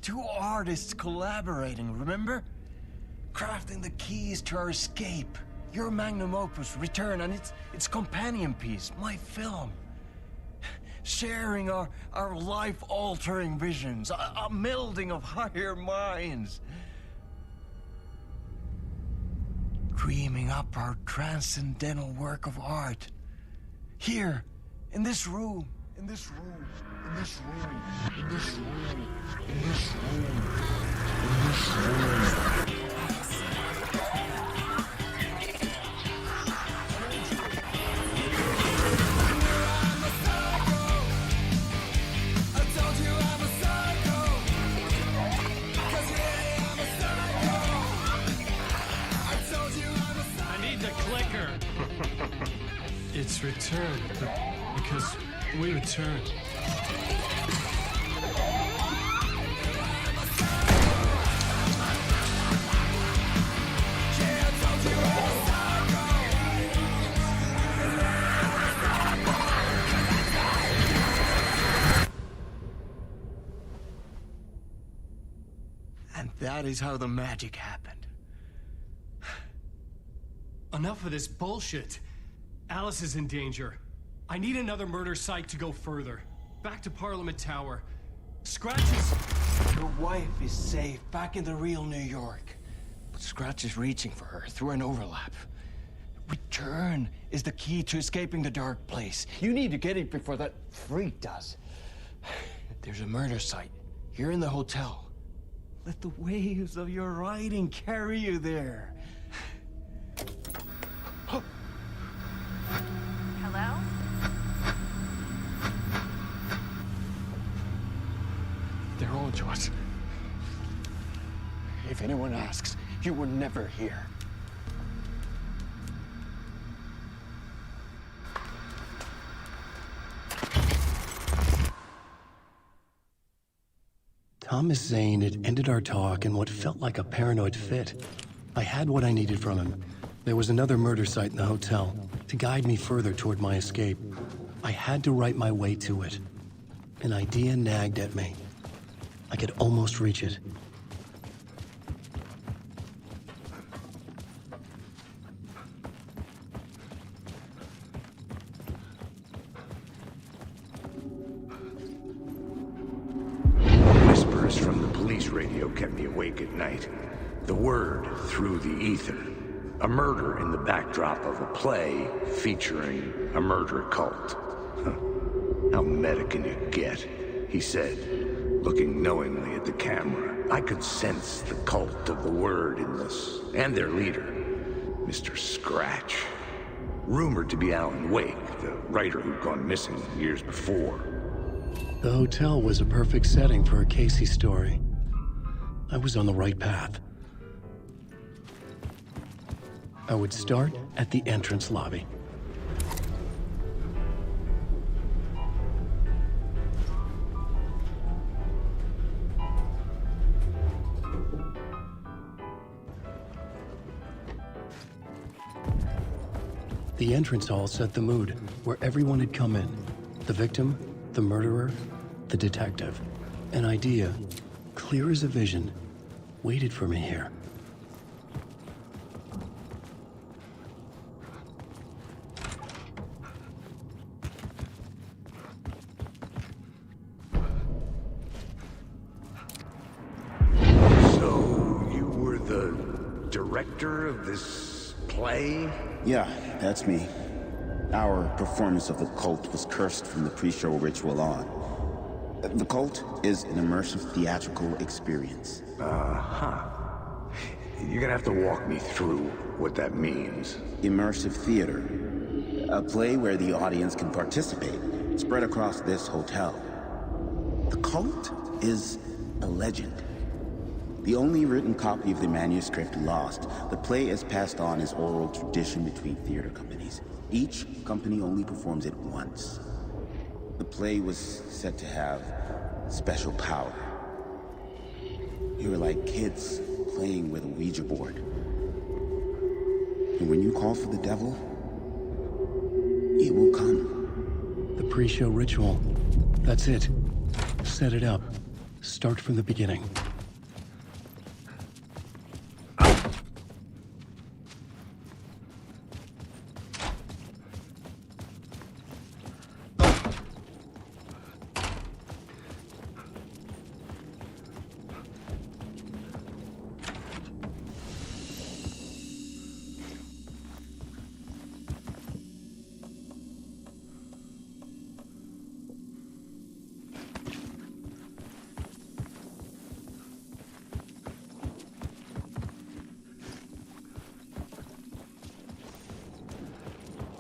Two artists collaborating, remember? Crafting the keys to our escape. Your magnum opus, Return, and its companion piece, my film. Sharing our life-altering visions, a melding of higher minds. Dreaming up our transcendental work of art. Here, in this room, in this room, in this room, in this room, in this room, in this room. It's Return, because we return. And that is how the magic happened. Enough of this bullshit. Alice is in danger. I need another murder site to go further. Back to Parliament Tower. Scratch is... Your wife is safe, back in the real New York. But Scratch is reaching for her through an overlap. Return is the key to escaping the dark place. You need to get it before that freak does. There's a murder site here in the hotel. Let the waves of your writing carry you there. Hello? They're on to us. If anyone asks, you were never here. Thomas Zane had ended our talk in what felt like a paranoid fit. I had what I needed from him. There was another murder site in the hotel to guide me further toward my escape. I had to write my way to it. An idea nagged at me. I could almost reach it. chorus from the police radio kept me awake at night. The word through the ether. A murder in the backdrop of a play featuring a murder cult. How meta can you get? He said, looking knowingly at the camera. I could sense the cult of the word in this, and their leader, Mr. Scratch. Rumored to be AlanWake, the writer who'd gone missing years before. The hotel was a perfect setting for a Casey story. I was on the right path. I would start at the entrance lobby. The entrance hall set the mood, where everyone had come in. The victim, the murderer, the detective. An idea, clear as a vision, waited for me here. So, you were the director of this play? Yeah, that's me. Our performance of the cult was cursed from the pre-show ritual on. The cult is an immersive theatrical experience. Uh-huh. You're gonna have to walk me through what that means. Immersive theater. A play where the audience can participate, spread across this hotel. The cult is a legend. The only written copy of the manuscript lost, the play is passed on as oral tradition between theater companies. Each company only performs it once. The play was said to have special power. You were like kids playing with a Ouija board. And when you call for the devil, it will come. The pre-show ritual. That's it. Set it up. Start from the beginning.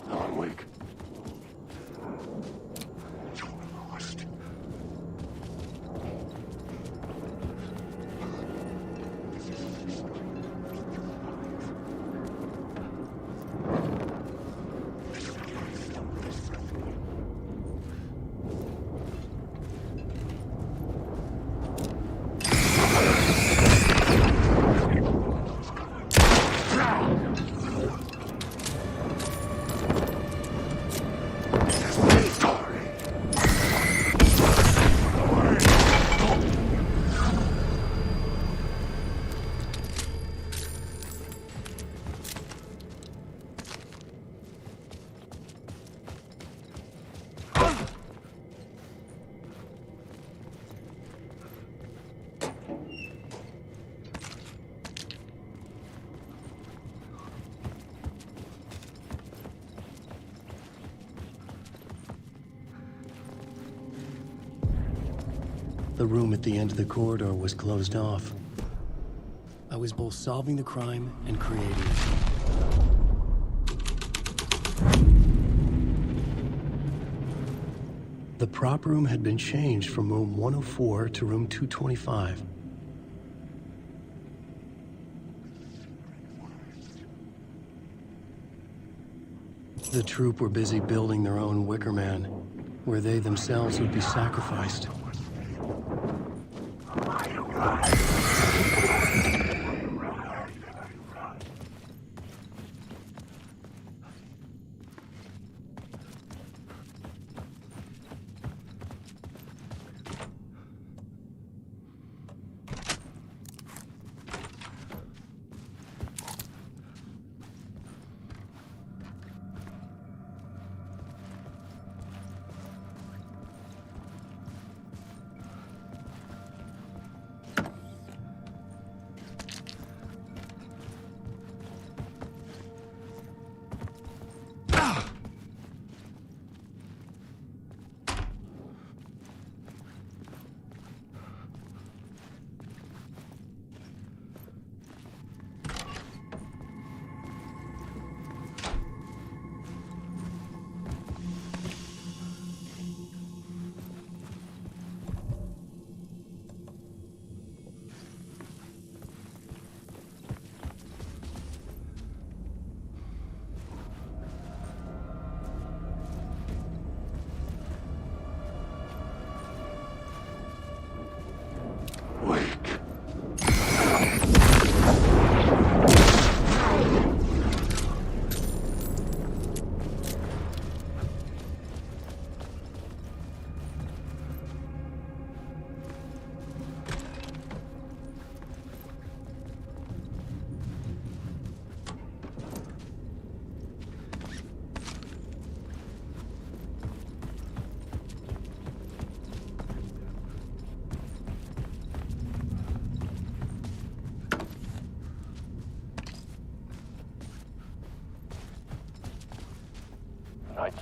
AlanWake. The room at the end of the corridor was closed off. I was both solving the crime and creating it. The prop room had been changed from room 104 to room 225. The troupe were busy building their own Wicker Man, where they themselves would be sacrificed.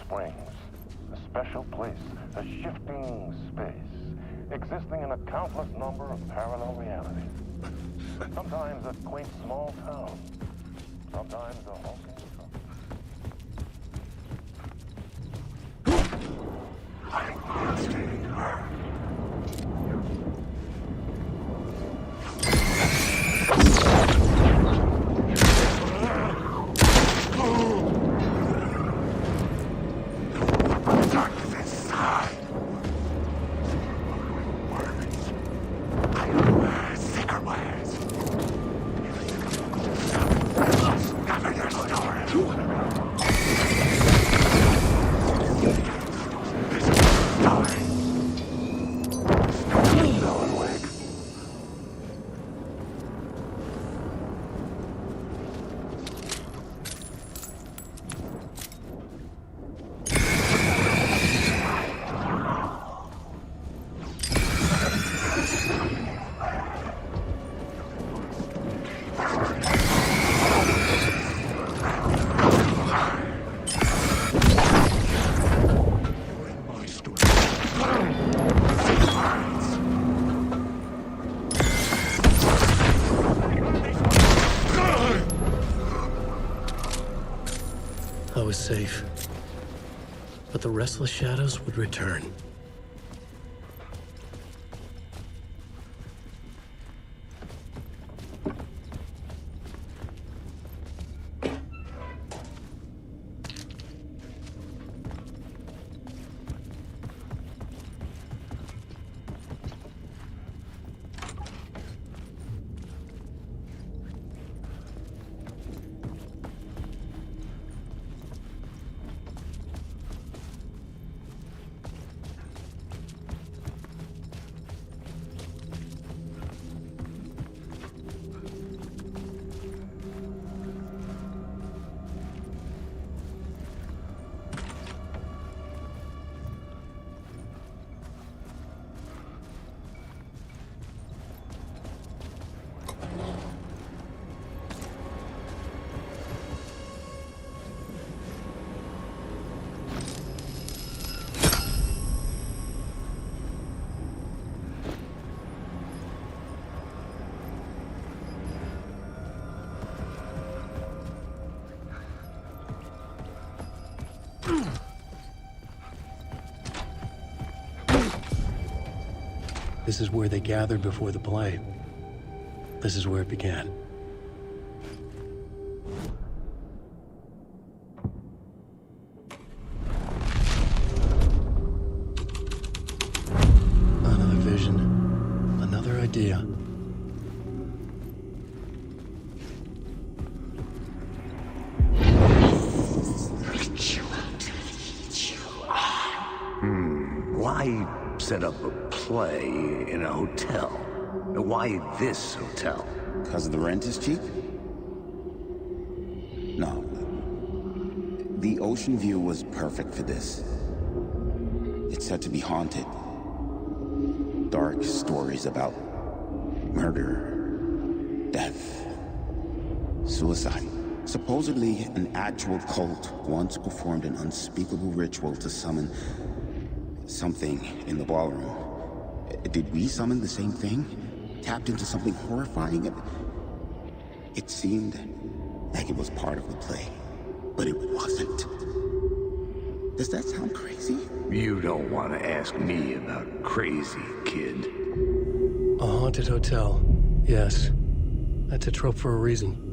Springs. A special place, a shifting space, existing in a countless number of parallel realities. Sometimes a quaint small town, sometimes a hulking I was safe. But the restless shadows would return. This is where they gathered before the play. This is where it began. Another vision. Another idea. Why set up a play in a hotel? Why this hotel? Because the rent is cheap? No. The ocean view was perfect for this. It's said to be haunted. Dark stories about murder, death, suicide. Supposedly, an actual cult once performed an unspeakable ritual to summon something in the ballroom. Did we summon the same thing? Tapped into something horrifying? It seemed like it was part of the play, but it wasn't. Does that sound crazy? You don't want to ask me about crazy, kid. A haunted hotel. Yes. That's a trope for a reason.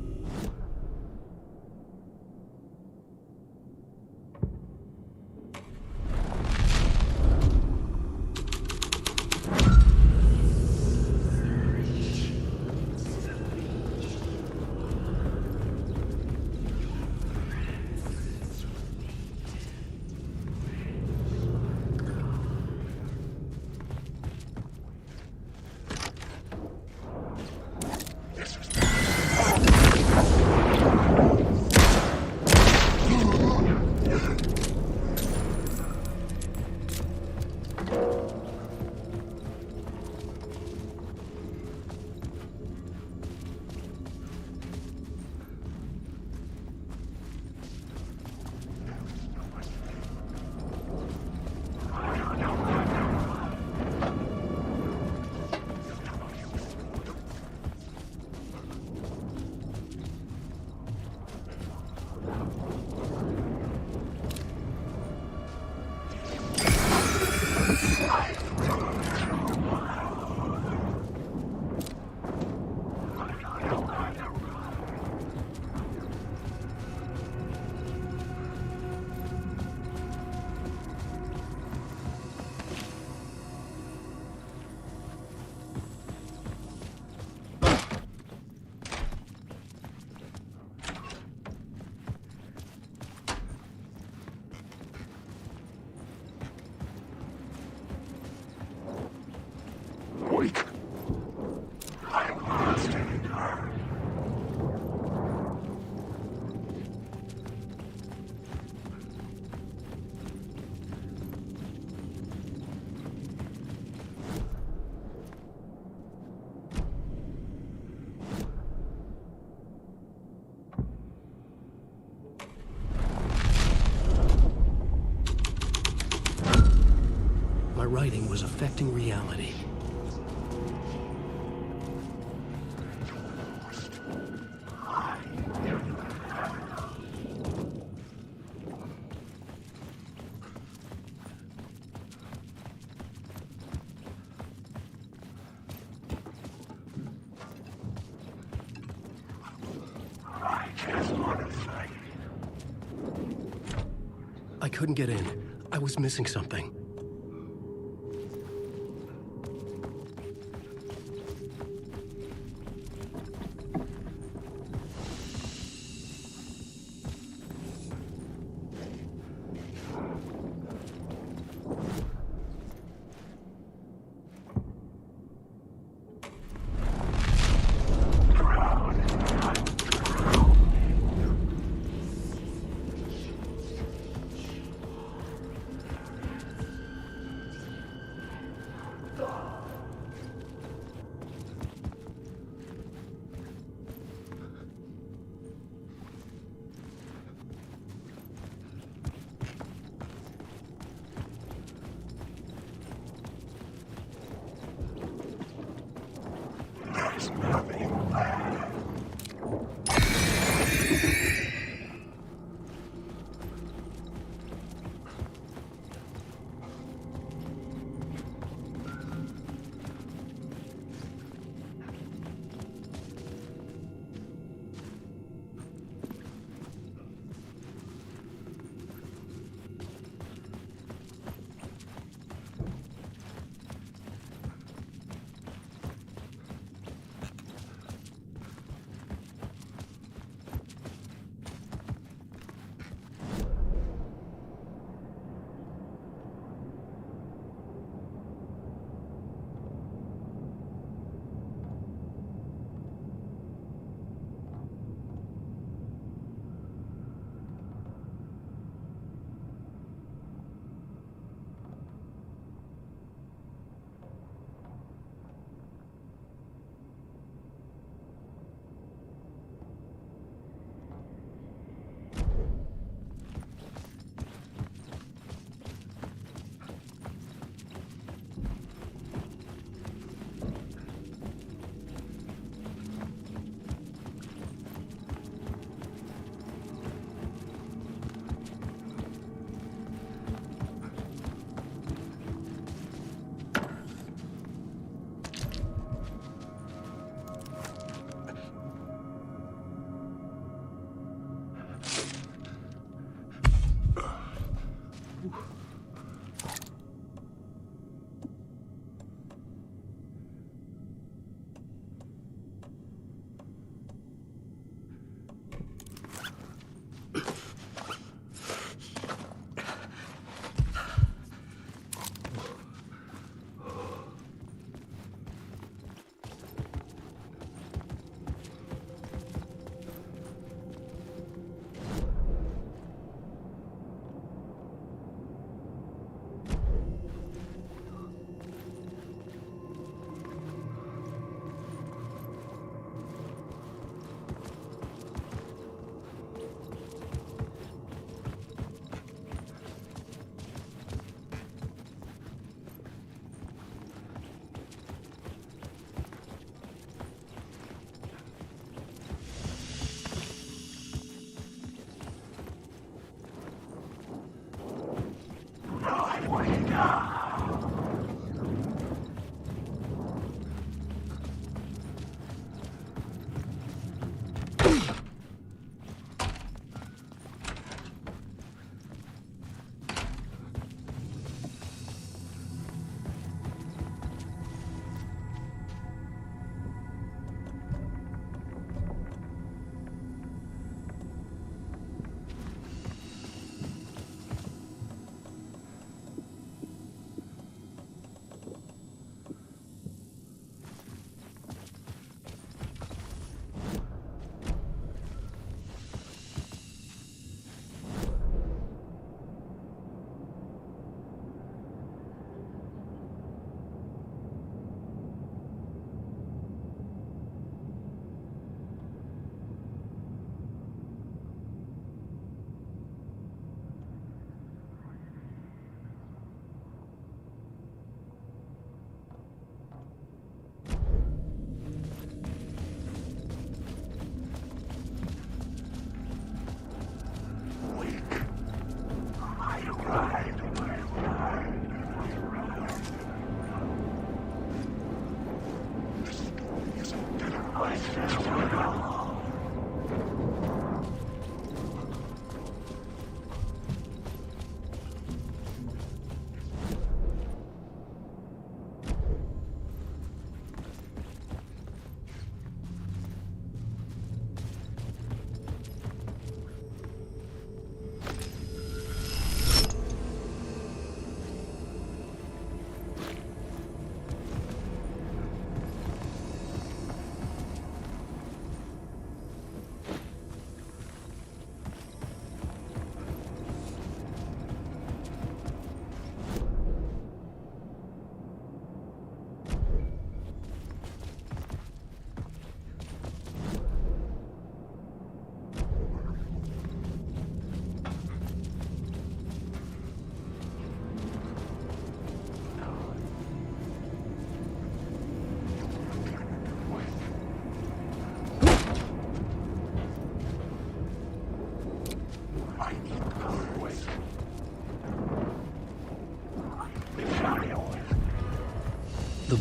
manipulating was affecting reality. I couldn't get in. I was missing something.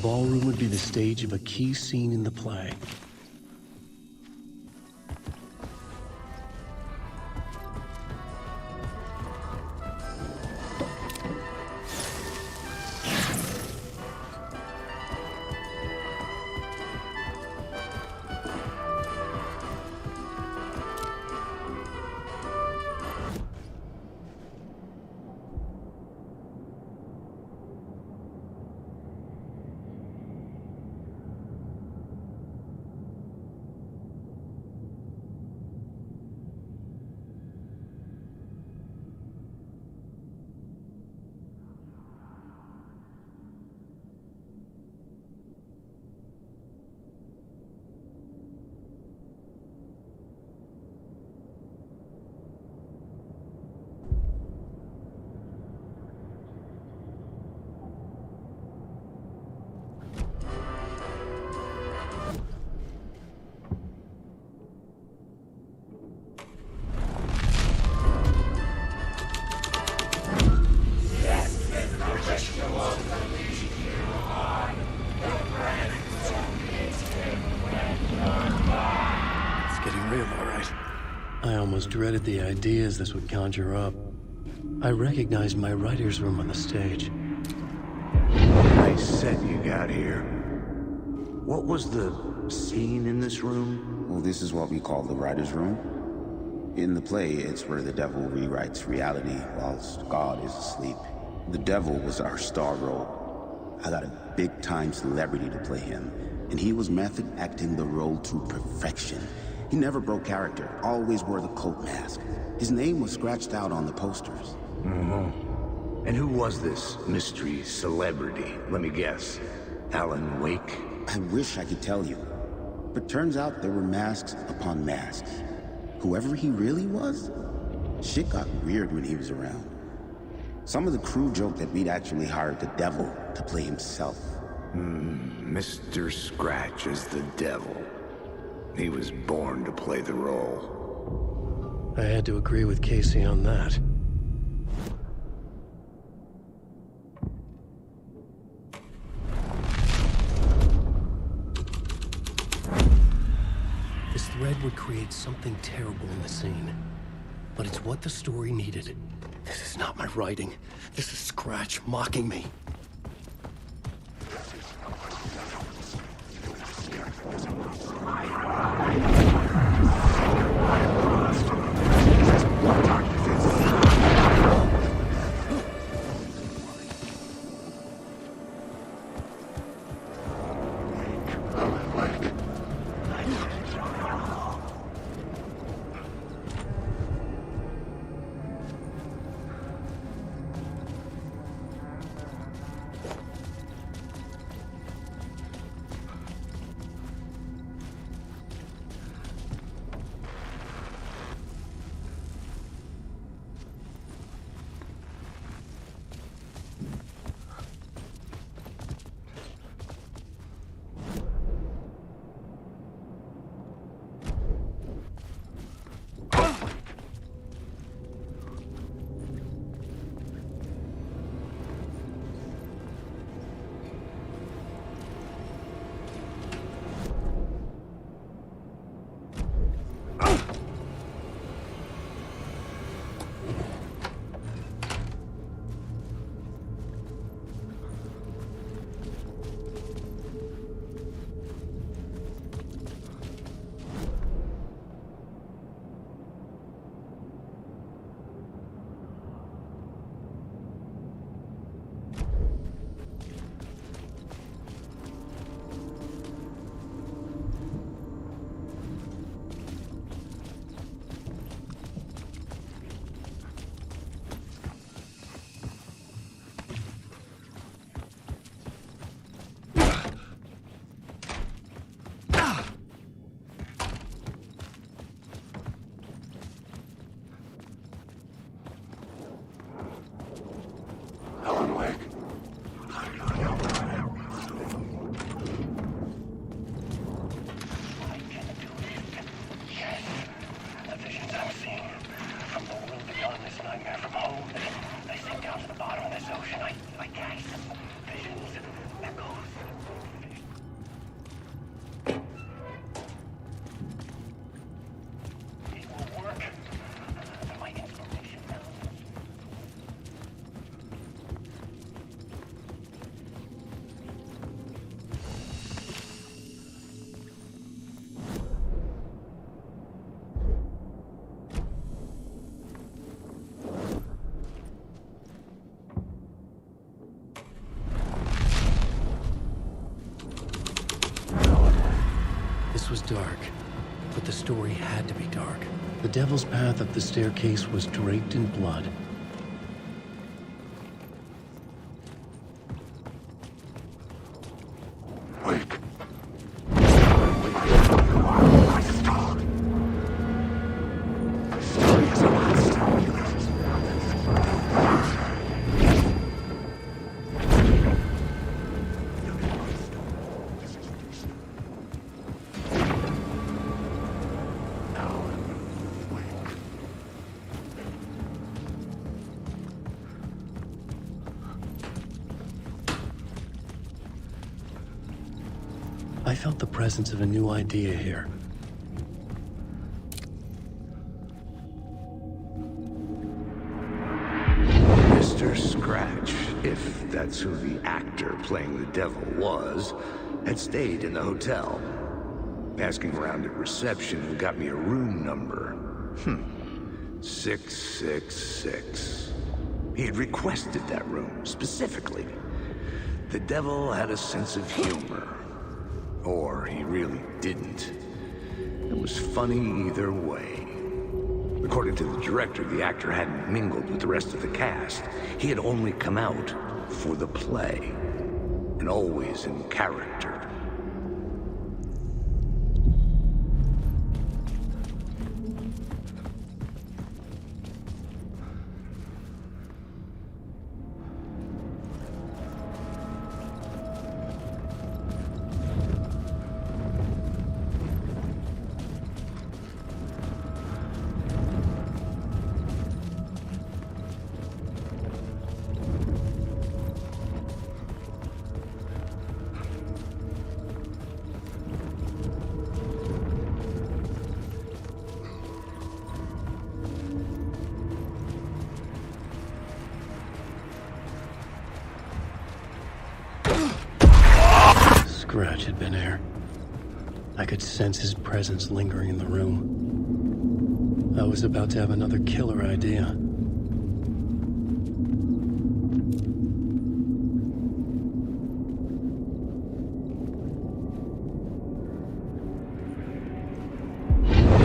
ballroom would be the stage of a key scene in the play. I almost dreaded the ideas this would conjure up. I recognized my writer's room on the stage. Nice set you got here. What was the scene in this room? Well, this is what we call the writer's room. In the play, it's where the devil rewrites reality whilst God is asleep. The devil was our star role. I got a big-time celebrity to play him, and he was method acting the role to perfection. He never broke character, always wore the cult mask. His name was scratched out on the posters. Mm-hmm. And who was this mystery celebrity? Let me guess. AlanWake? I wish I could tell you. But turns out there were masks upon masks. Whoever he really was, shit got weird when he was around. Some of the crew joked that we'd actually hired the devil to play himself. Mr. Scratch is the devil. He was born to play the role. I had to agree with Casey on that. This thread would create something terrible in the scene. But it's what the story needed. This is not my writing. This is Scratch mocking me. was dark, but the story had to be dark. The devil's path up the staircase was draped in blood. Wake. I felt the presence of a new idea here. Mr. Scratch, if that's who the actor playing the devil was, had stayed in the hotel. Asking around at reception got me a room number. 666. He had requested that room, specifically. The devil had a sense of humor. Or he really didn't. It was funny either way. According to the director, the actor hadn't mingled with the rest of the cast. He had only come out for the play, and always in character. Scratch had been here. I could sense his presence lingering in the room. I was about to have another killer idea.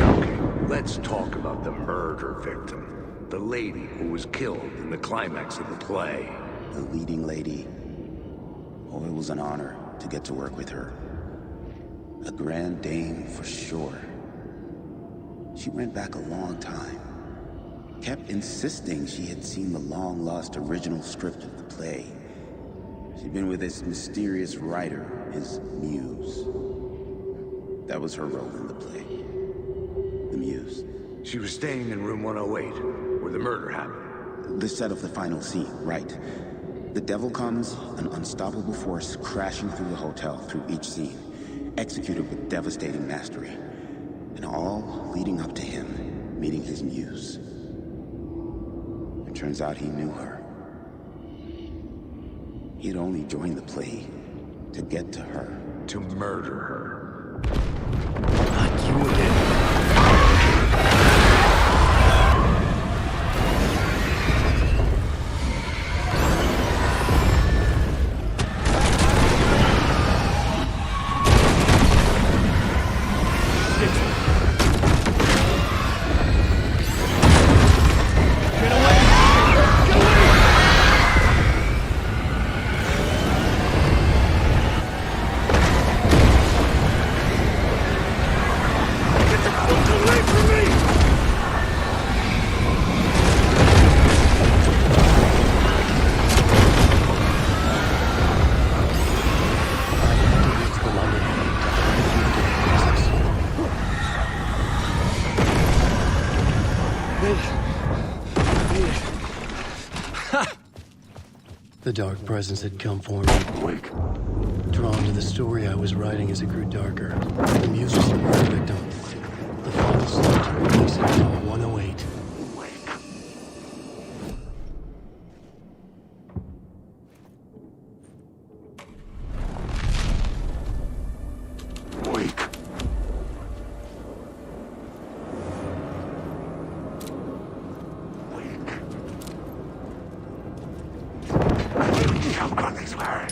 Okay, let's talk about the murder victim. The lady who was killed in the climax of the play. The leading lady. Oh, it was an honor to get to work with her. A grand dame for sure. She went back a long time. Kept insisting she had seen the long-lost original script of the play. She'd been with this mysterious writer, his muse. That was her role in the play. The muse. She was staying in room 108, where the murder happened. The set of the final scene, right. The devil comes, an unstoppable force crashing through the hotel through each scene, executed with devastating mastery, and all leading up to him meeting his muse. It turns out he knew her. He'd only joined the play to get to her. To murder her. Not you again. The dark presence had come for me. Wake. Drawn to the story I was writing as it grew darker. The muse was the murder victim. The final step to releasing Tower 108. Wake. I've got this way.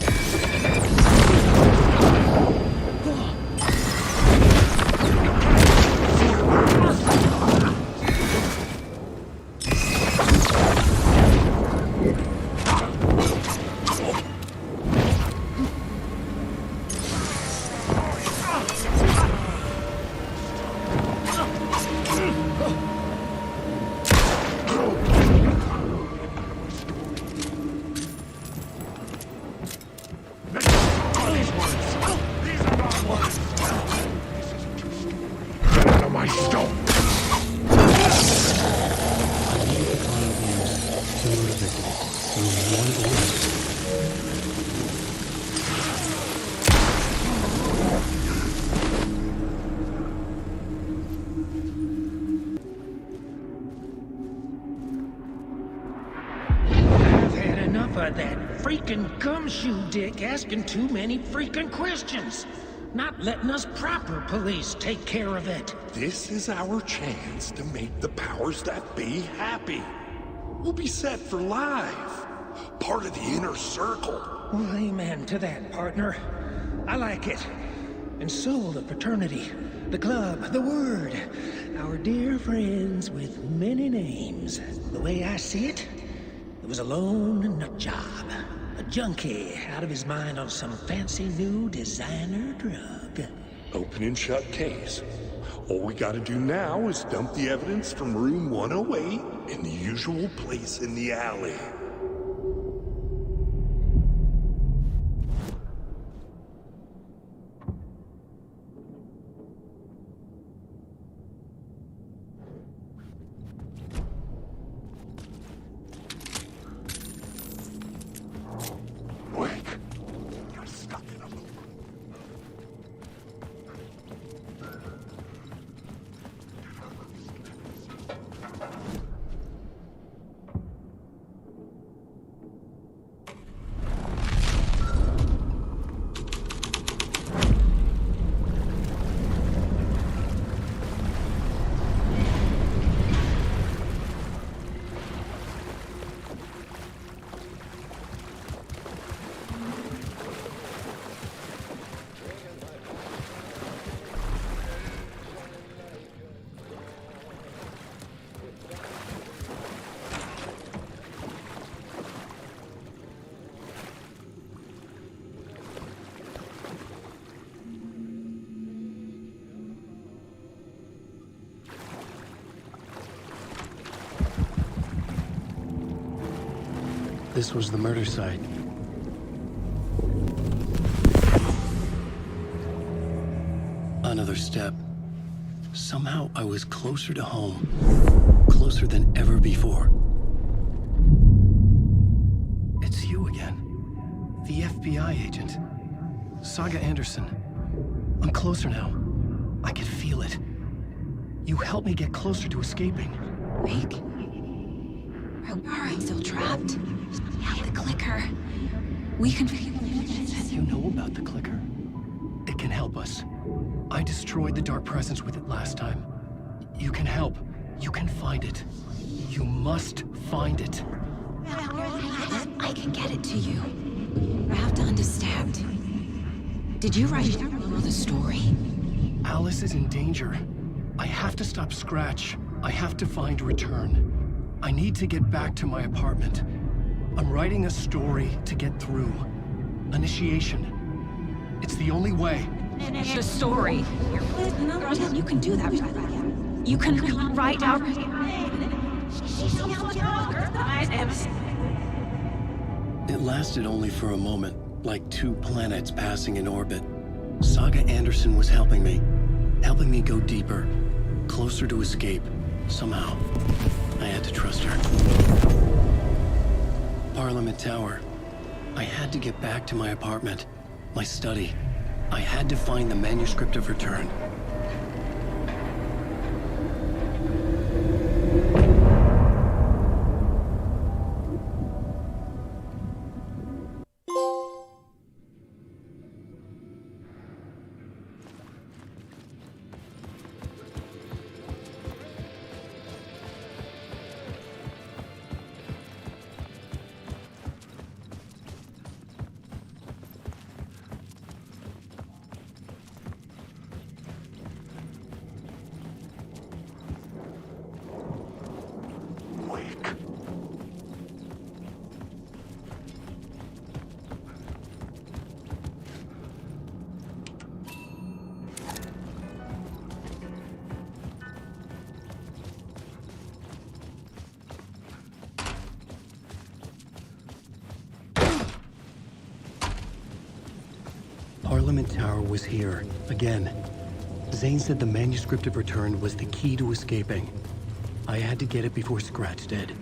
that freaking gumshoe dick asking too many freaking questions. Not letting us proper police take care of it. This is our chance to make the powers that be happy. We'll be set for life. Part of the inner circle. Well, amen to that, partner. I like it. And so the fraternity, the club, the word. Our dear friends with many names. The way I see it, it was a lone nut job. A junkie out of his mind on some fancy new designer drug. Open and shut case. All we gotta do now is dump the evidence from room 108 in the usual place in the alley. This was the murder site. Another step. Somehow I was closer to home. Closer than ever before. It's you again. The FBI agent. Saga Anderson. I'm closer now. I can feel it. You helped me get closer to escaping. Wake? Are I still trapped? The clicker. We can... You know about the clicker. It can help us. I destroyed the dark presence with it last time. You can help. You can find it. You must find it. I can get it to you. I have to understand. Did you write the story? Alice is in danger. I have to stop Scratch. I have to find Return. I need to get back to my apartment. I'm writing a story to get through. Initiation. It's the only way. The story. You can do that. You can write out... It lasted only for a moment, like two planets passing in orbit. Saga Anderson was helping me go deeper, closer to escape, somehow. I had to trust her. Parliament Tower. I had to get back to my apartment, my study. I had to find the manuscript of Return. Parliament Tower was here, again. Zane said the manuscript of Return was the key to escaping. I had to get it before Scratch did.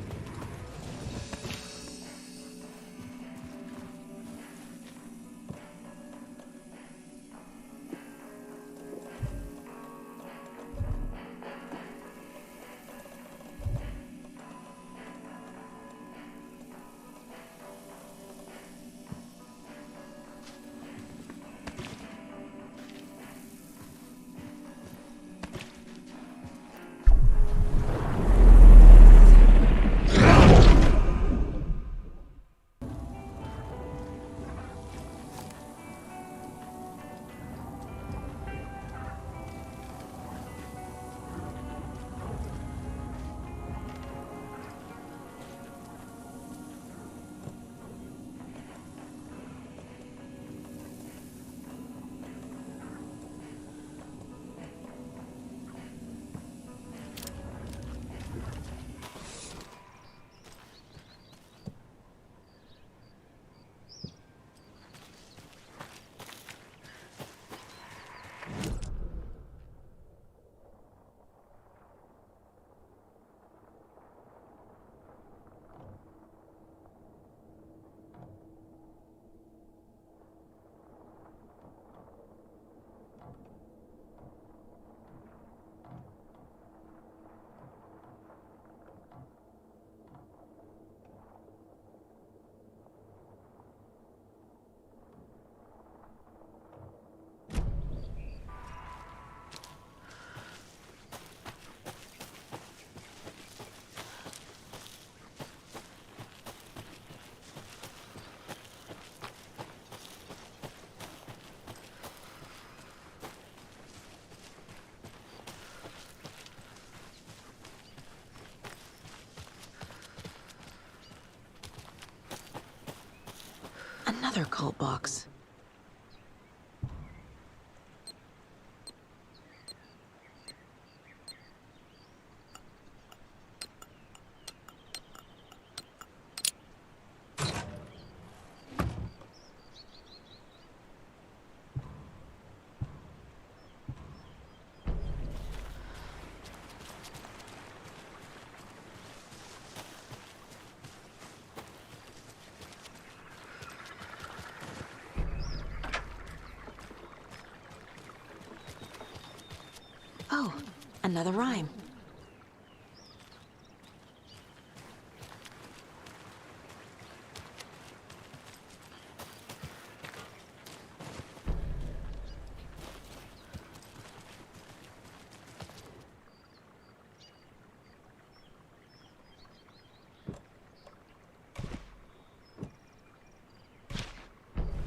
Another cult box. Oh, another rhyme.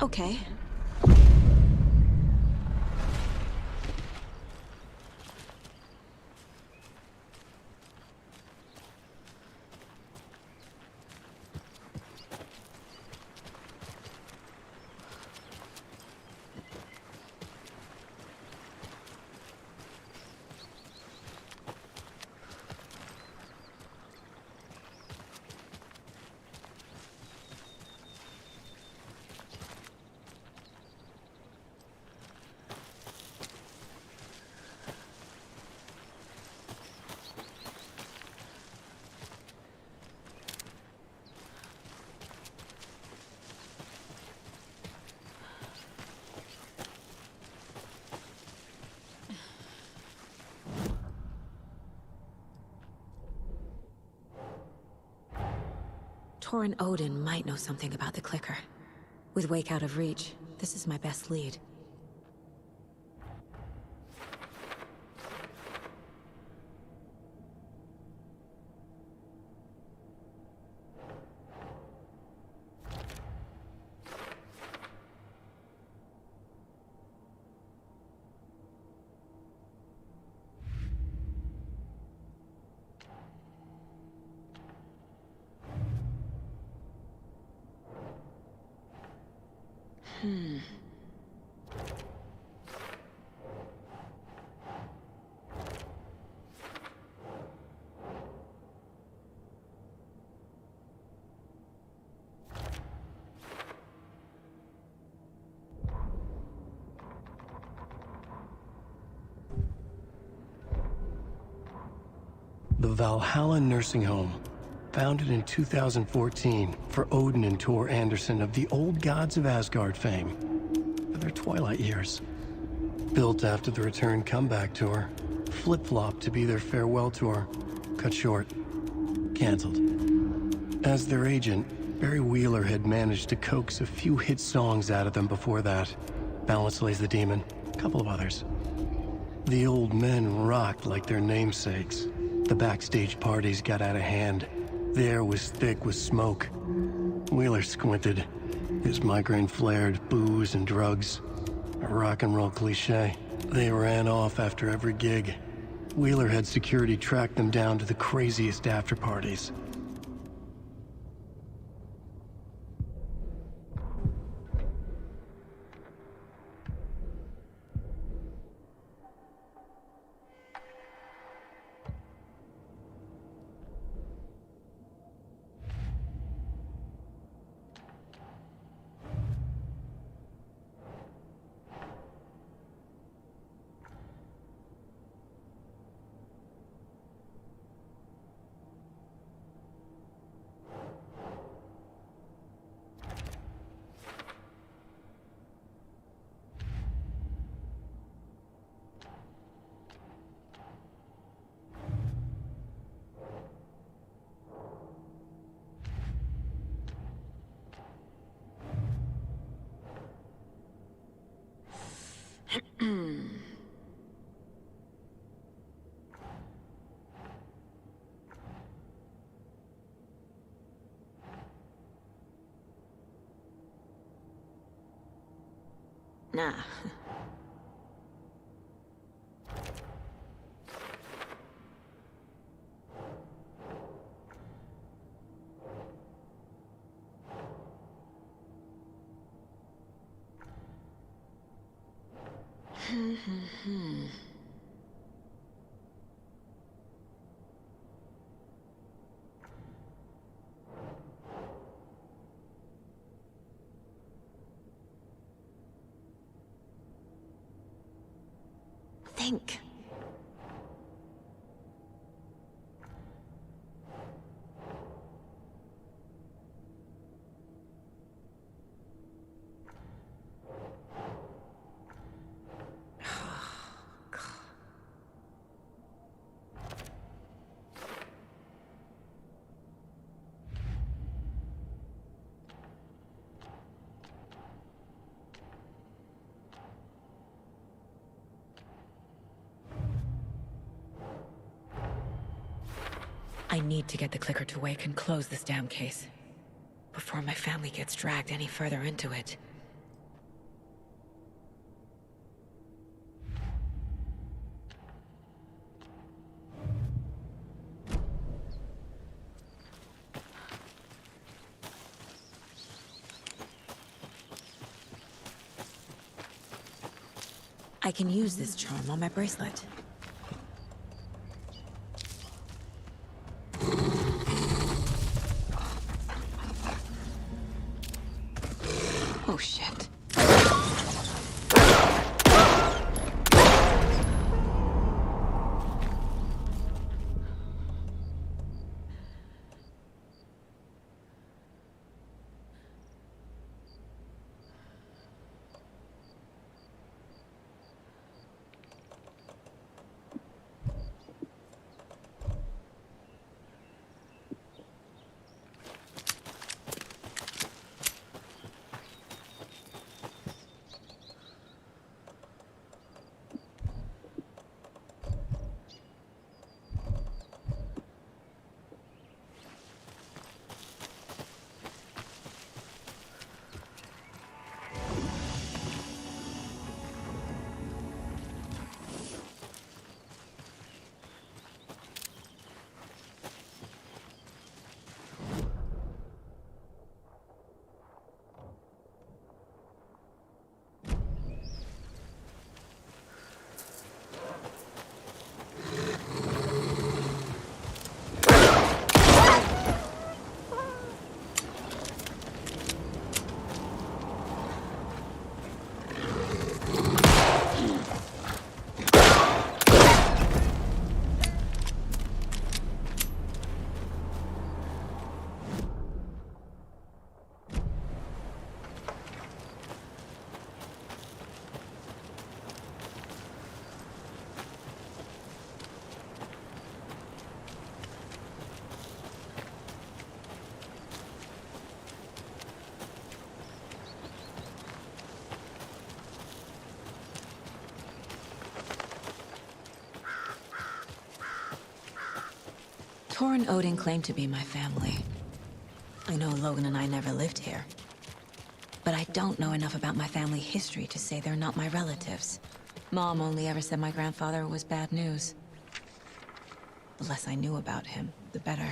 Okay. Torin Odin might know something about the clicker. With Wake out of reach, this is my best lead. The Valhalla Nursing Home, founded in 2014 for Odin and Tor Anderson of the old gods of Asgard fame, for their twilight years. Built after the return comeback tour, flip-flopped to be their farewell tour, cut short, canceled. As their agent, Barry Wheeler had managed to coax a few hit songs out of them before that. Balance Lays the Demon, a couple of others. The old men rocked like their namesakes. The backstage parties got out of hand. The air was thick with smoke. Wheeler squinted. His migraine flared, booze and drugs. A rock and roll cliche. They ran off after every gig. Wheeler had security track them down to the craziest after parties. Nah. Think. I need to get the clicker to Wake and close this damn case before my family gets dragged any further into it. I can use this charm on my bracelet. Oh, shit. Tor and Odin claim to be my family. I know Logan and I never lived here. But I don't know enough about my family history to say they're not my relatives. Mom only ever said my grandfather was bad news. The less I knew about him, the better.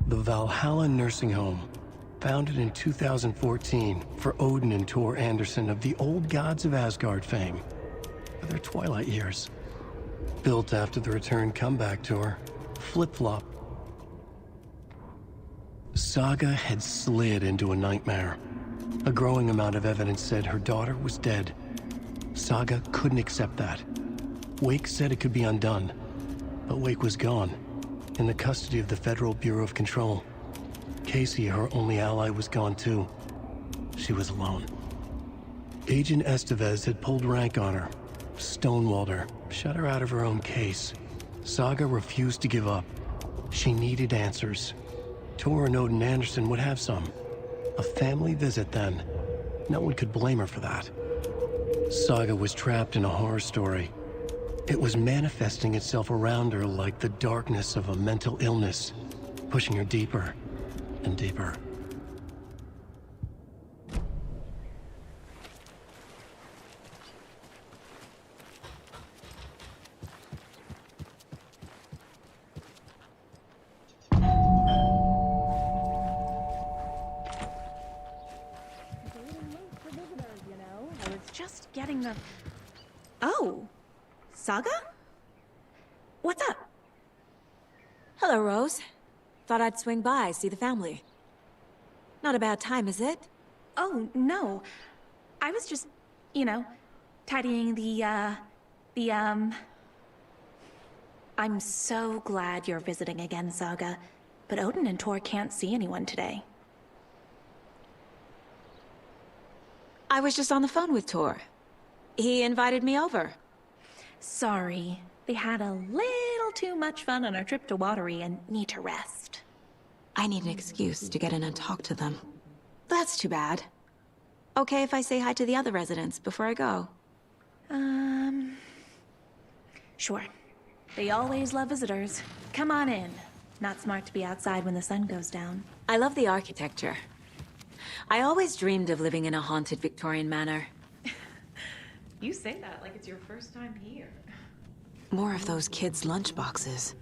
The Valhalla Nursing Home, founded in 2014 for Odin and Tor Anderson of the Old Gods of Asgard fame for their twilight years. Built after the return comeback tour, Flip Flop. Saga had slid into a nightmare. A growing amount of evidence said her daughter was dead. Saga couldn't accept that. Wake said it could be undone, but Wake was gone, in the custody of the Federal Bureau of Control. Casey, her only ally, was gone too. She was alone. Agent Estevez had pulled rank on her, stonewalled her, shut her out of her own case. Saga refused to give up. She needed answers. Tor and Odin Anderson would have some. A family visit then. No one could blame her for that. Saga was trapped in a horror story. It was manifesting itself around her like the darkness of a mental illness, pushing her deeper and deeper. getting the... Oh, Saga? What's up? Hello, Rose. Thought I'd swing by, see the family. Not a bad time, is it? Oh, no. I was just, you know, tidying I'm so glad you're visiting again, Saga. But Odin and Tor can't see anyone today. I was just on the phone with Tor. He invited me over. Sorry. They had a little too much fun on our trip to Watery and need to rest. I need an excuse to get in and talk to them. That's too bad. Okay if I say hi to the other residents before I go? Sure. They always love visitors. Come on in. Not smart to be outside when the sun goes down. I love the architecture. I always dreamed of living in a haunted Victorian manor. You say that like it's your first time here. More of those kids' lunchboxes.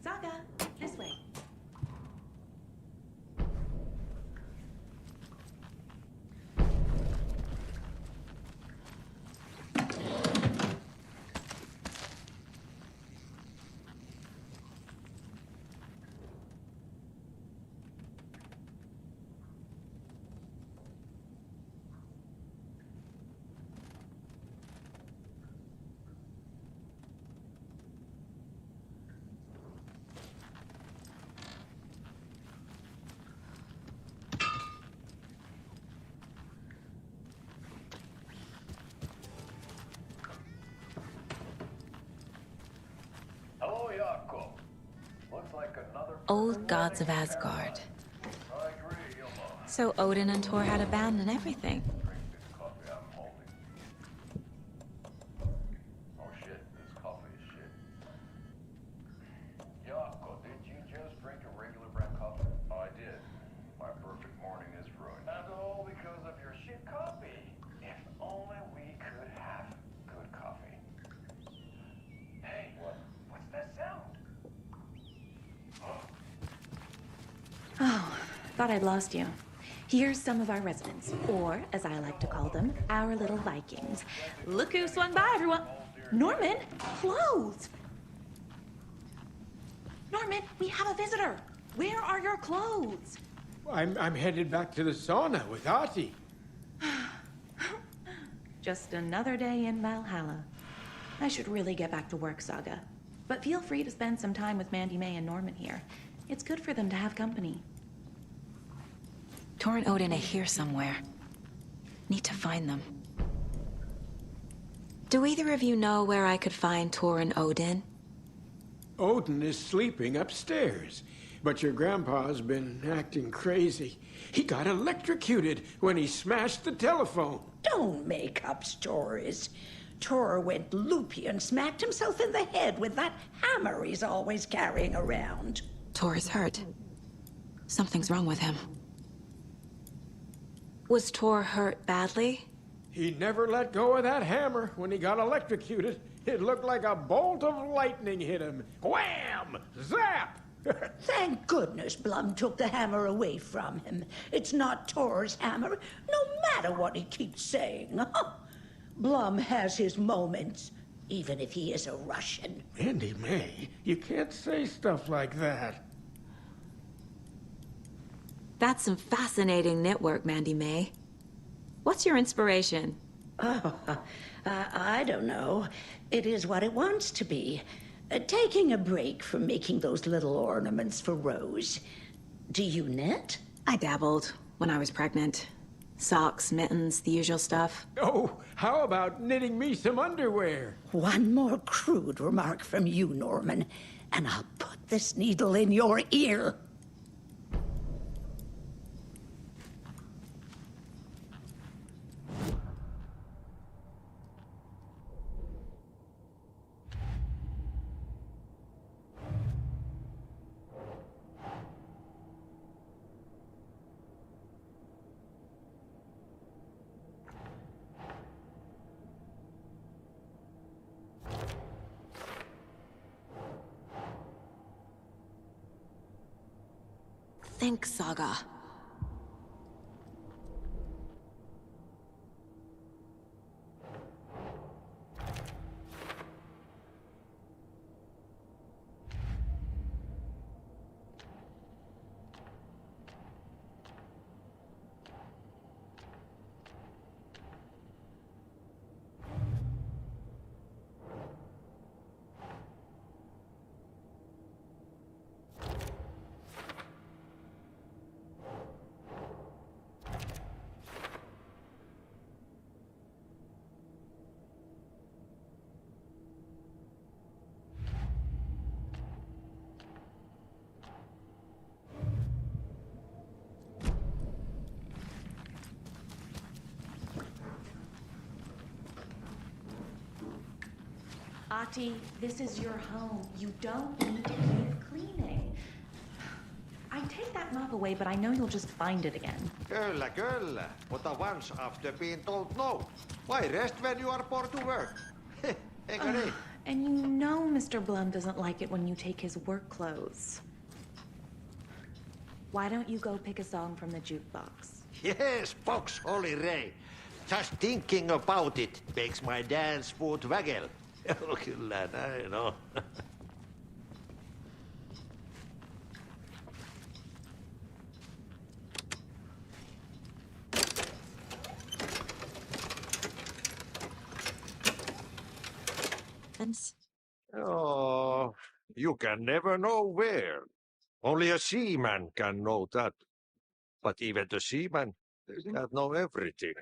Saga, this way. Hello, Jakob. Looks like another... Old gods of Asgard. So Odin and Tor had a band and everything. Oh shit, this coffee is shit. Jakob, did you just drink a regular brown coffee? I did. My perfect morning is ruined. And all because of your shit coffee. If only we could have good coffee. Hey, what's that sound? Oh, thought I'd lost you. Here's some of our residents, or, as I like to call them, our little Vikings. Look who swung by, everyone. Norman, clothes! Norman, we have a visitor. Where are your clothes? I'm headed back to the sauna with Artie. Just another day in Valhalla. I should really get back to work, Saga. But feel free to spend some time with Mandy May and Norman here. It's good for them to have company. Tor and Odin are here somewhere. Need to find them. Do either of you know where I could find Tor and Odin? Odin is sleeping upstairs, but your grandpa's been acting crazy. He got electrocuted when he smashed the telephone. Don't make up stories. Tor went loopy and smacked himself in the head with that hammer he's always carrying around. Tor is hurt. Something's wrong with him. Was Tor hurt badly? He never let go of that hammer when he got electrocuted. It looked like a bolt of lightning hit him. Wham! Zap! Thank goodness Blum took the hammer away from him. It's not Tor's hammer, no matter what he keeps saying. Blum has his moments, even if he is a Russian. Mandy May, you can't say stuff like that. That's some fascinating knitwork, Mandy May. What's your inspiration? Oh, I don't know. It is what it wants to be. Taking a break from making those little ornaments for Rose. Do you knit? I dabbled when I was pregnant. Socks, mittens, the usual stuff. Oh, how about knitting me some underwear? One more crude remark from you, Norman, and I'll put this needle in your ear. Think, Saga. Ahti, this is your home. You don't need to keep cleaning. I take that mop away, but I know you'll just find it again. Kyllä, kyllä. Mutta once after being told no. Why rest when you are bored to work? Eikö niin? And you know Mr. Blum doesn't like it when you take his work clothes. Why don't you go pick a song from the jukebox? Yes, box Holy Ray. Just thinking about it makes my dance foot waggle. Kyllä näin on. Oh, you can never know where. Only a seaman can know that. But even the seaman can't know everything.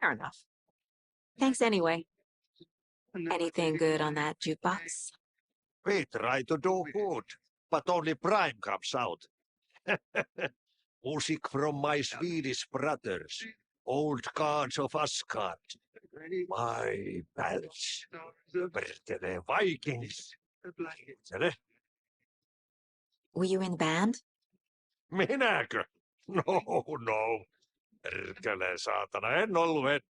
Fair enough. Thanks anyway. Anything good on that jukebox? We try to do good, but only Prime comes out. Music from my Swedish brothers, old gods of Asgard. My pals, the Vikings. Were you in the band? Minäkö? No. Perkele, saatana, en ollut.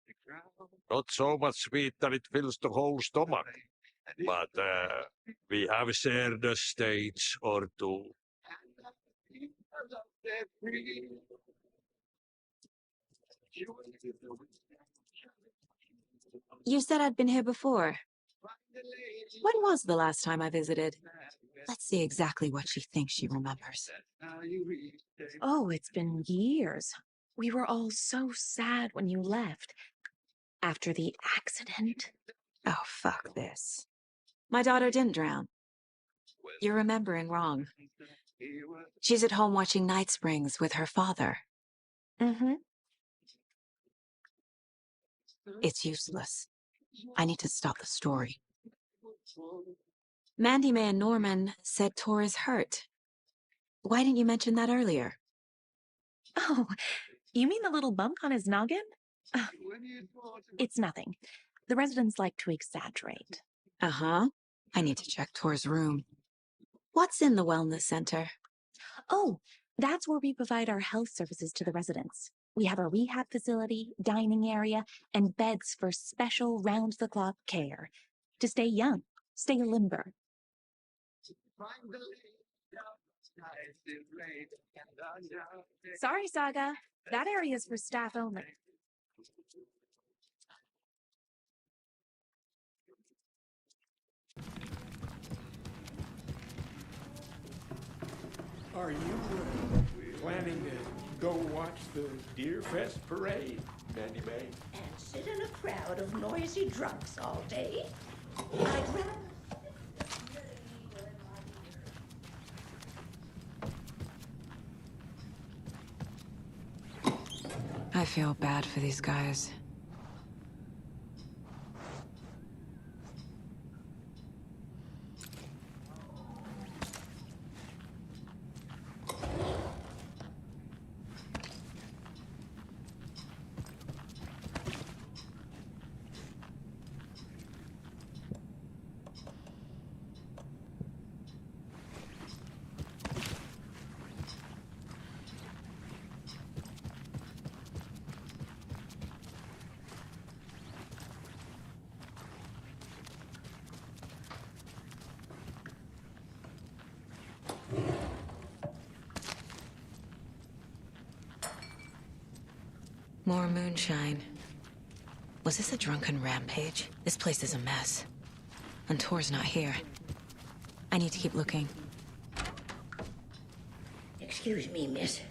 Not so much sweet that it fills the whole stomach. But we have shared a stage or two. You said I'd been here before. When was the last time I visited? Let's see exactly what she thinks she remembers. Oh, it's been years. We were all so sad when you left. After the accident. Oh, fuck this. My daughter didn't drown. You're remembering wrong. She's at home watching Night Springs with her father. Mm-hmm. It's useless. I need to stop the story. Mandy May and Norman said Tor is hurt. Why didn't you mention that earlier? Oh, you mean the little bump on his noggin? It's nothing. The residents like to exaggerate. Uh-huh. I need to check Tor's room. What's in the wellness center? Oh, that's where we provide our health services to the residents. We have a rehab facility, dining area, and beds for special round-the-clock care. To stay young, stay limber. Sorry, Saga. That area is for staff only. Are you planning to go watch the Deer Fest parade, Mandy May? And sit in a crowd of noisy drunks all day? I'd rather... I feel bad for these guys. More moonshine. Was this a drunken rampage? This place is a mess. And Tor's not here. I need to keep looking. Excuse me, miss,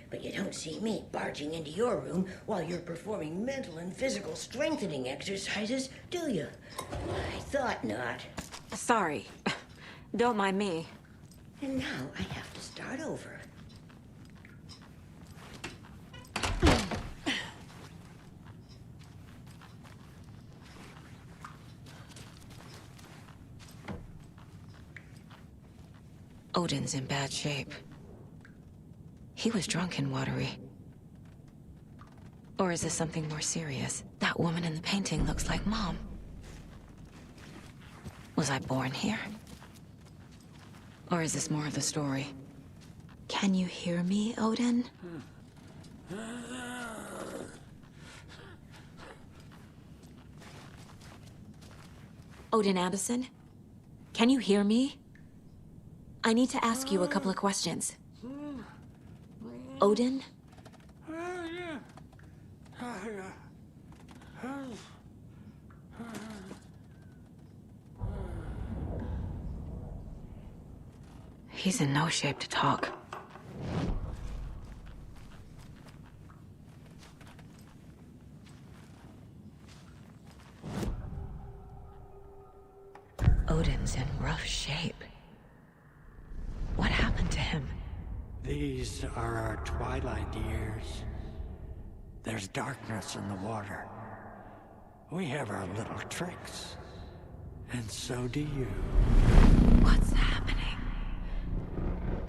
but you don't see me barging into your room while you're performing mental and physical strengthening exercises, do you? I thought not. Sorry. Don't mind me. And now I have to start over. Odin's in bad shape. He was drunk and watery. Or is this something more serious? That woman in the painting looks like Mom. Was I born here? Or is this more of the story? Can you hear me, Odin? Odin Addison? Can you hear me? I need to ask you a couple of questions. Odin? He's in no shape to talk. Odin's in rough shape. What happened to him? These are our twilight years. There's darkness in the water. We have our little tricks. And so do you. What's happening?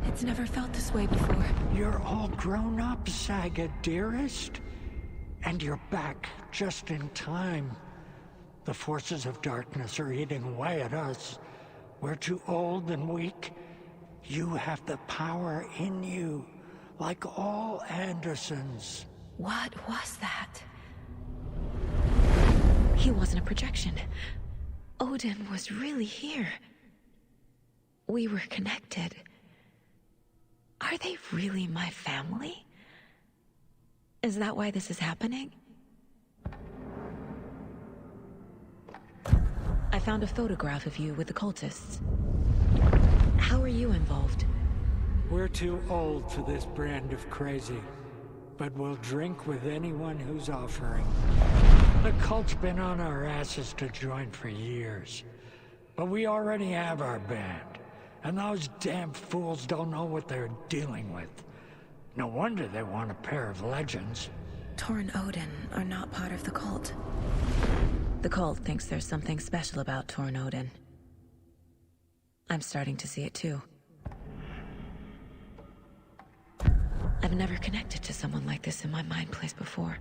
It's never felt this way before. You're all grown up, Saga, dearest. And you're back just in time. The forces of darkness are eating away at us. We're too old and weak. You have the power in you, like all Andersons. What was that? He wasn't a projection. Odin was really here. We were connected. Are they really my family? Is that why this is happening? I found a photograph of you with the cultists. How are you involved? We're too old for this brand of crazy, but we'll drink with anyone who's offering. The cult's been on our asses to join for years, but we already have our band, and those damn fools don't know what they're dealing with. No wonder they want a pair of legends. Tor and Odin are not part of the cult. The cult thinks there's something special about Tor and Odin. I'm starting to see it too. I've never connected to someone like this in my mind place before.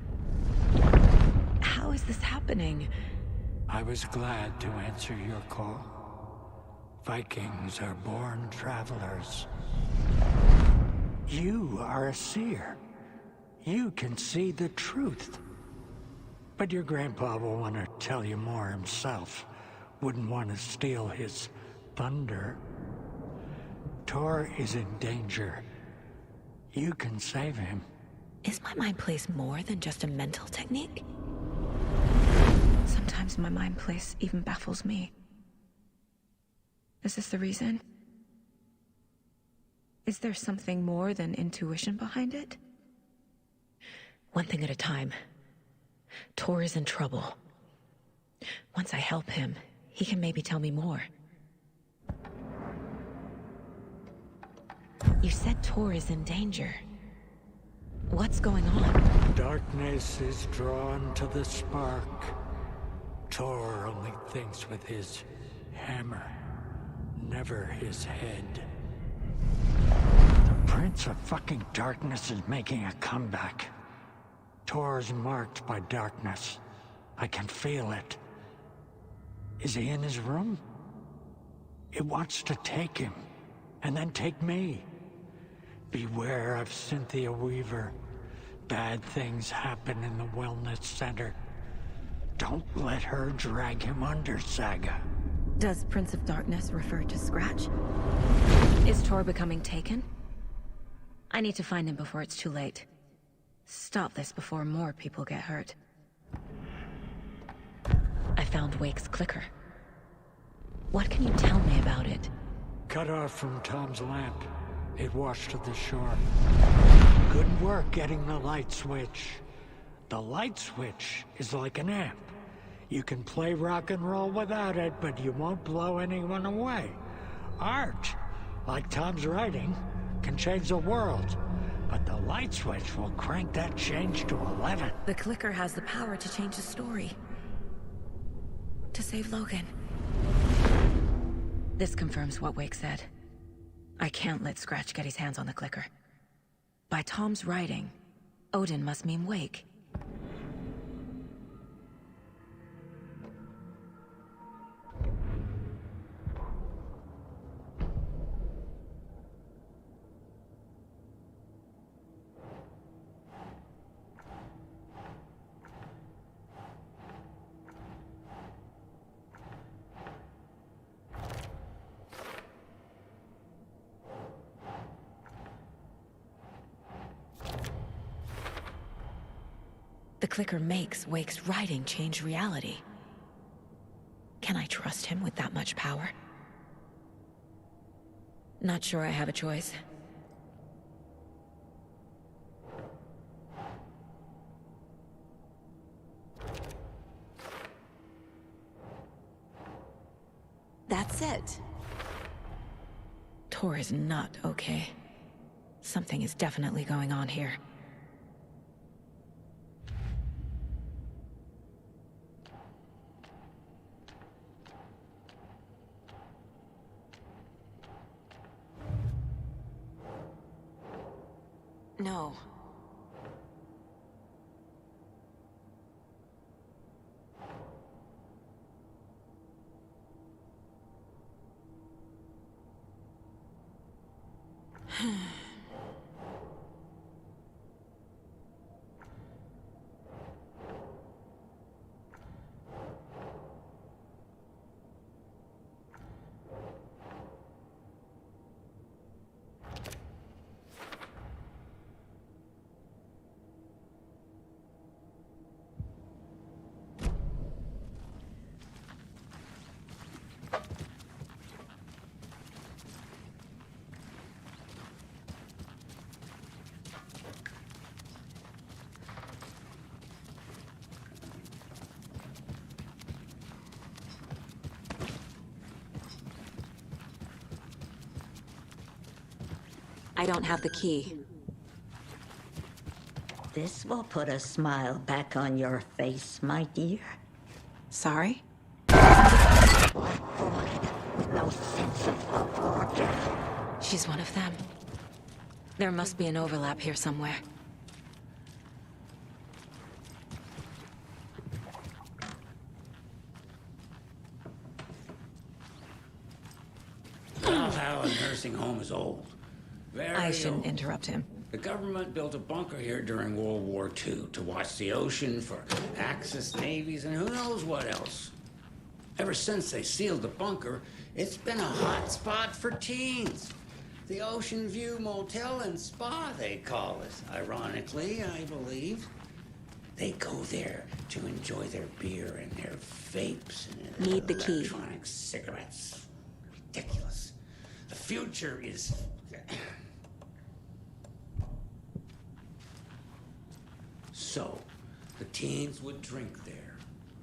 How is this happening? I was glad to answer your call. Vikings are born travelers. You are a seer. You can see the truth. But your grandpa will want to tell you more himself. Wouldn't want to steal his thunder. Tor is in danger. You can save him. Is my mind place more than just a mental technique? Sometimes my mind place even baffles me. Is this the reason? Is there something more than intuition behind it? One thing at a time. Tor is in trouble. Once I help him, he can maybe tell me more. You said Tor is in danger. What's going on? Darkness is drawn to the spark. Tor only thinks with his hammer, never his head. The Prince of fucking Darkness is making a comeback. Tor's marked by darkness. I can feel it. Is he in his room? It wants to take him, and then take me. Beware of Cynthia Weaver. Bad things happen in the wellness center. Don't let her drag him under, Saga. Does Prince of Darkness refer to Scratch? Is Tor becoming taken? I need to find him before it's too late. Stop this before more people get hurt. I found Wake's clicker. What can you tell me about it? Cut off from Tom's lamp. It washed to the shore. Good work getting the light switch. The light switch is like an amp. You can play rock and roll without it, but you won't blow anyone away. Art, like Tom's writing, can change the world. But the light switch will crank that change to 11. The clicker has the power to change the story. To save Logan. This confirms what Wake said. I can't let Scratch get his hands on the clicker. By Tom's writing, Odin must mean Wake. The clicker makes Wake's writing change reality. Can I trust him with that much power? Not sure I have a choice. That's it. Tor is not okay. Something is definitely going on here. No. I don't have the key. This will put a smile back on your face, my dear. Sorry? No sense of order. She's one of them. There must be an overlap here somewhere. How a nursing home is old. Very I shouldn't old. interrupt him. The government built a bunker here during World War II to watch the ocean for Axis navies and who knows what else. Ever since they sealed the bunker, it's been a hot spot for teens. The Ocean View Motel and Spa, they call it. Ironically, I believe. They go there to enjoy their beer and their vapes and Need the key. electronic cigarettes. Ridiculous. The future is... So, the teens would drink there,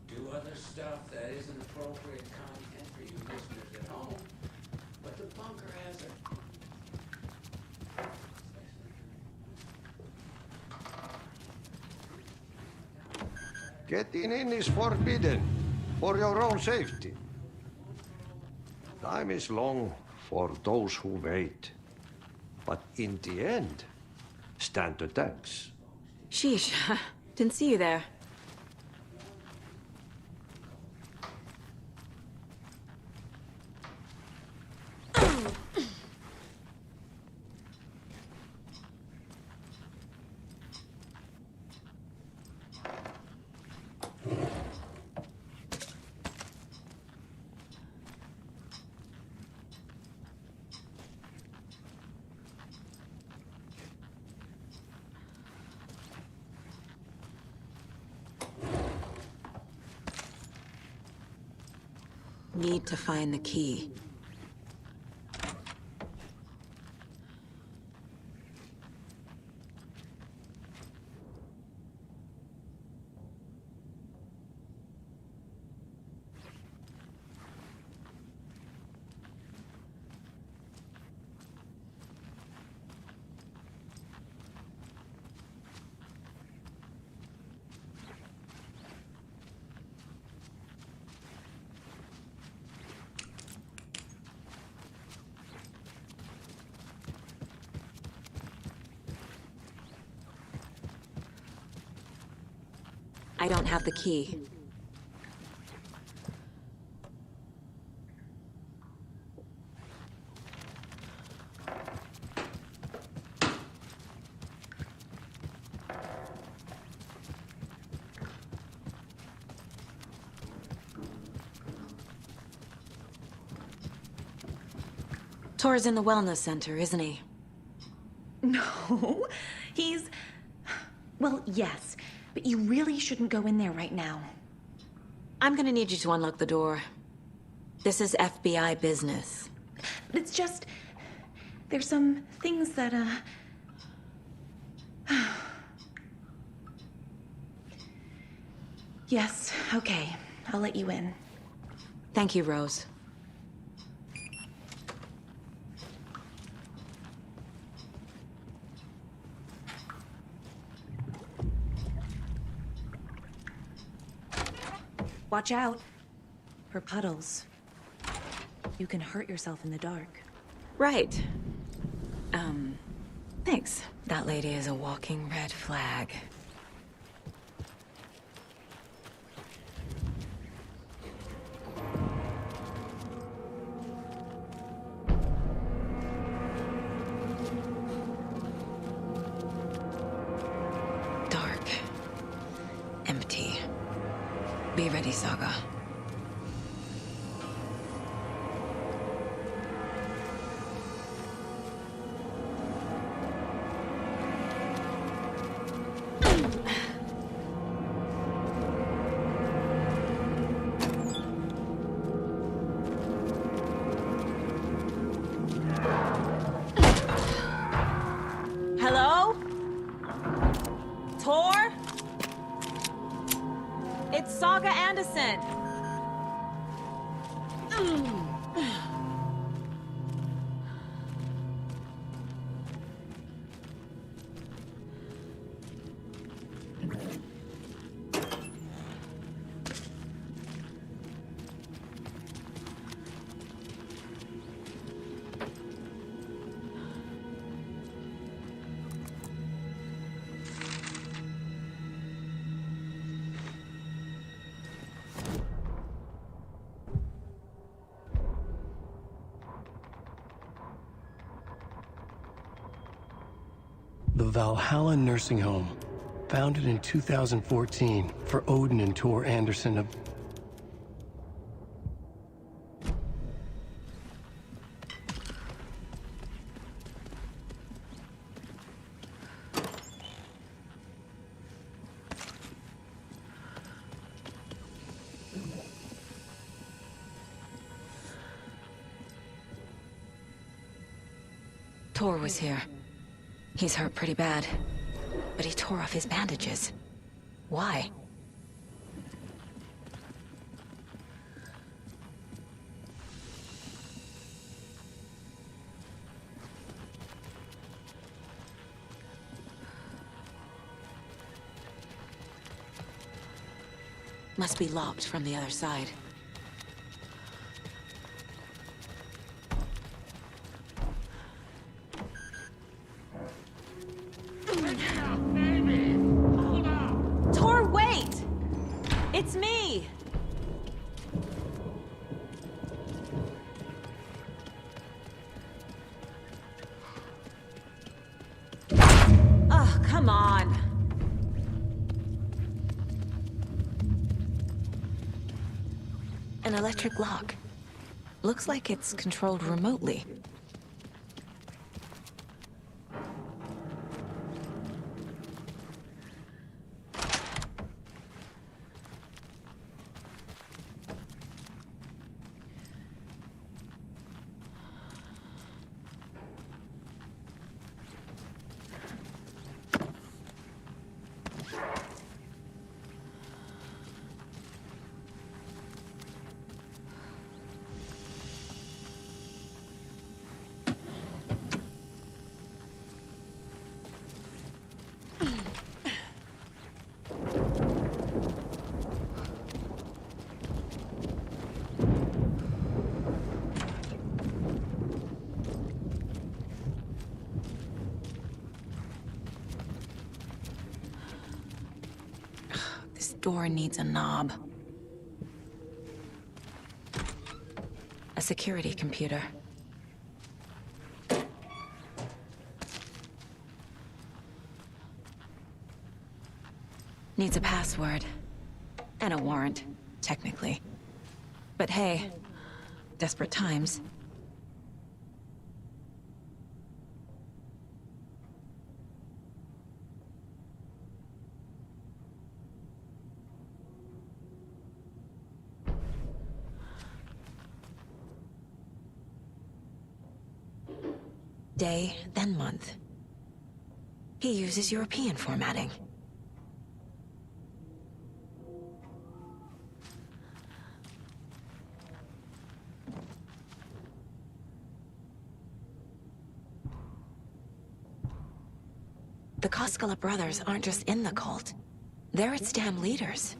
do other stuff that isn't appropriate content for you listeners at home, but the bunker has a... Getting in is forbidden, for your own safety. Time is long for those who wait, but in the end, stand the thanks. Sheesh. Didn't see you there. Need to find the key. I don't have the key. Tor's in the wellness center, isn't he? No, he's... Well, yes, But you really shouldn't go in there right now. I'm gonna need you to unlock the door. This is FBI business. It's just... there's some things that, Yes, okay. I'll let you in. Thank you, Rose. Watch out for puddles. You can hurt yourself in the dark. Right. Thanks. That lady is a walking red flag. Dark. Empty. Be ready, Saga. Hello? Tor? It's Saga Anderson. The Valhalla Nursing Home, founded in 2014 for Odin and Tor Anderson of... Tor was here. He's hurt pretty bad, but he tore off his bandages. Why? Must be locked from the other side. Tor, wait! It's me! Oh, come on. An electric lock. Looks like it's controlled remotely. This door needs a knob. A security computer. Needs a password. And a warrant, technically. But hey, desperate times. day, then month. He uses European formatting. The Koskela brothers aren't just in the cult. They're its damn leaders.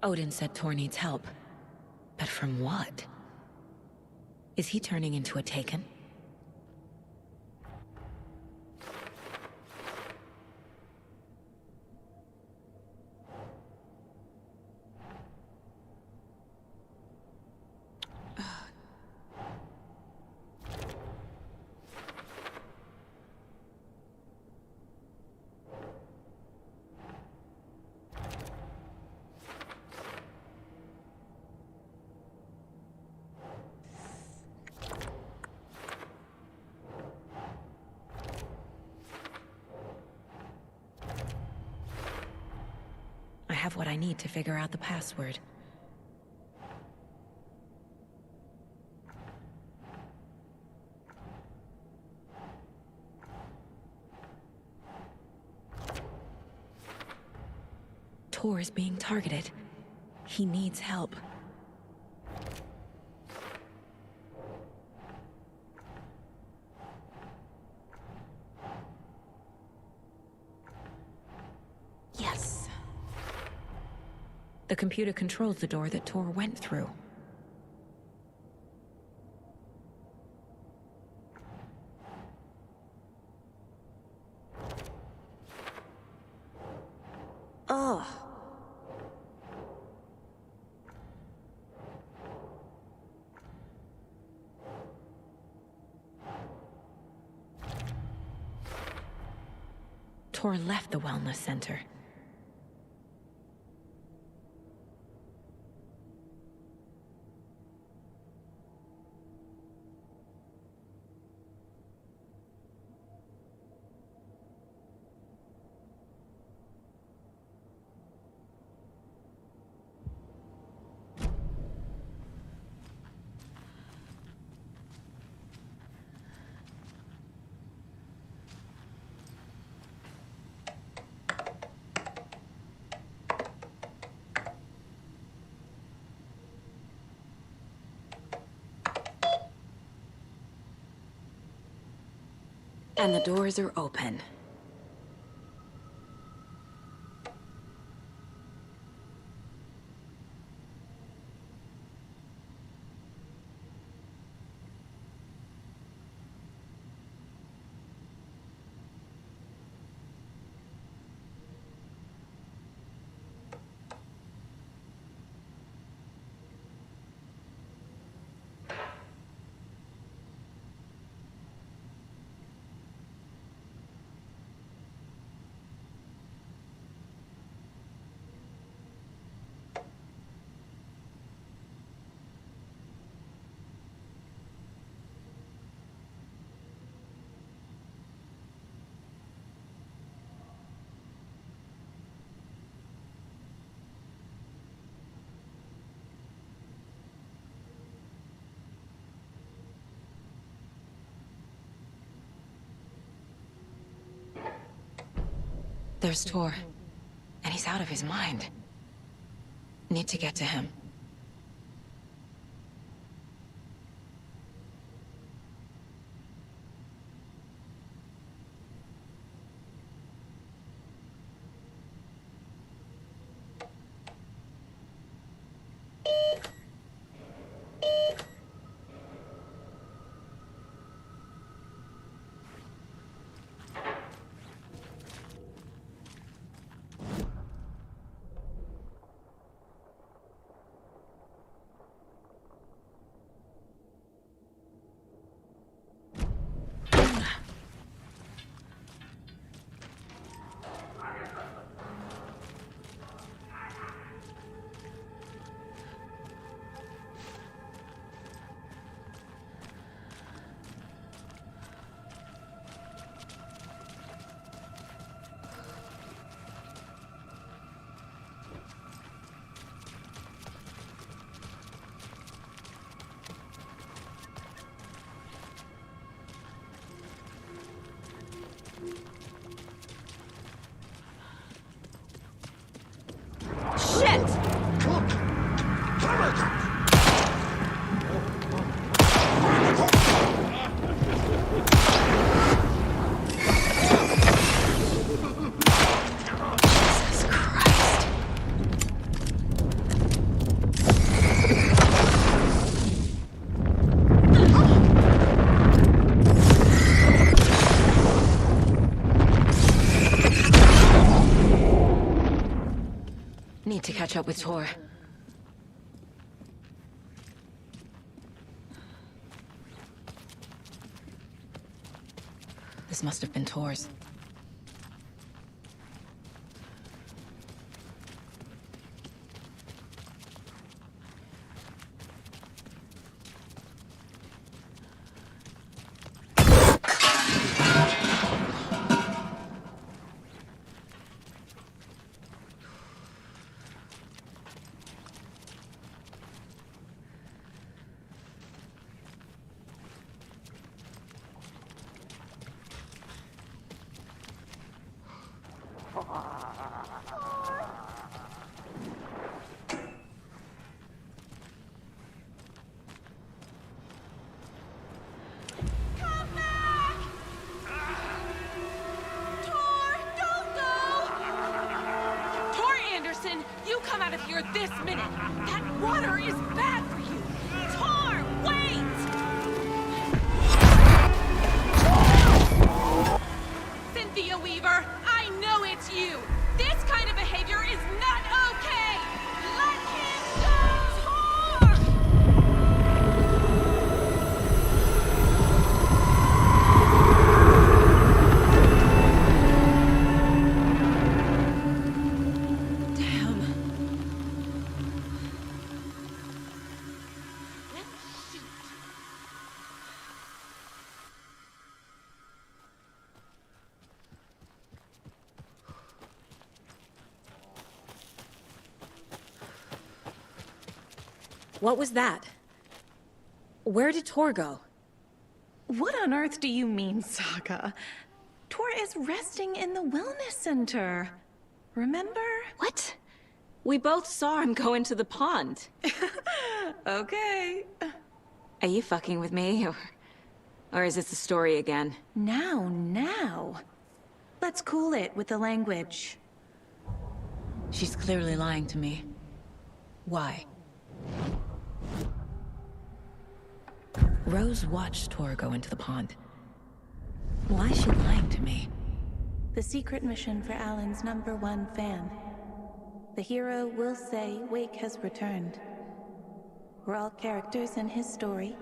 Odin said Tor needs help. But from what? Is he turning into a Taken? I have what I need to figure out the password. Tor is being targeted. He needs help. Yes. The computer controls the door that Tor went through. Ugh. Tor left the wellness center. And the doors are open. There's Tor, and he's out of his mind. Need to get to him. to catch up with Tor. This must have been Tor's. You come out of here this minute! That water is bad for you! Tor, wait! Cynthia Weaver, I know it's you! This kind of behavior is not okay! Let him go! Tor! What was that? Where did Tor go? What on earth do you mean, Saga? Tor is resting in the wellness center. Remember? What? We both saw him go into the pond. Okay. Are you fucking with me, or is this the story again? Now. Let's cool it with the language. She's clearly lying to me. Why? Rose watched Tor go into the pond. Why is she lying to me? The secret mission for Alan's #1 fan. The hero will say Wake has returned. We're all characters in his story.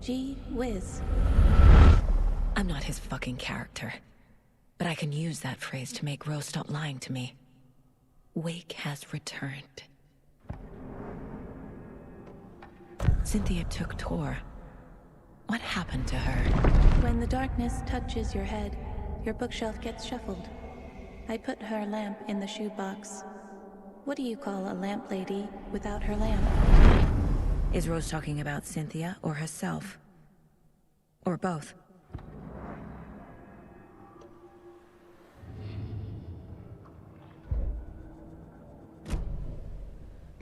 Gee whiz. I'm not his fucking character. But I can use that phrase to make Rose stop lying to me. Wake has returned. Cynthia took Tor. What happened to her? When the darkness touches your head, your bookshelf gets shuffled. I put her lamp in the shoebox. What do you call a lamp lady without her lamp? Is Rose talking about Cynthia or herself? Or both?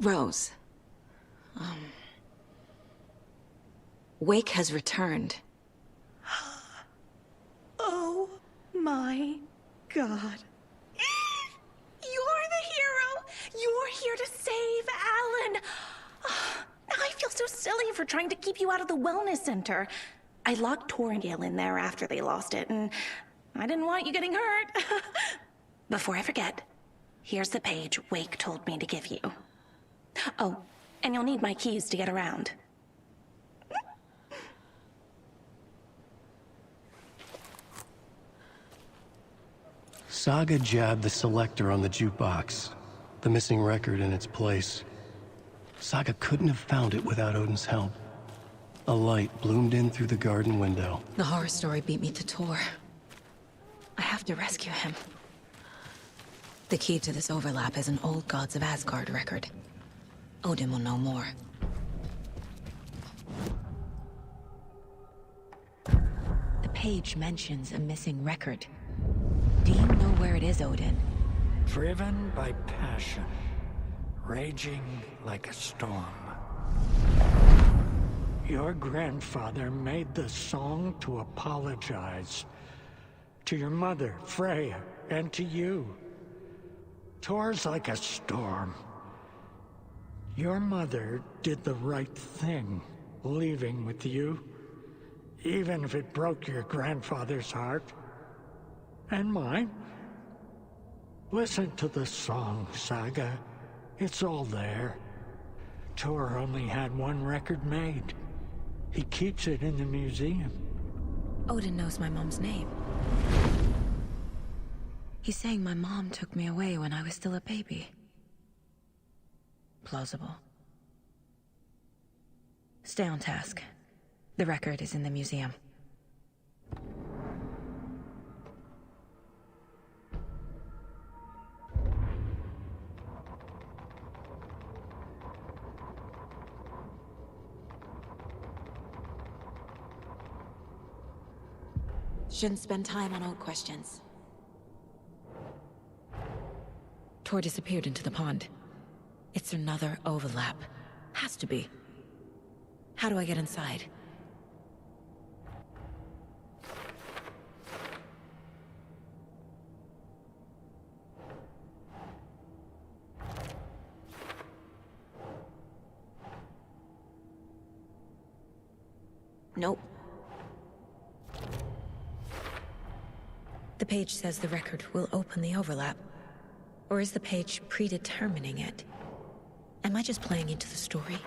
Rose. Wake has returned. Oh my God. You're the hero! You're here to save Alan! I feel so silly for trying to keep you out of the wellness center. I locked Tor and Gale in there after they lost it, and I didn't want you getting hurt. Before I forget, here's the page Wake told me to give you. Oh, and you'll need my keys to get around. Saga jabbed the selector on the jukebox, the missing record in its place. Saga couldn't have found it without Odin's help. A light bloomed in through the garden window. The horror story beat me to Tor. I have to rescue him. The key to this overlap is an old Gods of Asgard record. Odin will know more. The page mentions a missing record. Do you know where it is, Odin? Driven by passion, raging like a storm. Your grandfather made the song to apologize. To your mother, Freya, and to you. Tor's like a storm. Your mother did the right thing, leaving with you. Even if it broke your grandfather's heart. And mine. Listen to the song, Saga. It's all there. Tor only had one record made. He keeps it in the museum. Odin knows my mom's name. He's saying my mom took me away when I was still a baby. Plausible. Stay on task. The record is in the museum. Shouldn't spend time on old questions. Tor disappeared into the pond. It's another overlap. Has to be. How do I get inside? Nope. The page says the record will open the overlap. Or is the page predetermining it? Am I just playing into the story?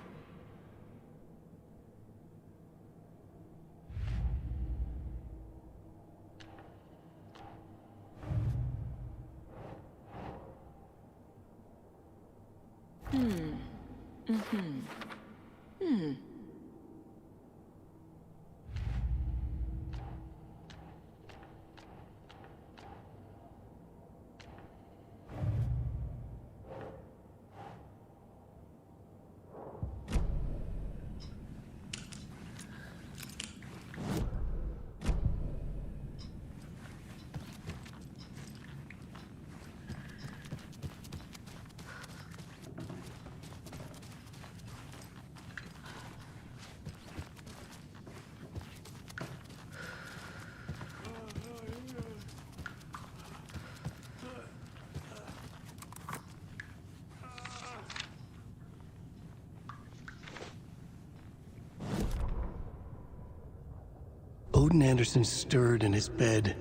Odin Anderson stirred in his bed,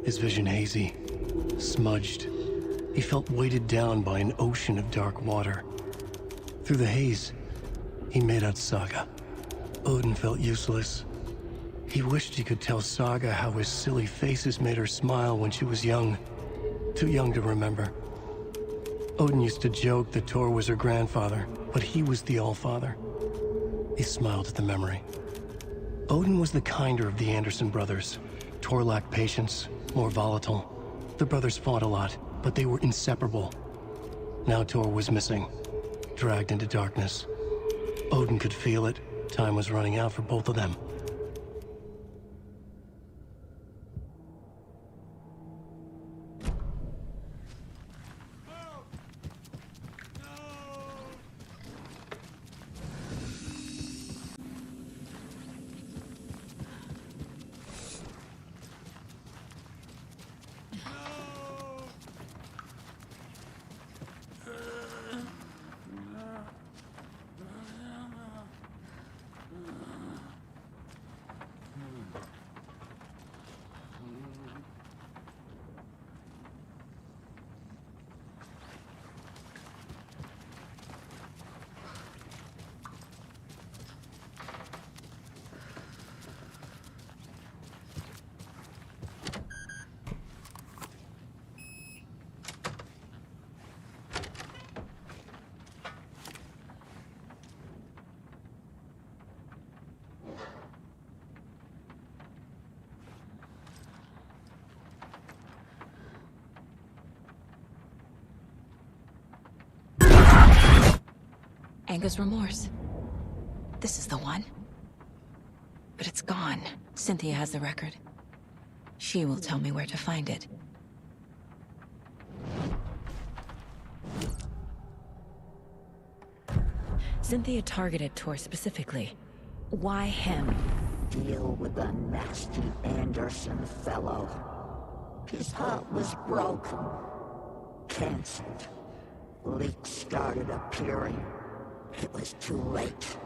his vision hazy, smudged. He felt weighted down by an ocean of dark water. Through the haze, he made out Saga. Odin felt useless. He wished he could tell Saga how his silly faces made her smile when she was young. Too young to remember. Odin used to joke that Tor was her grandfather, but he was the Allfather. He smiled at the memory. Odin was the kinder of the Anderson brothers. Tor lacked patience, more volatile. The brothers fought a lot, but they were inseparable. Now Tor was missing, dragged into darkness. Odin could feel it. Time was running out for both of them. Anger's remorse. This is the one. But it's gone. Cynthia has the record. She will tell me where to find it. Cynthia targeted Tor specifically. Why him? Deal with the nasty Anderson fellow. His heart was broken. Cancelled. Leaks started appearing. It was too late.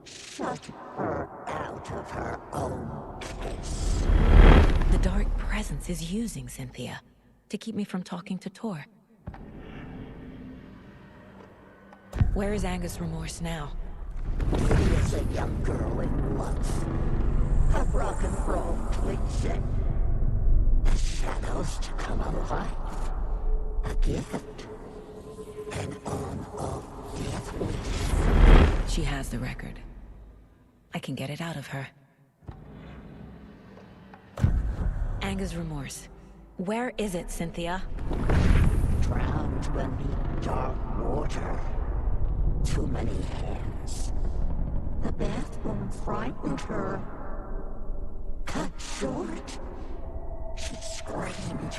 Shut her out of her own case. The dark presence is using Cynthia to keep me from talking to Tor. Where is Angus Remorse now? He is a young girl in love. A rock and roll cliche. The shadows to come alive. A gift. An on-off death wish. She has the record. I can get it out of her. Angus Remorse. Where is it, Cynthia? Drowned beneath dark water. Too many hands. The bathroom frightened her. Cut short. She screamed.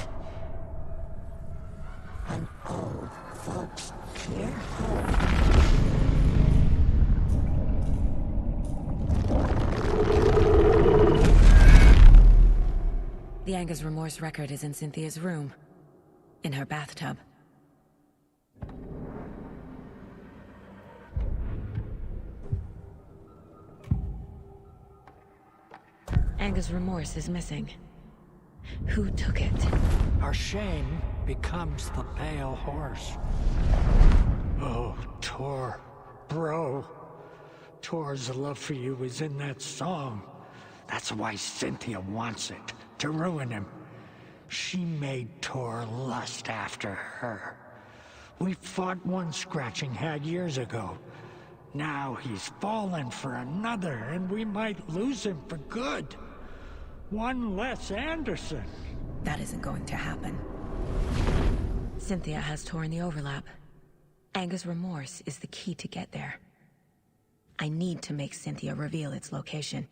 An old folks care home. The Angus Remorse record is in Cynthia's room. In her bathtub. Angus Remorse is missing. Who took it? Our shame becomes the pale horse. Oh, Tor. Bro. Tor's love for you is in that song. That's why Cynthia wants it. To ruin him. She made Tor lust after her. We fought one scratching hag years ago. Now he's fallen for another, and we might lose him for good. One less Anderson. That isn't going to happen. Cynthia has Tor in the overlap. Angus Remorse is the key to get there. I need to make Cynthia reveal its location.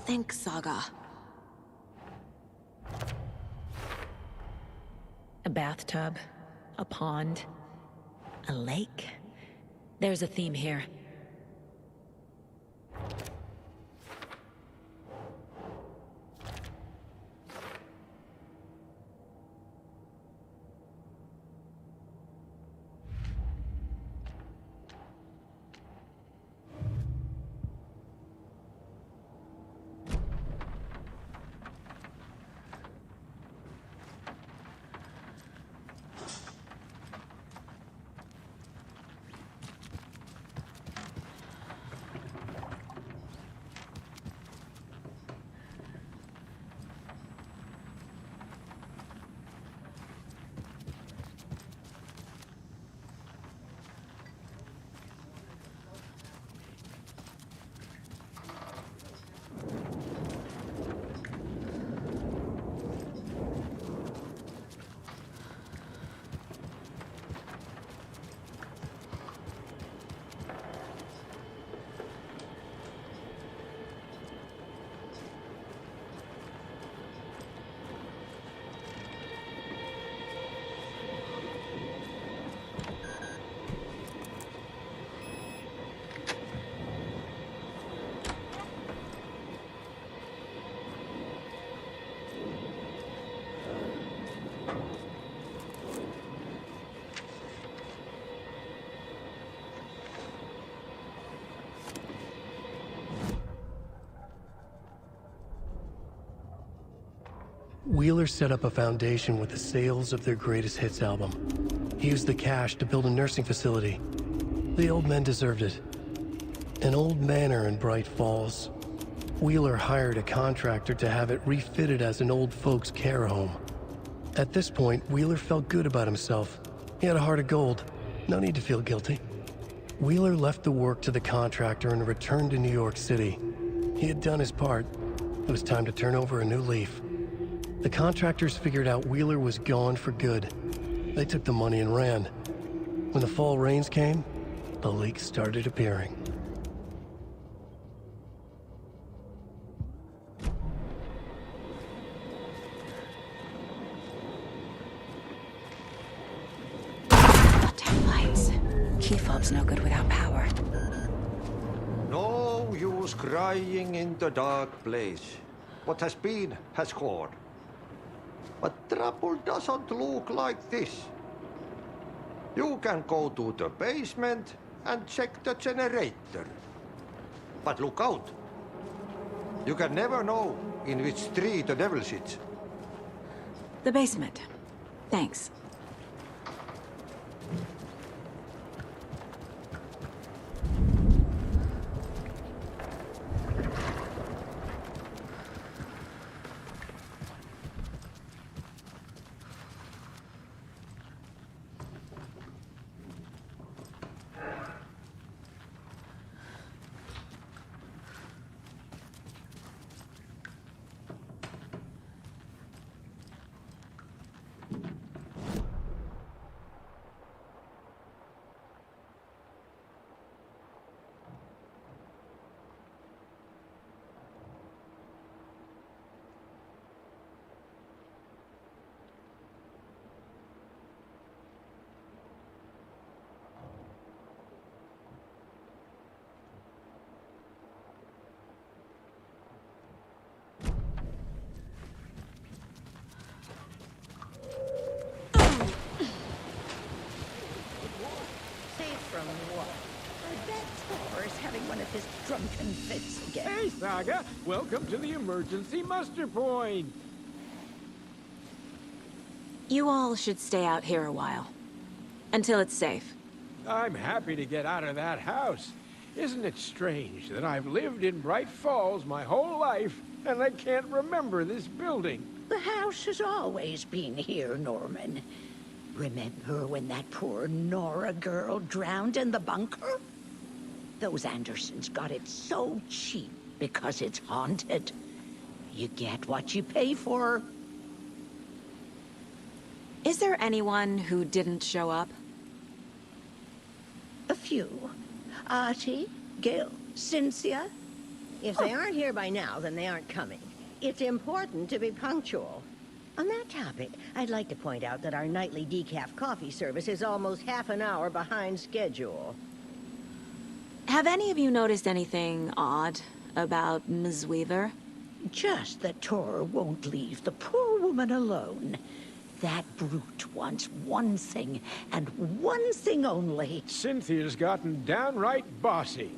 Think, Saga. A bathtub, a pond, a lake. There's a theme here. Wheeler set up a foundation with the sales of their greatest hits album. He used the cash to build a nursing facility. The old men deserved it. An old manor in Bright Falls. Wheeler hired a contractor to have it refitted as an old folks' care home. At this point, Wheeler felt good about himself. He had a heart of gold. No need to feel guilty. Wheeler left the work to the contractor and returned to New York City. He had done his part. It was time to turn over a new leaf. The contractors figured out Wheeler was gone for good. They took the money and ran. When the fall rains came, the leaks started appearing. Damn lights. Key fob's no good without power. goes crying in the dark place. What has been has gone. But trouble doesn't look like this. You can go to the basement and check the generator. But look out. You can never know in which tree the devil sits. The basement. Thanks. From what? I bet Thor is having one of his drunken fits again. Hey, Saga! Welcome to the emergency muster point! You all should stay out here a while. Until it's safe. I'm happy to get out of that house. Isn't it strange that I've lived in Bright Falls my whole life, and I can't remember this building? The house has always been here, Norman. Remember when that poor Nora girl drowned in the bunker? Those Andersons got it so cheap because it's haunted. You get what you pay for. Is there anyone who didn't show up? A few. Artie, Gil, Cynthia. If they aren't here by now, then they aren't coming. It's important to be punctual. On that topic, I'd like to point out that our nightly decaf coffee service is almost half an hour behind schedule. Have any of you noticed anything odd about Ms. Weaver? Just that Tor won't leave the poor woman alone. That brute wants one thing, and one thing only. Cynthia's gotten downright bossy.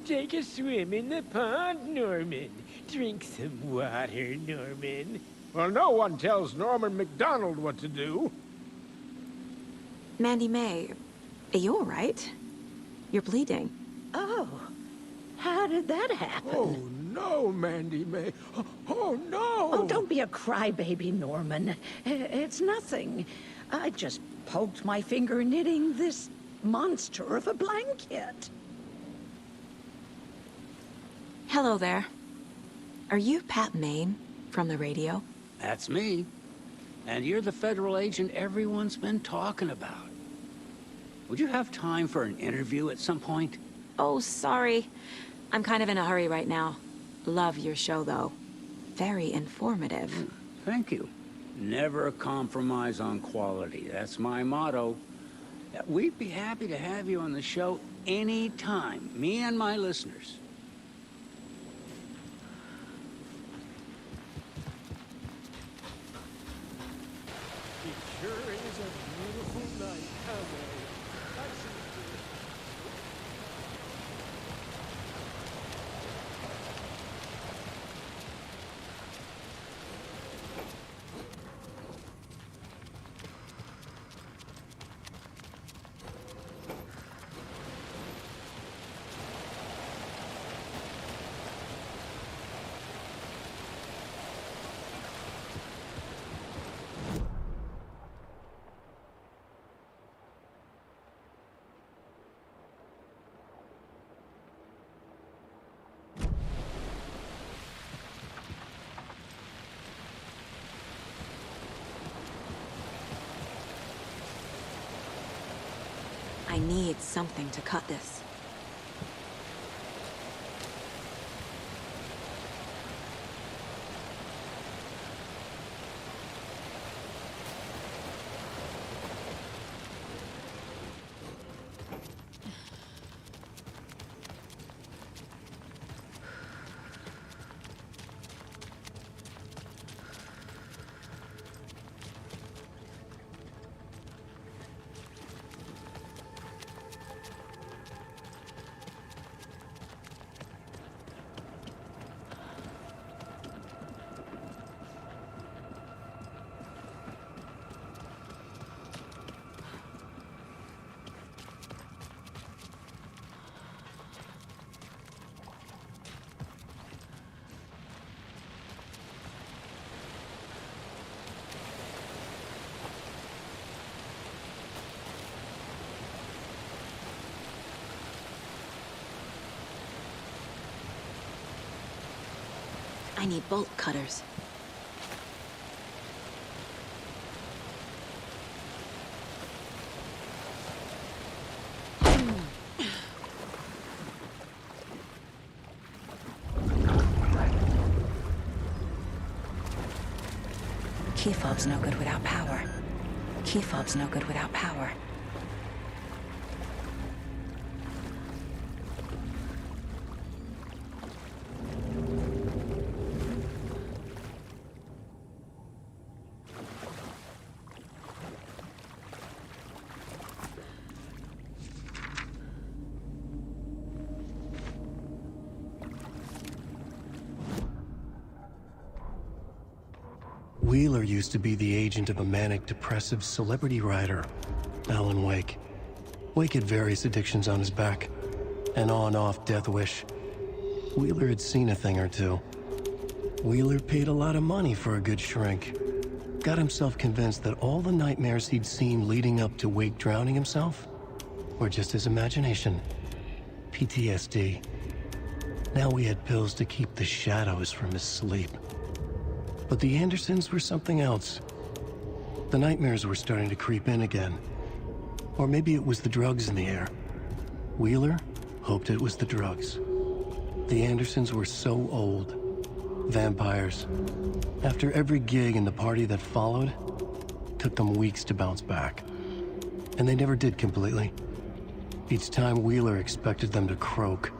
Take a swim in the pond, Norman. Drink some water, Norman. Well, no one tells Norman MacDonald what to do. Mandy May, are you all right? You're bleeding. Oh, how did that happen? Oh, no, Mandy May. Oh, no! Oh, don't be a crybaby, Norman. It's nothing. I just poked my finger knitting this monster of a blanket. Hello there. Are you Pat Maine from the radio? That's me. And you're the federal agent everyone's been talking about. Would you have time for an interview at some point? Oh, sorry. I'm kind of in a hurry right now. Love your show, though. Very informative. Thank you. Never compromise on quality. That's my motto. We'd be happy to have you on the show anytime, me and my listeners. It sure is a beautiful night, I need something to cut this. I need bolt cutters. Key fob's no good without power. Key fob's no good without power. Wheeler used to be the agent of a manic-depressive celebrity writer, AlanWake. Wake had various addictions on his back, an on-off death wish. Wheeler had seen a thing or two. Wheeler paid a lot of money for a good shrink. Got himself convinced that all the nightmares he'd seen leading up to Wake drowning himself were just his imagination. PTSD. Now he had pills to keep the shadows from his sleep. But the Andersons were something else. The nightmares were starting to creep in again. Or maybe it was the drugs in the air. Wheeler hoped it was the drugs. The Andersons were so old. Vampires. After every gig and the party that followed, took them weeks to bounce back. And they never did completely. Each time Wheeler expected them to croak.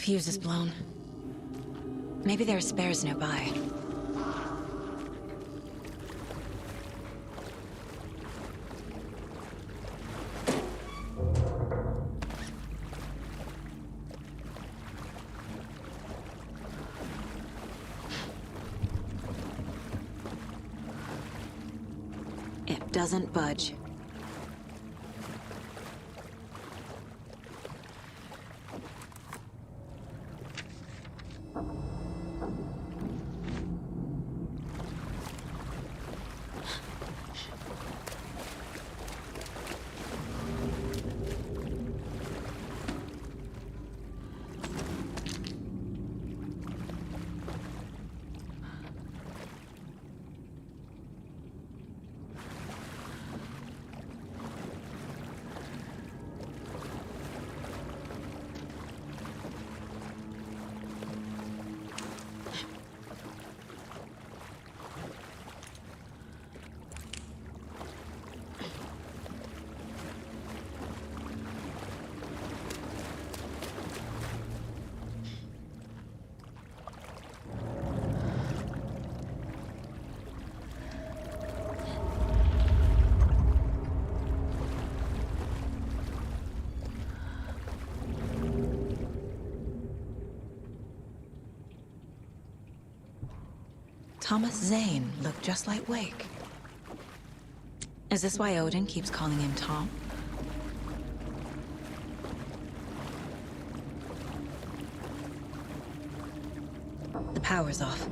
Fuse is blown. Maybe there are spares nearby. It doesn't budge. Thomas Zane looked just like Wake. Is this why Odin keeps calling him Tom? The power's off.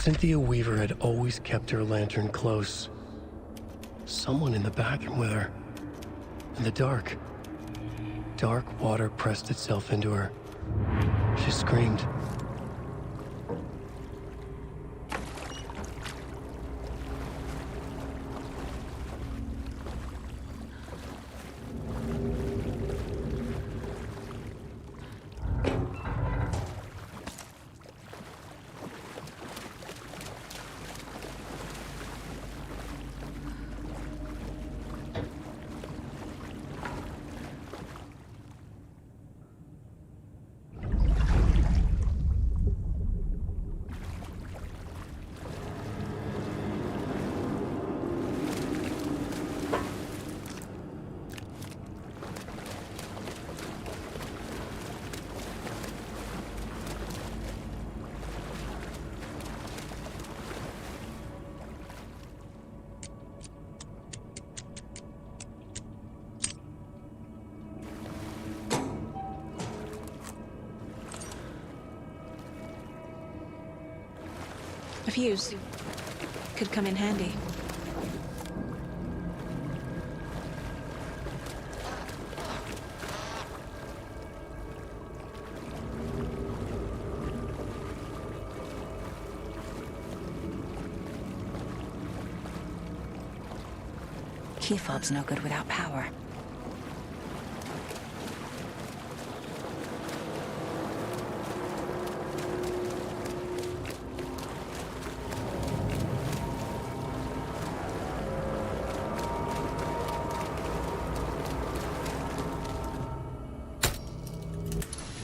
Cynthia Weaver had always kept her lantern close. Someone in the bathroom with her. In the dark. Dark water pressed itself into her. She screamed. A fuse. Could come in handy. Key fob's no good without power.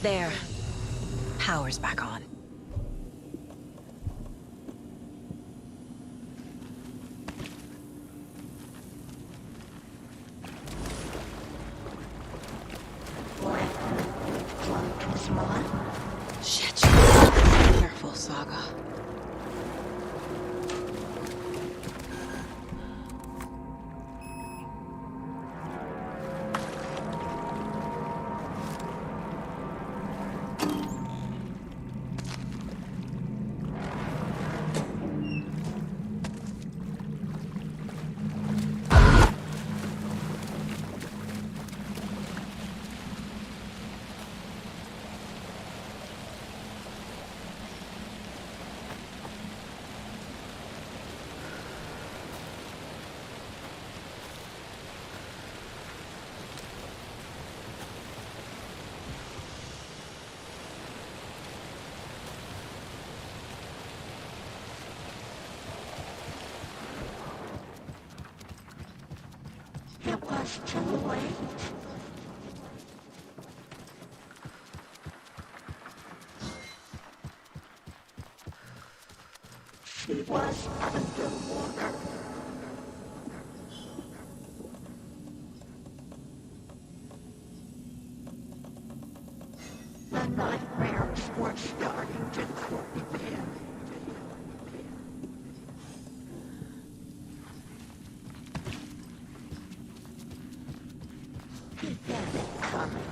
There. Power's back on. Shit. Careful, Saga. It was too late. She was underwater. The nightmares were starting to creep in. He had it coming.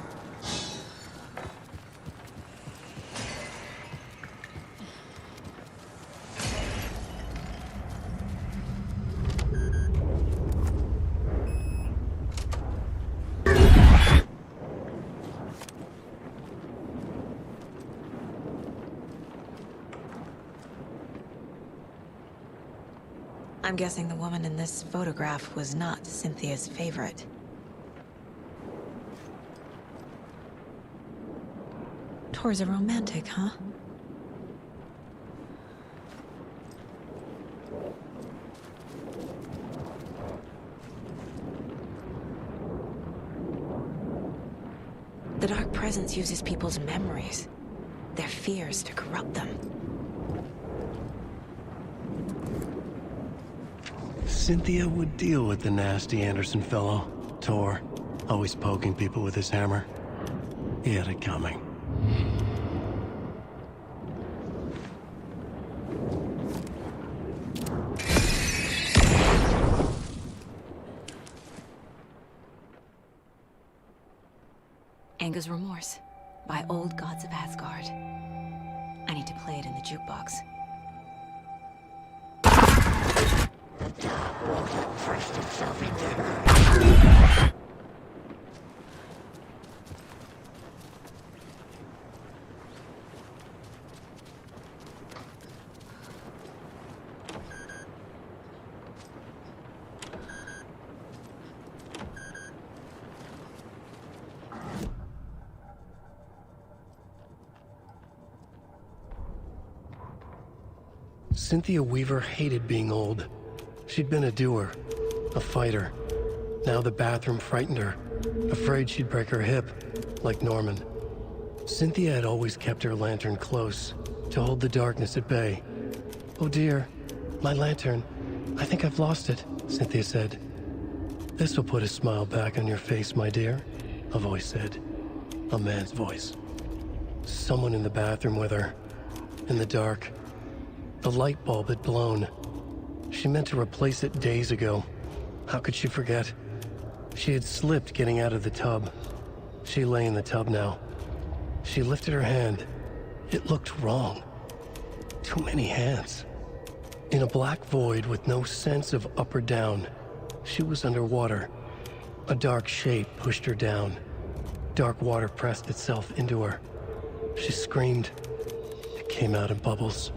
I'm guessing the woman in this photograph was not Cynthia's favorite. Tor's a romantic, huh? The Dark Presence uses people's memories, their fears to corrupt them. Cynthia would deal with the nasty Anderson fellow, Tor, always poking people with his hammer. He had it coming. Anga's Remorse by Old Gods of Asgard. I need to play it in the jukebox. The dog won't have thrust itself into her. Cynthia Weaver hated being old. She'd been a doer, a fighter. Now the bathroom frightened her, afraid she'd break her hip, like Norman. Cynthia had always kept her lantern close, to hold the darkness at bay. "Oh dear, my lantern. I think I've lost it," Cynthia said. "This will put a smile back on your face, my dear," a voice said. A man's voice. Someone in the bathroom with her, in the dark. The light bulb had blown. She meant to replace it days ago. How could she forget? She had slipped getting out of the tub. She lay in the tub now. She lifted her hand. It looked wrong. Too many hands. In a black void with no sense of up or down, she was underwater. A dark shape pushed her down. Dark water pressed itself into her. She screamed. It came out in bubbles.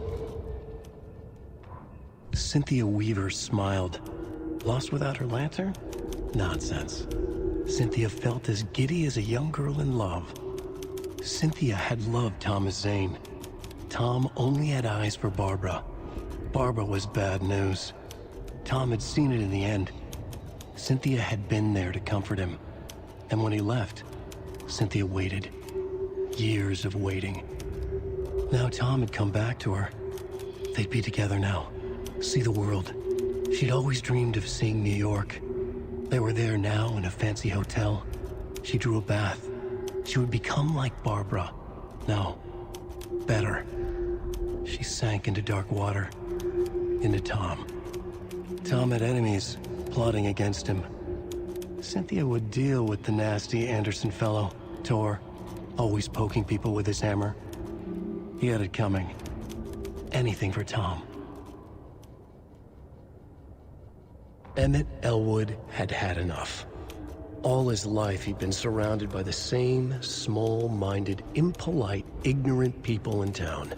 Cynthia Weaver smiled. Lost without her lantern? Nonsense. Cynthia felt as giddy as a young girl in love. Cynthia had loved Thomas Zane. Tom only had eyes for Barbara. Barbara was bad news. Tom had seen it in the end. Cynthia had been there to comfort him. And when he left, Cynthia waited. Years of waiting. Now Tom had come back to her. They'd be together now. See the world. She'd always dreamed of seeing New York. They were there now in a fancy hotel. She drew a bath. She would become like Barbara. No, better. She sank into dark water. Into Tom. Tom had enemies plotting against him. Cynthia would deal with the nasty Anderson fellow, Tor, always poking people with his hammer. He had it coming. Anything for Tom. Emmett Elwood had had enough. All his life he'd been surrounded by the same small-minded, impolite, ignorant people in town.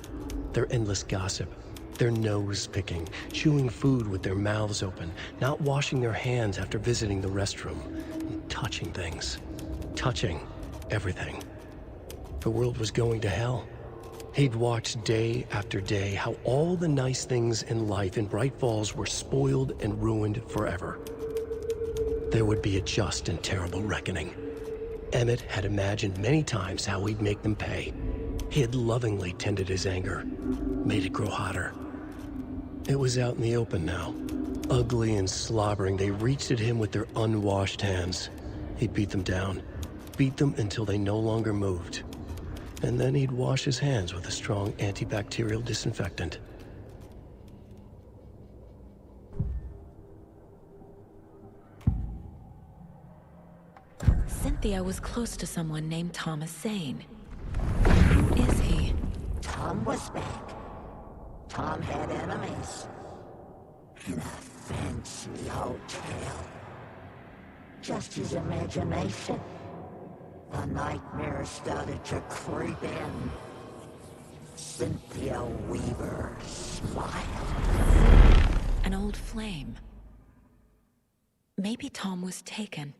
Their endless gossip, their nose-picking, chewing food with their mouths open, not washing their hands after visiting the restroom, and touching things. Touching everything. The world was going to hell. He'd watched day after day how all the nice things in life in Bright Falls were spoiled and ruined forever. There would be a just and terrible reckoning. Emmett had imagined many times how he'd make them pay. He had lovingly tended his anger, made it grow hotter. It was out in the open now. Ugly and slobbering, they reached at him with their unwashed hands. He'd beat them down, beat them until they no longer moved. And then he'd wash his hands with a strong antibacterial disinfectant. Cynthia was close to someone named Thomas Zane. Who is he? Tom was back. Tom had enemies. In a fancy hotel. Just his imagination. The nightmare started to creep in. Cynthia Weaver smiled. An old flame. Maybe Tom was taken.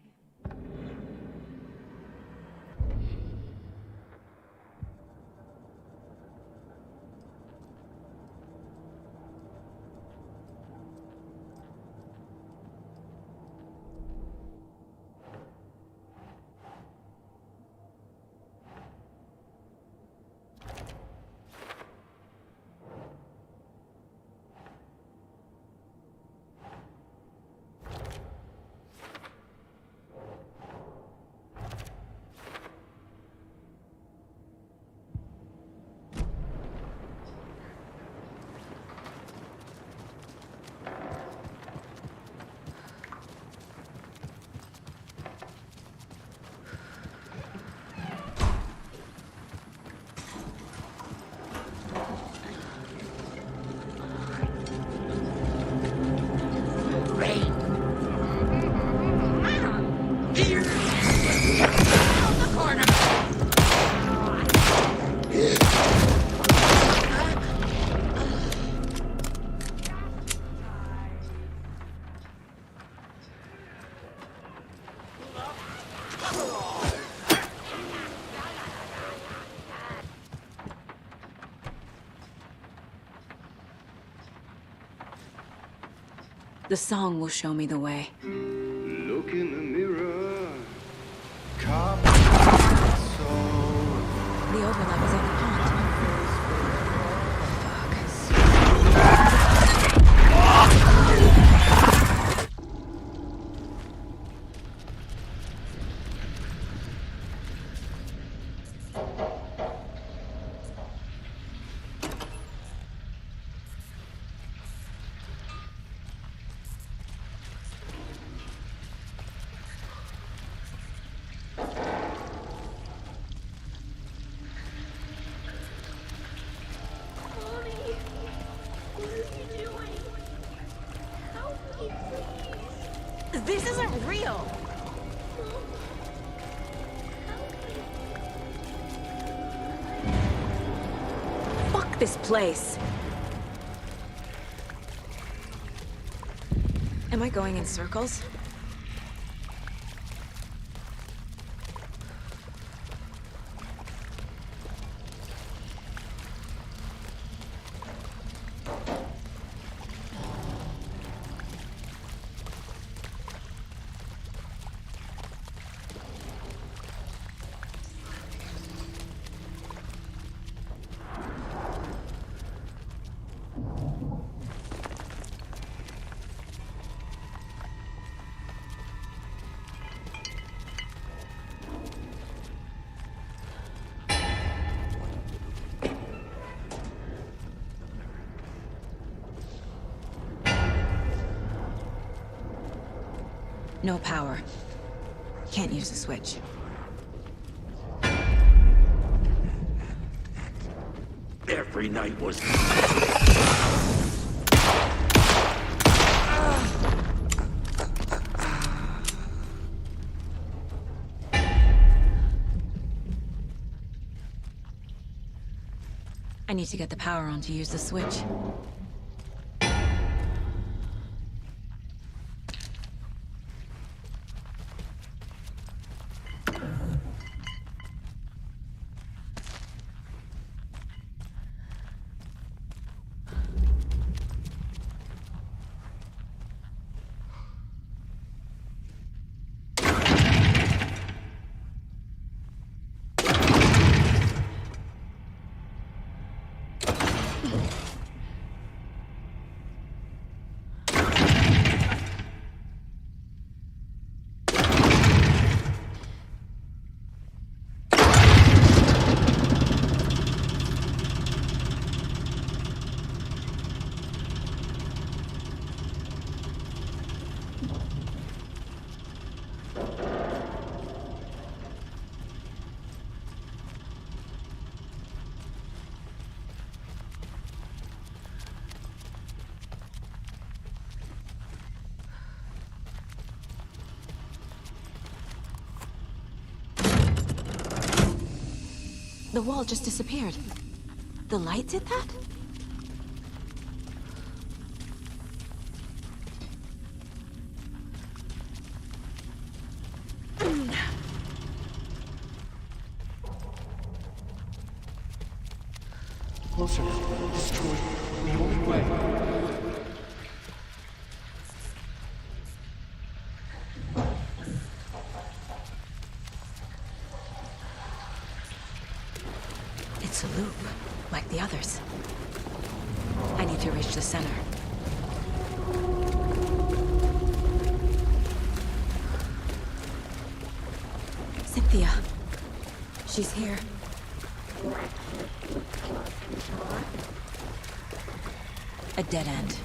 The song will show me the way. Look in the mirror. The overlap is on the pond. This isn't real! Fuck this place! Am I going in circles? No power. Can't use the switch. Every night was... I need to get the power on to use the switch. The wall just disappeared. The light did that? Closer. Destroy. The only way. It's a loop, like the others. I need to reach the center. Cynthia. She's here. A dead end.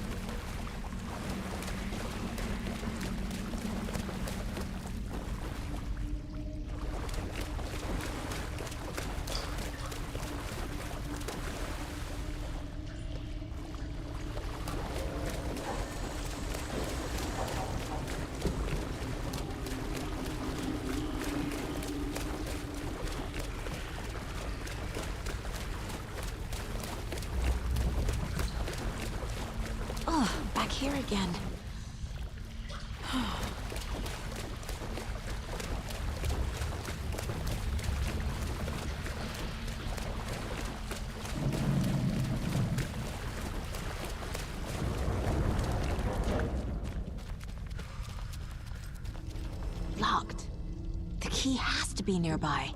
Back here again. Locked. The key has to be nearby.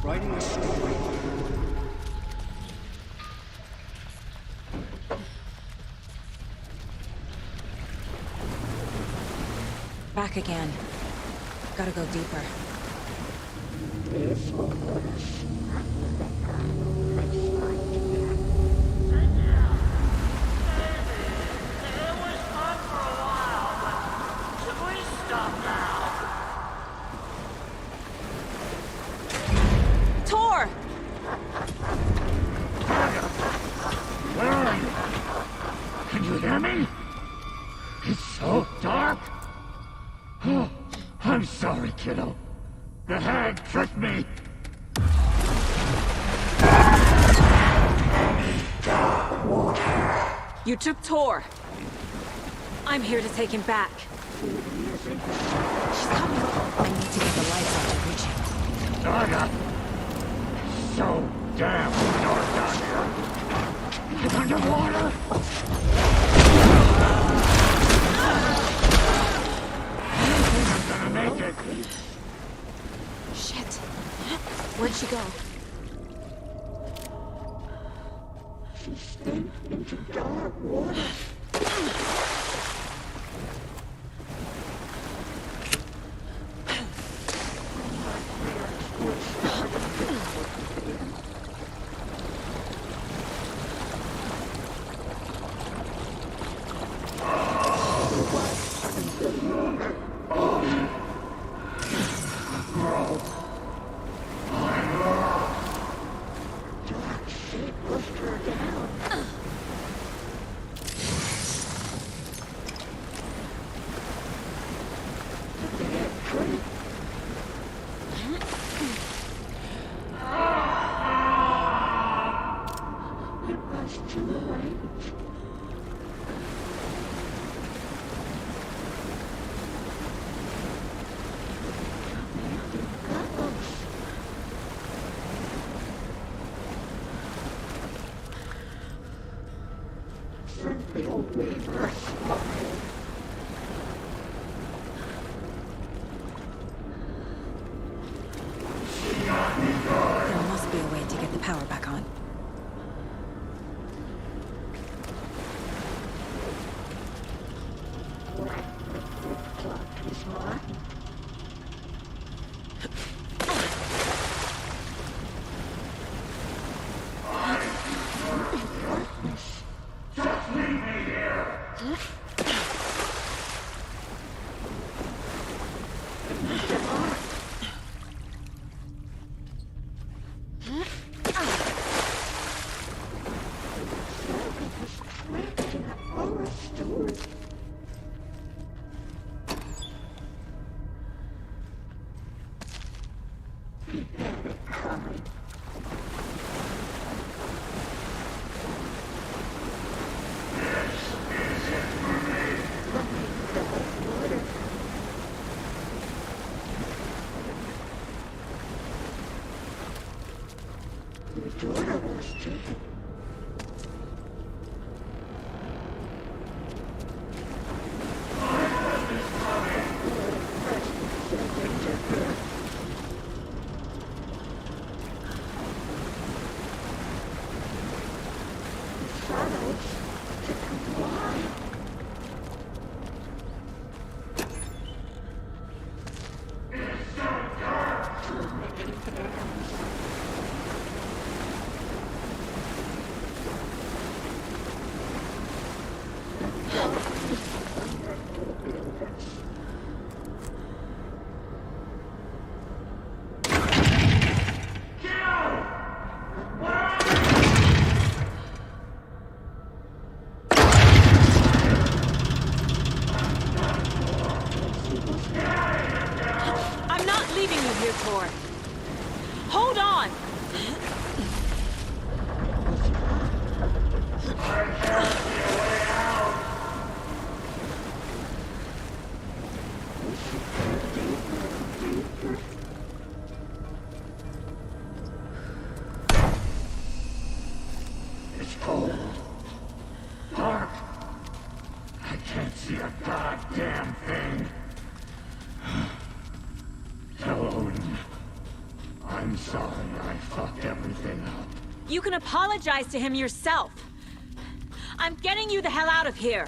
Writing a story. Back again. Gotta go deeper. Tor! Where are you? Can you hear me? It's so dark. Oh, I'm sorry, kiddo. The hag tricked me. You took Tor. I'm here to take him back. She's coming. I need to get the lights on to reach him. Saga! So damn dark down here. It's underwater. I'm gonna make it. Shit. Where'd she go? She sank into dark water. There must be a way to get the power back on. I'm not leaving you here, Tor. Hold on! It's cold. Dark. I can't see a goddamn thing. Tell Odin. I'm sorry I fucked everything up. You can apologize to him yourself. I'm getting you the hell out of here.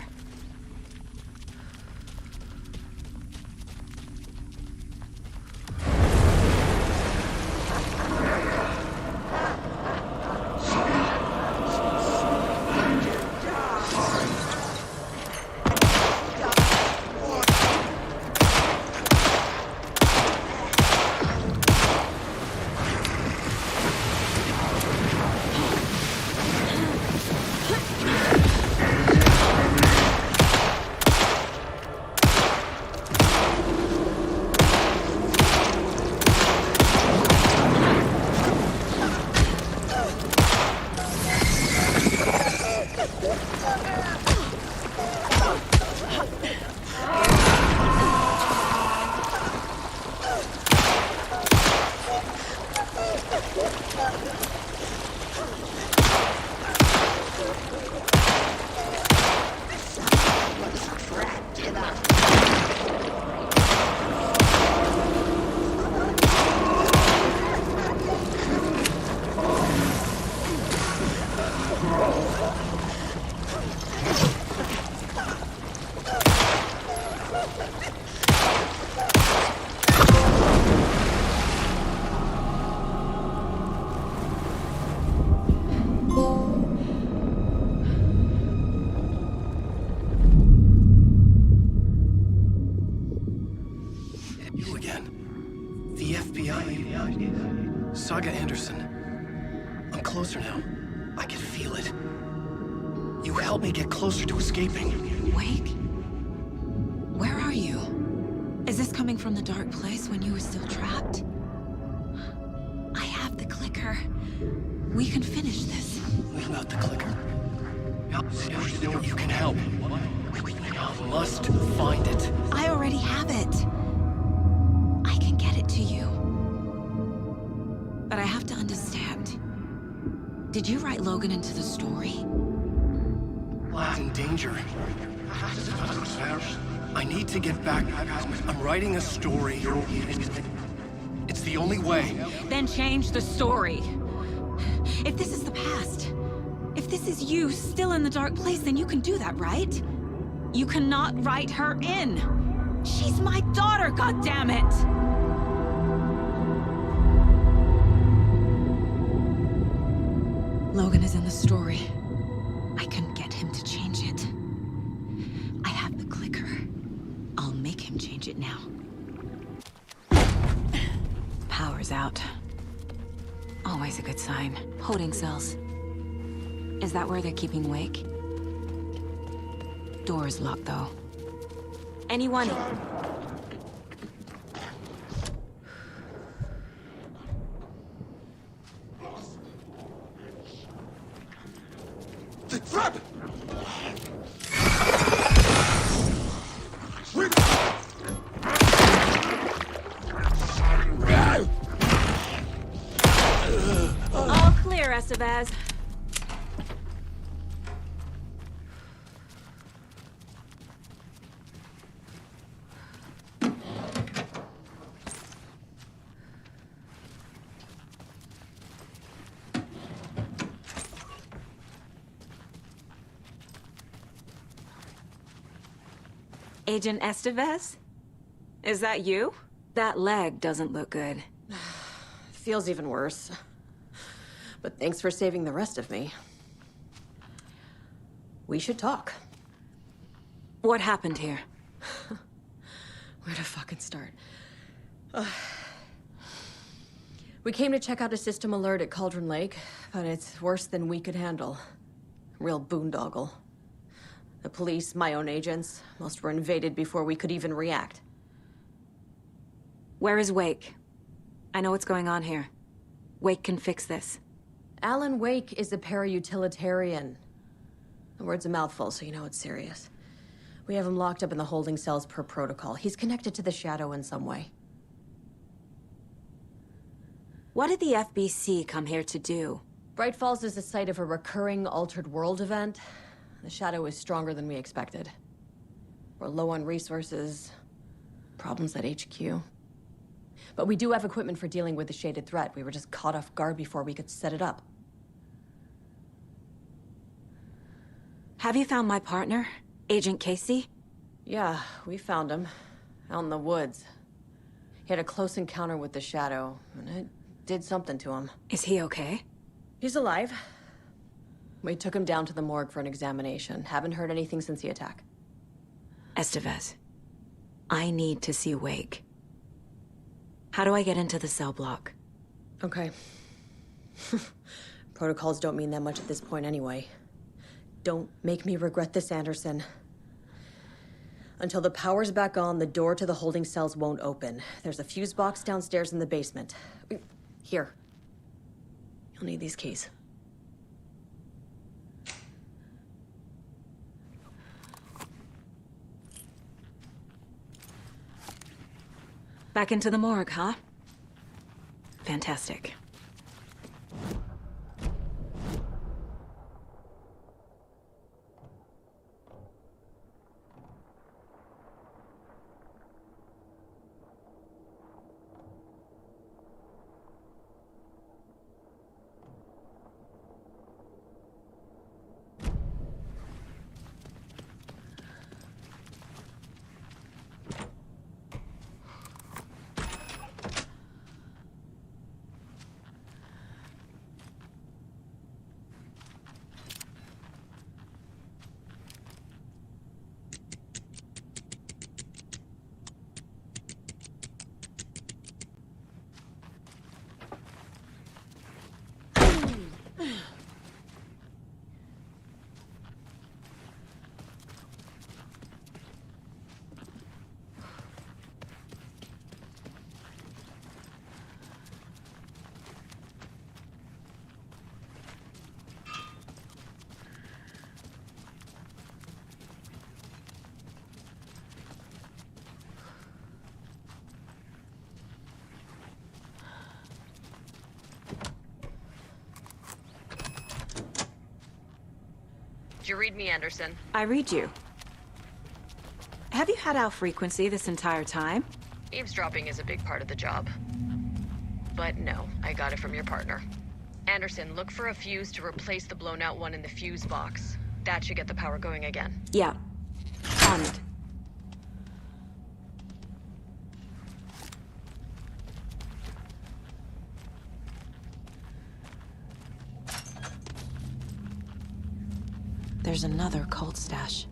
You again. The FBI. Saga Anderson. I'm closer now. I can feel it. You helped me get closer to escaping. Wake? Where are you? Is this coming from the dark place when you were still trapped? I have the clicker. We can finish this. Without the clicker. You can help. I must find it. I already have it. I can get it to you. But I have to understand. Did you write Logan into the story? Lad's in danger. I need to get back. I'm writing a story. It's the only way. Then change the story. If this is the past, if this is you still in the dark place, then you can do that, right? You cannot write her in. She's my daughter, goddammit! Logan is in the story. I can get him to change it. I have the clicker. I'll make him change it now. Power's out. Always a good sign. Holding cells. Is that where they're keeping Wake? Door's locked, though. Anyone? The trap! All clear, Estevez. Agent Estevez? Is that you? That leg doesn't look good. Feels even worse. But thanks for saving the rest of me. We should talk. What happened here? Where to fucking start? We came to check out a system alert at Cauldron Lake, but it's worse than we could handle. Real boondoggle. The police, my own agents, most were invaded before we could even react. Where is Wake? I know what's going on here. Wake can fix this. AlanWake is a para-utilitarian. The word's a mouthful, so you know it's serious. We have him locked up in the holding cells per protocol. He's connected to the Shadow in some way. What did the FBC come here to do? Bright Falls is the site of a recurring altered world event. The Shadow is stronger than we expected. We're low on resources, problems at HQ. But we do have equipment for dealing with the shaded threat. We were just caught off guard before we could set it up. Have you found my partner, Agent Casey? Yeah, we found him. Out in the woods. He had a close encounter with the Shadow, and it did something to him. Is he okay? He's alive. We took him down to the morgue for an examination. Haven't heard anything since the attack. Estevez, I need to see Wake. How do I get into the cell block? Okay. Protocols don't mean that much at this point anyway. Don't make me regret this, Anderson. Until the power's back on, the door to the holding cells won't open. There's a fuse box downstairs in the basement. Here. You'll need these keys. Back into the morgue, huh? Fantastic. Did you read me, Anderson? I read you. Have you had our frequency this entire time? Eavesdropping is a big part of the job. But no, I got it from your partner. Anderson, look for a fuse to replace the blown out one in the fuse box. That should get the power going again. Yeah. On it. There's another cult stash.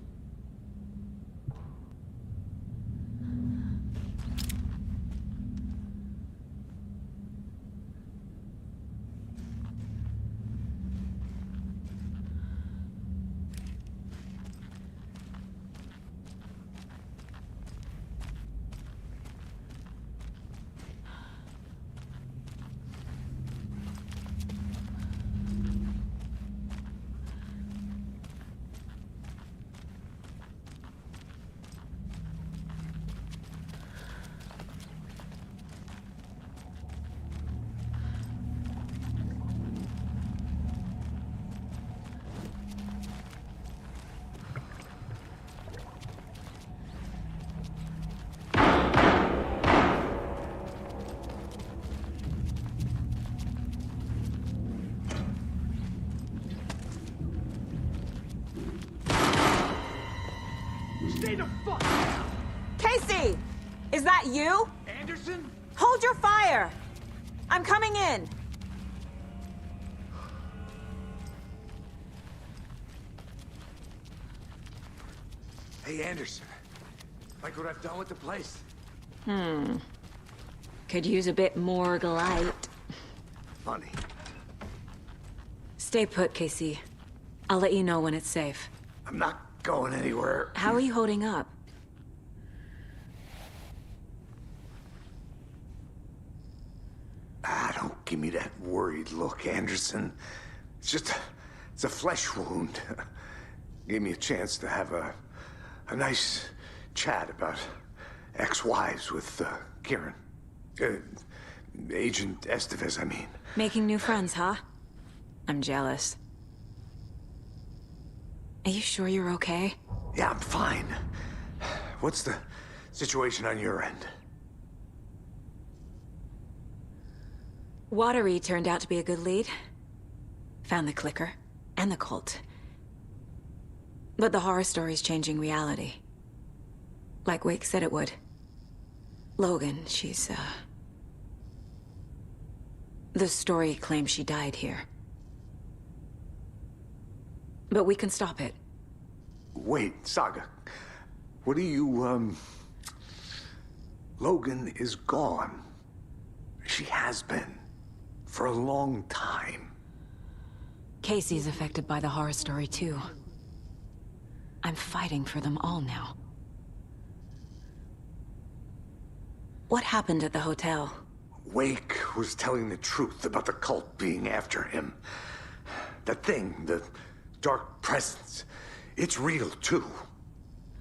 Stay the fuck down! Casey! Is that you? Anderson? Hold your fire! I'm coming in! Hey, Anderson. Like what I've done with the place? Could use a bit more light. Funny. Stay put, Casey. I'll let you know when it's safe. I'm not going anywhere. How are you holding up? Don't give me that worried look, Anderson. It's a flesh wound. Gave me a chance to have a nice chat about ex-wives with Kieran. Agent Estevez, I mean. Making new friends, huh? I'm jealous. Are you sure you're okay? Yeah, I'm fine. What's the situation on your end? Watery turned out to be a good lead. Found the clicker and the cult. But the horror story's changing reality. Like Wake said it would. Logan, she's, the story claims she died here. But we can stop it. Wait, Saga. What do you, Logan is gone. She has been. For a long time. Casey's affected by the horror story, too. I'm fighting for them all now. What happened at the hotel? Wake was telling the truth about the cult being after him. That thing, the dark presence, it's real, too.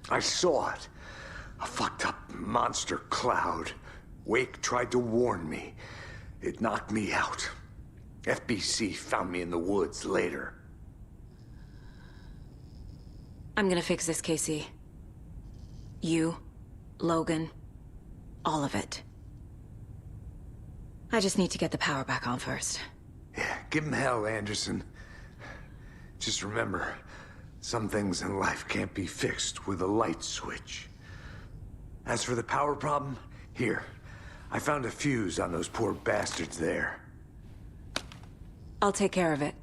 I saw it. A fucked up monster cloud. Wake tried to warn me. It knocked me out. FBC found me in the woods later. I'm gonna fix this, Casey. You, Logan, all of it. I just need to get the power back on first. Yeah, give him hell, Anderson. Just remember, some things in life can't be fixed with a light switch. As for the power problem, here. I found a fuse on those poor bastards there. I'll take care of it.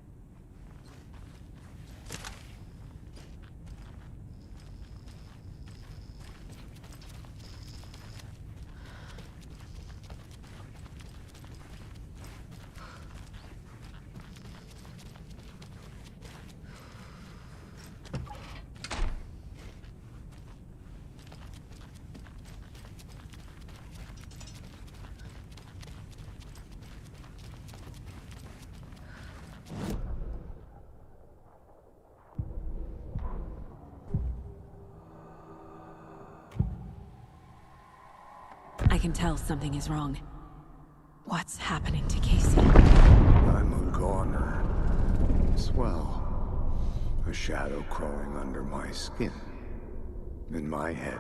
I can tell something is wrong. What's happening to Casey? I'm a goner. Swell. A shadow crawling under my skin. In my head.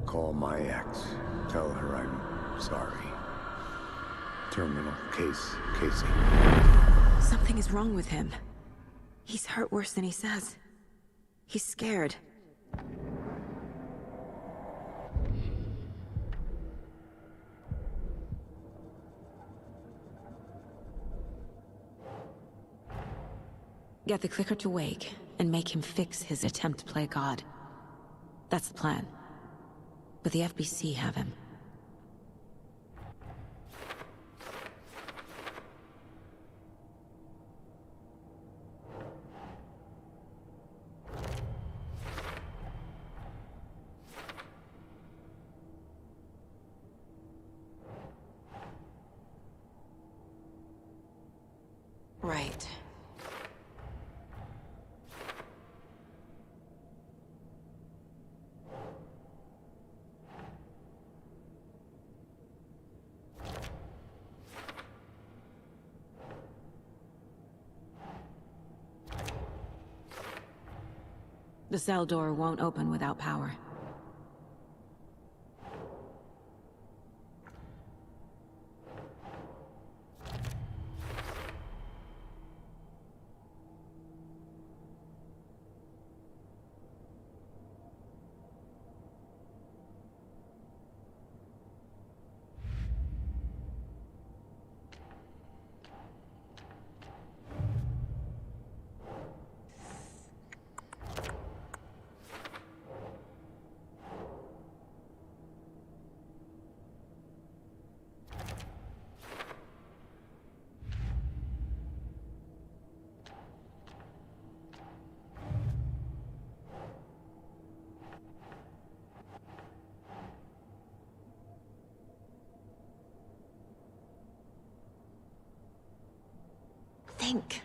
Call my ex. Tell her I'm sorry. Terminal case, Casey. Something is wrong with him. He's hurt worse than he says. He's scared. Get the clicker to Wake, and make him fix his attempt to play God. That's the plan. But the FBC have him. Right. The cell door won't open without power. think.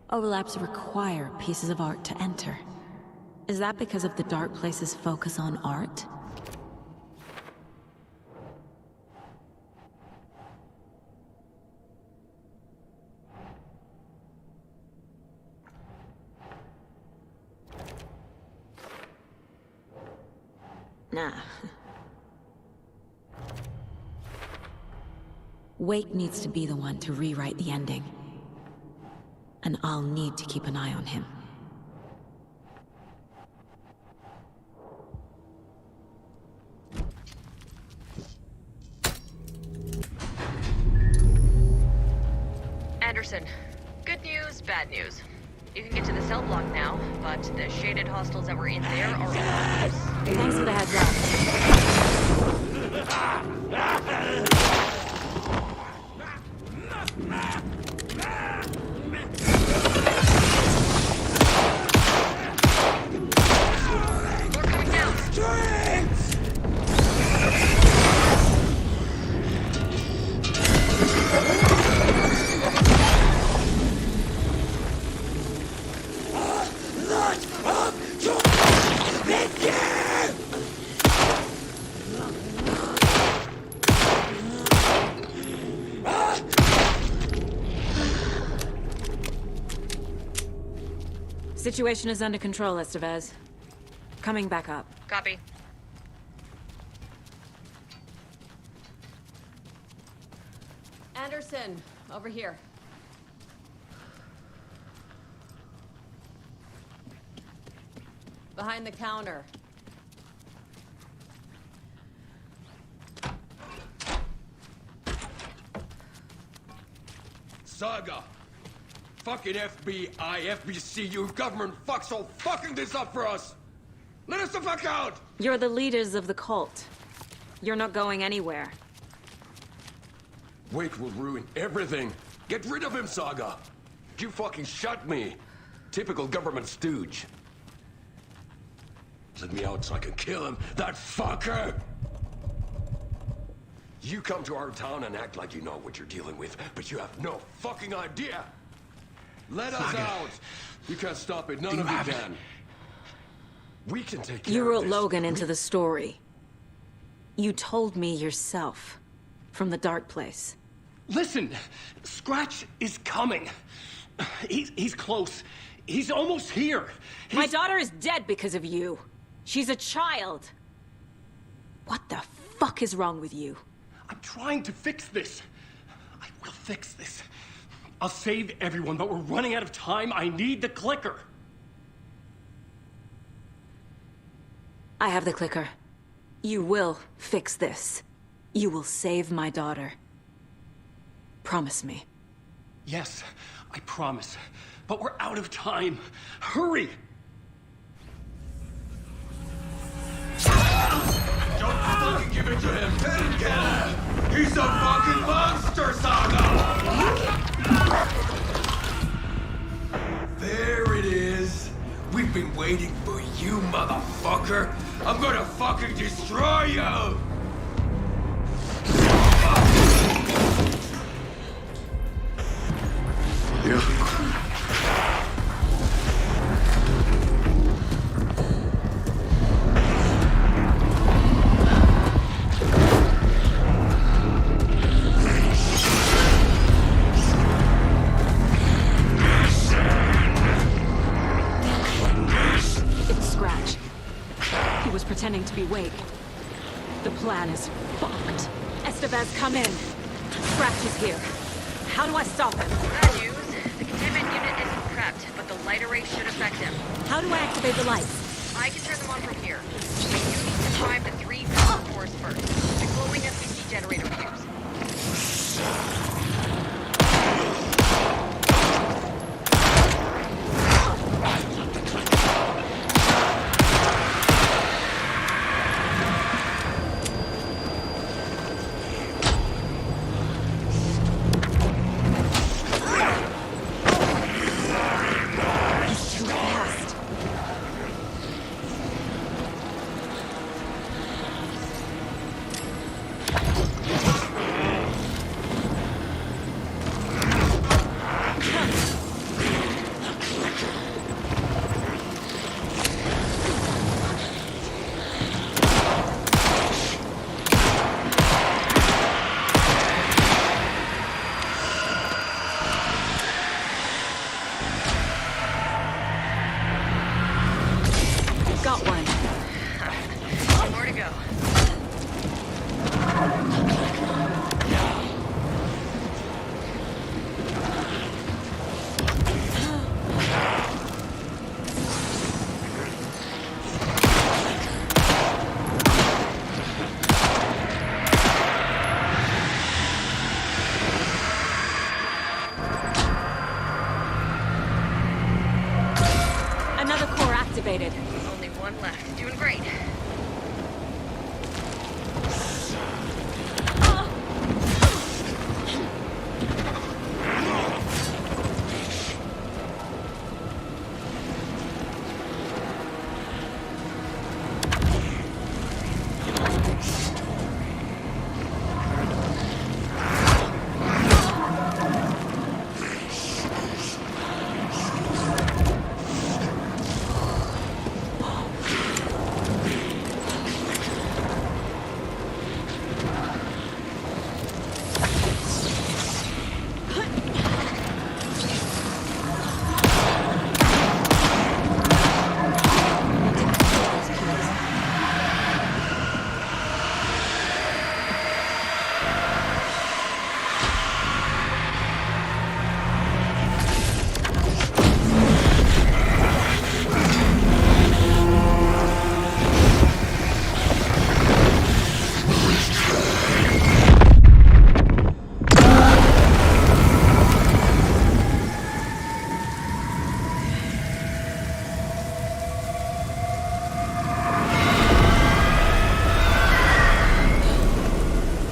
Overlaps require pieces of art to enter. Is that because of the Dark Place's focus on art? Nah. Wake needs to be the one to rewrite the ending. And I'll need to keep an eye on him. Anderson, good news, bad news. You can get to the cell block now, but the shaded hostels that were in there are all loose. Thanks for the heads up. Situation is under control, Estevez. Coming back up. Copy. Anderson, over here. Behind the counter. Saga! Fucking FBI, FBC, you government fucks all fucking this up for us! Let us the fuck out! You're the leaders of the cult. You're not going anywhere. Wake will ruin everything. Get rid of him, Saga! You fucking shot me! Typical government stooge. Let me out so I can kill him, that fucker! You come to our town and act like you know what you're dealing with, but you have no fucking idea! Let us out! You can't stop it, none of you can. We can take care You of wrote this. Logan into the story. You told me yourself. From the Dark Place. Listen, Scratch is coming. He's close. He's almost here. My daughter is dead because of you. She's a child. What the fuck is wrong with you? I'm trying to fix this. I will fix this. I'll save everyone, but we're running out of time. I need the clicker. I have the clicker. You will fix this. You will save my daughter. Promise me. Yes, I promise. But we're out of time. Hurry! Don't fucking give it to him! He's a fucking monster, Saga! There it is! We've been waiting for you, motherfucker! I'm gonna fucking destroy you! It's Scratch. He was pretending to be Wake. The plan is fucked. Estevez, come in. Scratch is here. How do I stop him? Bad news. The containment unit isn't prepped, but the light array should affect him. How do I activate the lights? I can turn them on from here. But you need to drive the 3 power cores first. The glowing SPC generator fuse. activated. Only one left. Doing great.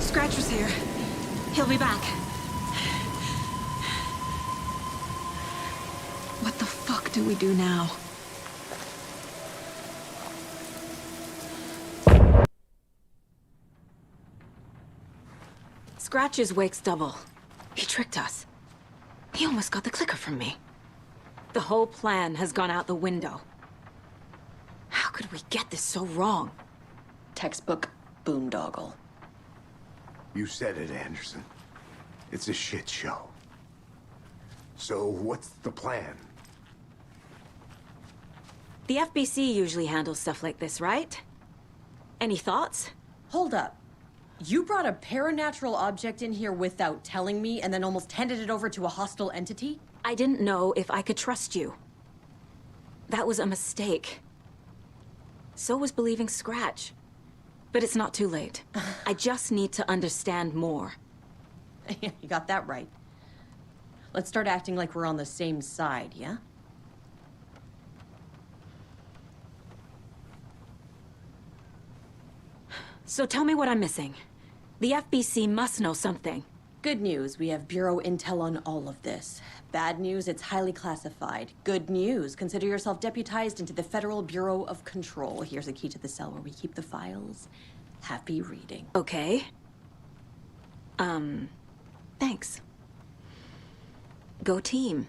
Scratcher's here. He'll be back. What the fuck do we do now? Scratch's wake's double. He tricked us. He almost got the clicker from me. The whole plan has gone out the window. How could we get this so wrong? Textbook boondoggle. You said it, Anderson. It's a shit show. So what's the plan? The FBC usually handles stuff like this, right? Any thoughts? Hold up. You brought a paranatural object in here without telling me and then almost handed it over to a hostile entity? I didn't know if I could trust you. That was a mistake. So was believing Scratch. But it's not too late. I just need to understand more. You got that right. Let's start acting like we're on the same side, yeah? So tell me what I'm missing. The FBC must know something. Good news, we have Bureau intel on all of this. Bad news, it's highly classified. Good news, consider yourself deputized into the Federal Bureau of Control. Here's a key to the cell where we keep the files. Happy reading. Okay. Thanks. Go team.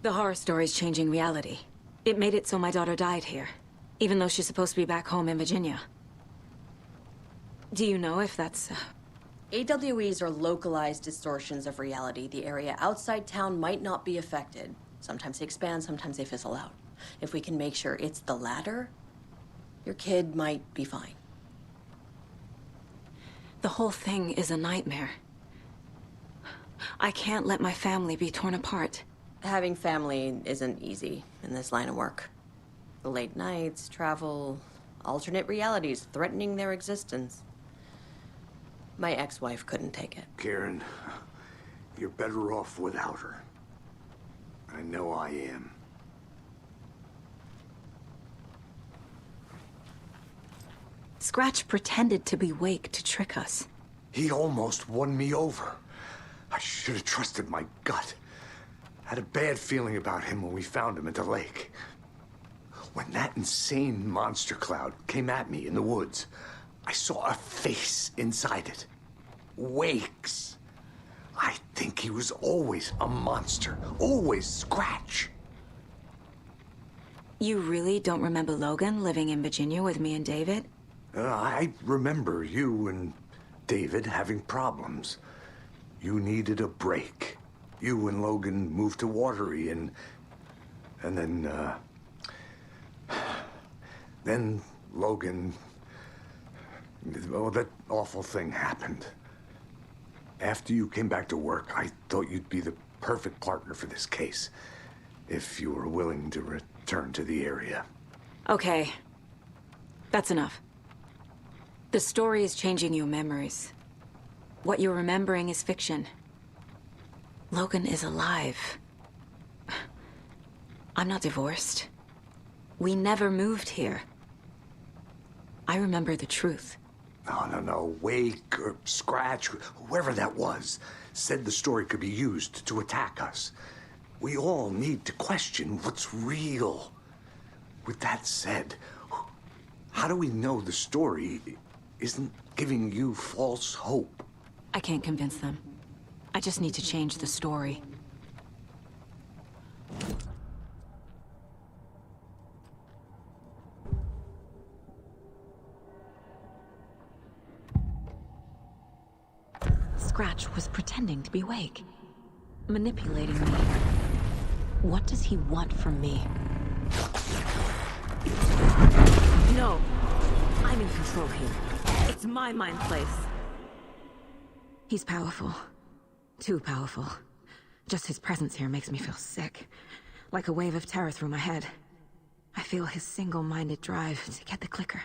The horror story's changing reality. It made it so my daughter died here, even though she's supposed to be back home in Virginia. Do you know if that's... AWEs are localized distortions of reality. The area outside town might not be affected. Sometimes they expand, sometimes they fizzle out. If we can make sure it's the latter, your kid might be fine. The whole thing is a nightmare. I can't let my family be torn apart. Having family isn't easy in this line of work. The late nights, travel, alternate realities threatening their existence. My ex-wife couldn't take it. Karen, you're better off without her. I know I am. Scratch pretended to be Wake to trick us. He almost won me over. I should have trusted my gut. Had a bad feeling about him when we found him at the lake. When that insane monster cloud came at me in the woods, I saw a face inside it. Wake's. I think he was always a monster. Always Scratch. You really don't remember Logan living in Virginia with me and David? I remember you and David having problems. You needed a break. You and Logan moved to Watery and then Logan, oh, that awful thing happened. After you came back to work, I thought you'd be the perfect partner for this case, if you were willing to return to the area. Okay. That's enough. The story is changing your memories. What you're remembering is fiction. Logan is alive. I'm not divorced. We never moved here. I remember the truth. No. Wake or Scratch, whoever that was, said the story could be used to attack us. We all need to question what's real. With that said, how do we know the story isn't giving you false hope? I can't convince them. I just need to change the story. Scratch was pretending to be Wake, manipulating me. What does he want from me? No, I'm in control here. It's my mind place. He's powerful. Too powerful. Just his presence here makes me feel sick. Like a wave of terror through my head. I feel his single-minded drive to get the clicker.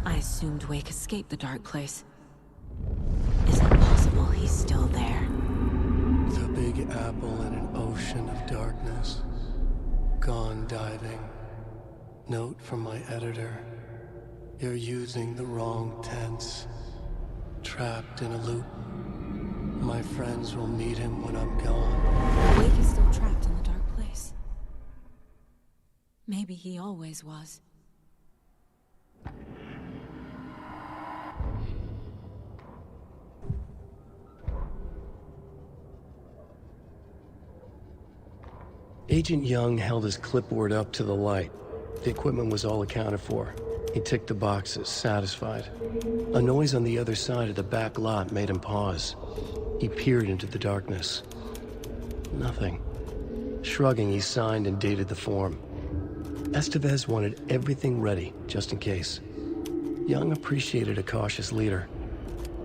I assumed Wake escaped the dark place. Is it possible he's still there? The Big Apple in an ocean of darkness. Gone diving. Note from my editor. You're using the wrong tense. Trapped in a loop. My friends will meet him when I'm gone. Wake is still trapped in the dark place. Maybe he always was. Agent Young held his clipboard up to the light. The equipment was all accounted for. He ticked the boxes, satisfied. A noise on the other side of the back lot made him pause. He peered into the darkness. Nothing. Shrugging, he signed and dated the form. Estevez wanted everything ready, just in case. Young appreciated a cautious leader.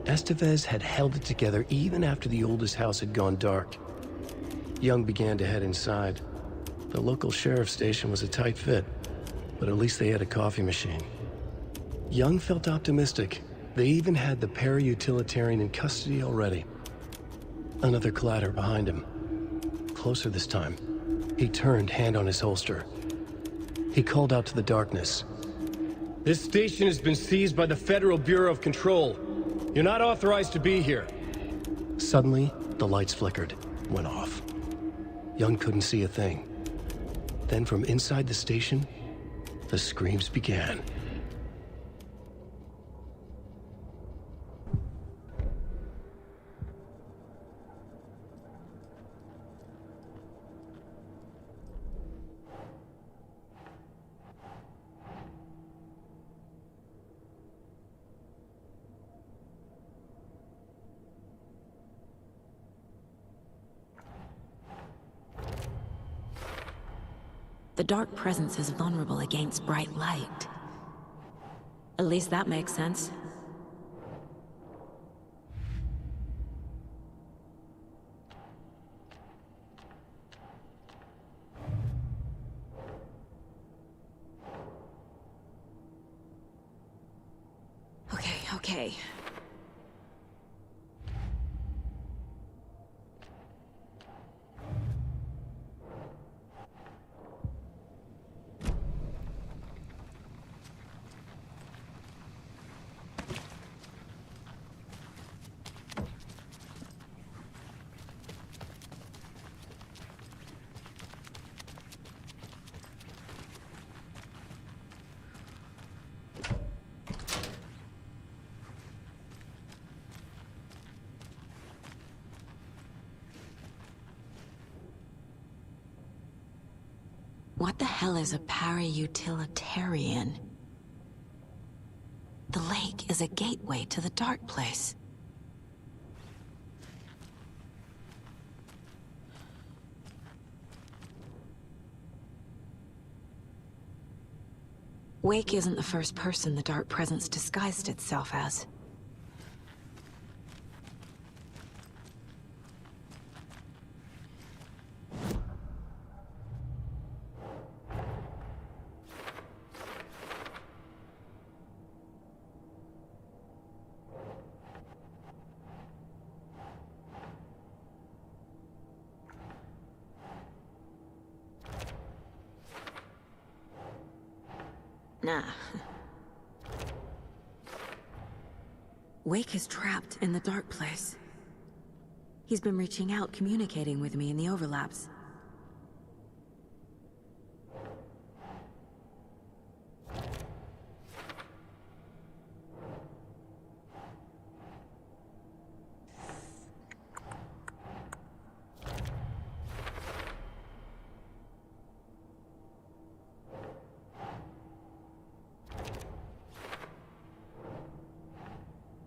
Estevez had held it together even after the oldest house had gone dark. Young began to head inside. The local sheriff's station was a tight fit, but at least they had a coffee machine. Young felt optimistic. They even had the para-utilitarian in custody already. Another clatter behind him. Closer this time. He turned, hand on his holster. He called out to the darkness. This station has been seized by the Federal Bureau of Control. You're not authorized to be here. Suddenly, the lights flickered, went off. Young couldn't see a thing. Then from inside the station, the screams began. The dark presence is vulnerable against bright light. At least that makes sense. Okay. What the hell is a para-utilitarian? The lake is a gateway to the dark place. Wake isn't the first person the dark presence disguised itself as. Nah. Wake is trapped in the dark place. He's been reaching out, communicating with me in the overlaps.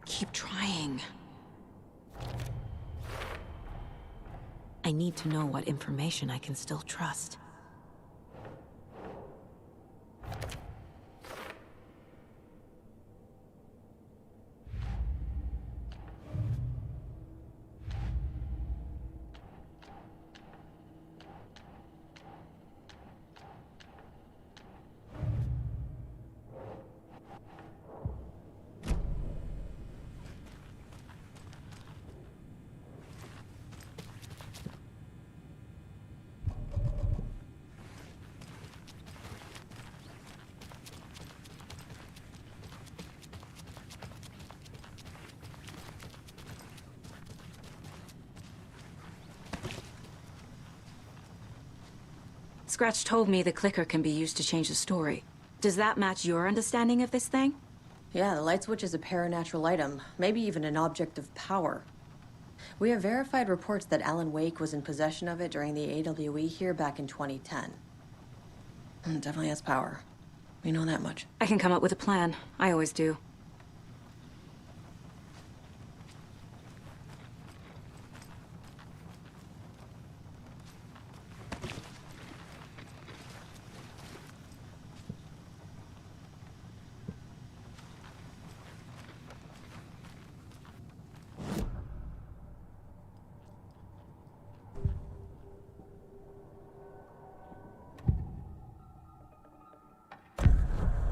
Keep trying. I need to know what information I can still trust. Scratch told me the clicker can be used to change the story. Does that match your understanding of this thing? Yeah, the light switch is a paranatural item, maybe even an object of power. We have verified reports that AlanWake was in possession of it during the AWE here back in 2010. It definitely has power. We know that much. I can come up with a plan. I always do.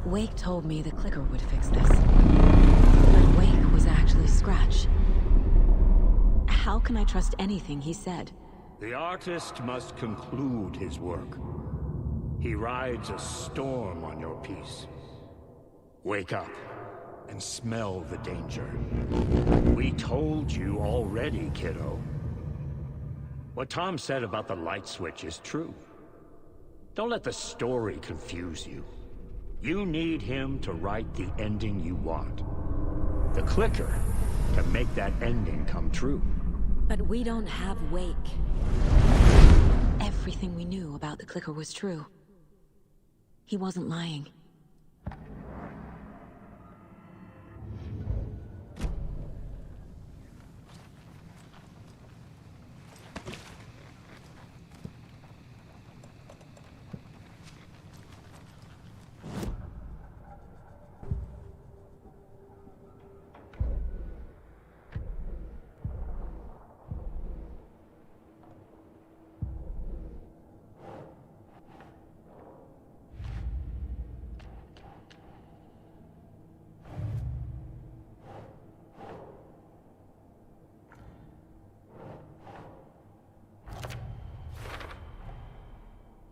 Wake told me the clicker would fix this. But Wake was actually Scratch. How can I trust anything he said? The artist must conclude his work. He rides a storm on your piece. Wake up and smell the danger. We told you already, kiddo. What Tom said about the light switch is true. Don't let the story confuse you. You need him to write the ending you want. The clicker can make that ending come true. But we don't have Wake. Everything we knew about the clicker was true. He wasn't lying.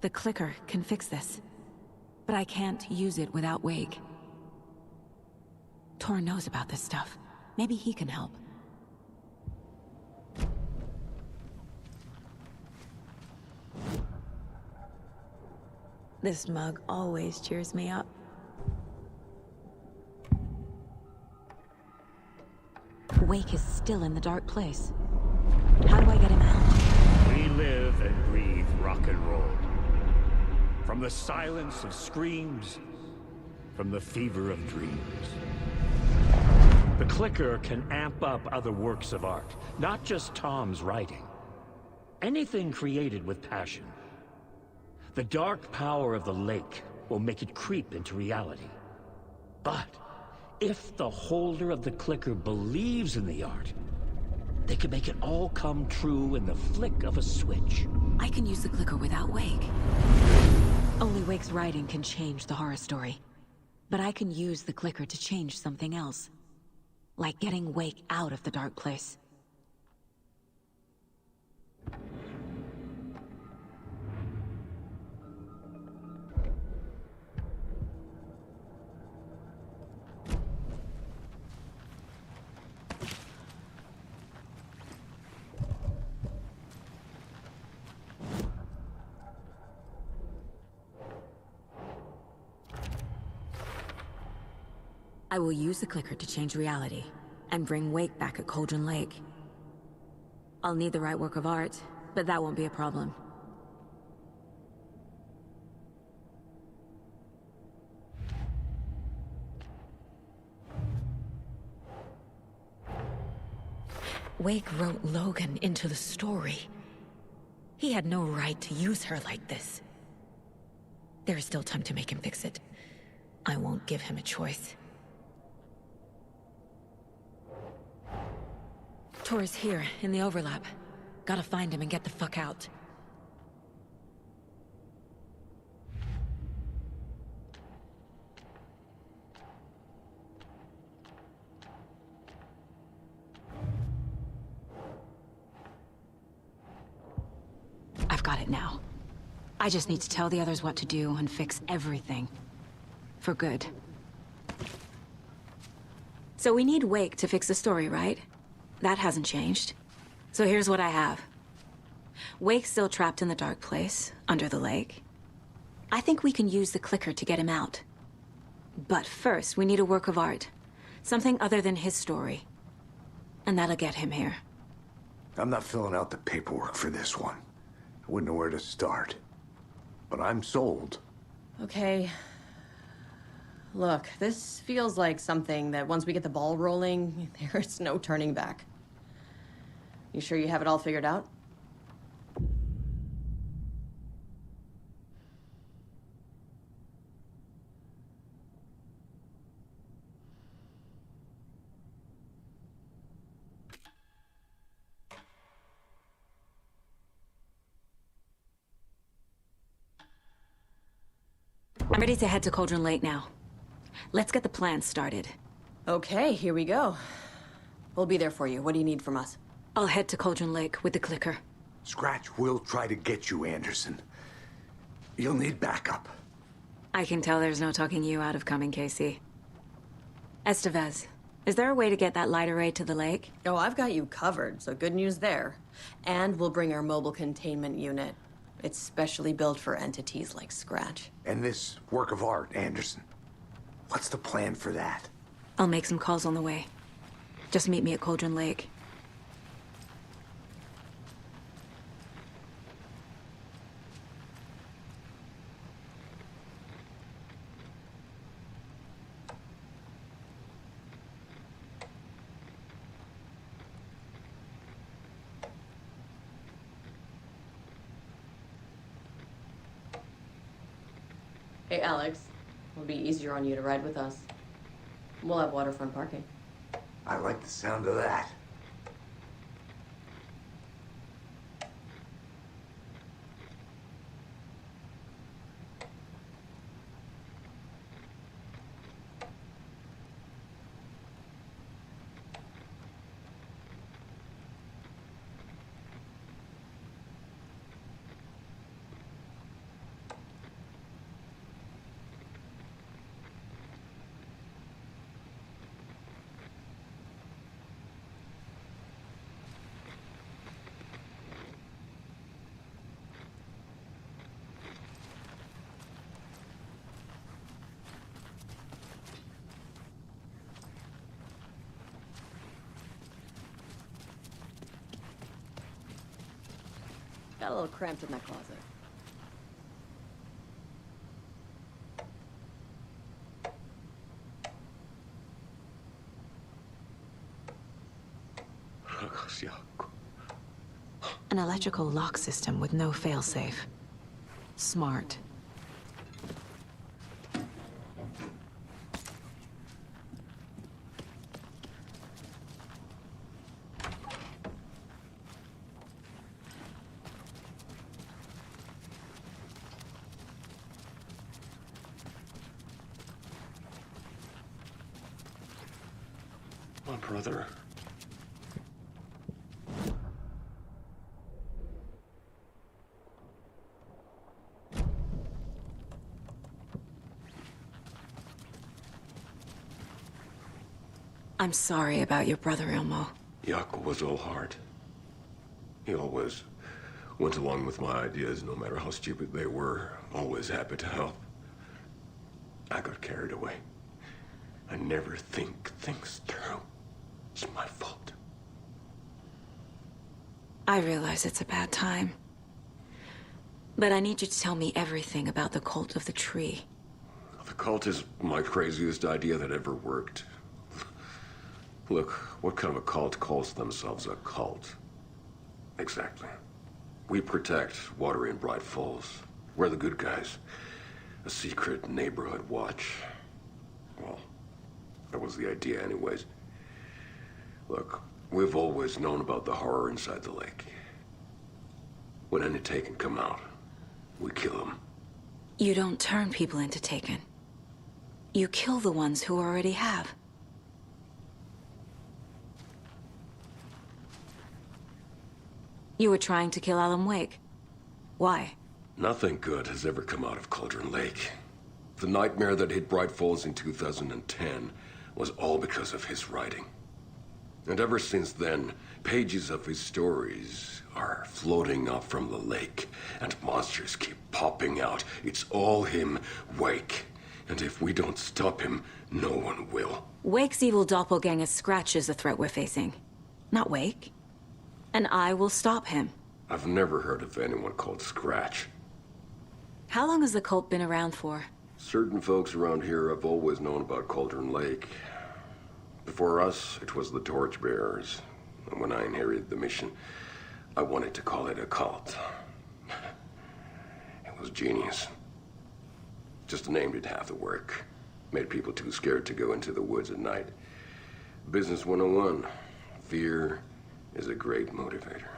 The clicker can fix this, but I can't use it without Wake. Tor knows about this stuff. Maybe he can help. This mug always cheers me up. Wake is still in the dark place. How do I get him out? We live and breathe rock and roll. From the silence of screams, from the fever of dreams. The clicker can amp up other works of art, not just Tom's writing. Anything created with passion. The dark power of the lake will make it creep into reality. But if the holder of the clicker believes in the art, they can make it all come true in the flick of a switch. I can use the clicker without Wake. Only Wake's writing can change the horror story. But I can use the clicker to change something else. Like getting Wake out of the dark place. I will use the clicker to change reality and bring Wake back at Cauldron Lake. I'll need the right work of art, but that won't be a problem. Wake wrote Logan into the story. He had no right to use her like this. There is still time to make him fix it. I won't give him a choice. Tor's here, in the overlap. Gotta find him and get the fuck out. I've got it now. I just need to tell the others what to do and fix everything. For good. So we need Wake to fix the story, right? That hasn't changed. So here's what I have. Wake's still trapped in the dark place, under the lake. I think we can use the clicker to get him out. But first, we need a work of art. Something other than his story. And that'll get him here. I'm not filling out the paperwork for this one. I wouldn't know where to start. But I'm sold. Okay. Look, this feels like something that once we get the ball rolling, there's no turning back. You sure you have it all figured out? I'm ready to head to Cauldron Lake now. Let's get the plan started. Okay, here we go. We'll be there for you. What do you need from us? I'll head to Cauldron Lake with the clicker. Scratch will try to get you, Anderson. You'll need backup. I can tell there's no talking you out of coming, Casey. Estevez, is there a way to get that light array to the lake? Oh, I've got you covered, so good news there. And we'll bring our mobile containment unit. It's specially built for entities like Scratch. And this work of art, Anderson. What's the plan for that? I'll make some calls on the way. Just meet me at Cauldron Lake. Hey, Alex. It'll be easier on you to ride with us. We'll have waterfront parking. I like the sound of that. Got a little cramped in that closet. An electrical lock system with no failsafe. Smart. My brother. I'm sorry about your brother, Ilmo. Jaakko was all heart. He always went along with my ideas, no matter how stupid they were. Always happy to help. I got carried away. I never think things through. It's my fault. I realize it's a bad time. But I need you to tell me everything about the cult of the tree. The cult is my craziest idea that ever worked. Look, what kind of a cult calls themselves a cult? Exactly. We protect water in Bright Falls. We're the good guys. A secret neighborhood watch. Well, that was the idea anyways. Look, we've always known about the horror inside the lake. When any Taken come out, we kill them. You don't turn people into Taken. You kill the ones who already have. You were trying to kill AlanWake. Why? Nothing good has ever come out of Cauldron Lake. The nightmare that hit Bright Falls in 2010 was all because of his writing. And ever since then, pages of his stories are floating up from the lake, and monsters keep popping out. It's all him, Wake. And if we don't stop him, no one will. Wake's evil doppelganger Scratch is the threat we're facing, not Wake. And I will stop him. I've never heard of anyone called Scratch. How long has the cult been around for? Certain folks around here have always known about Cauldron Lake. Before us, it was the Torchbearers. And when I inherited the mission, I wanted to call it a cult. It was genius. Just a name did half the work. Made people too scared to go into the woods at night. Business 101. Fear is a great motivator.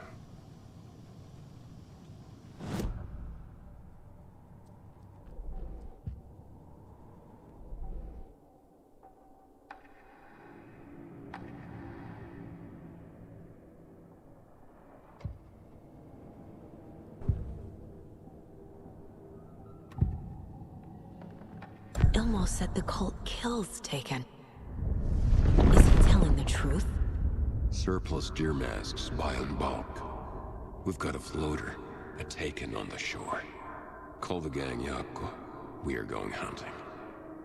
Ilmo said the cult kills Taken. Is he telling the truth? Surplus deer masks by in bulk. We've got a floater, a Taken on the shore. Call the gang Yako. We are going hunting.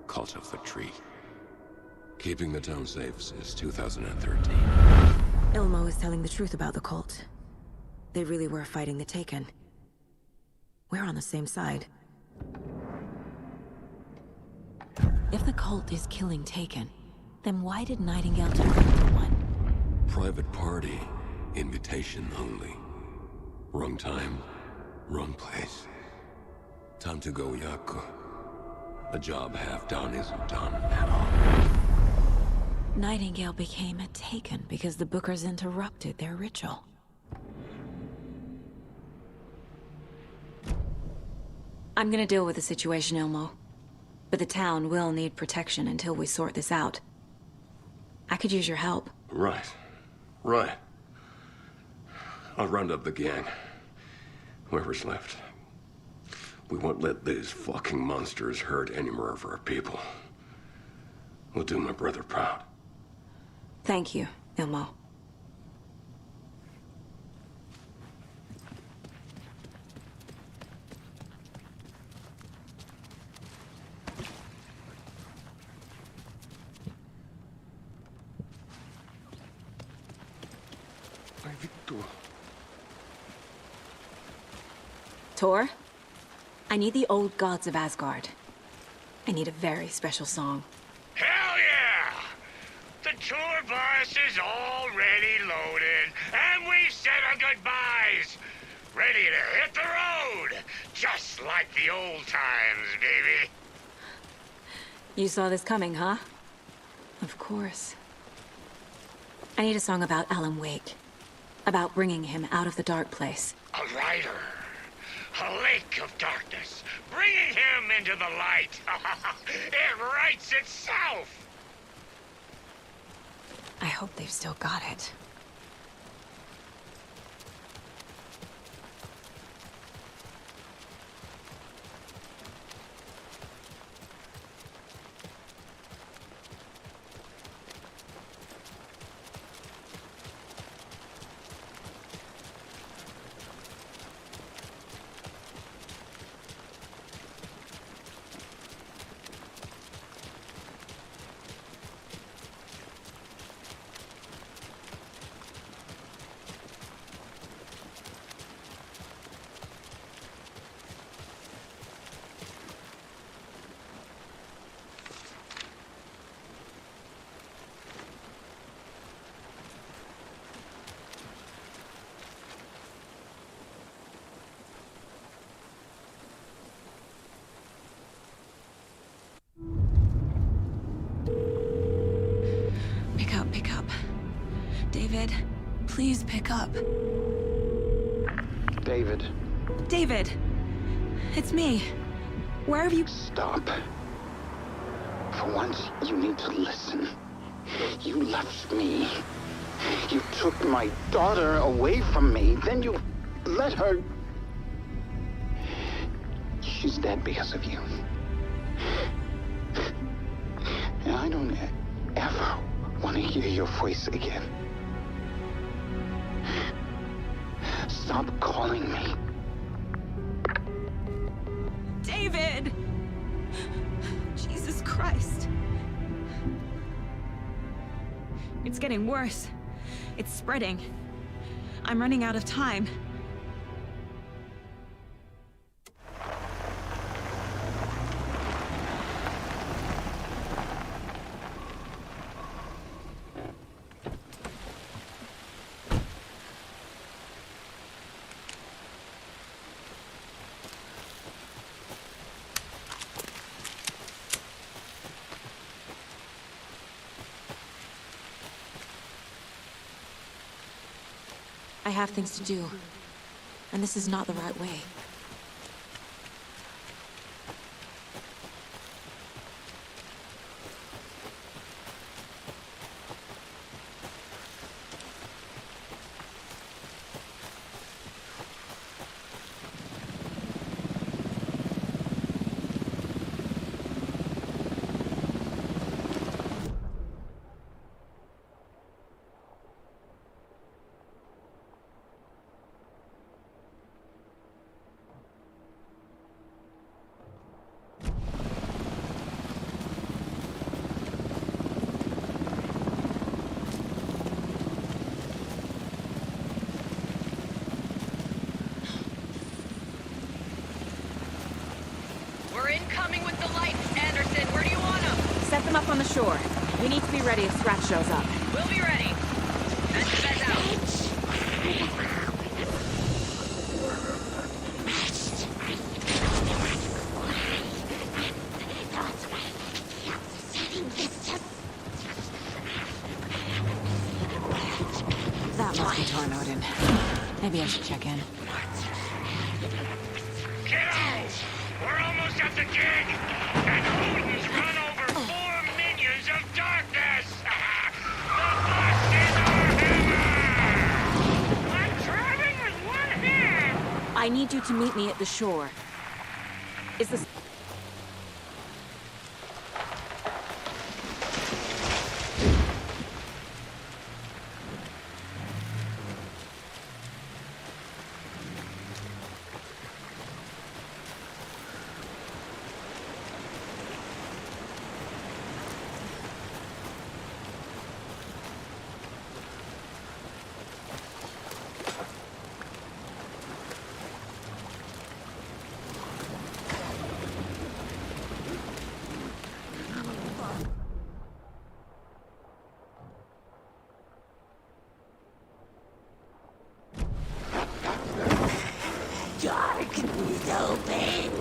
Cult of the Tree. Keeping the town safe since 2013. Ilmo is telling the truth about the cult. They really were fighting the Taken. We're on the same side. If the cult is killing Taken, then why did Nightingale turn into one? Private party. Invitation only. Wrong time, wrong place. Time to go, Yako. A job half done isn't done at all. Nightingale became a Taken because the Bookers interrupted their ritual. I'm gonna deal with the situation, Ilmo. But the town will need protection until we sort this out. I could use your help. Right. Right. I'll round up the gang. Whoever's left. We won't let these fucking monsters hurt any more of our people. We'll do my brother proud. Thank you, Ilmo. Tor, I need the old gods of Asgard. I need a very special song. Hell yeah! The tour bus is already loaded, and we've said our goodbyes. Ready to hit the road, just like the old times, baby. You saw this coming, huh? Of course. I need a song about AlanWake. About bringing him out of the dark place. A rider. A lake of darkness. Bringing him into the light. It writes itself. I hope they've still got it. David, please pick up. David. David! It's me. Where have you... Stop. For once, you need to listen. You left me. You took my daughter away from me. Then you let her... She's dead because of you. And I don't ever want to hear your voice again. Stop calling me. David! Jesus Christ. It's getting worse. It's spreading. I'm running out of time. I have things to do, and this is not the right way. Incoming with the lights, Anderson. Where do you want them? Set them up on the shore. We need to be ready if Scratch shows up. We'll be ready. That's out. That must be Tornodin. Maybe I should check in. Kiddos! We're almost at the gig! And Odin's run over 4 minions of darkness! The bus is our hammer! I'm driving with one hand! I need you to meet me at the shore. Is this... Darkness open.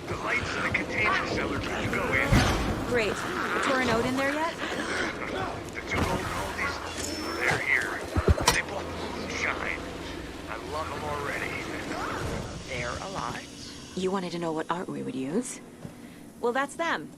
The lights in the containment cellar. Can you go in? Great. Tornod in there yet? The 2 old oldies, they're here. They both moonshine. I love them already. They're alive. You wanted to know what art we would use? Well, that's them.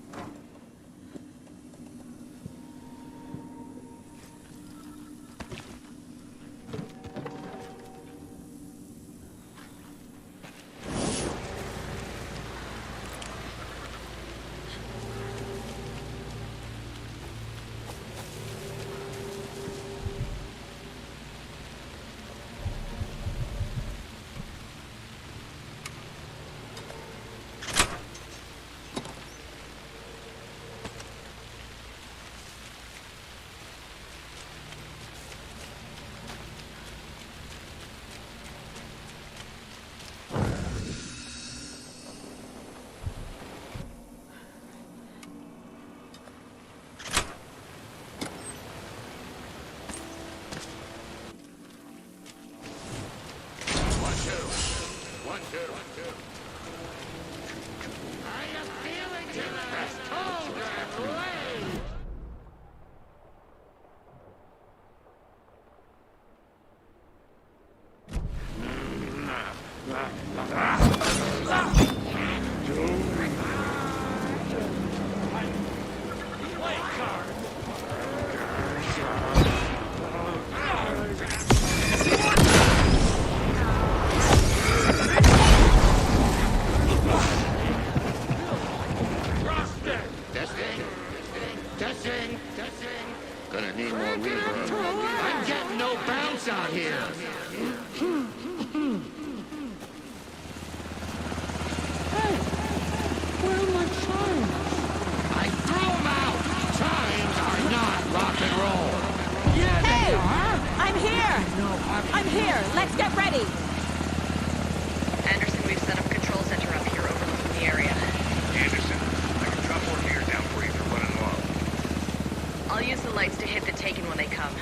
lights to hit the Taken when they come.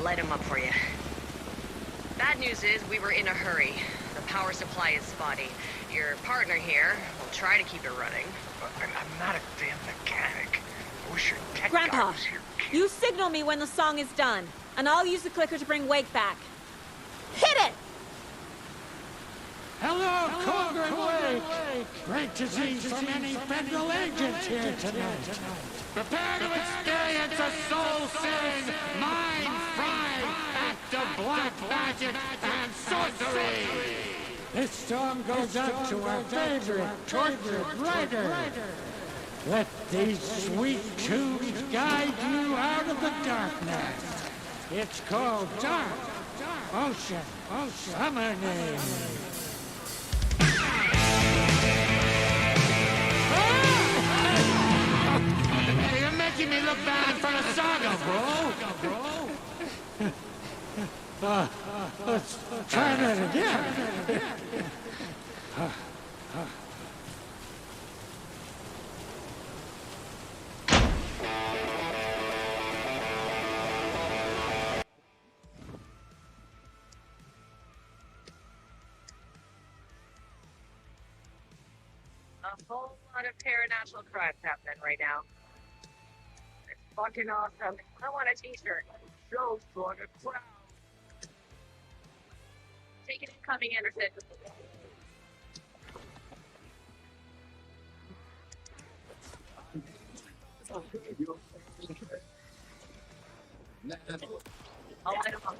Light them up for you. Bad news is we were in a hurry. The power supply is spotty. Your partner here will try to keep it running. I'm not a damn mechanic. I wish your tech Grandpa, guy was here. you signal me when the song is done, and I'll use the clicker to bring Wake back. Hit it! Hello, Cauldron Lake! Great to see so many federal agents here tonight. Prepare to experience a soul-searing, mind-frying act of black magic and sorcery! This song goes out to our favorite tortured writer. Let these sweet tunes guide you out of the darkness. It's called Dark Ocean Summoning. You're making me look bad in front of Saga, bro! Let's try that again. A whole lot of paranormal crimes happening right now. It's fucking awesome. I want a t-shirt. Show for the crowd. Take it incoming, Anderson. I'll light him up.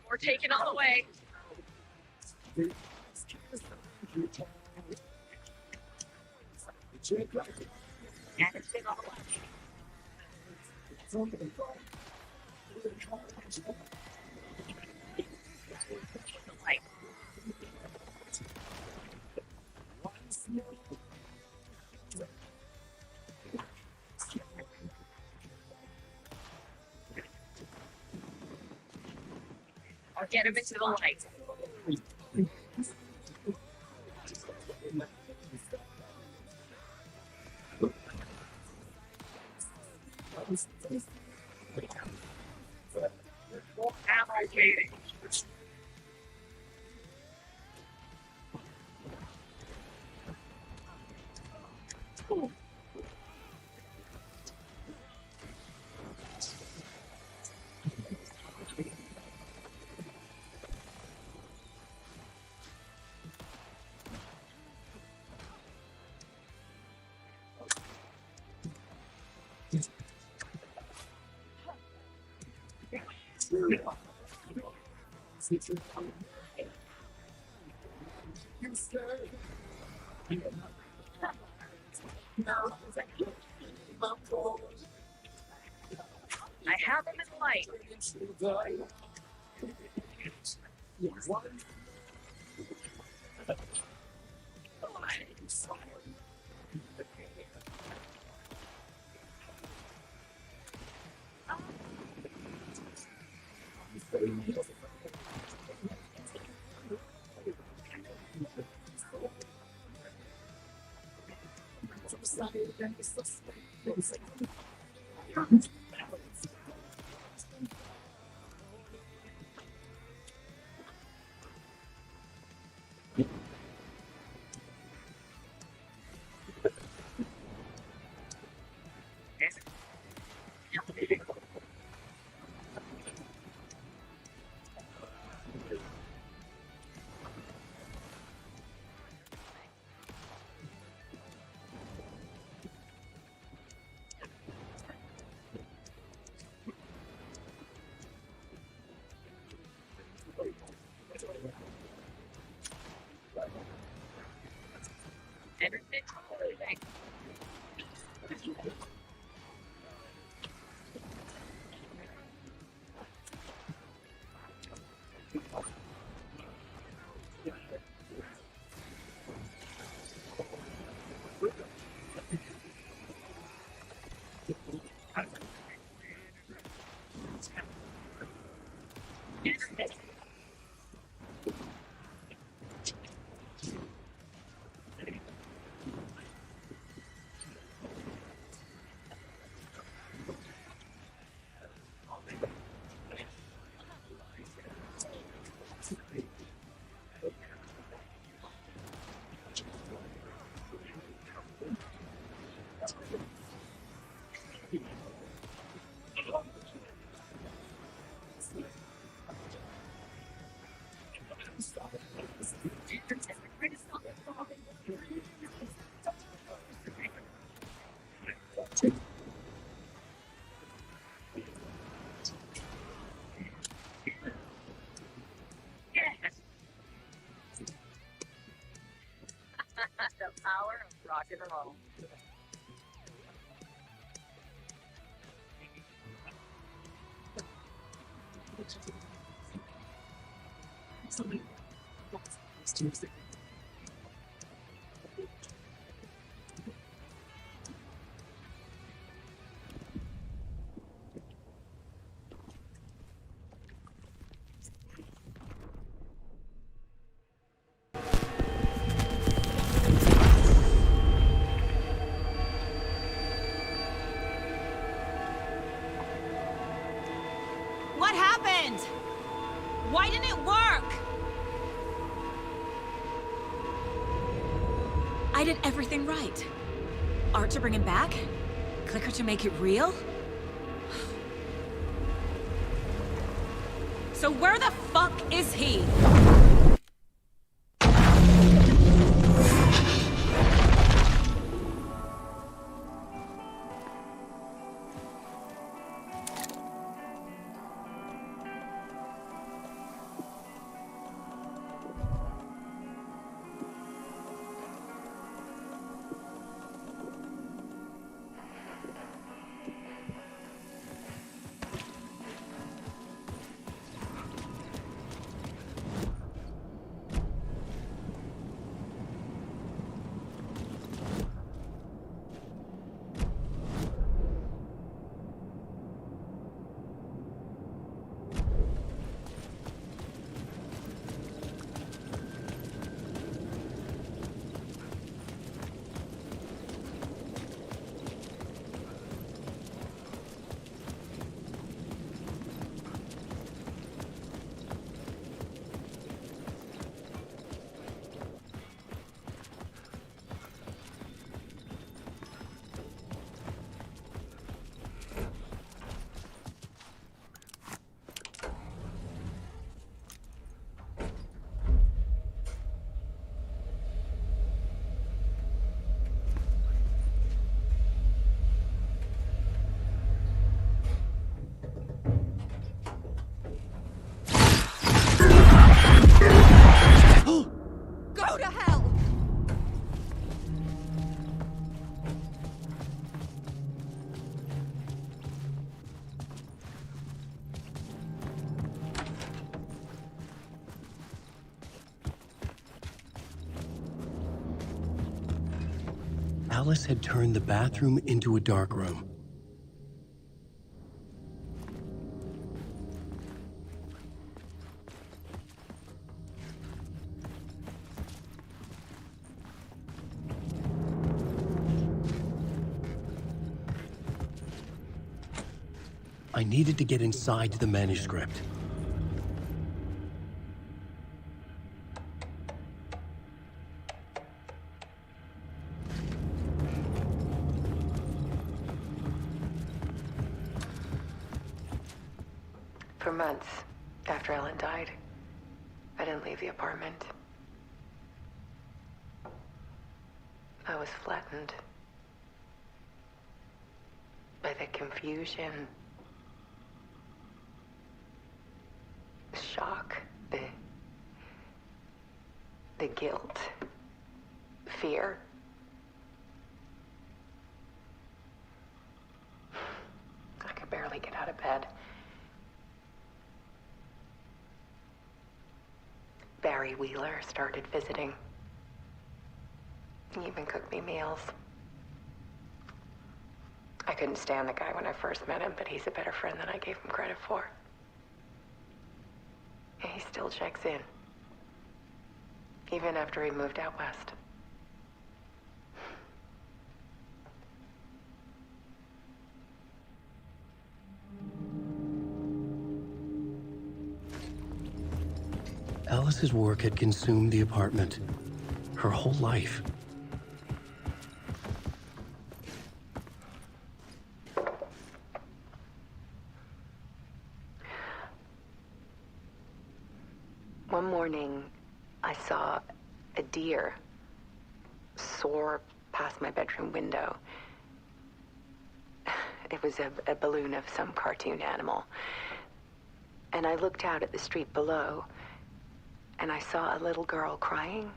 We're taking all the way. Anderson all the way. Light. I'll get him into the light. Allocating. I have him in light. The power of rock and roll. What happened? Why didn't it work? I did everything right. Art to bring him back? Clicker to make it real? So where the fuck is he? Go to hell! Alice had turned the bathroom into a dark room. I needed to get inside the manuscript. For months after Ellen died, I didn't leave the apartment. I was flattened by the confusion, the shock, the guilt, fear. I could barely get out of bed. Barry Wheeler started visiting. He even cooked me meals. I couldn't stand the guy when I first met him, but he's a better friend than I gave him credit for. He still checks in. Even after he moved out west. Alice's work had consumed the apartment. Her whole life. One morning, I saw a deer soar past my bedroom window. It was a balloon of some cartoon animal. And I looked out at the street below, and I saw a little girl crying.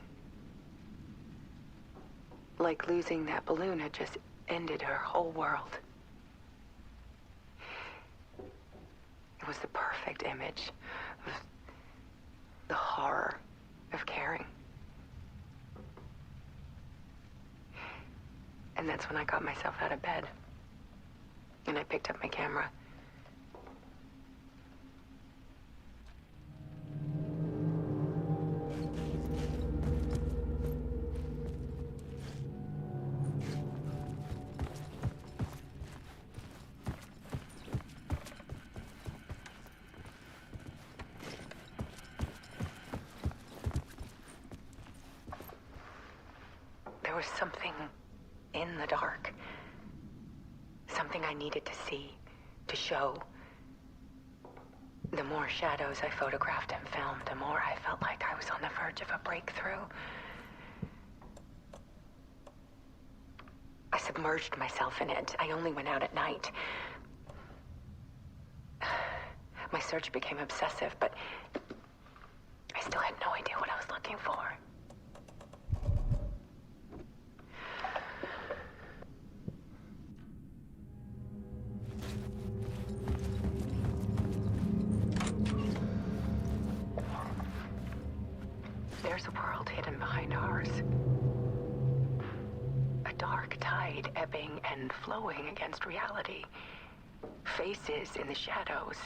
Like losing that balloon had just ended her whole world. It was the perfect image of the horror of caring. And that's when I got myself out of bed. And I picked up my camera. There was something in the dark. Something I needed to see, to show. The more shadows I photographed and filmed, the more I felt like I was on the verge of a breakthrough. I submerged myself in it. I only went out at night. My search became obsessive, but I still had no idea what I was looking for. There's a world hidden behind ours. A dark tide ebbing and flowing against reality. Faces in the shadows.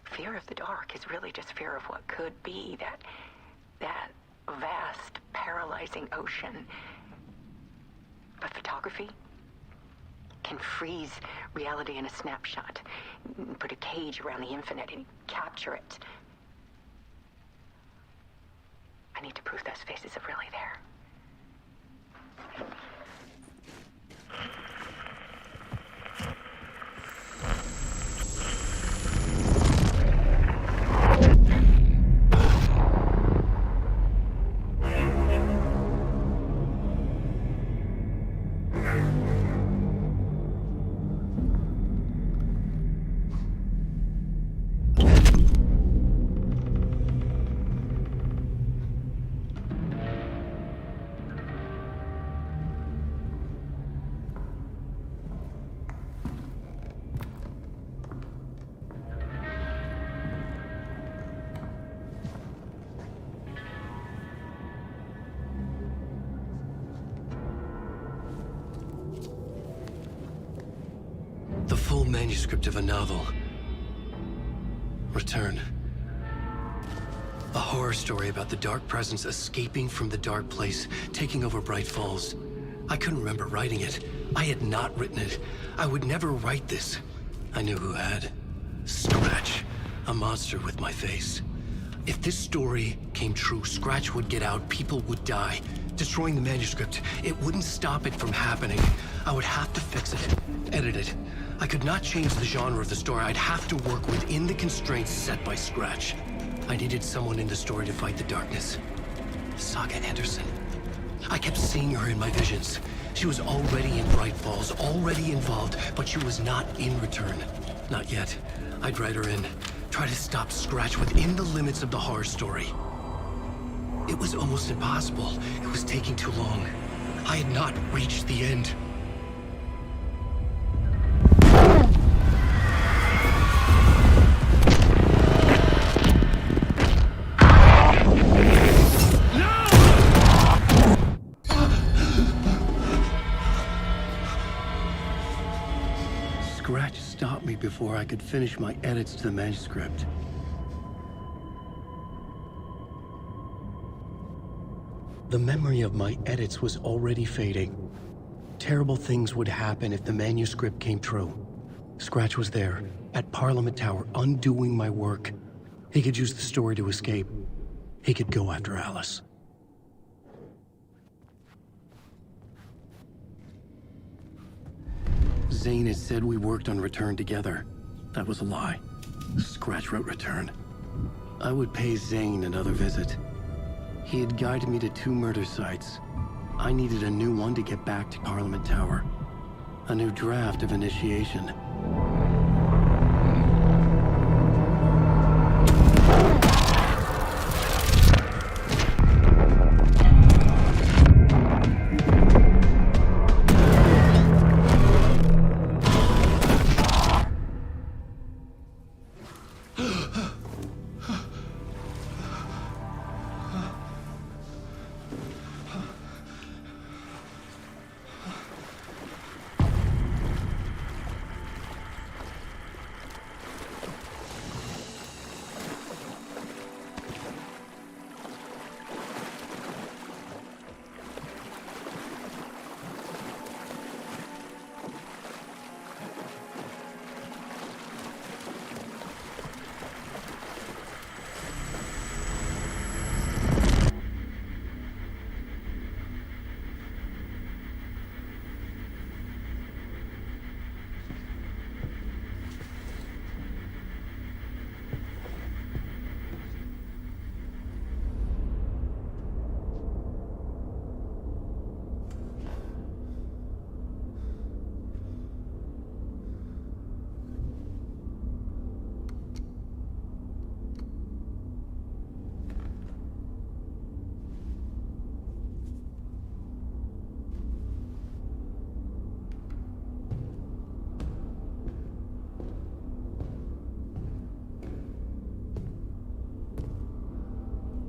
Fear of the dark is really just fear of what could be, that vast, paralyzing ocean. But photography can freeze reality in a snapshot, put a cage around the infinite and capture it. I need to prove those faces are really there. The full manuscript of a novel. Return. A horror story about the dark presence escaping from the dark place, taking over Bright Falls. I couldn't remember writing it. I had not written it. I would never write this. I knew who had. Scratch. A monster with my face. If this story came true, Scratch would get out, people would die. Destroying the manuscript, it wouldn't stop it from happening. I would have to fix it, edit it. I could not change the genre of the story. I'd have to work within the constraints set by Scratch. I needed someone in the story to fight the darkness. Saga Anderson. I kept seeing her in my visions. She was already in Bright Falls, already involved, but she was not in Return. Not yet. I'd write her in. Try to stop Scratch within the limits of the horror story. It was almost impossible. It was taking too long. I had not reached the end. Scratch stopped me before I could finish my edits to the manuscript. The memory of my edits was already fading. Terrible things would happen if the manuscript came true. Scratch was there, at Parliament Tower, undoing my work. He could use the story to escape. He could go after Alice. Zane had said we worked on Return together. That was a lie. Scratch wrote Return. I would pay Zane another visit. He had guided me to 2 murder sites. I needed a new one to get back to Parliament Tower. A new draft of Initiation.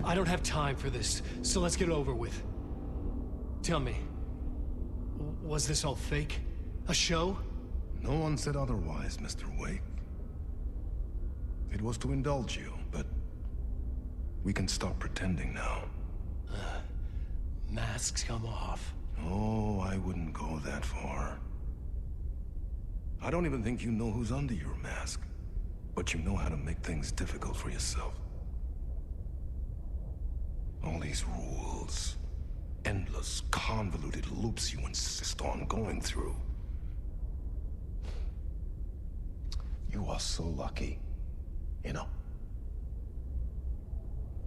I don't have time for this, so let's get it over with. Tell me, was this all fake? A show? No one said otherwise, Mr. Wake. It was to indulge you, but we can stop pretending now. Masks come off. Oh, I wouldn't go that far. I don't even think you know who's under your mask, but you know how to make things difficult for yourself. All these rules, endless, convoluted loops you insist on going through. You are so lucky, you know.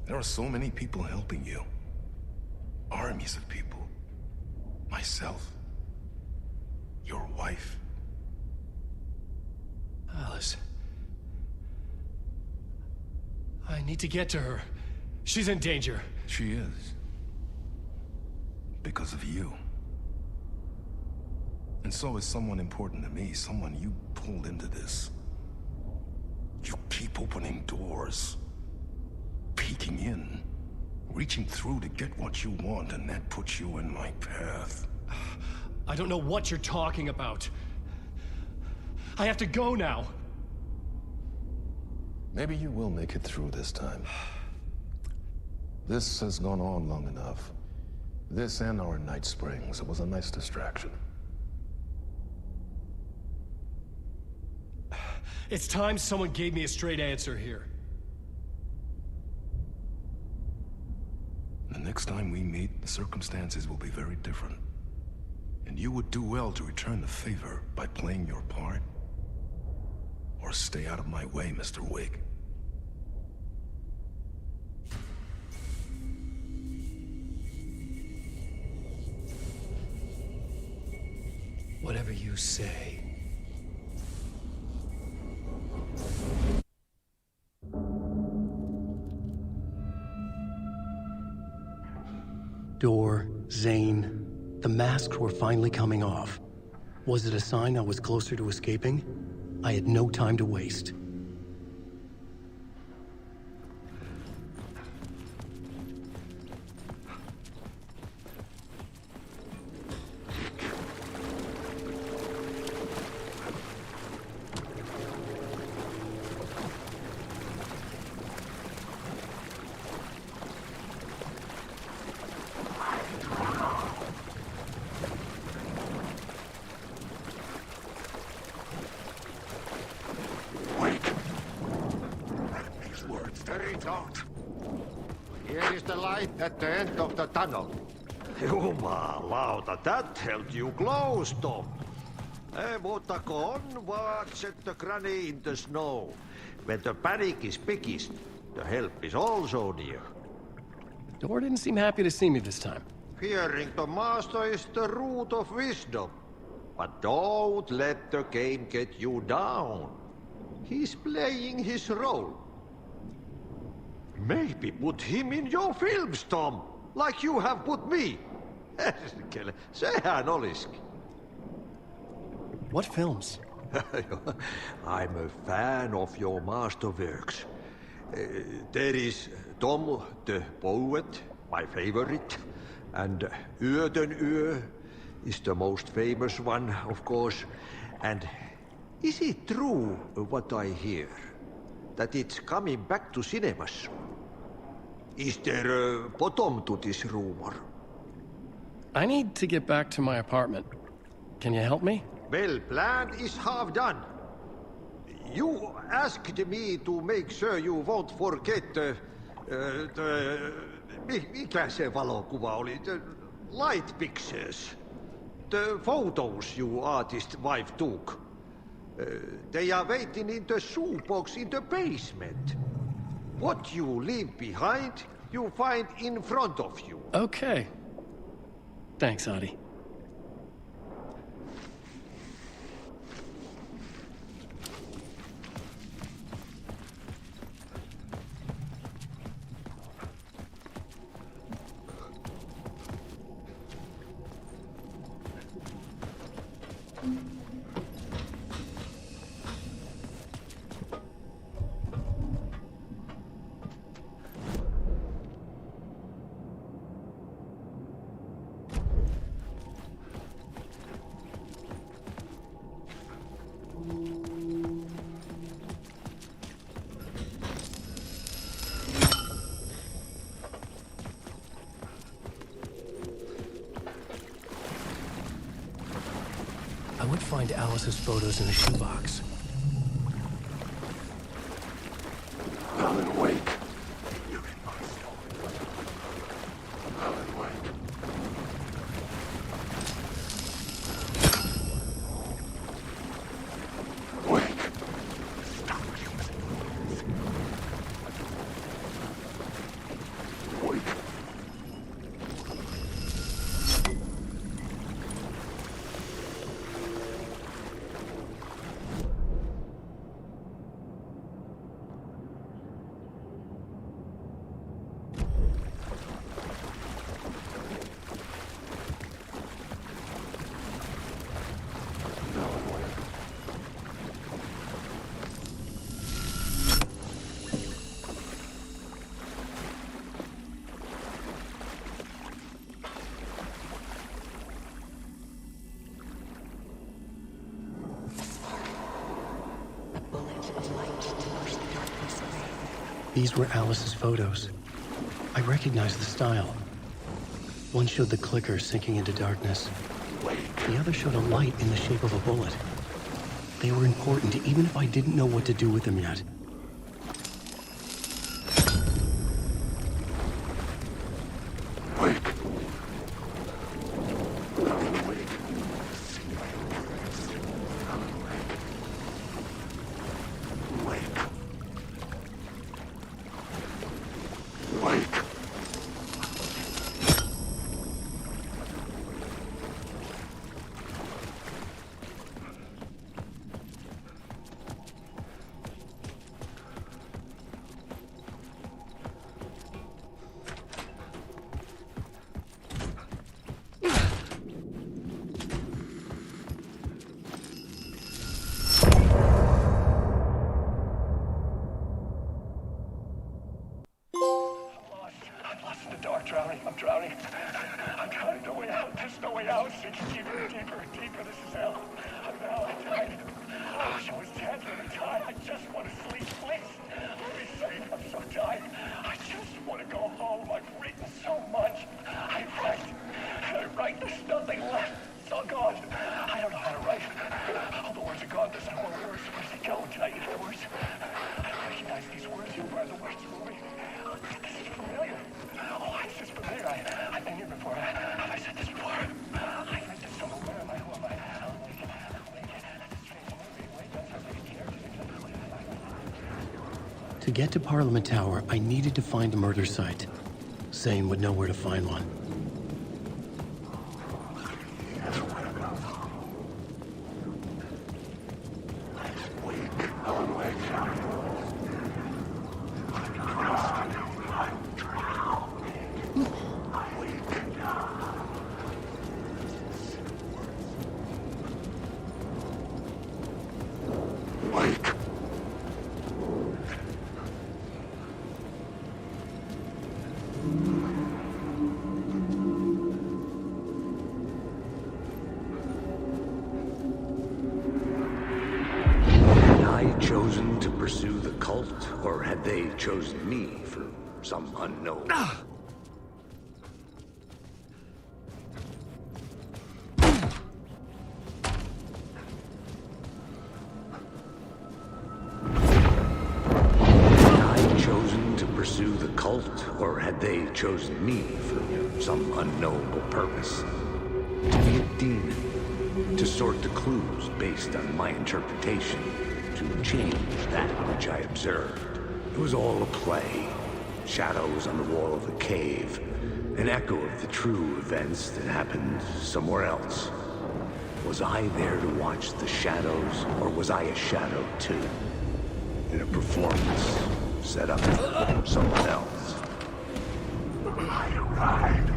There are so many people helping you. Armies of people. Myself. Your wife. Alice. I need to get to her. She's in danger. She is. Because of you. And so is someone important to me, someone you pulled into this. You keep opening doors. Peeking in. Reaching through to get what you want, and that puts you in my path. I don't know what you're talking about. I have to go now. Maybe you will make it through this time. This has gone on long enough. This and our Night Springs. It was a nice distraction. It's time someone gave me a straight answer here. The next time we meet, the circumstances will be very different. And you would do well to return the favor by playing your part. Or stay out of my way, Mr. Wake. Whatever you say. Door, Zane, the masks were finally coming off. Was it a sign I was closer to escaping? I had no time to waste. light at the end of the tunnel. Jumalauta, that held you close, Tom. Mutta go on, watch at the granny in the snow. When the panic is biggest, the help is also near. Door didn't seem happy to see me this time. Fearing the master is the root of wisdom. But don't let the game get you down. He's playing his role. Maybe put him in your films, Tom, like you have put me. Sehän olisikin. What films? I'm a fan of your masterworks. There is Tom the Poet, my favorite, and Yöden Yö is the most famous one, of course. And is it true what I hear, that it's coming back to cinemas? Is there a bottom to this rumor? I need to get back to my apartment. Can you help me? Well, plan is half done. You asked me to make sure you won't forget mikä se valokuva oli? The light pictures. The photos your artist wife took. They are waiting in the shoebox in the basement. What you leave behind, you find in front of you. Okay. Thanks, Adi. I would find Alice's photos in a shoebox. AlanWake. AlanWake. Wake. Stop Wake. These were Alice's photos. I recognized the style. One showed the clicker sinking into darkness. The other showed a light in the shape of a bullet. They were important, even if I didn't know what to do with them yet. To get to Parliament Tower, I needed to find a murder site. Zane would know where to find one. Chosen to pursue the cult, or had they chosen me for some unknown? Chosen to pursue the cult, or had they chosen me for some unknowable purpose? To be a demon, to sort the clues based on my interpretation, to change that which I observed. It was all a play. Shadows on the wall of the cave, an echo of the true events that happened somewhere else. Was I there to watch the shadows, or was I a shadow too? In a performance set up for someone else. I arrived.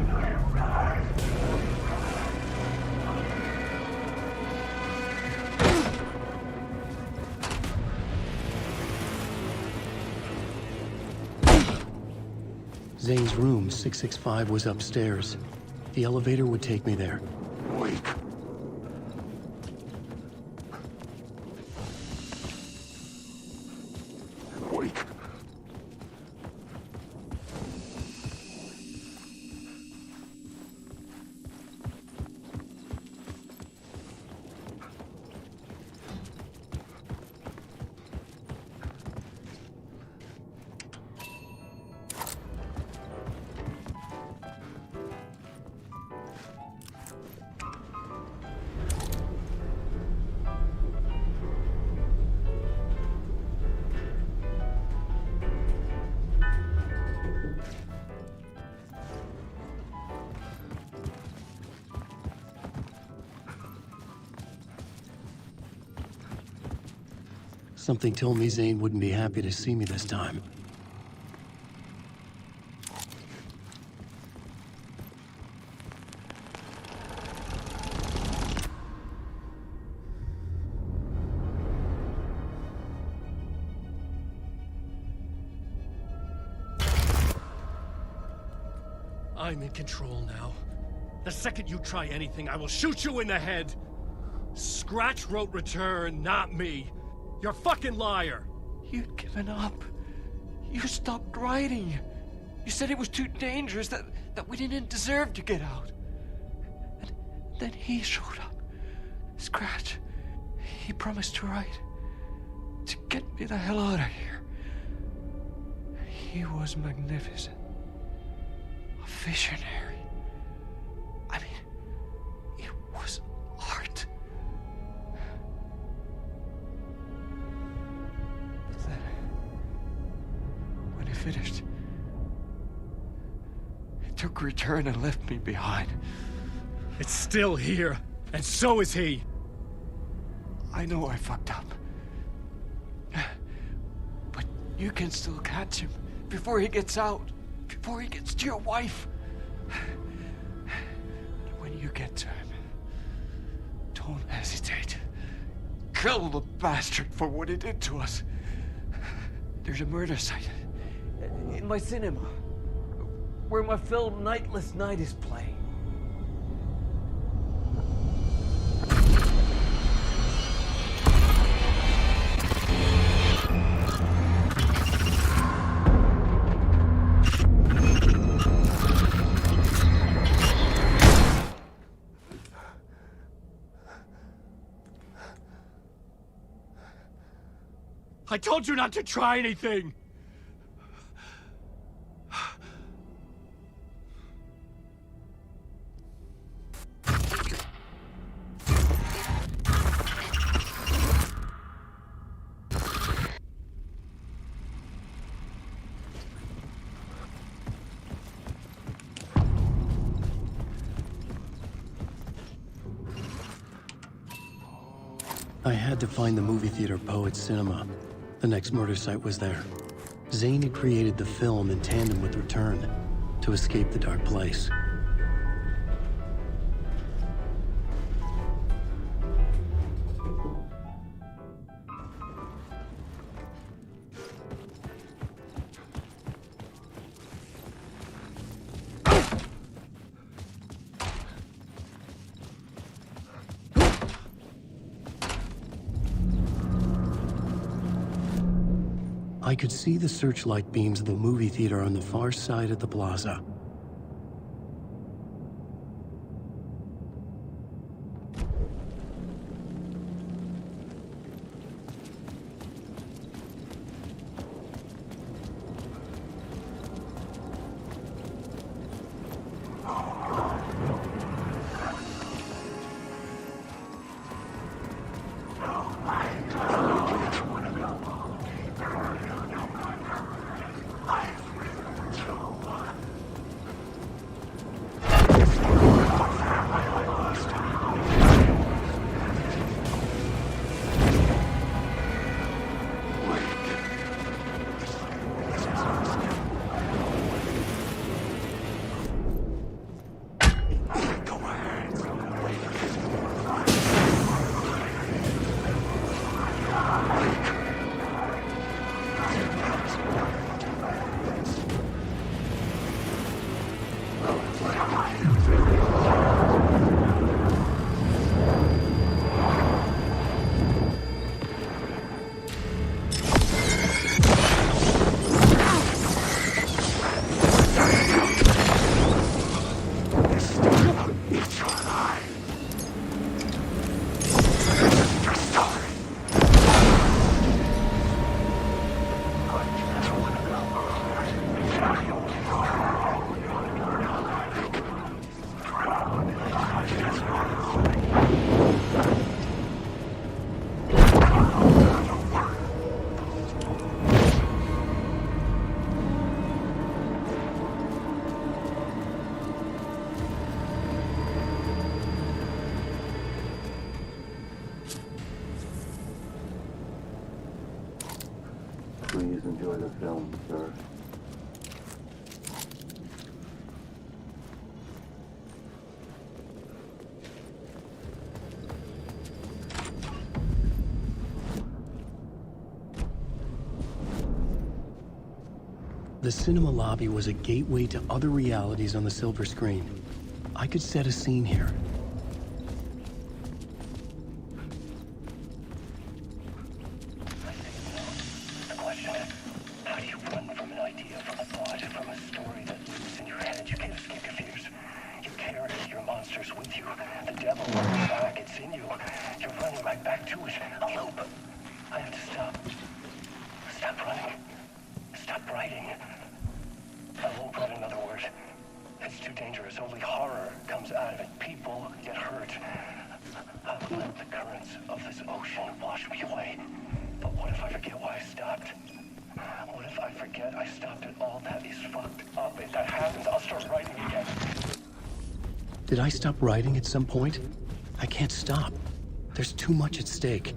Zane's room, 665, was upstairs. The elevator would take me there. Wake. Wake. Something told me Zane wouldn't be happy to see me this time. I'm in control now. The second you try anything, I will shoot you in the head. Scratch wrote return, not me. You're a fucking liar. You'd given up. You stopped writing. You said it was too dangerous, that we didn't deserve to get out. And then he showed up. Scratch. He promised to write. To get me the hell out of here. He was magnificent. A visionary. I mean, it was art. Then, when he finished, he took return and left me behind. It's still here, and so is he. I know I fucked up. But you can still catch him before he gets out, before he gets to your wife. When you get to him, don't hesitate. Kill the bastard for what he did to us. There's a murder site in my cinema where my film Nightless Night is playing. I told you not to try anything! I had to find the movie theater Poet Cinema. The next murder site was there. Zane had created the film in tandem with Return to escape the dark place. I could see the searchlight beams of the movie theater on the far side of the plaza. Please enjoy the film, sir. The cinema lobby was a gateway to other realities on the silver screen. I could set a scene here. Did I stop writing at some point? I can't stop. There's too much at stake.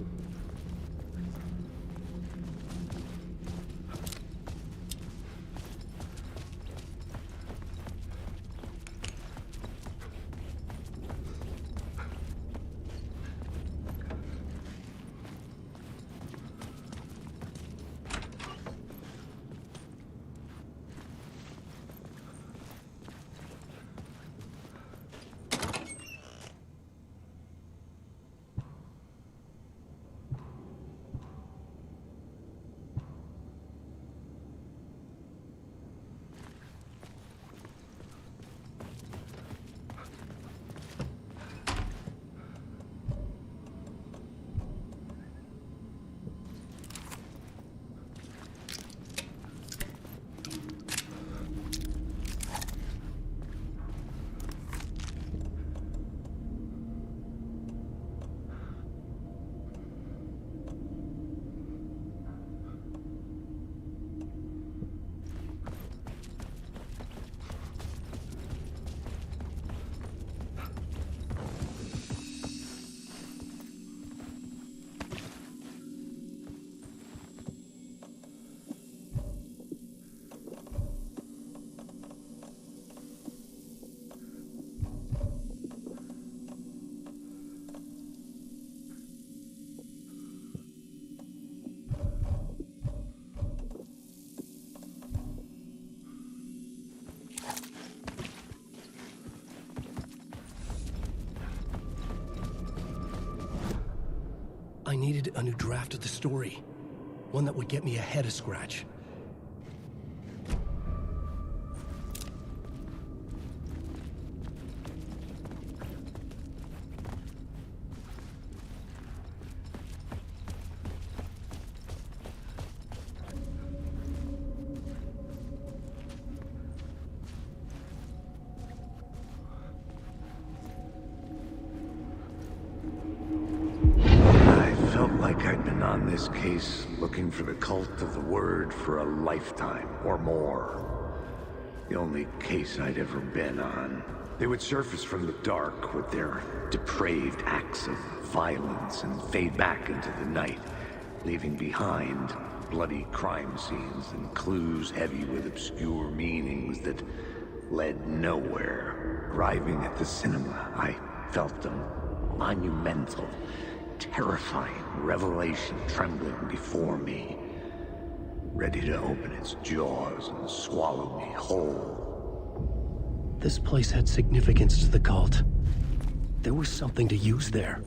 needed a new draft of the story. One that would get me ahead of Scratch. This case, looking for the cult of the word for a lifetime or more. The only case I'd ever been on. They would surface from the dark with their depraved acts of violence and fade back into the night, leaving behind bloody crime scenes and clues heavy with obscure meanings that led nowhere. Arriving at the cinema, I felt them monumental, terrifying revelation trembling before me, ready to open its jaws and swallow me whole. This place had significance to the cult. There was something to use there.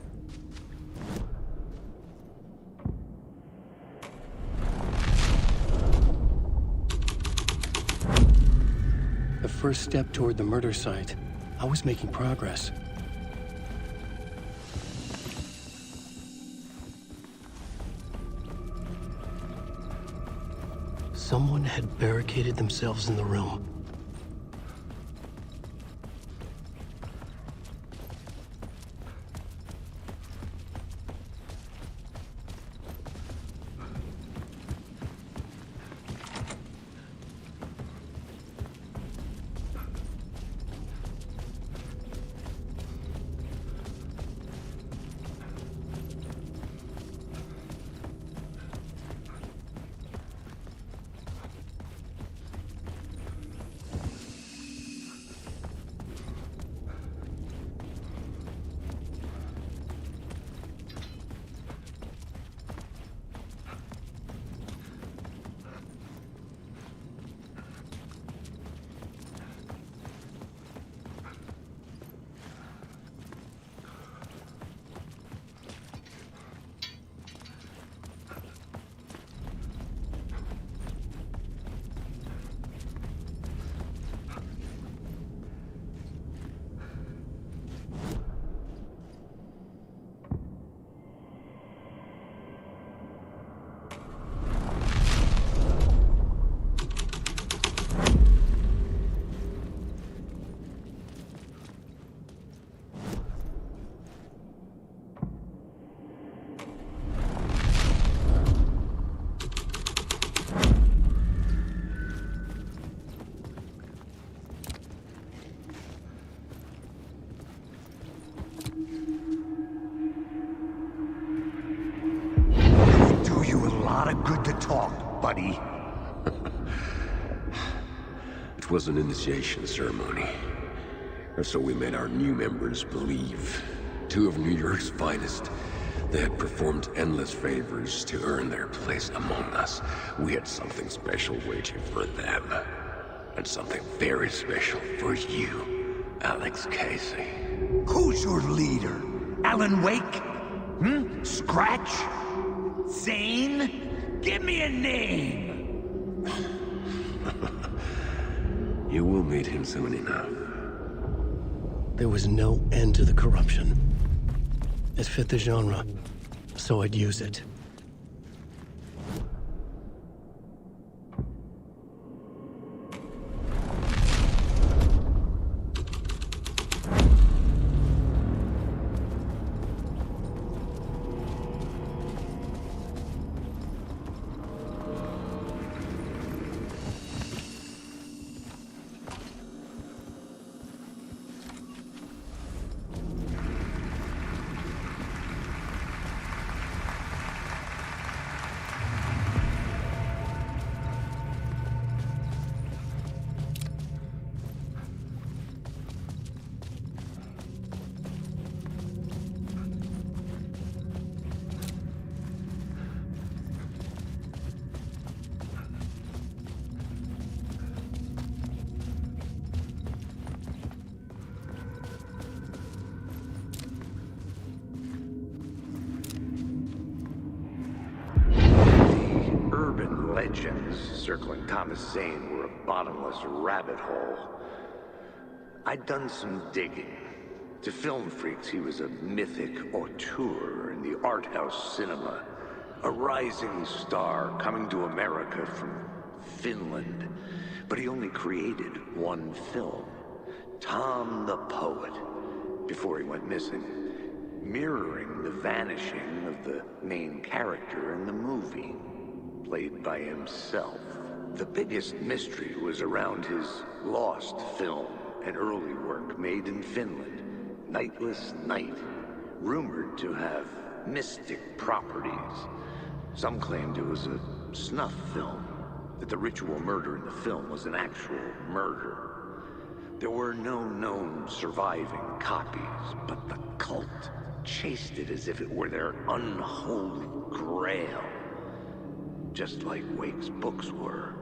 The first step toward the murder site. I was making progress. Someone had barricaded themselves in the room. Buddy. It was an initiation ceremony. Or so we made our new members believe. Two of New York's finest. They had performed endless favors to earn their place among us. We had something special waiting for them. And something very special for you, Alex Casey. Who's your leader? AlanWake? Scratch? Zane? Give me a name! You will meet him soon enough. There was no end to the corruption. It fit the genre, so I'd use it. legends circling Thomas Zane were a bottomless rabbit hole. I'd done some digging. To film freaks, he was a mythic auteur in the art house cinema. A rising star coming to America from Finland. But he only created one film, Tom the Poet, before he went missing, mirroring the vanishing of the main character in the movie, played by himself. The biggest mystery was around his lost film, an early work made in Finland, Nightless Night, rumored to have mystic properties. Some claimed it was a snuff film, that the ritual murder in the film was an actual murder. There were no known surviving copies, but the cult chased it as if it were their unholy grail, just like Wake's books were.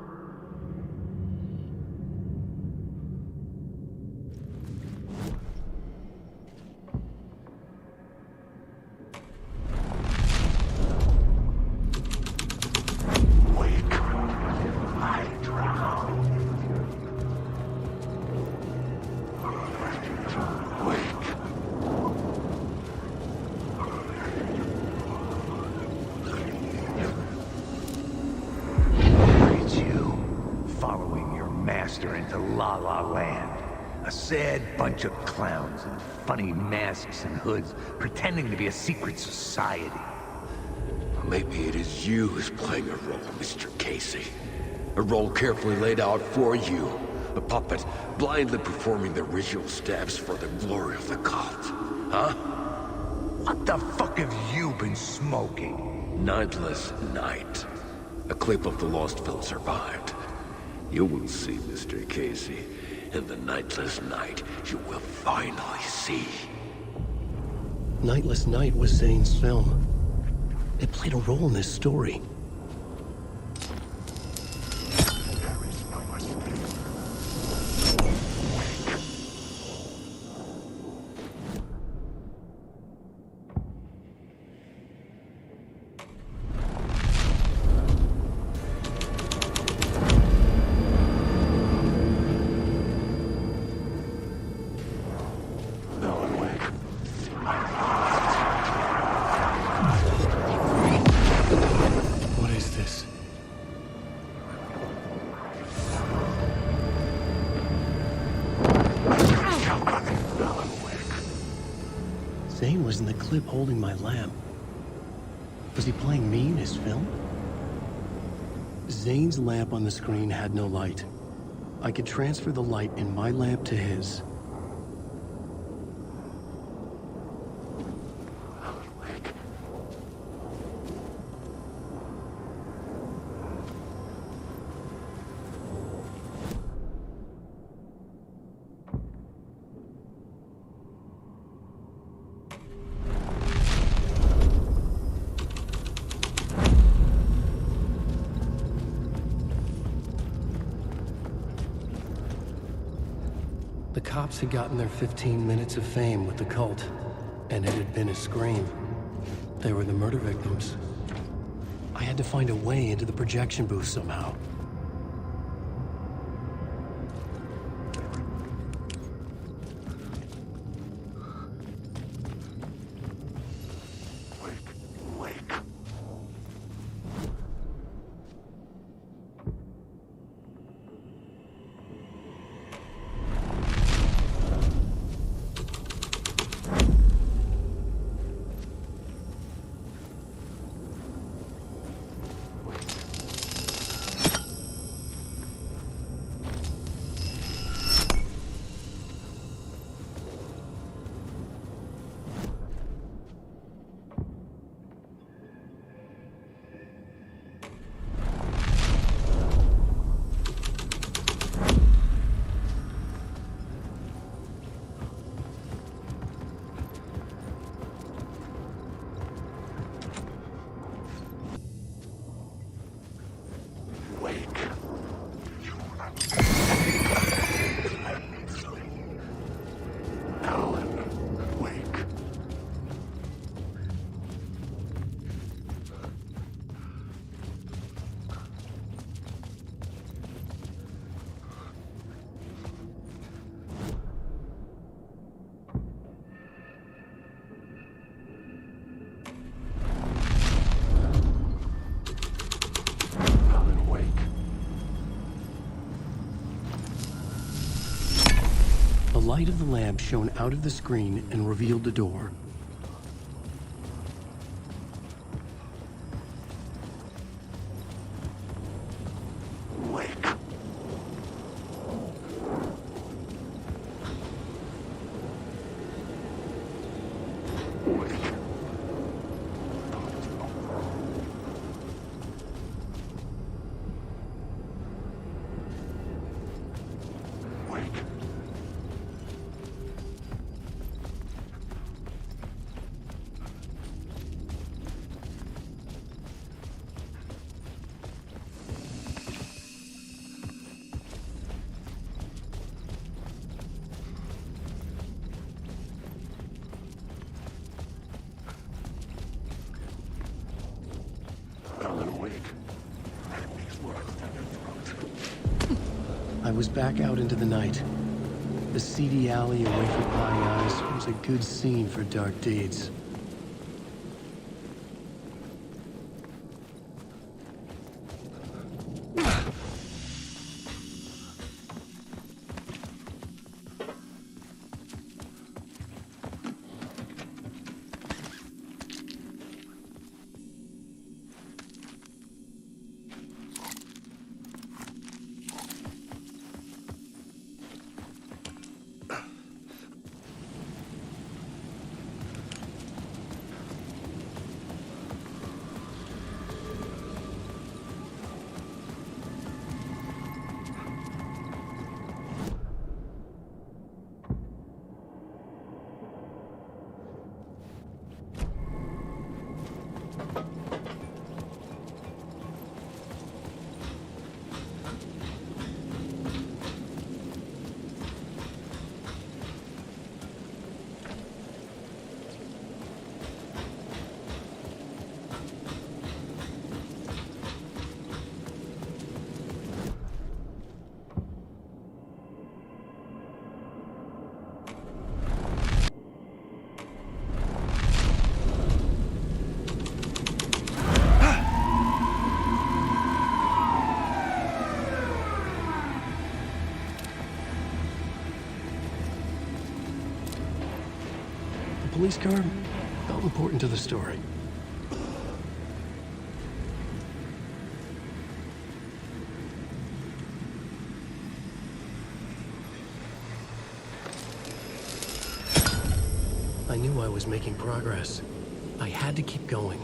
Into La La Land. A sad bunch of clowns in funny masks and hoods pretending to be a secret society. Maybe it is you who's playing a role, Mr. Casey. A role carefully laid out for you. A puppet blindly performing the ritual steps for the glory of the cult. Huh? What the fuck have you been smoking? Nightless Night. A clip of the lost film survived. You will see, Mr. Casey. In the Nightless Night, you will finally see. Nightless Night was Zane's film. It played a role in this story. Zane was in the clip holding my lamp. Was he playing me in his film? Zane's lamp on the screen had no light. I could transfer the light in my lamp to his. The cops had gotten their 15 minutes of fame with the cult, and it had been a scream. They were the murder victims. I had to find a way into the projection booth somehow. light of the lamp shone out of the screen and revealed the door. AlanWake. I was back out into the night. The seedy alley away from High Eyes was a good scene for dark deeds. Police car felt important to the story. I knew I was making progress. I had to keep going.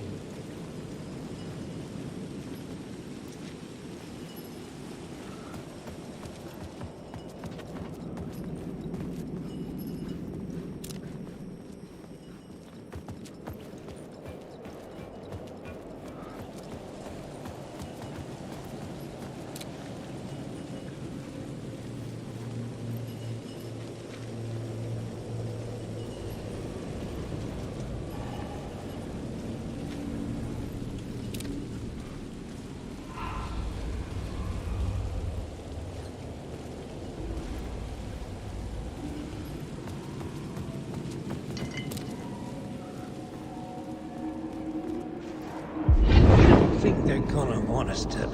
Think they're gonna want us to,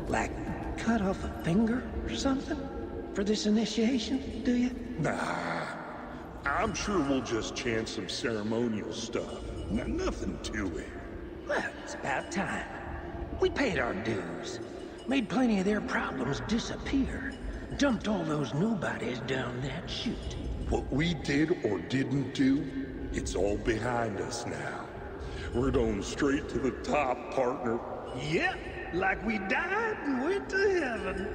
like, cut off a finger or something for this initiation, do you? Nah, I'm sure we'll just chant some ceremonial stuff. Nothing to it. Well, it's about time. We paid our dues, made plenty of their problems disappear, dumped all those nobodies down that chute. What we did or didn't do, it's all behind us now. We're going straight to the top, partner. Yep, like we died and went to heaven.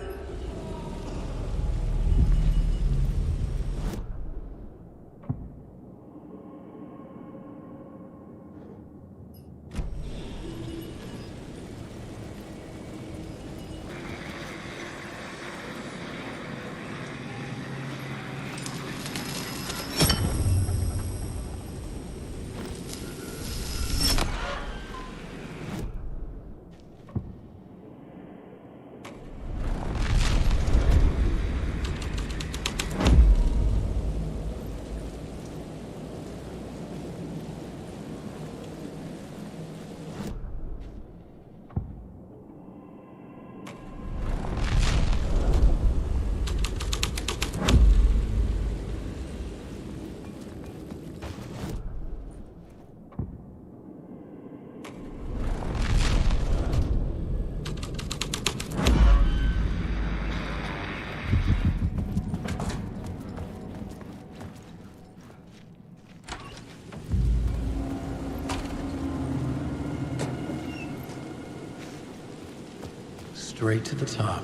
Straight to the top.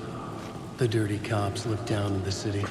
The dirty cops look down in the city.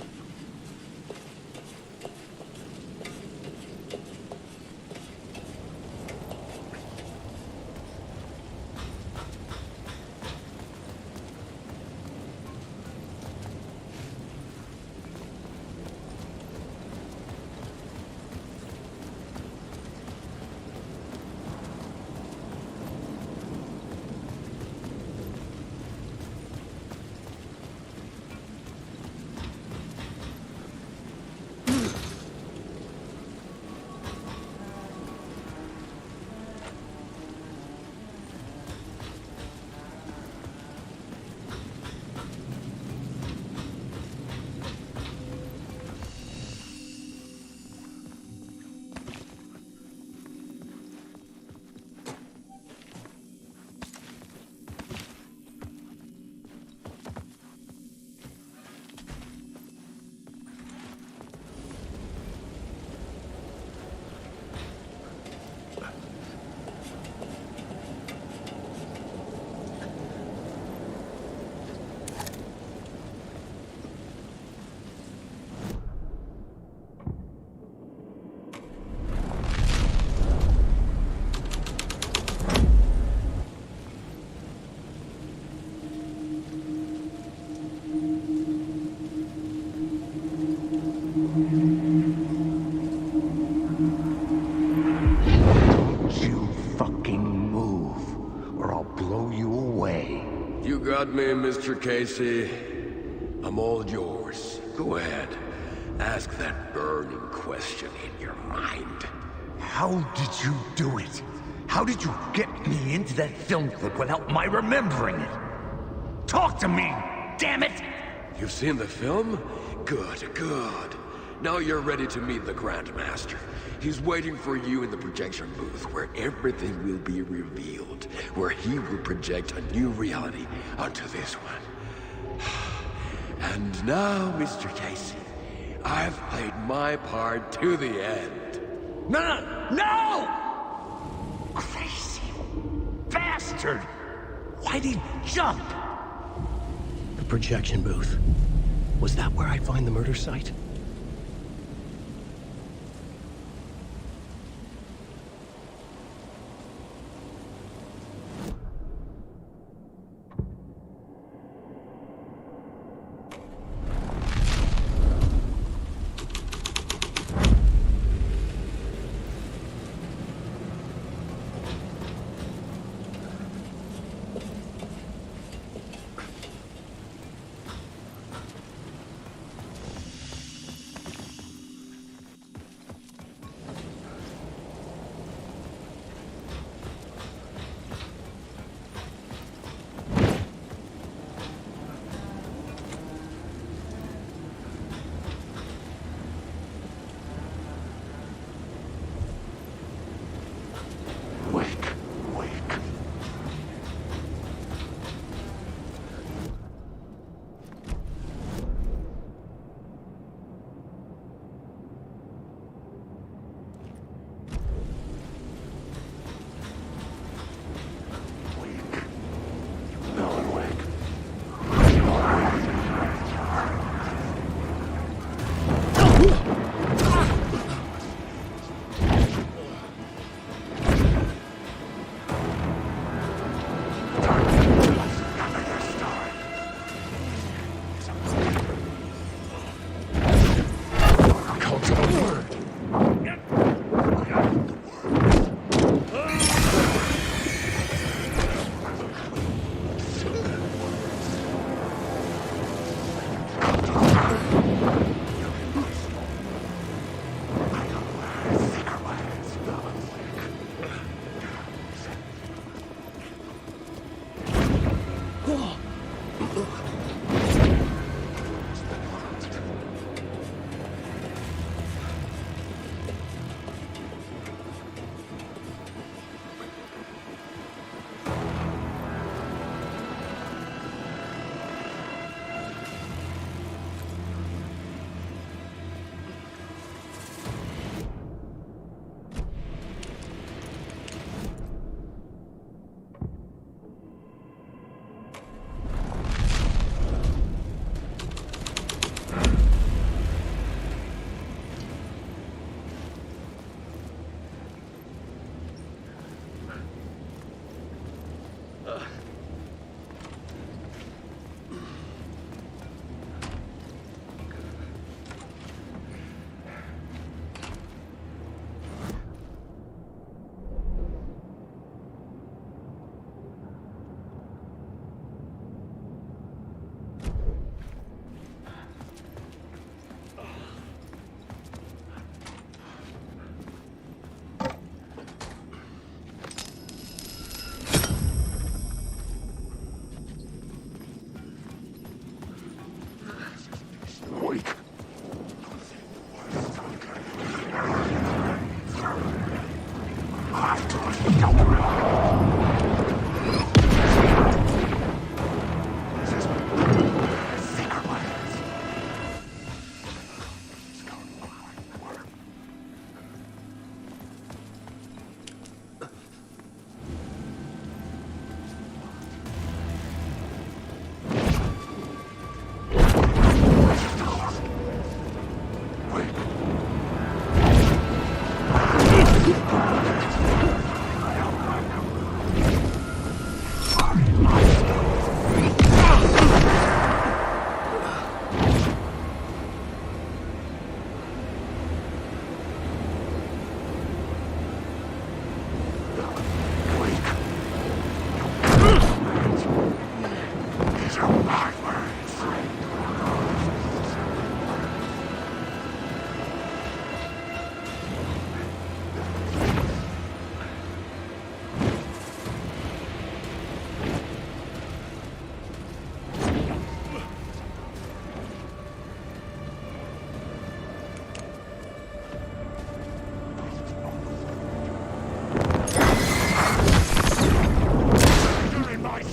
Got me, Mr. Casey. I'm all yours. Go ahead. Ask that burning question in your mind. How did you do it? How did you get me into that film clip without my remembering it? Talk to me, damn it! You've seen the film? Good, good. Now you're ready to meet the Grandmaster. He's waiting for you in the projection booth where everything will be revealed, where he will project a new reality onto this one. And now, Mr. Casey, I've played my part to the end. No! Crazy bastard! Why'd he jump? The projection booth. Was that where I find the murder site?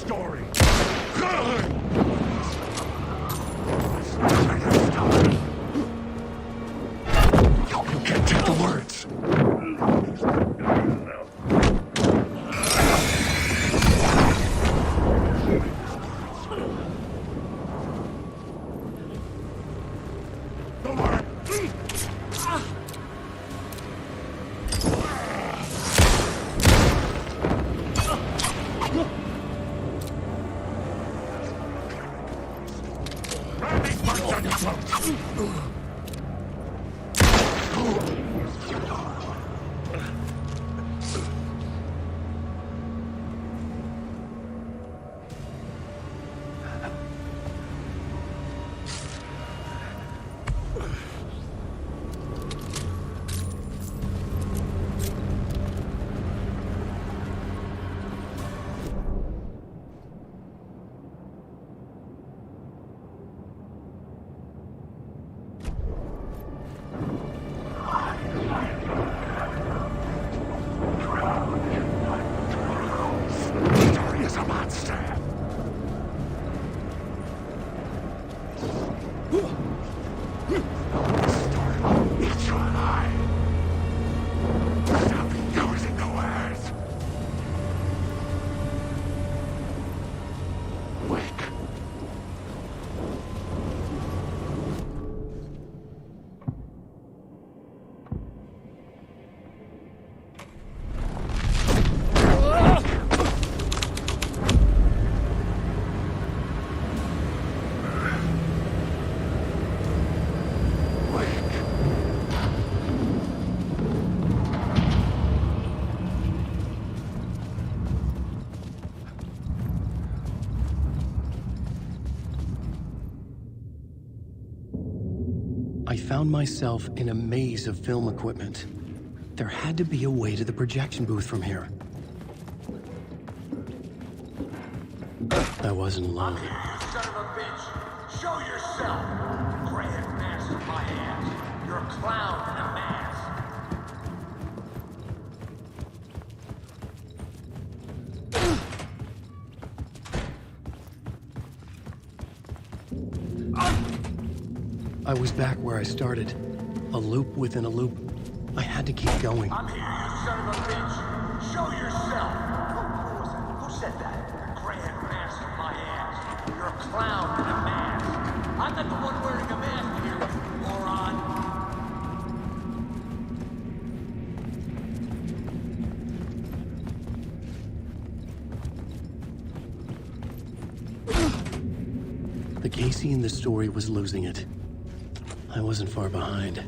story. You can't take the words. I found myself in a maze of film equipment. There had to be a way to the projection booth from here. I wasn't alone. You son of a bitch! Show yourself! Grand master my ass! You're a clown in a mask! I was back where I started. A loop within a loop. I had to keep going. I'm here, you son of a bitch! Show yourself! Who was it? Who said that? Grand master my ass! You're a clown in a mask! I'm not the one wearing a mask here, you moron! The Casey in the story was losing it. I wasn't far behind.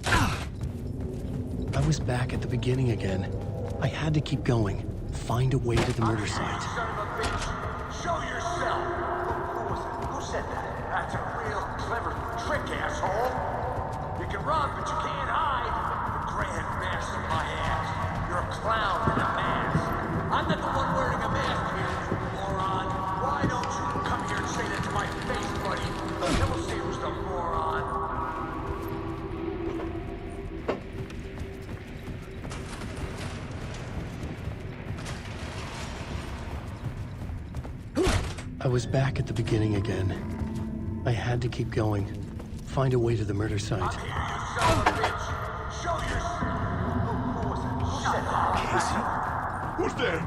I was back at the beginning again. I had to keep going. Find a way to the murder site. Son of a bitch! Show yourself! Who was it? Who said that? That's a real clever trick, asshole! You can run, but you can't hide! The Grand Master my ass! You're a clown in a mask! I'm not the one wearing a mask here, you moron! Why don't you come here and say that to my face, buddy? Then we'll see who's the moron! I was back at the beginning again. I had to keep going. Find a way to the murder site. I'm here, you son of a bitch! Show yourself! Who was it? Who said that? Who's there?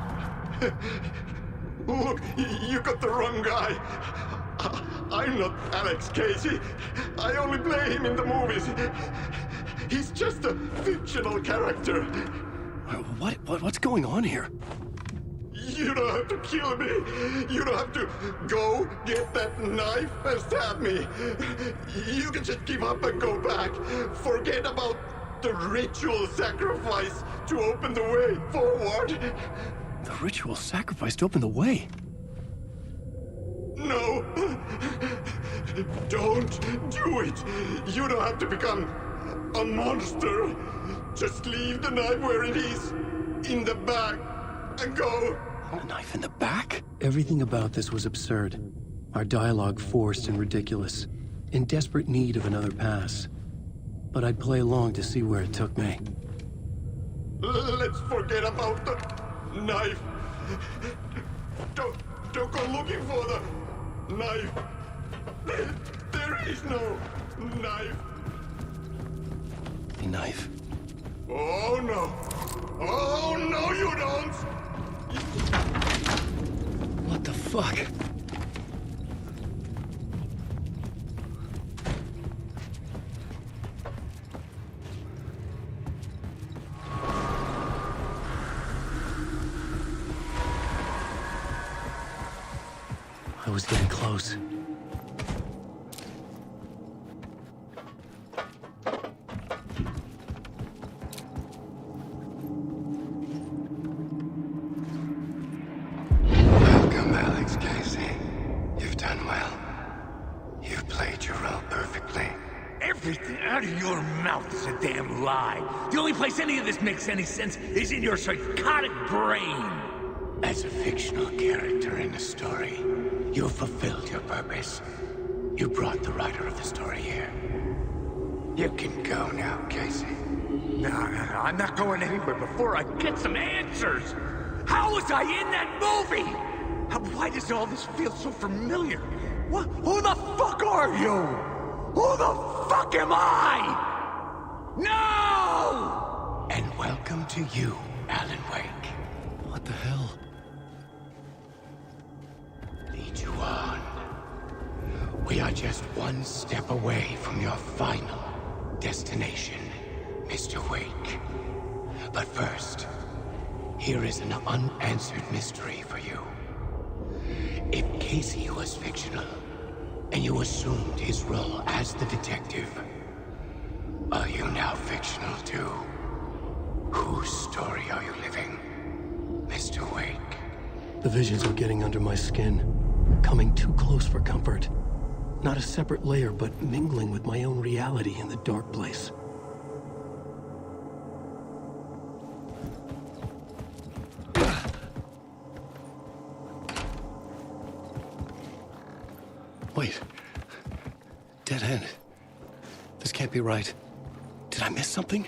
Look, you got the wrong guy. I'm not Alex Casey. I only play him in the movies. He's just a fictional character. What's going on here? You don't have to kill me. You don't have to go get that knife and stab me. You can just give up and go back. Forget about the ritual sacrifice to open the way forward. The ritual sacrifice to open the way? No. Don't do it. You don't have to become a monster. Just leave the knife where it is, in the back, and go. A knife in the back? Everything about this was absurd. Our dialogue forced and ridiculous. In desperate need of another pass. But I'd play along to see where it took me. Let's forget about the knife Don't go looking for the knife. There is no knife. A knife. Oh no. Oh no, you don't. What the fuck? I was getting close. Welcome, Alex Casey. You've done well. You've played your role perfectly. Everything out of your mouth is a damn lie. The only place any of this makes any sense is in your psychotic brain. As a fictional character in a story, you fulfilled your purpose. You brought the writer of the story here. You can go now, Casey. No, I'm not going anywhere before I get some answers. How was I in that movie? Why does all this feel so familiar? What? Who the fuck are you? Who the fuck am I? No! And welcome to you, AlanWake. What the hell? Lead you on. We are just one step away from your final destination, Mr. Wake. But first, here is an unanswered mystery for you. If Casey was fictional, and you assumed his role as the detective, are you now fictional too? Whose story are you living, Mr. Wake? The visions are getting under my skin, coming too close for comfort. Not a separate layer, but mingling with my own reality in the dark place. Wait. Dead end. This can't be right. Did I miss something?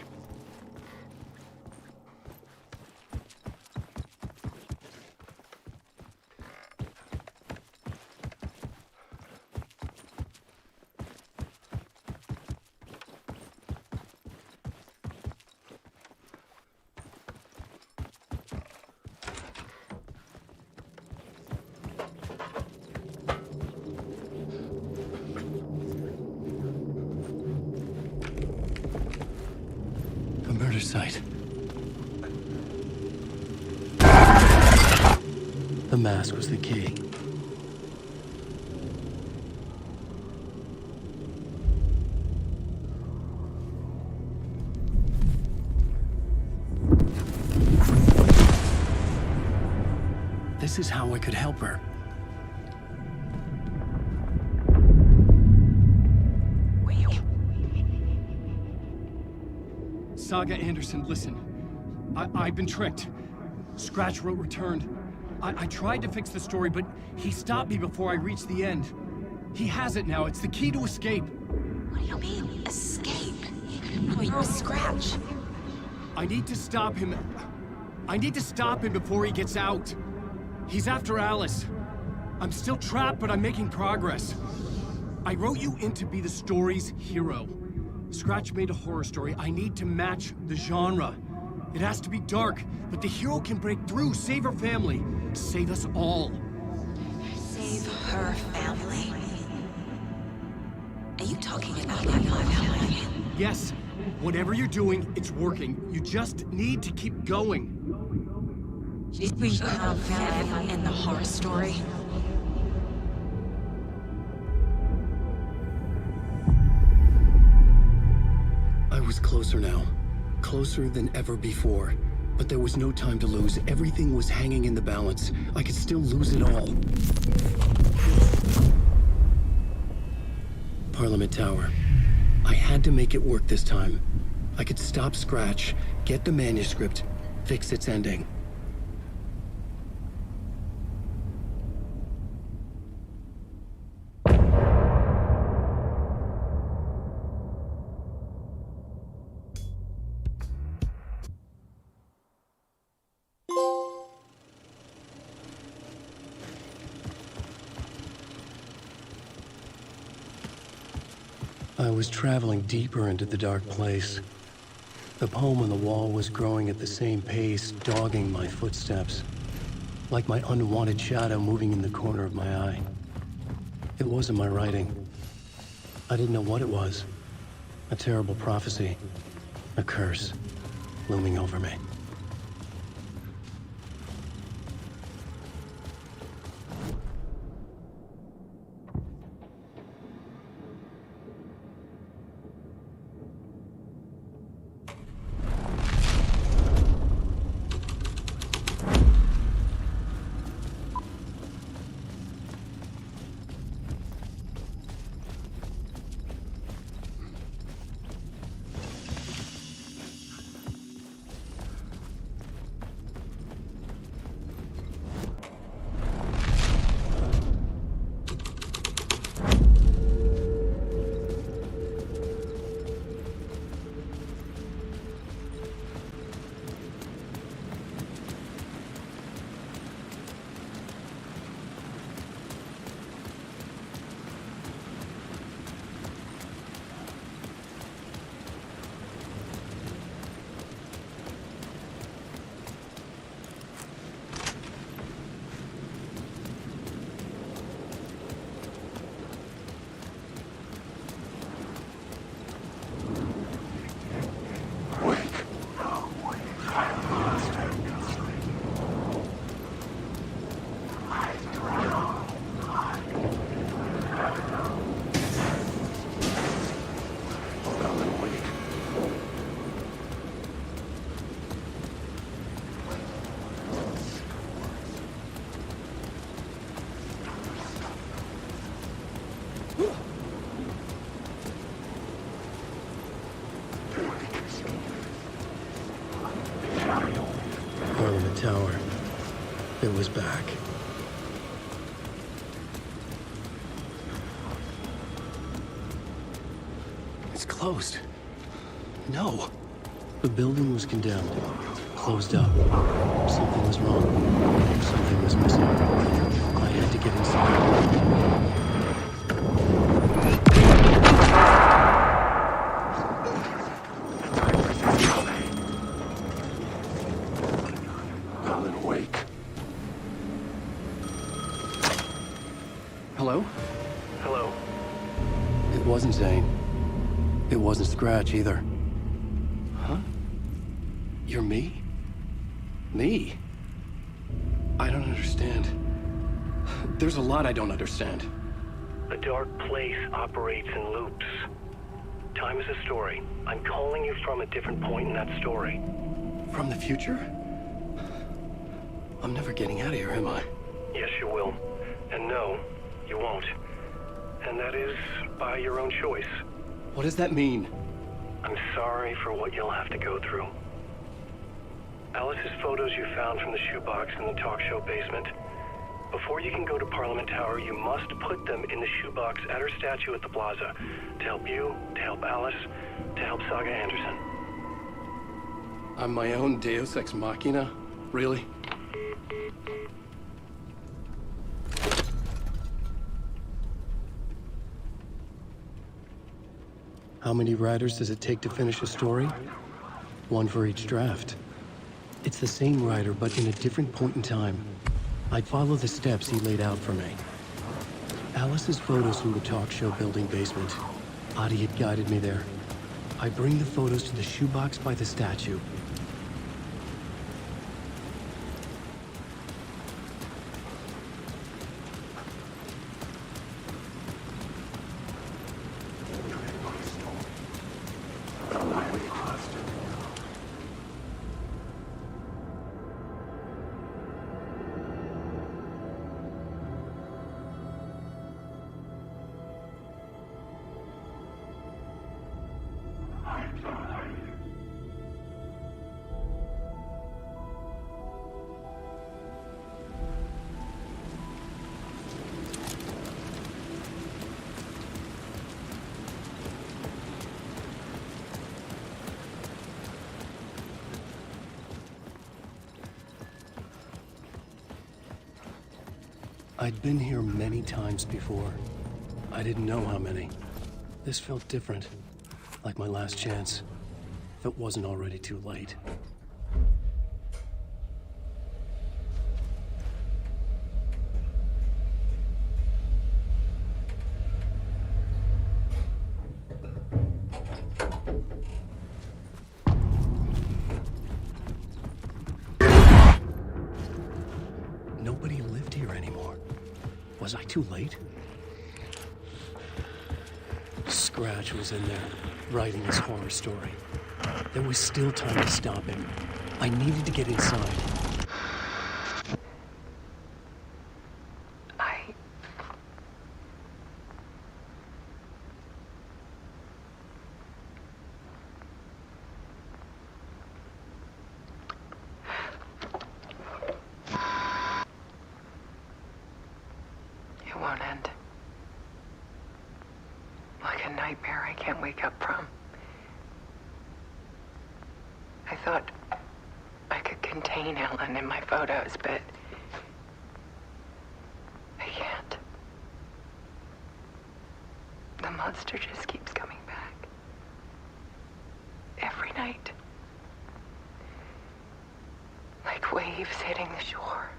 Murder site. The mask was the key. This is how I could help her. Saga Anderson, listen. I've been tricked. Scratch wrote returned. I tried to fix the story, but he stopped me before I reached the end. He has it now. It's the key to escape. What do you mean, escape? You're a Scratch. I need to stop him. I need to stop him before he gets out. He's after Alice. I'm still trapped, but I'm making progress. I wrote you in to be the story's hero. Scratch made a horror story. I need to match the genre. It has to be dark, but the hero can break through, save her family, save us all. Save her family? Are you talking about my family? Yes, whatever you're doing, it's working. You just need to keep going. We found family in the horror story. I was closer now. Closer than ever before. But there was no time to lose. Everything was hanging in the balance. I could still lose it all. Parliament Tower. I had to make it work this time. I could stop Scratch, get the manuscript, fix its ending. I was traveling deeper into the dark place. The poem on the wall was growing at the same pace, dogging my footsteps, like my unwanted shadow moving in the corner of my eye. It wasn't my writing. I didn't know what it was. A terrible prophecy. A curse looming over me. Tower. It was back. It's closed. No. The building was condemned. Closed up. Something was wrong. Something was missing. I had to get inside. Hello? Hello. It wasn't Zane. It wasn't Scratch either. Huh? You're me? Me? I don't understand. There's a lot I don't understand. The dark place operates in loops. Time is a story. I'm calling you from a different point in that story. From the future? I'm never getting out of here, am I? Yes, you will. And no, you won't. And that is by your own choice. What does that mean? I'm sorry for what you'll have to go through. Alice's photos you found from the shoebox in the talk show basement. Before you can go to Parliament Tower, you must put them in the shoebox at her statue at the plaza. To help you, to help Alice, to help Saga Anderson. I'm my own Deus Ex Machina? Really? How many writers does it take to finish a story? One for each draft. It's the same writer, but in a different point in time. I'd follow the steps he laid out for me. Alice's photos from the talk show building basement. Adi had guided me there. I bring the photos to the shoebox by the statue. I'd been here many times before. I didn't know how many. This felt different, like my last chance, if it wasn't already too late. Nobody lived here anymore. Was I too late? Scratch was in there, writing his horror story. There was still time to stop him. I needed to get inside. It won't end. Like a nightmare I can't wake up from. I thought I could contain Ellen in my photos, but I can't. The monster just keeps coming back. Every night. Like waves hitting the shore.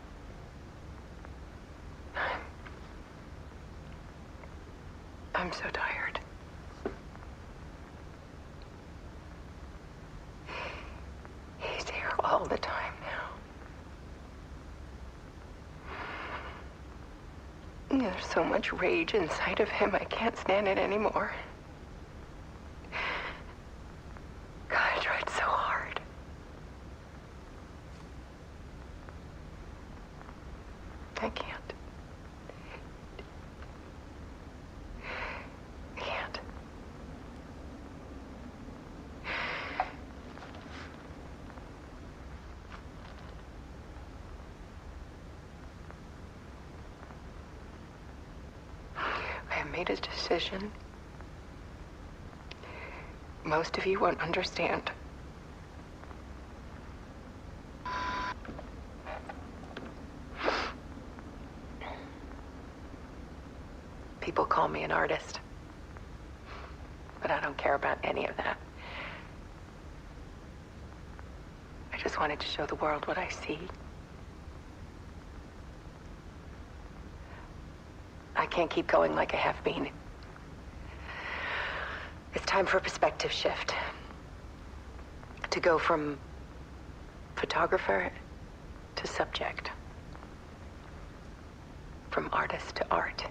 I'm so tired. He's here all the time now. There's so much rage inside of him, I can't stand it anymore. God, I tried so hard. I can't. Made a decision. Most of you won't understand. People call me an artist, but I don't care about any of that. I just wanted to show the world what I see. I can't keep going like I have been. It's time for a perspective shift. To go from photographer to subject. From artist to art.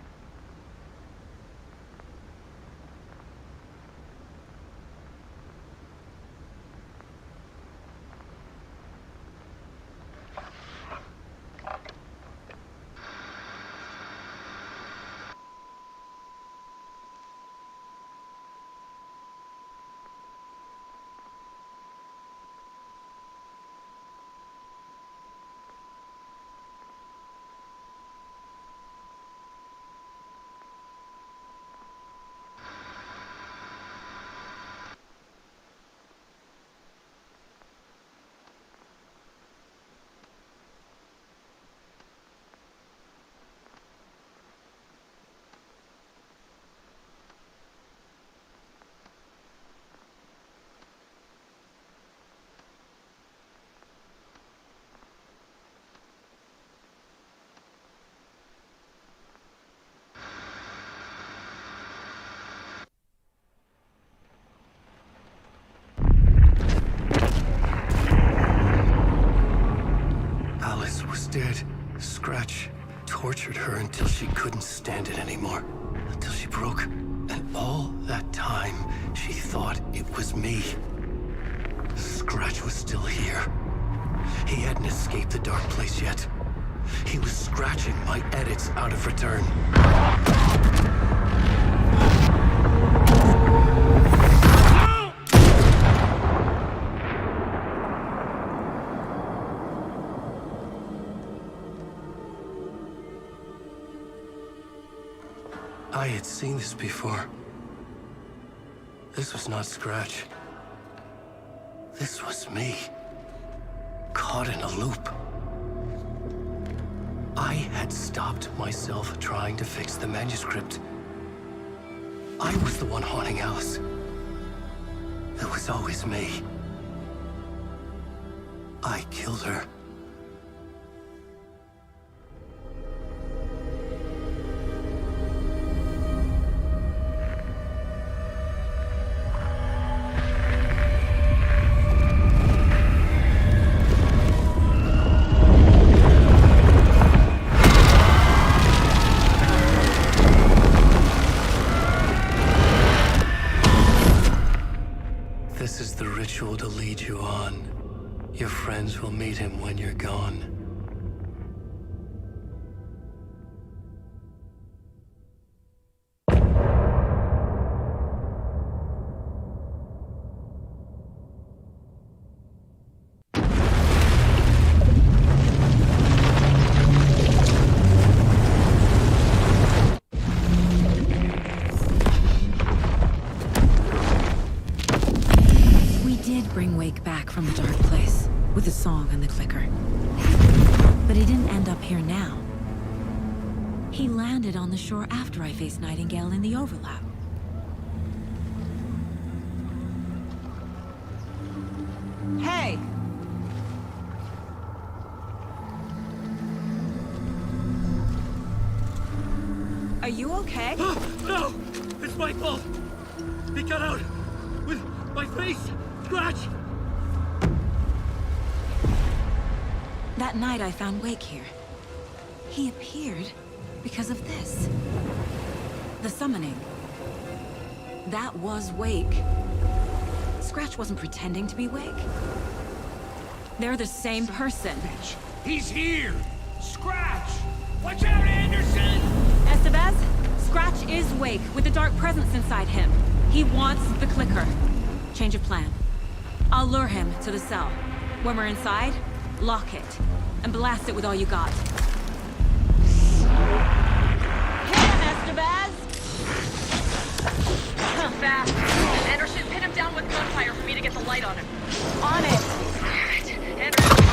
Dead. Scratch tortured her until she couldn't stand it anymore. Until she broke. And all that time, she thought it was me. Scratch was still here. He hadn't escaped the dark place yet. He was scratching my edits out of return. I had seen this before. This was not Scratch. This was me. Caught in a loop. I had stopped myself trying to fix the manuscript. I was the one haunting Alice. It was always me. I killed her. This is the ritual to lead you on. Your friends will meet him when you're gone. Bring Wake back from the dark place with the song and the clicker. But he didn't end up here now. He landed on the shore after I faced Nightingale in the overlap. Hey! Are you okay? No! It's my fault! He got out with my face! Scratch! That night I found Wake here. He appeared because of this. The summoning. That was Wake. Scratch wasn't pretending to be Wake. They're the same person. He's here! Scratch! Watch out, Anderson! Estevez, Scratch is Wake with the dark presence inside him. He wants the clicker. Change of plan. I'll lure him to the cell. When we're inside, lock it, and blast it with all you got. Hit him, Estevez! Too fast. Anderson, pin him down with gunfire for me to get the light on him. On it! Anderson,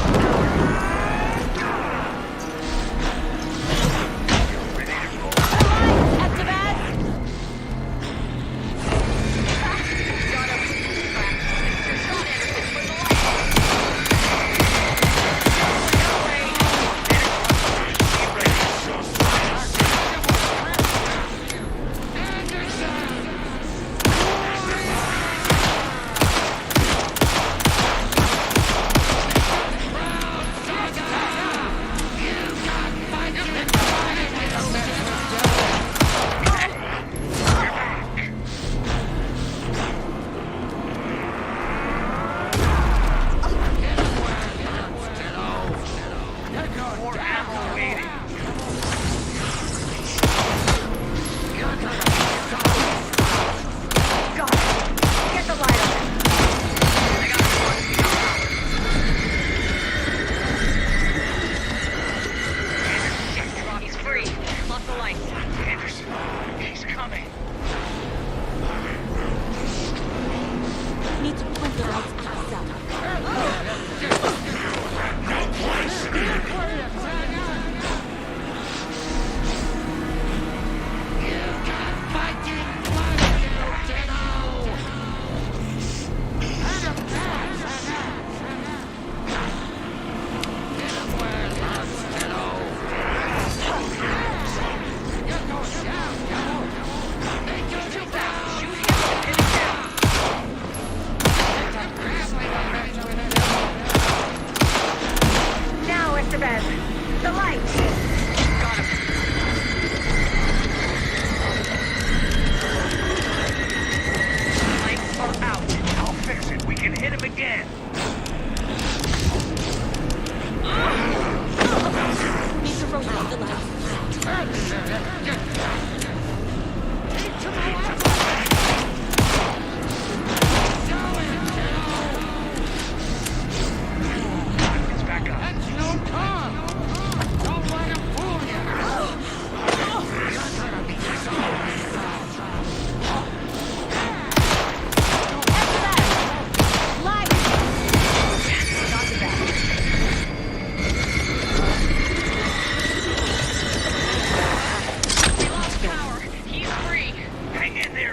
Hang in there!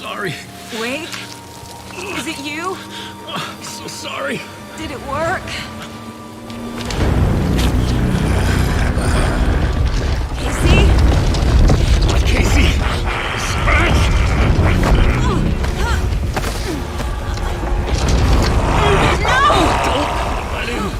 sorry. Wait. Is it you? I'm so sorry. Did it work? Casey? Not Casey. Scratch! Don't let him.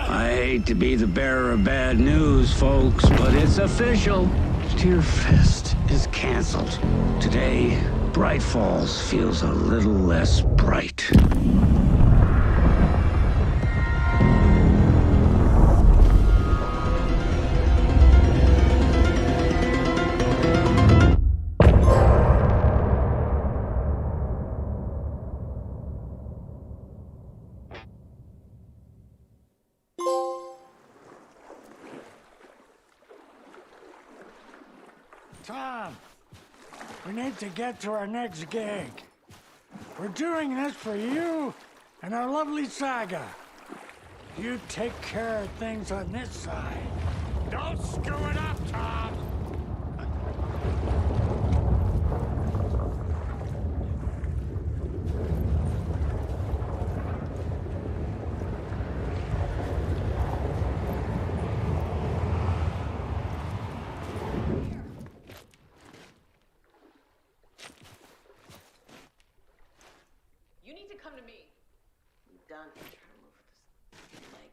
I hate to be the bearer of bad news, folks, but it's official. Tear Fest is canceled. Today, Bright Falls feels a little less bright. Tom, we need to get to our next gig. We're doing this for you and our lovely saga. You take care of things on this side. Don't screw it up, Tom! You need to come to me. I'm done trying to move this leg.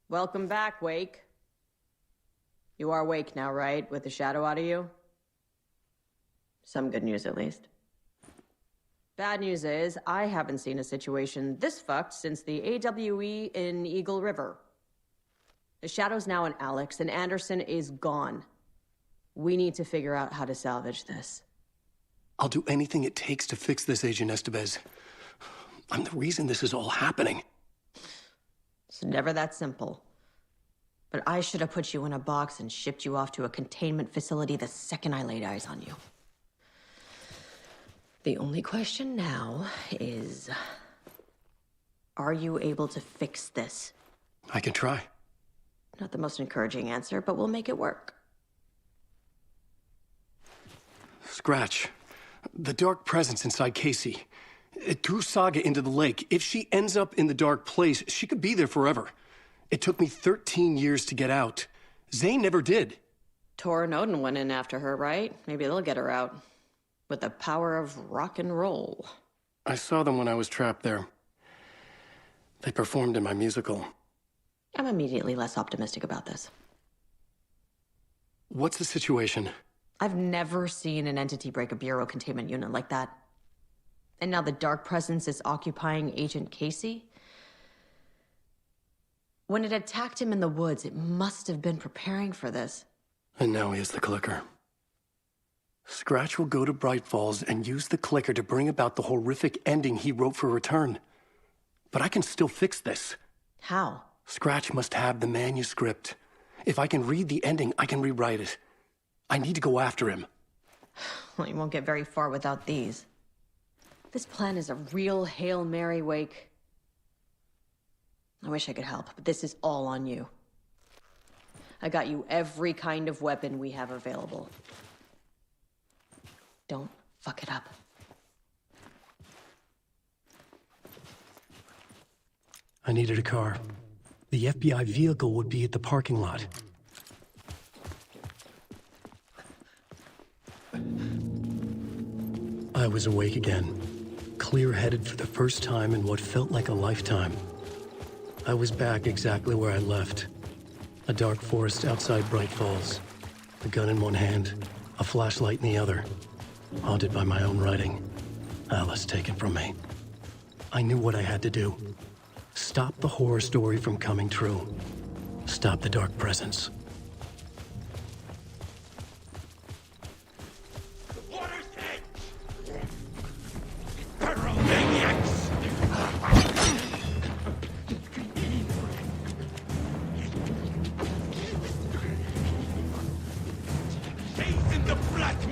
Welcome back, Wake. You are Wake now, right? With the shadow out of you? Some good news, at least. Bad news is, I haven't seen a situation this fucked since the AWE in Eagle River. The shadow's now in Alex, and Anderson is gone. We need to figure out how to salvage this. I'll do anything it takes to fix this, Agent Estevez. I'm the reason this is all happening. It's never that simple. But I should have put you in a box and shipped you off to a containment facility the second I laid eyes on you. The only question now is, are you able to fix this? I can try. Not the most encouraging answer, but we'll make it work. Scratch. The dark presence inside Casey. It threw Saga into the lake. If she ends up in the dark place, she could be there forever. It took me 13 years to get out. Zane never did. Tor and Odin went in after her, right? Maybe they'll get her out. With the power of rock and roll. I saw them when I was trapped there. They performed in my musical. I'm immediately less optimistic about this. What's the situation? I've never seen an entity break a bureau containment unit like that. And now the dark presence is occupying Agent Casey? When it attacked him in the woods, it must have been preparing for this. And now he has the clicker. Scratch will go to Bright Falls and use the clicker to bring about the horrific ending he wrote for Return. But I can still fix this. How? Scratch must have the manuscript. If I can read the ending, I can rewrite it. I need to go after him. Well, you won't get very far without these. This plan is a real Hail Mary, Wake. I wish I could help, but this is all on you. I got you every kind of weapon we have available. Don't fuck it up. I needed a car. The FBI vehicle would be at the parking lot. I was awake again, clear-headed for the first time in what felt like a lifetime. I was back exactly where I left. A dark forest outside Bright Falls. A gun in one hand, a flashlight in the other. Haunted by my own writing. Alice taken from me. I knew what I had to do. Stop the horror story from coming true. Stop the dark presence.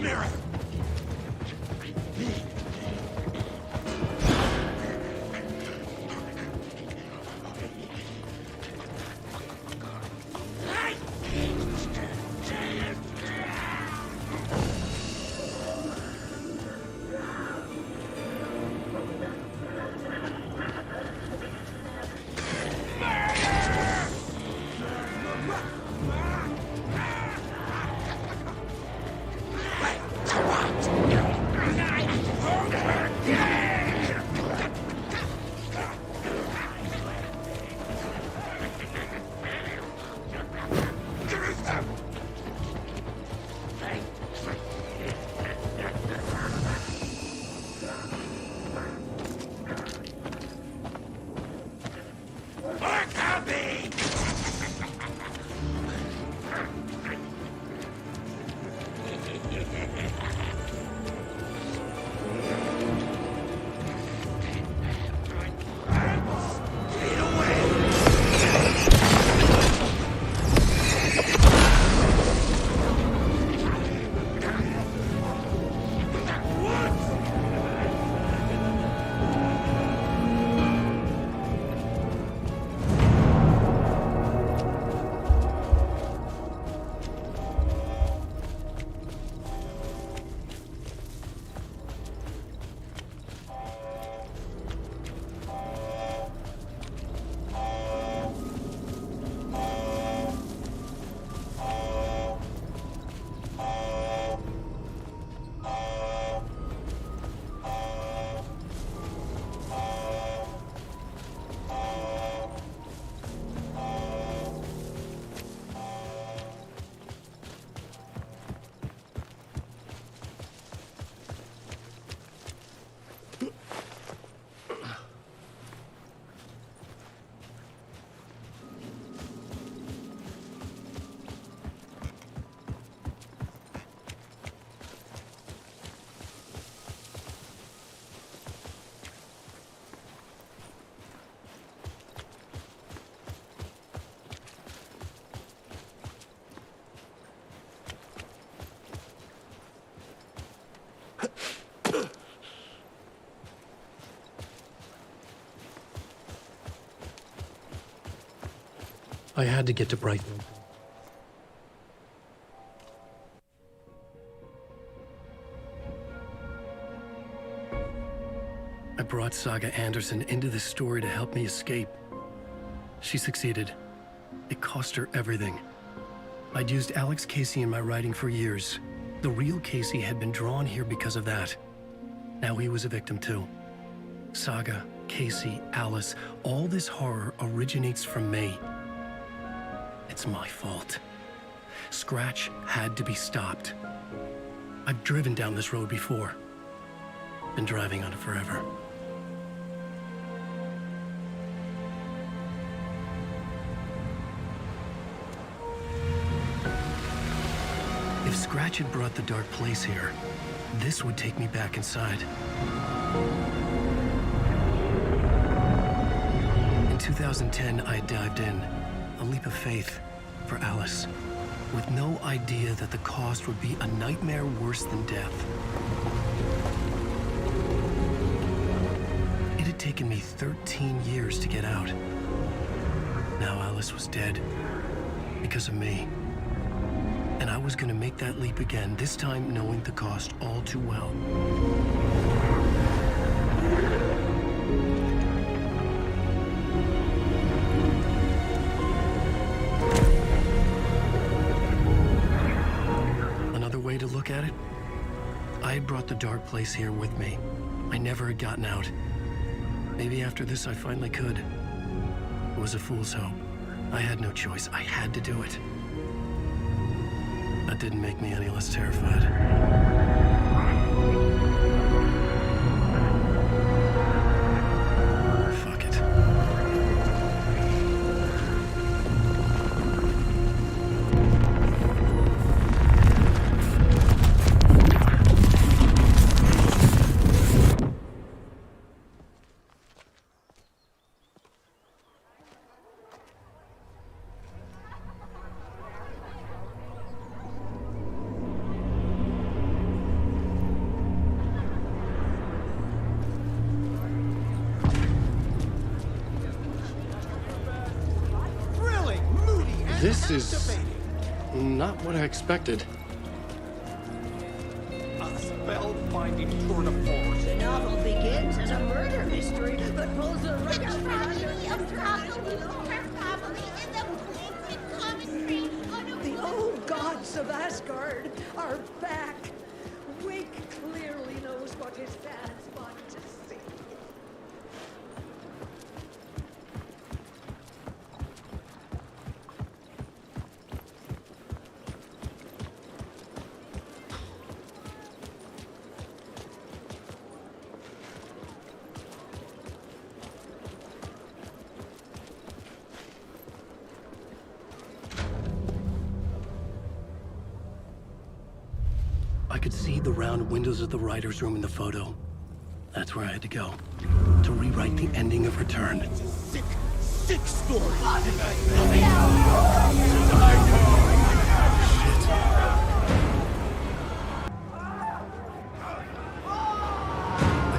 mirror! I had to get to Brighton. I brought Saga Anderson into this story to help me escape. She succeeded. It cost her everything. I'd used Alex Casey in my writing for years. The real Casey had been drawn here because of that. Now he was a victim too. Saga, Casey, Alice, all this horror originates from me. It's my fault. Scratch had to be stopped. I've driven down this road before. Been driving on it forever. If Scratch had brought the dark place here, this would take me back inside. In 2010, I dived in, a leap of faith for Alice, with no idea that the cost would be a nightmare worse than death. It had taken me 13 years to get out. Now Alice was dead because of me. And I was gonna make that leap again, this time knowing the cost all too well. Another way to look at it, I had brought the dark place here with me. I never had gotten out. Maybe after this I finally could. It was a fool's hope. I had no choice. I had to do it. That didn't make me any less terrified. Fuck it. This is not what I expected. A spellbinding tour de force. The novel begins as a murder mystery, but pulls the rug out from under the old gods of Asgard are back. Wake clearly knows what his fans want to see. I could see the round windows of the writer's room in the photo. That's where I had to go. To rewrite the ending of Return. Sick story. I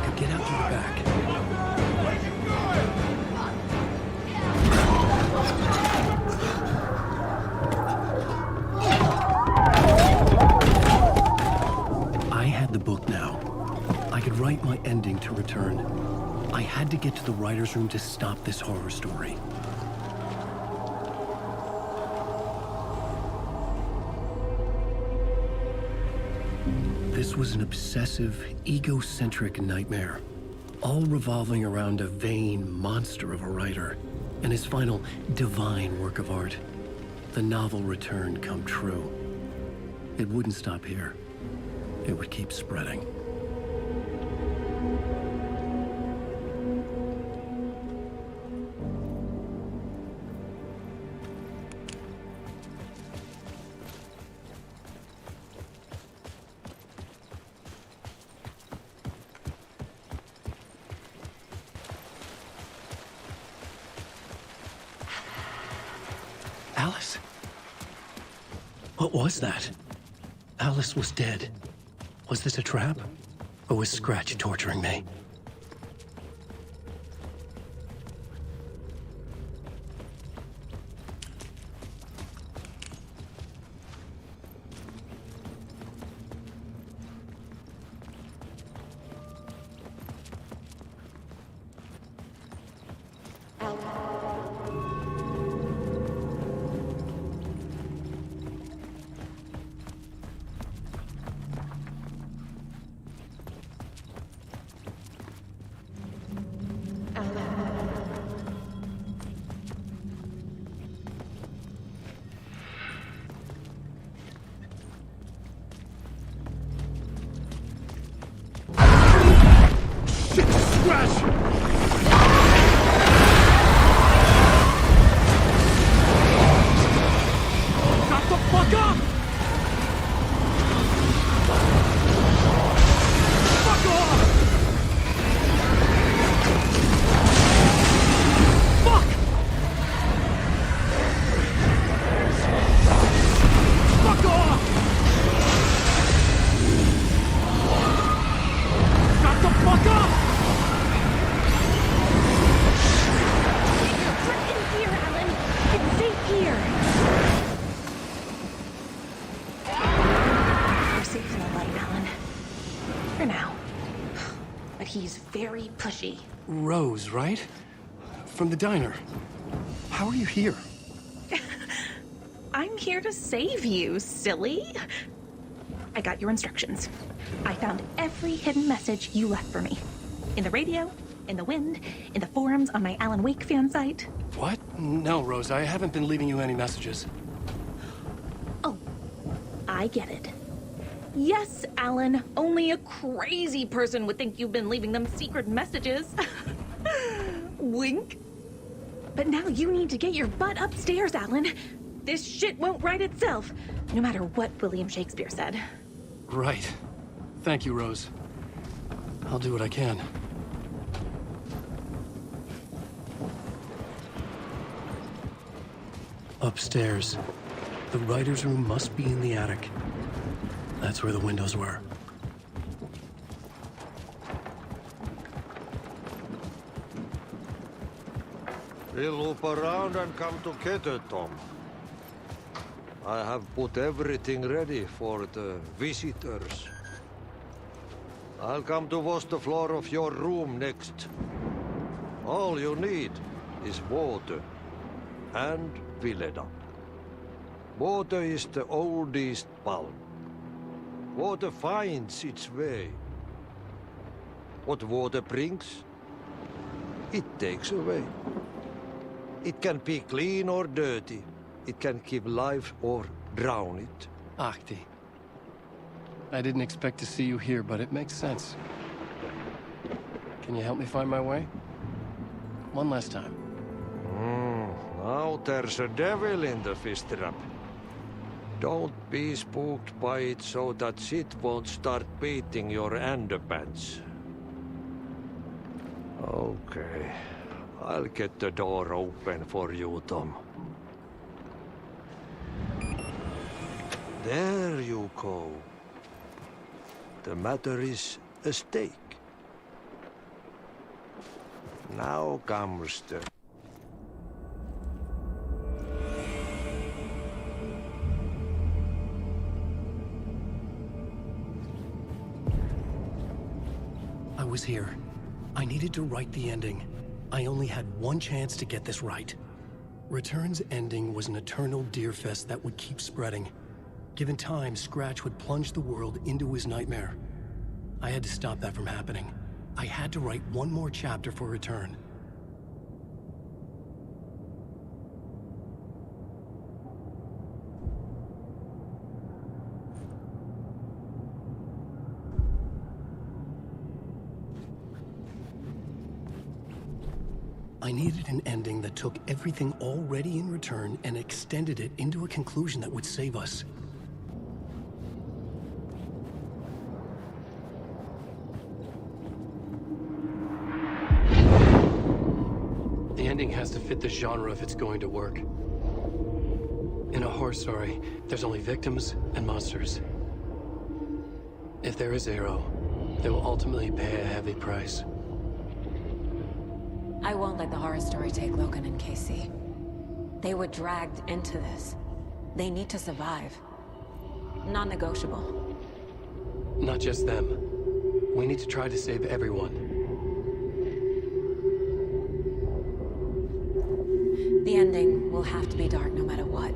could get out to the back. I had the book now. I could write my ending to Return. I had to get to the writer's room to stop this horror story. This was an obsessive, egocentric nightmare, all revolving around a vain monster of a writer and his final divine work of art, the novel Return come true. It wouldn't stop here. It would keep spreading. Alice? What was that? Alice was dead. Was this a trap? Or was Scratch torturing me? Pushy. Rose, right? From the diner. How are you here? I'm here to save you, silly. I got your instructions. I found every hidden message you left for me. In the radio, in the wind, in the forums on my AlanWake fan site. What? No, Rose, I haven't been leaving you any messages. Oh, I get it. Yes, Alan, only a crazy person would think you've been leaving them secret messages. Wink. But now you need to get your butt upstairs, Alan. This shit won't right itself, no matter what William Shakespeare said. Right. Thank you, Rose. I'll do what I can. Upstairs. The writer's room must be in the attic. That's where the windows were. We'll loop around and come together, Tom. I have put everything ready for the visitors. I'll come to wash the floor of your room next. All you need is water and Vileda. Water is the oldest bulb. Water finds its way. What water brings, it takes away. It can be clean or dirty. It can give life or drown it. Ahti. I didn't expect to see you here, but it makes sense. Can you help me find my way? One last time. Now there's a devil in the fish trap. Don't be spooked by it so that shit won't start beating your underpants. Okay. I'll get the door open for you, Tom. There you go. The matter is a stake. Now comes the... I was here. I needed to write the ending. I only had one chance to get this right. Return's ending was an eternal deerfest that would keep spreading. Given time, Scratch would plunge the world into his nightmare. I had to stop that from happening. I had to write one more chapter for Return. I needed an ending that took everything already in Return and extended it into a conclusion that would save us. The ending has to fit the genre if it's going to work. In a horror story, there's only victims and monsters. If there is Arrow, they will ultimately pay a heavy price. I won't let the horror story take Logan and Casey. They were dragged into this. They need to survive. Non-negotiable. Not just them. We need to try to save everyone. The ending will have to be dark no matter what.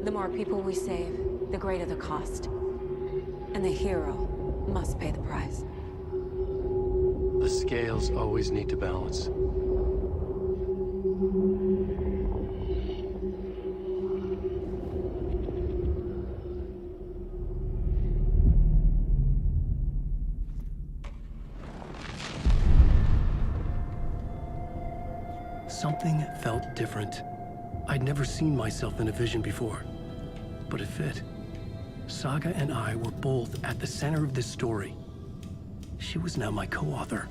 The more people we save, the greater the cost. And the hero must pay the price. The scales always need to balance. Something felt different. I'd never seen myself in a vision before, but it fit. Saga and I were both at the center of this story. She was now my co-author.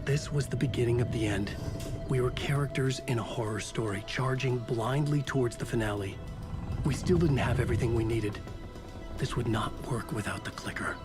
This was the beginning of the end. We were characters in a horror story, charging blindly towards the finale. We still didn't have everything we needed. This would not work without the clicker.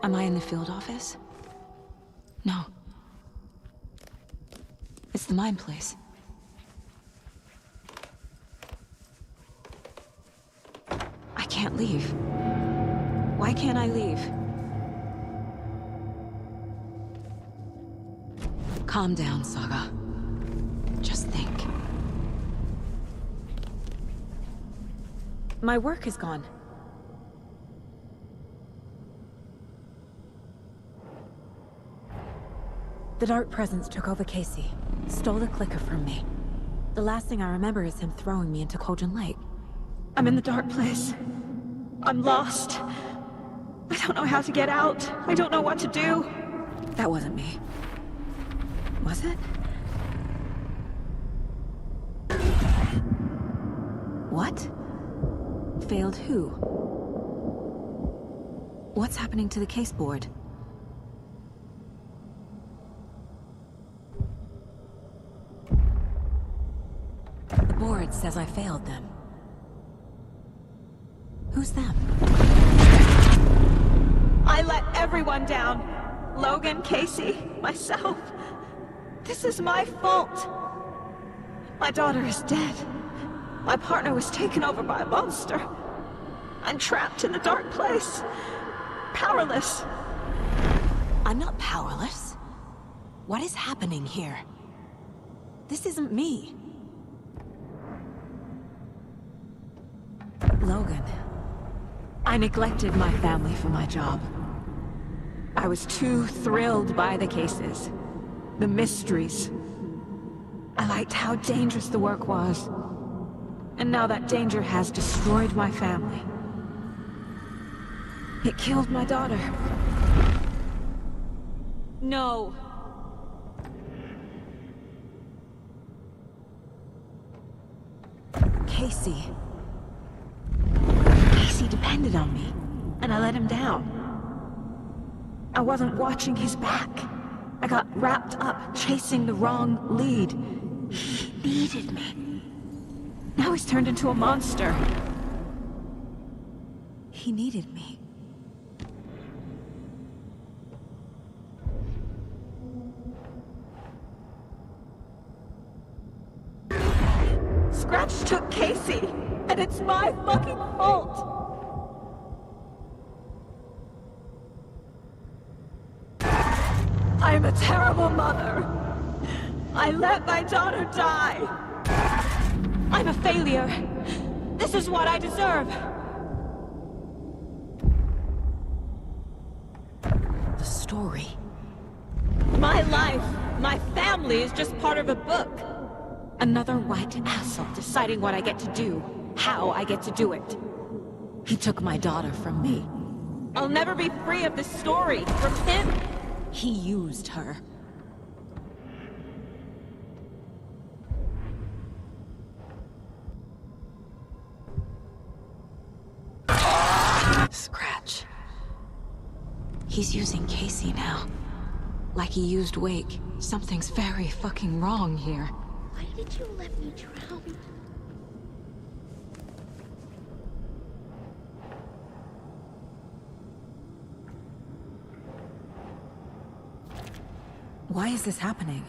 Am I in the field office? No. It's the mine place. I can't leave. Why can't I leave? Calm down, Saga. Just think. My work is gone. The Dark Presence took over Casey, stole the clicker from me. The last thing I remember is him throwing me into Cauldron Lake. I'm in the dark place. I'm lost. I don't know how to get out. I don't know what to do. That wasn't me. Was it? What? Failed who? What's happening to the case board? The board says I failed them. Who's them? I let everyone down. Logan, Casey, myself. This is my fault. My daughter is dead. My partner was taken over by a monster. I'm trapped in a dark place. Powerless. I'm not powerless. What is happening here? This isn't me. Logan. I neglected my family for my job. I was too thrilled by the cases, the mysteries. I liked how dangerous the work was. And now that danger has destroyed my family. It killed my daughter. No. Casey. Casey depended on me, and I let him down. I wasn't watching his back. I got wrapped up chasing the wrong lead. He needed me. Now he's turned into a monster. He needed me. Scratch took Casey, and it's my fucking fault. I'm a terrible mother. I let my daughter die. I'm a failure. This is what I deserve. The story. My life, my family is just part of a book. Another white asshole deciding what I get to do, how I get to do it. He took my daughter from me. I'll never be free of this story from him. He used her. Scratch. He's using Casey now. Like he used Wake. Something's very fucking wrong here. Why did you let me drown? Why is this happening?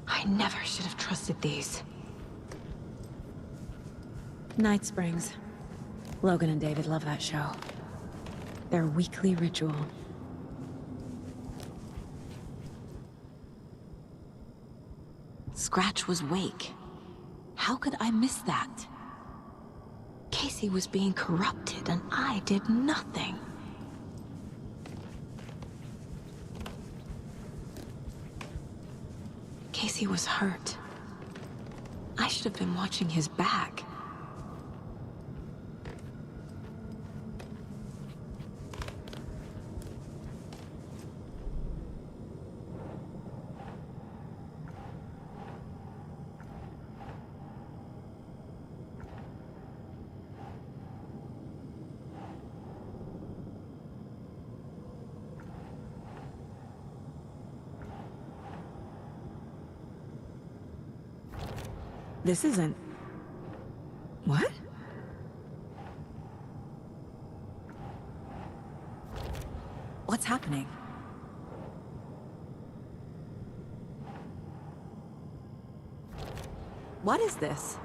I never should have trusted these. Night Springs. Logan and David love that show. Their weekly ritual. Scratch was Wake. How could I miss that? Casey was being corrupted and I did nothing. Casey was hurt. I should have been watching his back. This isn't... What? What's happening? What is this?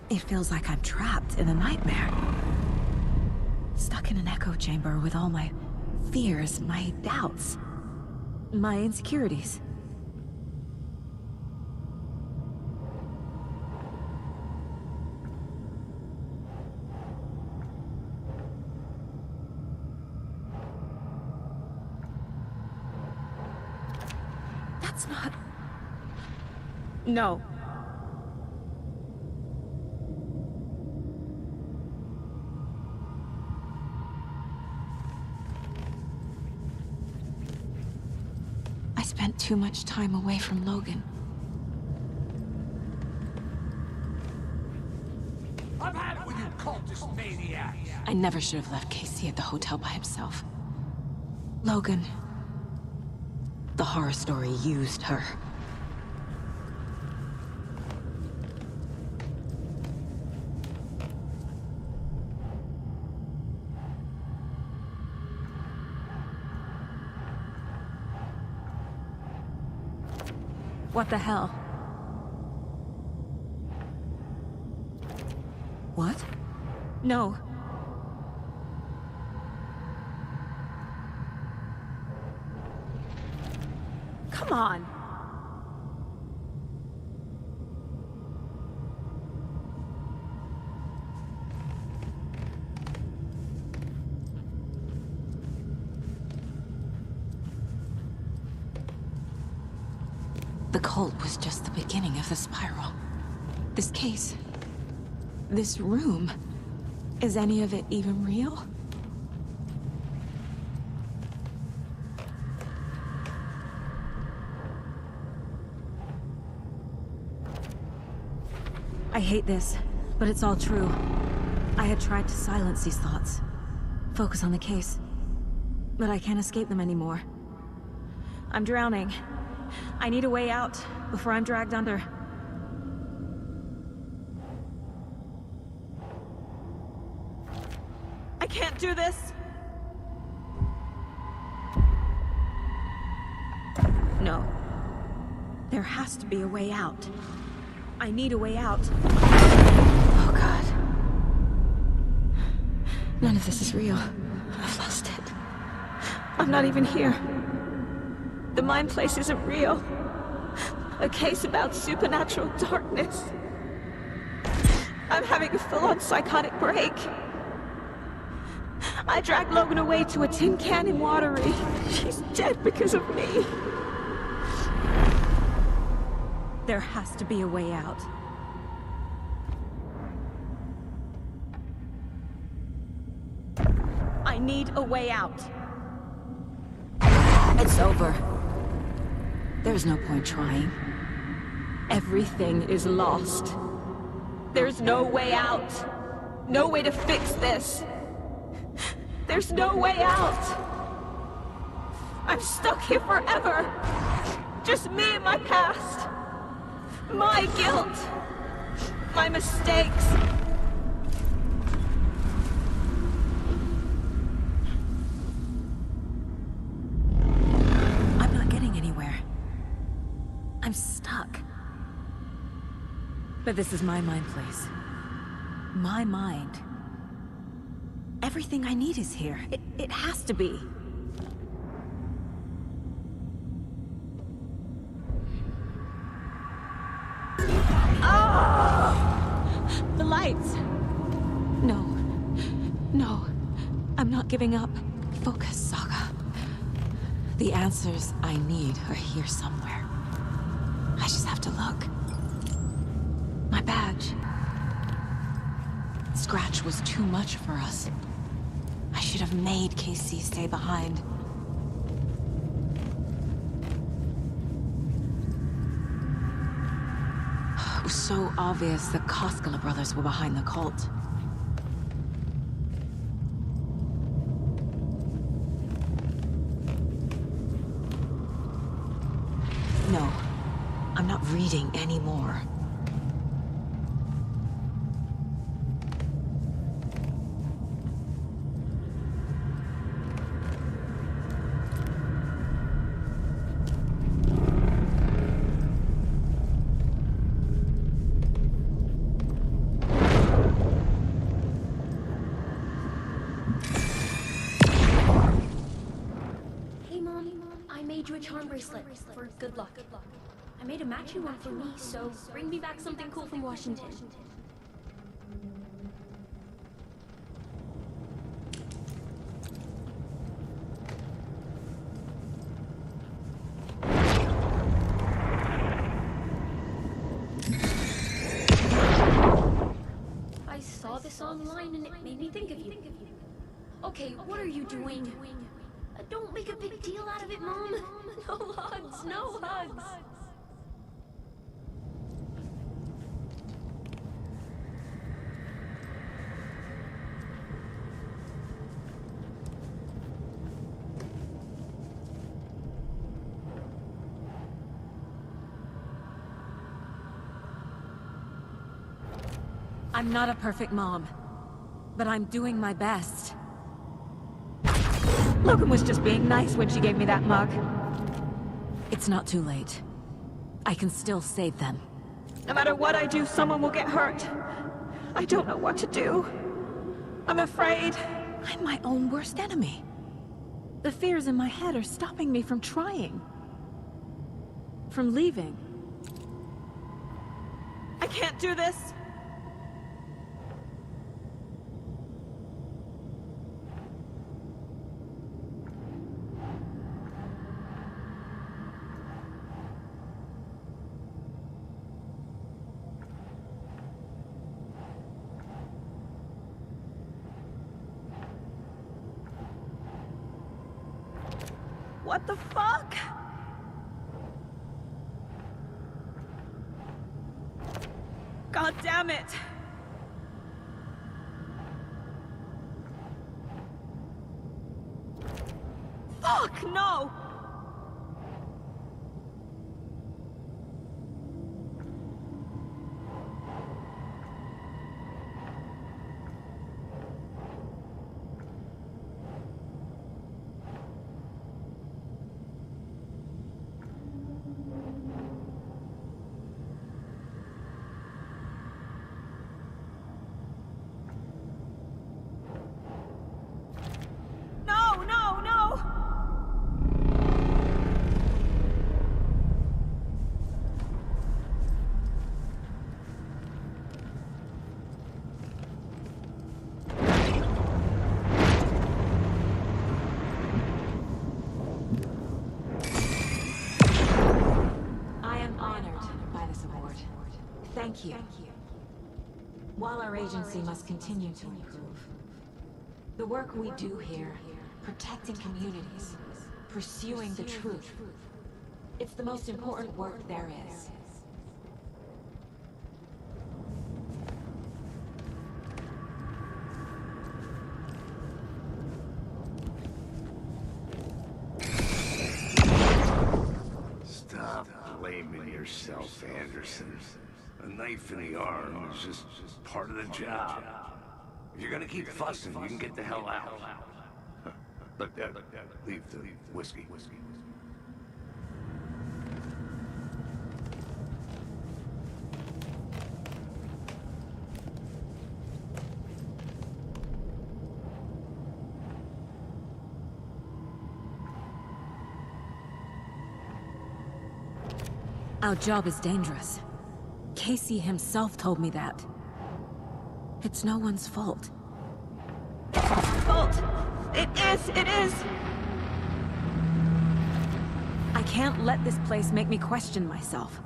It feels like I'm trapped in a nightmare. Stuck in an echo chamber with all my fears, my doubts, my insecurities. That's not... No. Spent too much time away from Logan. I've had it with you cultist maniacs! I never should have left Casey at the hotel by himself. Logan. The horror story used her. What the hell? What? No. Come on. The cult was just the beginning of the spiral. This case... this room... is any of it even real? I hate this, but it's all true. I had tried to silence these thoughts. Focus on the case. But I can't escape them anymore. I'm drowning. I need a way out before I'm dragged under. I can't do this! No. There has to be a way out. I need a way out. Oh God. None of this is real. I've lost it. I'm not even here. The mind place isn't real. A case about supernatural darkness. I'm having a full-on psychotic break. I dragged Logan away to a tin can in Watery. She's dead because of me. There has to be a way out. I need a way out. It's over. There's no point trying. Everything is lost. There's no way out. No way to fix this. There's no way out. I'm stuck here forever. Just me and my past. My guilt. My mistakes. I'm not getting anywhere. I'm stuck. But this is my mind place. My mind. Everything I need is here. It has to be. Oh! The lights. No. No. I'm not giving up. Focus, Saga. The answers I need are here somewhere. I just have to look. My badge. Scratch was too much for us. I should have made Casey stay behind. It was so obvious the Koskela brothers were behind the cult. No, I'm not reading anymore. A charm bracelet for good luck. I made a matching one for me, so bring me back something cool from Washington. I saw this online and it made me think of you. Okay, what are you doing? Don't make a big deal out of it, Mom. No hugs, no hugs. I'm not a perfect mom, but I'm doing my best. Logan was just being nice when she gave me that mug. It's not too late. I can still save them. No matter what I do, someone will get hurt. I don't know what to do. I'm afraid. I'm my own worst enemy. The fears in my head are stopping me from trying. From leaving. I can't do this. What the fuck? God damn it! Fuck, no! Thank you. While our agency must continue to improve, the work we do here, protecting communities, pursuing the truth, it's the most important work there is. Stop blaming yourself, Anderson. A knife in the arm is just part of the job. If you're gonna keep fussing, you can get the hell out. But leave the whiskey. Our job is dangerous. Casey himself told me that. It's no one's fault. Fault! It is! I can't let this place make me question myself.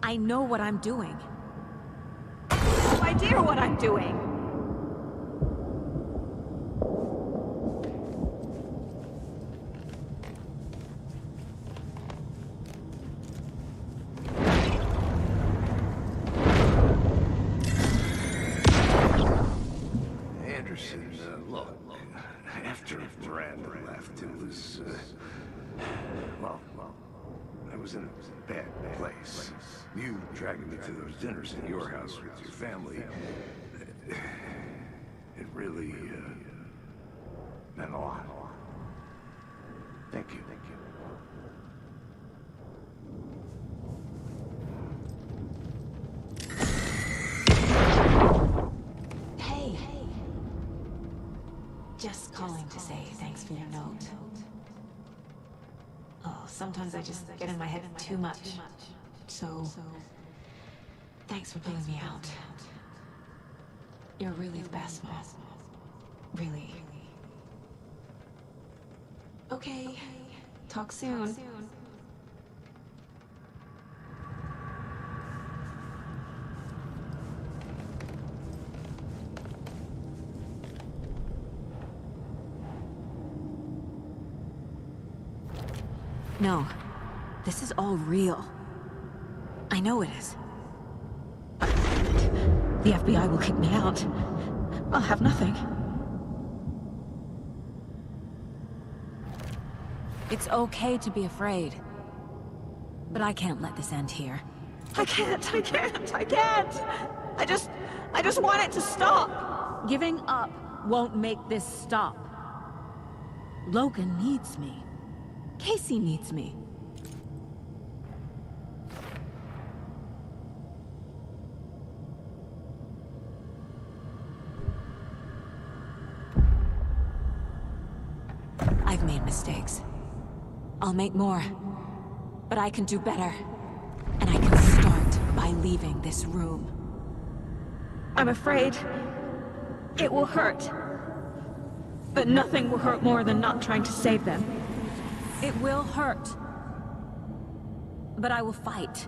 I know what I'm doing. No idea what I'm doing! Anderson, look, after Miranda left, it was, well, I was in a bad place. You dragging me to those dinners at your house with your family, it really, meant a lot. Thank you. Hey. Just calling to say thanks for your note. Oh, sometimes I just get in my head too much. So, thanks for pulling me out. You're really the best, Mom. Really. Okay. Talk soon. No. This is all real. I know it is. The FBI will kick me out. I'll have nothing. It's okay to be afraid. But I can't let this end here. I can't! I just want it to stop! Giving up won't make this stop. Logan needs me. Casey needs me. I've made mistakes. I'll make more. But I can do better. And I can start by leaving this room. I'm afraid it will hurt. But nothing will hurt more than not trying to save them. It will hurt. But I will fight.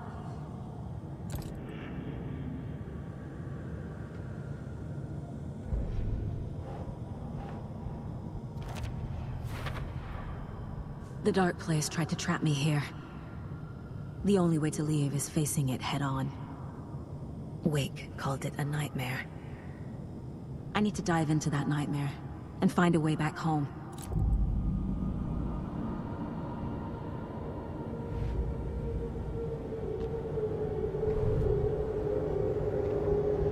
The dark place tried to trap me here. The only way to leave is facing it head-on. Wake called it a nightmare. I need to dive into that nightmare and find a way back home.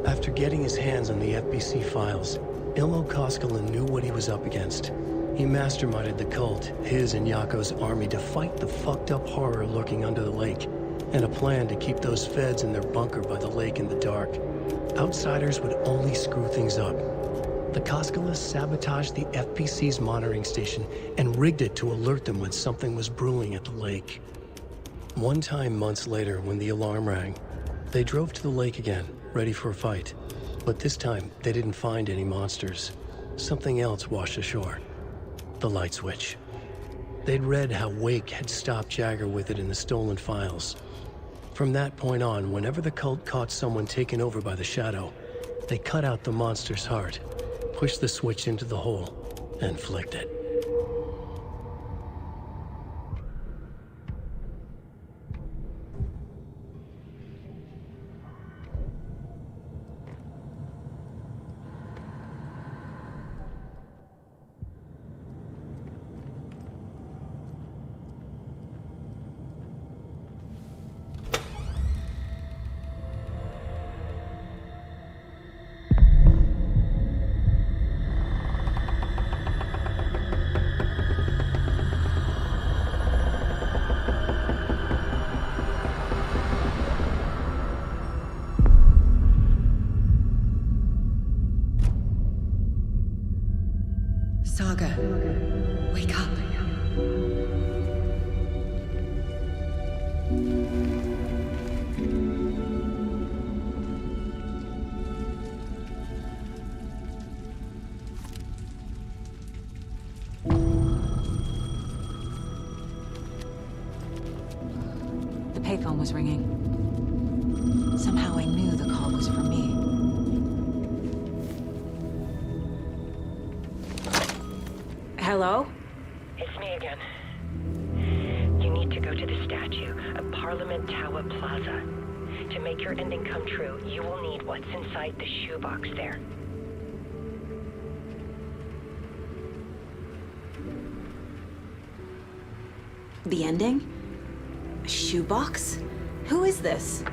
After getting his hands on the FBC files, Ilmo Koskinen knew what he was up against. He masterminded the cult, his and Yako's army, to fight the fucked up horror lurking under the lake, and a plan to keep those feds in their bunker by the lake in the dark. Outsiders would only screw things up. The Koskinen sabotaged the FBC's monitoring station and rigged it to alert them when something was brewing at the lake. One time months later, when the alarm rang, they drove to the lake again, ready for a fight. But this time, they didn't find any monsters. Something else washed ashore. The light switch. They'd read how Wake had stopped Jagger with it in the stolen files. From that point on, whenever the cult caught someone taken over by the Shadow, they cut out the monster's heart, pushed the switch into the hole, and flicked it. Saga, wake up. The payphone was ringing. Somehow I knew the call was for me. Hello? It's me again. You need to go to the statue of Parliament Tower Plaza. To make your ending come true, you will need what's inside the shoebox there. The ending? A shoebox? Who is this?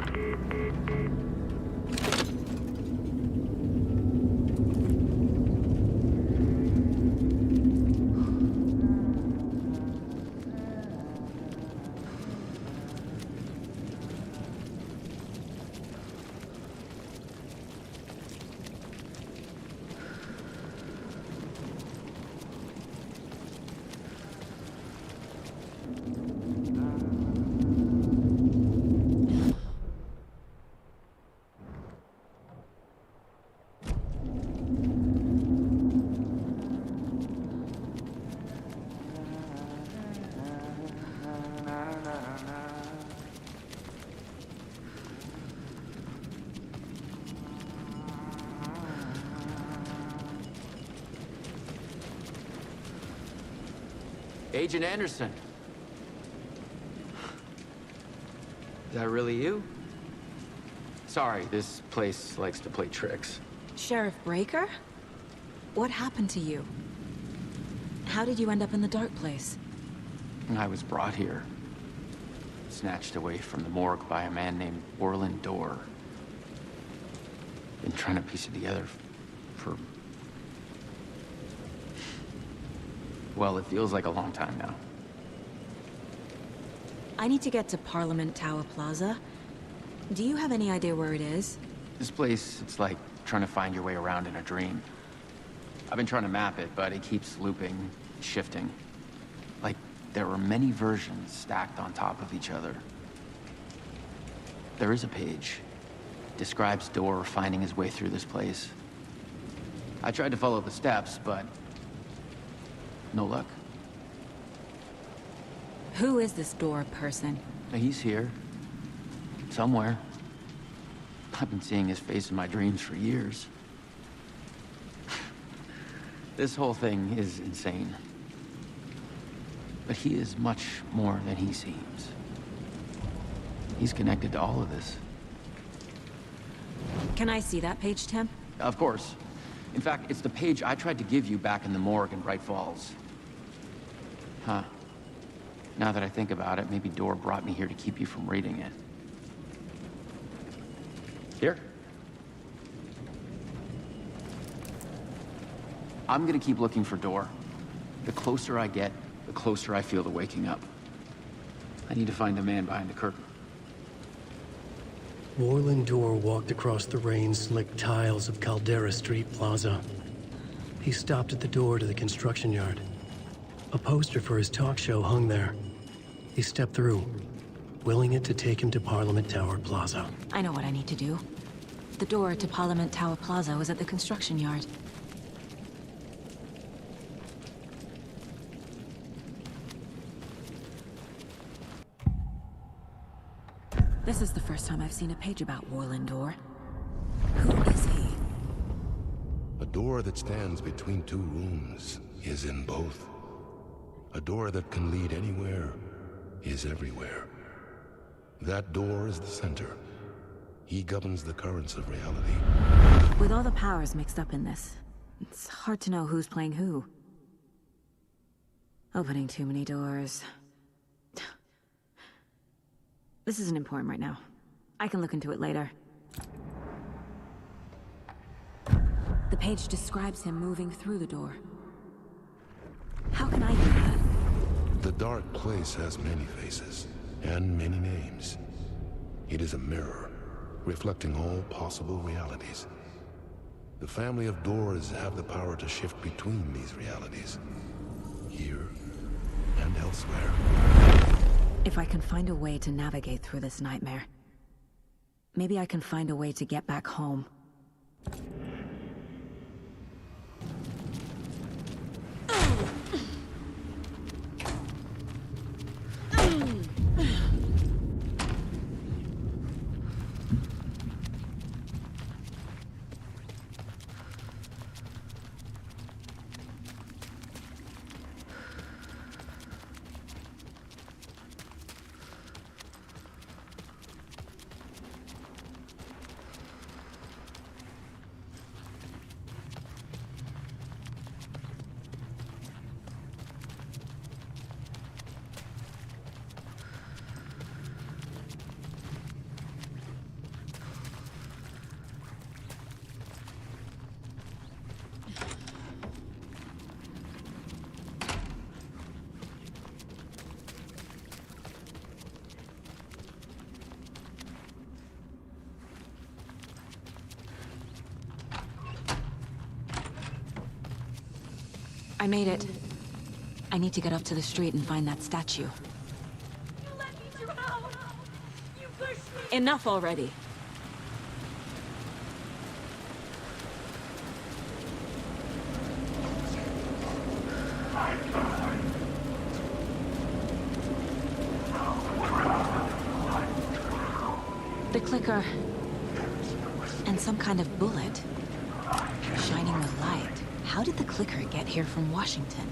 Agent Anderson. Is that really you? Sorry, this place likes to play tricks. Sheriff Breaker? What happened to you? How did you end up in the dark place? I was brought here. Snatched away from the morgue by a man named Orland Dorr. Been trying to piece it together for... well, it feels like a long time now. I need to get to Parliament Tower Plaza. Do you have any idea where it is? This place, it's like trying to find your way around in a dream. I've been trying to map it, but it keeps looping, shifting. Like there are many versions stacked on top of each other. There is a page. Describes Dorr finding his way through this place. I tried to follow the steps, but no luck. Who is this Dorr person? He's here. Somewhere. I've been seeing his face in my dreams for years. This whole thing is insane. But he is much more than he seems. He's connected to all of this. Can I see that page, Tim? Of course. In fact, it's the page I tried to give you back in the morgue in Bright Falls. Huh. Now that I think about it, maybe Dorr brought me here to keep you from reading it. Here. I'm gonna keep looking for Dorr. The closer I get, the closer I feel to waking up. I need to find a man behind the curtain. Orland Dorr walked across the rain-slicked tiles of Caldera Street Plaza. He stopped at the door to the construction yard. A poster for his talk show hung there. He stepped through, willing it to take him to Parliament Tower Plaza. I know what I need to do. The door to Parliament Tower Plaza was at the construction yard. This is the first time I've seen a page about Orland Dorr. Who is he? A door that stands between two rooms is in both. A door that can lead anywhere is everywhere. That door is the center. He governs the currents of reality. With all the powers mixed up in this, it's hard to know who's playing who. Opening too many doors. This isn't important right now. I can look into it later. The page describes him moving through the door. How can I do that? The dark place has many faces, and many names. It is a mirror, reflecting all possible realities. The family of Doors have the power to shift between these realities, here and elsewhere. If I can find a way to navigate through this nightmare, maybe I can find a way to get back home. I made it. I need to get up to the street and find that statue. You let me drown! You pushed me! Enough already. The clicker. And some kind of bullet. Shining with light. How did the clicker get here from Washington?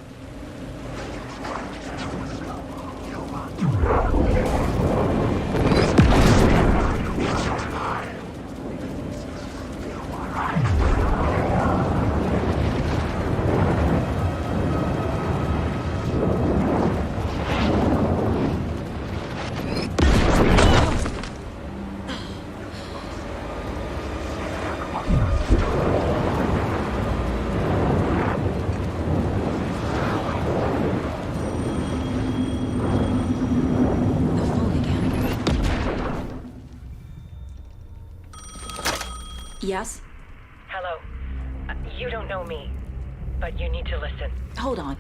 Yes? Hello. You don't know me, but you need to listen. Hold on.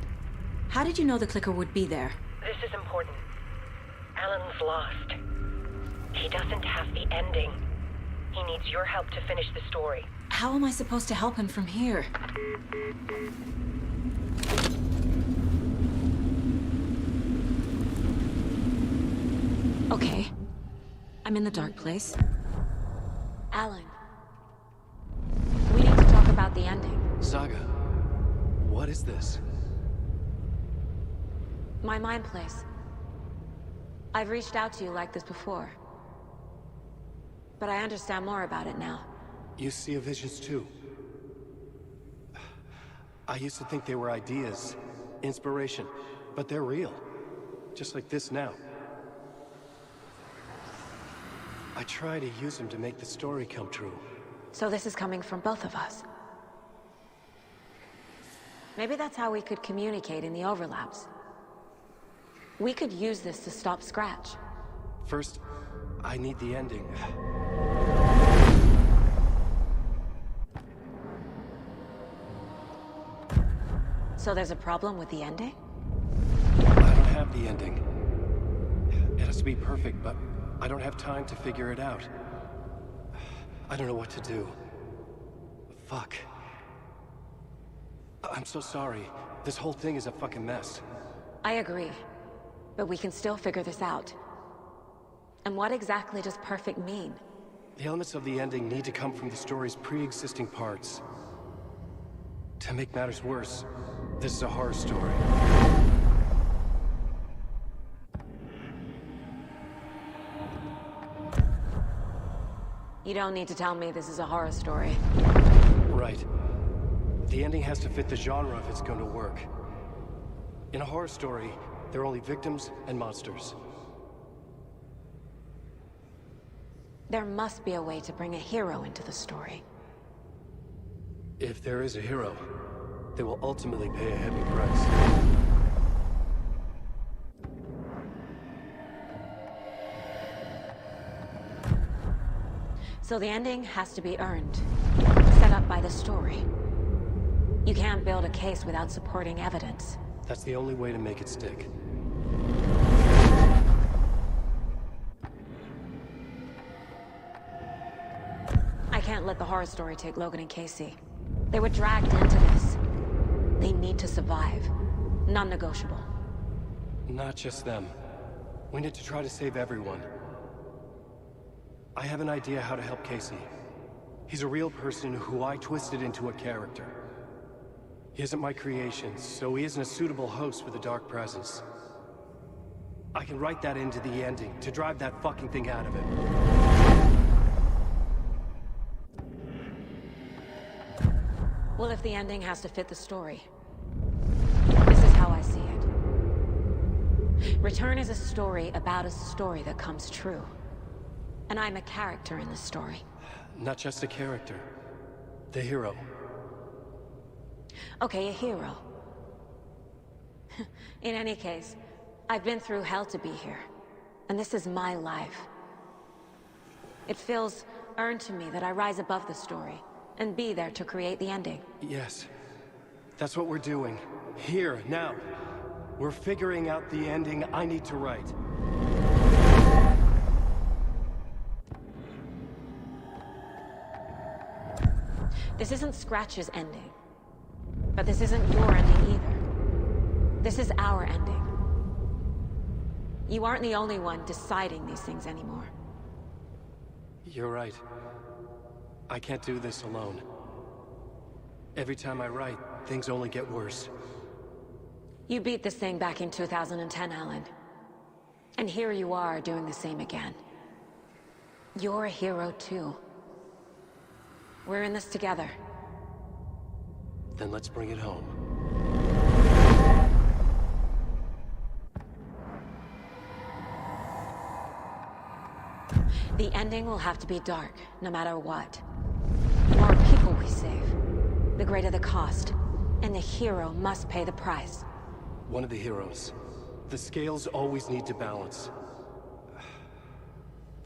How did you know the clicker would be there? This is important. Alan's lost. He doesn't have the ending. He needs your help to finish the story. How am I supposed to help him from here? Okay. I'm in the dark place. Alan. We need to talk about the ending. Saga, what is this? My mind place. I've reached out to you like this before. But I understand more about it now. You see visions too. I used to think they were ideas, inspiration, but they're real. Just like this now. I try to use them to make the story come true. So this is coming from both of us. Maybe that's how we could communicate in the overlaps. We could use this to stop Scratch. First, I need the ending. So there's a problem with the ending? I don't have the ending. It has to be perfect, but I don't have time to figure it out. I don't know what to do. Fuck. I'm so sorry. This whole thing is a fucking mess. I agree. But we can still figure this out. And what exactly does perfect mean? The elements of the ending need to come from the story's pre-existing parts. To make matters worse, this is a horror story. You don't need to tell me this is a horror story. Right. The ending has to fit the genre if it's going to work. In a horror story, there are only victims and monsters. There must be a way to bring a hero into the story. If there is a hero, they will ultimately pay a heavy price. So the ending has to be earned, set up by the story. You can't build a case without supporting evidence. That's the only way to make it stick. I can't let the horror story take Logan and Casey. They were dragged into this. They need to survive. Non-negotiable. Not just them. We need to try to save everyone. I have an idea how to help Casey. He's a real person who I twisted into a character. He isn't my creation, so he isn't a suitable host for the Dark Presence. I can write that into the ending to drive that fucking thing out of him. Well, if the ending has to fit the story, this is how I see it. Return is a story about a story that comes true. And I'm a character in the story. Not just a character. The hero. Okay, a hero. In any case, I've been through hell to be here. And this is my life. It feels earned to me that I rise above the story and be there to create the ending. Yes. That's what we're doing. Here, now. We're figuring out the ending I need to write. This isn't Scratch's ending. But this isn't your ending either. This is our ending. You aren't the only one deciding these things anymore. You're right. I can't do this alone. Every time I write, things only get worse. You beat this thing back in 2010, Alan. And here you are doing the same again. You're a hero too. We're in this together. Then let's bring it home. The ending will have to be dark, no matter what. The more people we save, the greater the cost. And the hero must pay the price. One of the heroes. The scales always need to balance.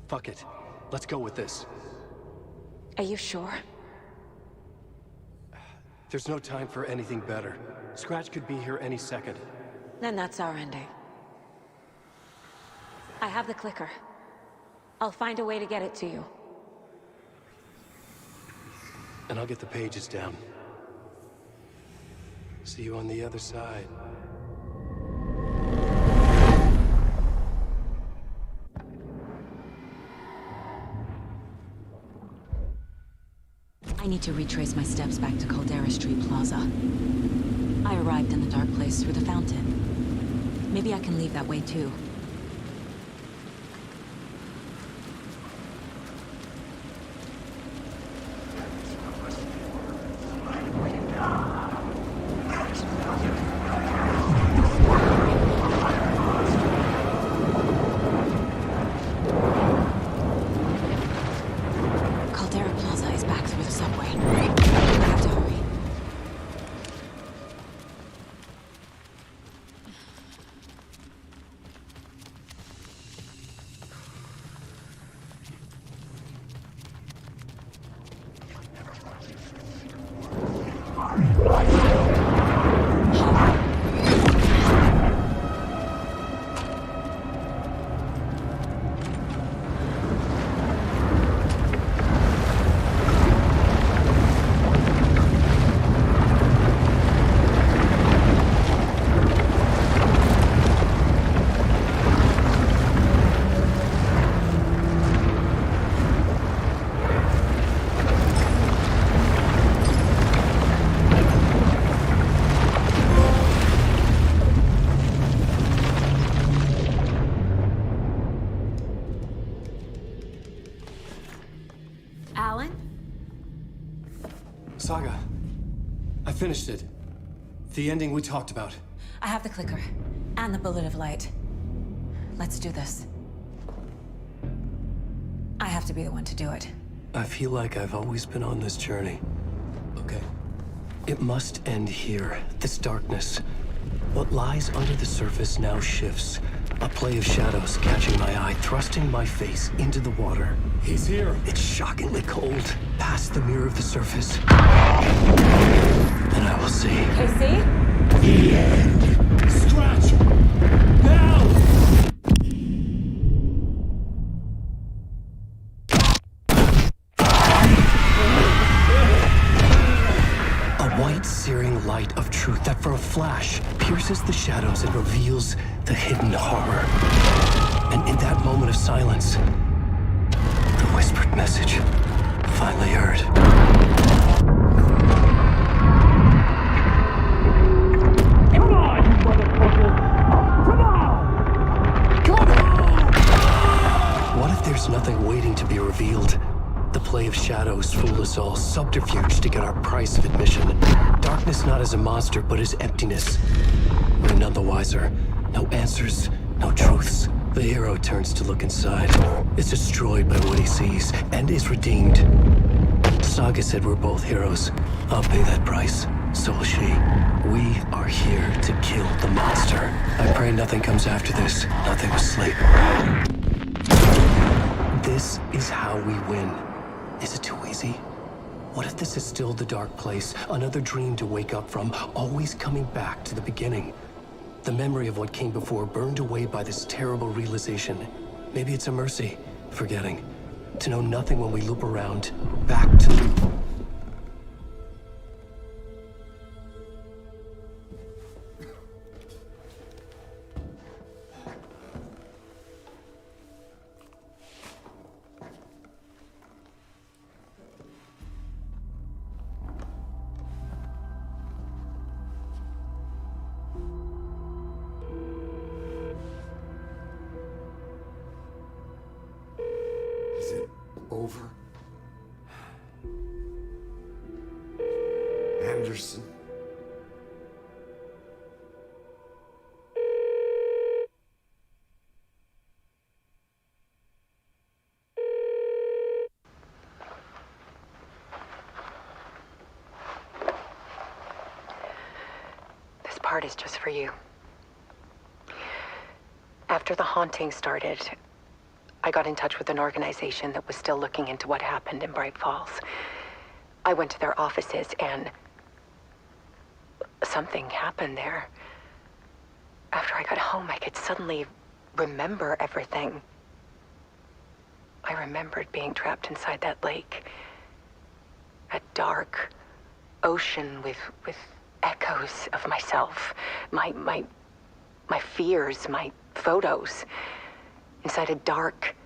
Fuck it. Let's go with this. Are you sure? There's no time for anything better. Scratch could be here any second. Then that's our ending. I have the clicker. I'll find a way to get it to you. And I'll get the pages down. See you on the other side. I need to retrace my steps back to Caldera Street Plaza. I arrived in the dark place through the fountain. Maybe I can leave that way too. Saga, I finished it. The ending we talked about. I have the clicker. And the bullet of light. Let's do this. I have to be the one to do it. I feel like I've always been on this journey. Okay. It must end here, this darkness. What lies under the surface now shifts. A play of shadows catching my eye, thrusting my face into the water. He's here. It's shockingly cold, past the mirror of the surface. Then I will see. KC? The end. Scratch! Now! A white, searing light of truth that for a flash pierces the shadows and reveals the hidden horror. And in that moment of silence, the whispered message finally heard. Come on, you motherfucker! Come on! Come on! What if there's nothing waiting to be revealed? The play of shadows fool us all, subterfuge to get our price of admission. Darkness not as a monster, but as emptiness. We're none the wiser. No answers, no truths. The hero turns to look inside. Is destroyed by what he sees, and is redeemed. Saga said we're both heroes. I'll pay that price. So will she. We are here to kill the monster. I pray nothing comes after this. Nothing but sleep. This is how we win. Is it too easy? What if this is still the dark place? Another dream to wake up from, always coming back to the beginning. The memory of what came before burned away by this terrible realization. Maybe it's a mercy, forgetting. To know nothing when we loop around, back to... Is it over? Anderson? This part is just for you. After the haunting started, I got in touch with an organization that was still looking into what happened in Bright Falls. I went to their offices and something happened there. After I got home, I could suddenly remember everything. I remembered being trapped inside that lake. A dark ocean with echoes of myself, my fears, my photos. Inside a dark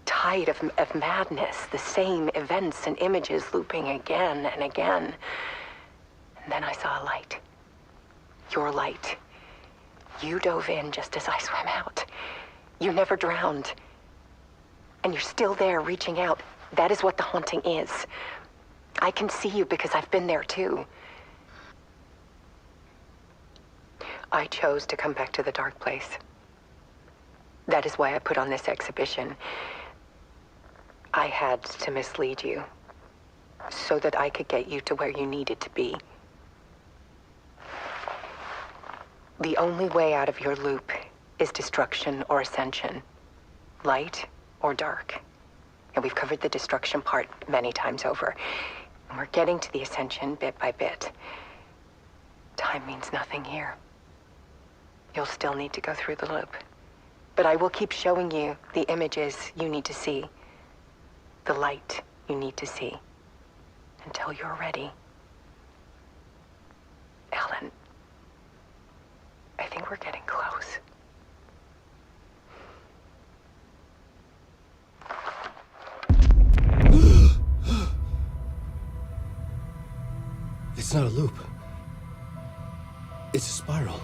tide of madness, the same events and images looping again and again. And then I saw a light. Your light. You dove in just as I swam out. You never drowned. And you're still there reaching out. That is what the haunting is. I can see you because I've been there too. I chose to come back to the dark place. That is why I put on this exhibition. I had to mislead you, so that I could get you to where you needed to be. The only way out of your loop is destruction or ascension, light or dark. And we've covered the destruction part many times over. And we're getting to the ascension bit by bit. Time means nothing here. You'll still need to go through the loop. But I will keep showing you the images you need to see, the light you need to see, until you're ready. Alan, I think we're getting close. It's not a loop. It's a spiral.